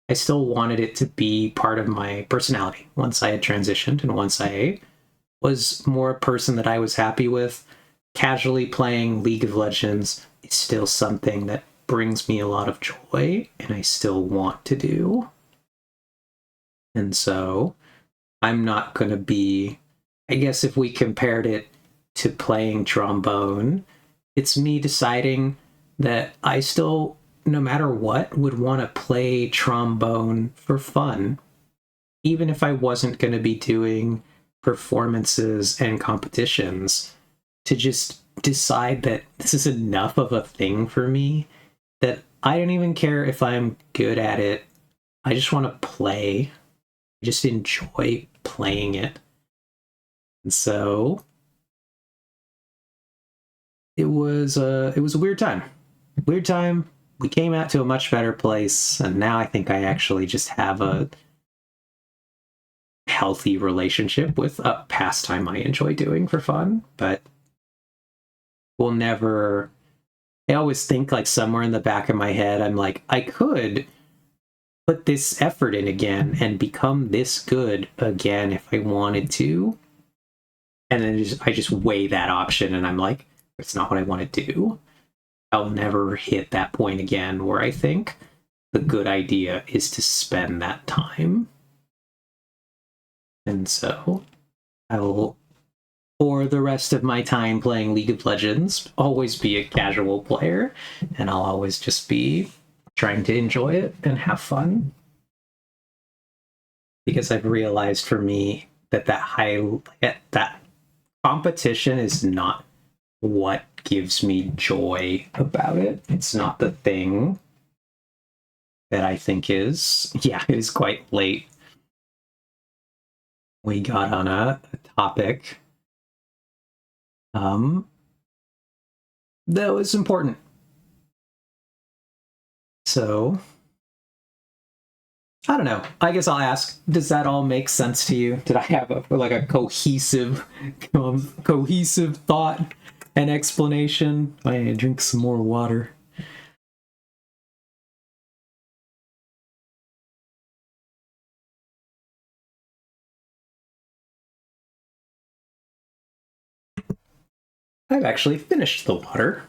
I still wanted it to be part of my personality once I had transitioned and once I was more a person that I was happy with. Casually playing League of Legends is still something that brings me a lot of joy and I still want to do. And so I'm not going to be, I guess if we compared it to playing trombone, it's me deciding that I still, no matter what, would want to play trombone for fun. Even if I wasn't going to be doing performances and competitions, to just decide that this is enough of a thing for me that I don't even care if I'm good at it. I just want to play. I just enjoy playing it. And so it was a weird time. Weird time. We came out to a much better place, and now I think I actually just have a healthy relationship with a pastime I enjoy doing for fun, but we'll never. I always think like somewhere in the back of my head, I'm like, I could put this effort in again and become this good again if I wanted to. And then I just weigh that option and I'm like, it's not what I want to do. I'll never hit that point again where I think the good idea is to spend that time. And so I will, for the rest of my time playing League of Legends, always be a casual player, and I'll always just be trying to enjoy it and have fun. Because I've realized for me that that competition is not what gives me joy about it. It's not the thing that I think is, yeah, it is quite late. We got on a topic that was important. So I don't know. I guess I'll ask, does that all make sense to you? Did I have a cohesive thought and explanation? I drink some more water. I've actually finished the water.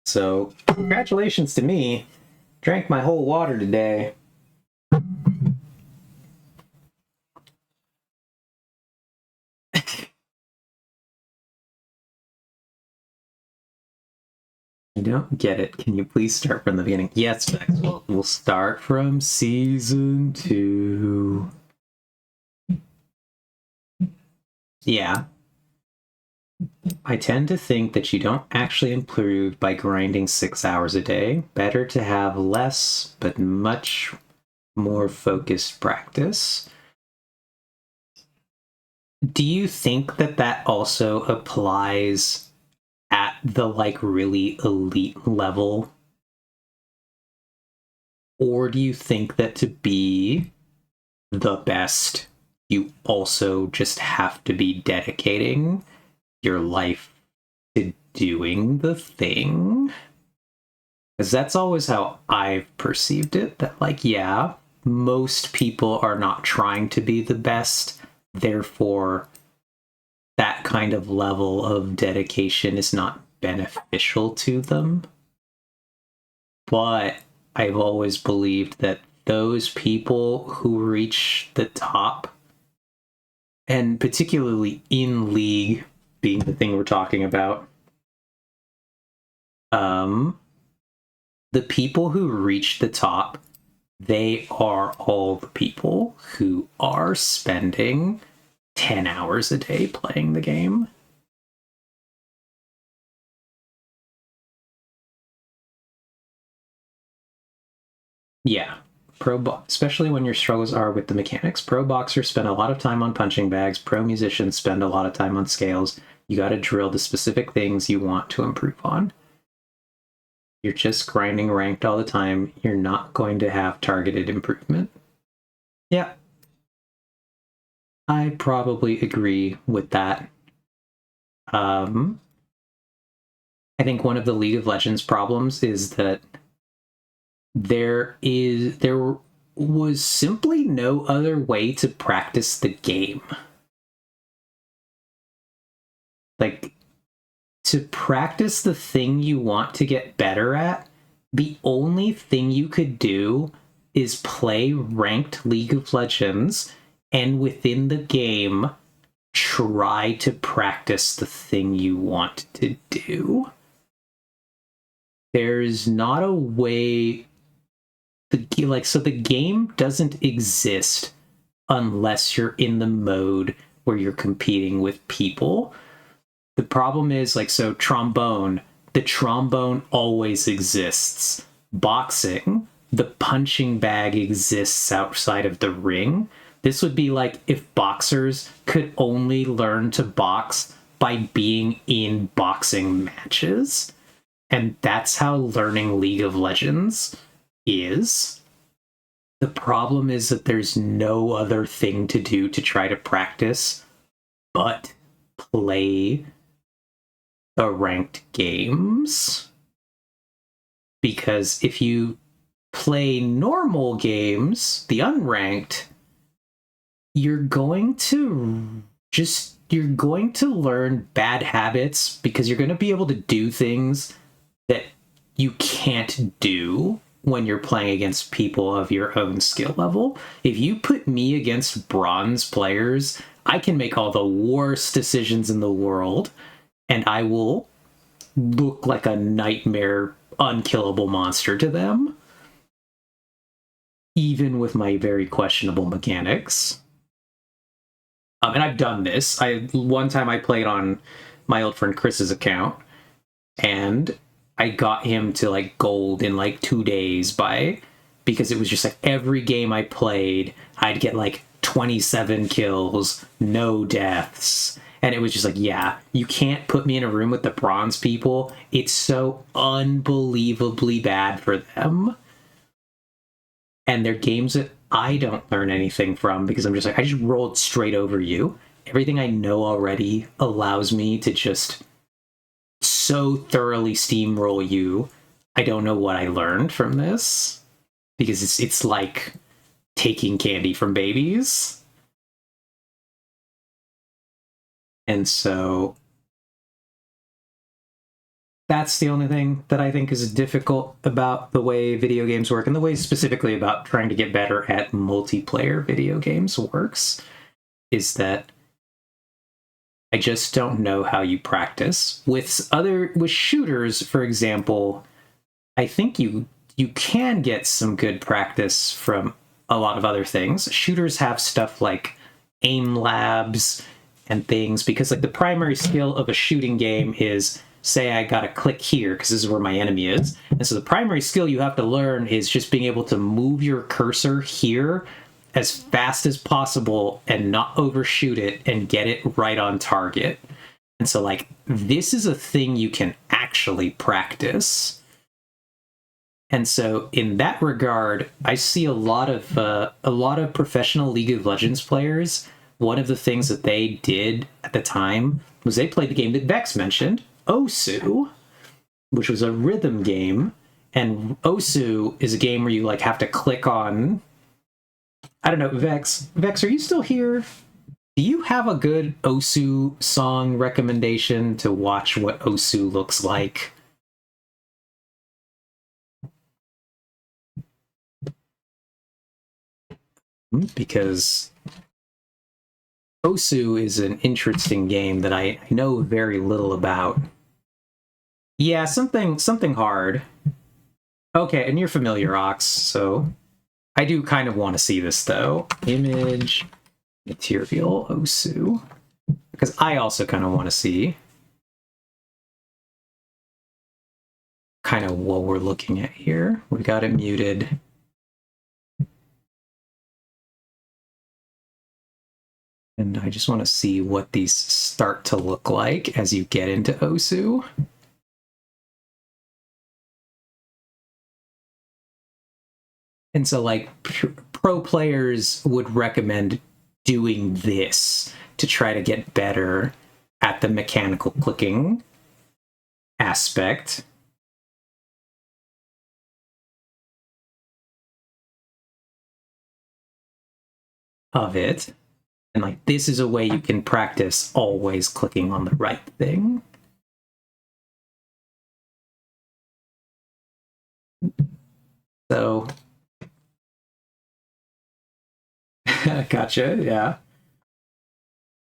So, congratulations to me. Drank my whole water today. I don't get it. Can you please start from the beginning? Yes, Bex. We'll start from season 2. Yeah. I tend to think that you don't actually improve by grinding 6 hours a day. Better to have less, but much more focused practice. Do you think that that also applies at the really elite level? Or do you think that to be the best, you also just have to be dedicating your life to doing the thing? Because that's always how I've perceived it. That, yeah, most people are not trying to be the best. Therefore, that kind of level of dedication is not beneficial to them. But I've always believed that those people who reach the top, and particularly in League, being the thing we're talking about, the people who reach the top, they are all the people who are spending 10 hours a day playing the game. Yeah, especially when your struggles are with the mechanics. Pro boxers spend a lot of time on punching bags. Pro musicians spend a lot of time on scales. You got to drill the specific things you want to improve on. You're just grinding ranked all the time. You're not going to have targeted improvement. Yeah. I probably agree with that. I think one of the League of Legends problems is that there was simply no other way to practice the game. Like, to practice the thing you want to get better at, the only thing you could do is play ranked League of Legends, and within the game, try to practice the thing you want to do. There's not a way... so the game doesn't exist unless you're in the mode where you're competing with people. The problem is, so trombone, the trombone always exists. Boxing, the punching bag exists outside of the ring. This would be like if boxers could only learn to box by being in boxing matches. And that's how learning League of Legends is. The problem is that there's no other thing to do to try to practice but play the ranked games. Because if you play normal games, the unranked, you're going to learn bad habits because you're going to be able to do things that you can't do when you're playing against people of your own skill level. If you put me against bronze players, I can make all the worst decisions in the world, and I will look like a nightmare, unkillable monster to them, even with my very questionable mechanics. And I've done this. One time I played on my old friend Chris's account, and I got him to gold in 2 days because it was just every game I played, I'd get 27 kills, no deaths. And it was just yeah, you can't put me in a room with the bronze people. It's so unbelievably bad for them. And they're games that I don't learn anything from because I'm just I just rolled straight over you. Everything I know already allows me to just so thoroughly steamroll you. I don't know what I learned from this because it's like taking candy from babies. And so that's the only thing that I think is difficult about the way video games work, and the way specifically about trying to get better at multiplayer video games works, is that I just don't know how you practice. With shooters, for example, I think you can get some good practice from a lot of other things. Shooters have stuff like aim labs and things, because the primary skill of a shooting game is, say I gotta click here because this is where my enemy is. And so the primary skill you have to learn is just being able to move your cursor here as fast as possible and not overshoot it and get it right on target. And so this is a thing you can actually practice. And so in that regard, I see a lot of professional League of Legends players. One of the things that they did at the time was they played the game that Vex mentioned, Osu, which was a rhythm game. And Osu is a game where you have to click on... I don't know, Vex, are you still here? Do you have a good Osu song recommendation to watch what Osu looks like? Because Osu is an interesting game that I know very little about. Yeah, something hard. Okay, and you're familiar, Ox, so I do kind of want to see this, though. Image, material, Osu. Because I also kind of want to see kind of what we're looking at here. We got it muted. And I just want to see what these start to look like as you get into Osu. And so, like, pro players would recommend doing this to try to get better at the mechanical clicking aspect. Of it. And, like, this is a way you can practice always clicking on the right thing. So, gotcha, yeah.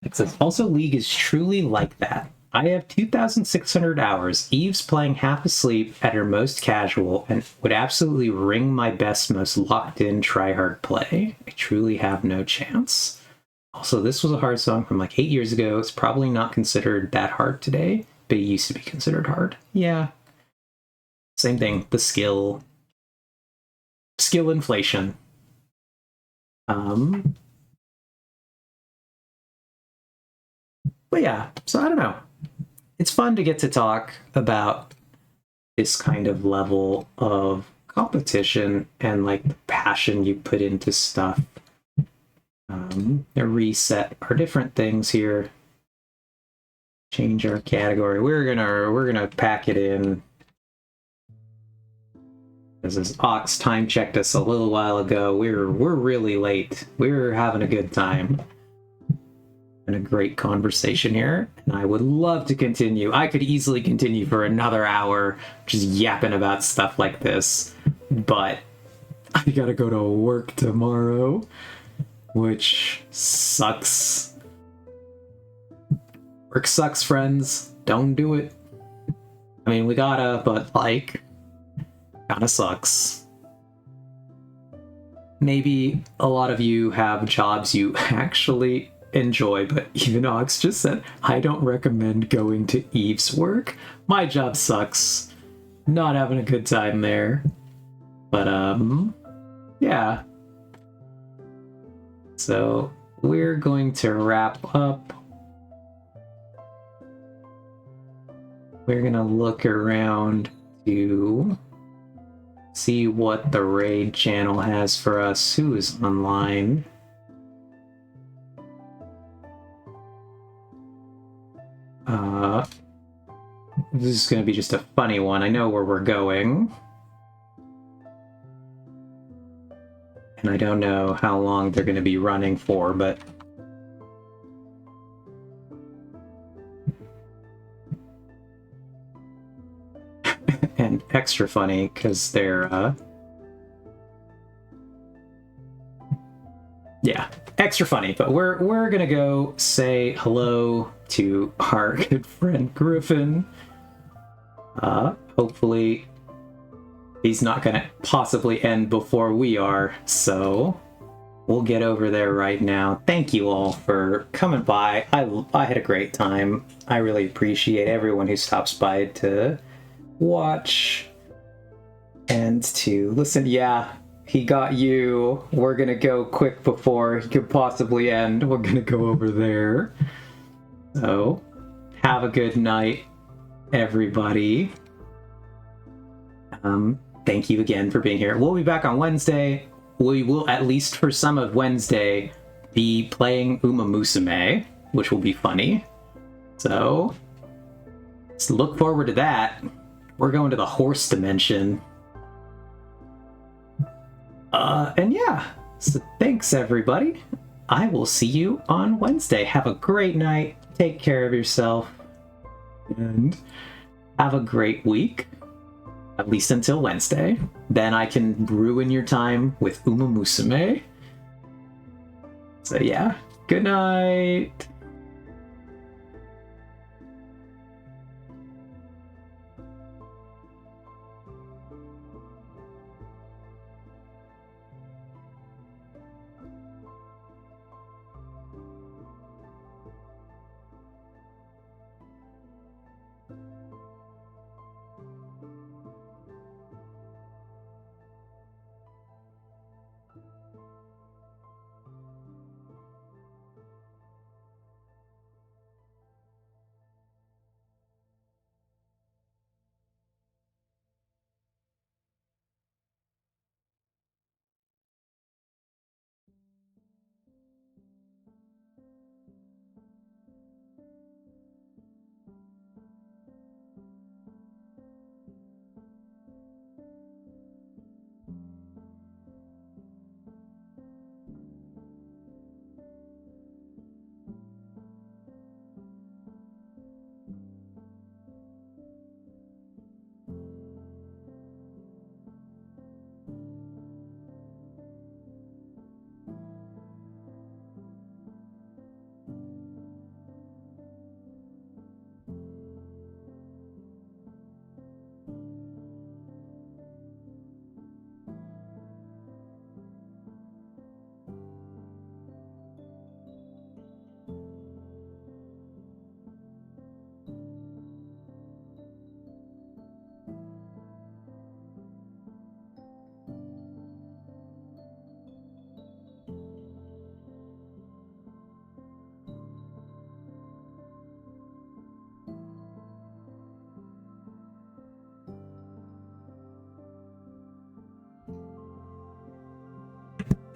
It says, also, League is truly like that. I have 2,600 hours. Eve's playing half asleep at her most casual and would absolutely ring my best, most locked-in try-hard play. I truly have no chance. Also, this was a hard song from like 8 years ago. It's probably not considered that hard today, but it used to be considered hard. Yeah. Same thing. The skill inflation. But yeah, so I don't know. It's fun to get to talk about this kind of level of competition and like the passion you put into stuff. A reset our different things here. Change our category. We're gonna pack it in. As Ox time checked us a little while ago, we're really late. We're having a good time. And a great conversation here, and I would love to continue. I could easily continue for another hour just yapping about stuff like this, but I gotta go to work tomorrow, which sucks. Work sucks, friends. Don't do it. I mean, we gotta, but like, kinda sucks. Maybe a lot of you have jobs you actually enjoy, but even Ox just said, I don't recommend going to Eve's work. My job sucks. Not having a good time there. But, yeah. So, we're going to wrap up. We're gonna look around to see what the raid channel has for us. Who is online? This is going to be just a funny one. I know where we're going. And I don't know how long they're going to be running for, but... and extra funny, because they're, yeah, extra funny. But we're going to go say hello to our good friend Griffin. Hopefully he's not gonna possibly end before we are, so we'll get over there right now. Thank you all for coming by. I had a great time. I really appreciate everyone who stops by to watch and to listen. Yeah, he got you. We're gonna go quick before he could possibly end. We're gonna go over there. So, have a good night, everybody. Thank you again for being here. We'll be back on Wednesday. We will, at least for some of Wednesday, be playing Uma Musume, which will be funny. So, let's look forward to that. We're going to the horse dimension. And yeah, so thanks everybody. I will see you on Wednesday. Have a great night. Take care of yourself. And have a great week. At least until Wednesday. Then I can ruin your time with Uma Musume. So yeah, good night.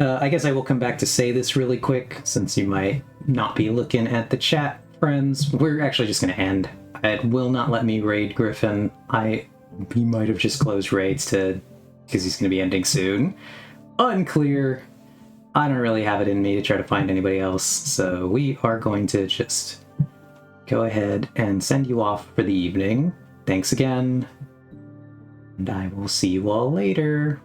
I guess I will come back to say this really quick, since you might not be looking at the chat, friends. We're actually just going to end. It will not let me raid Griffin. He might have just closed raids because he's going to be ending soon. Unclear. I don't really have it in me to try to find anybody else, so we are going to just go ahead and send you off for the evening. Thanks again, and I will see you all later.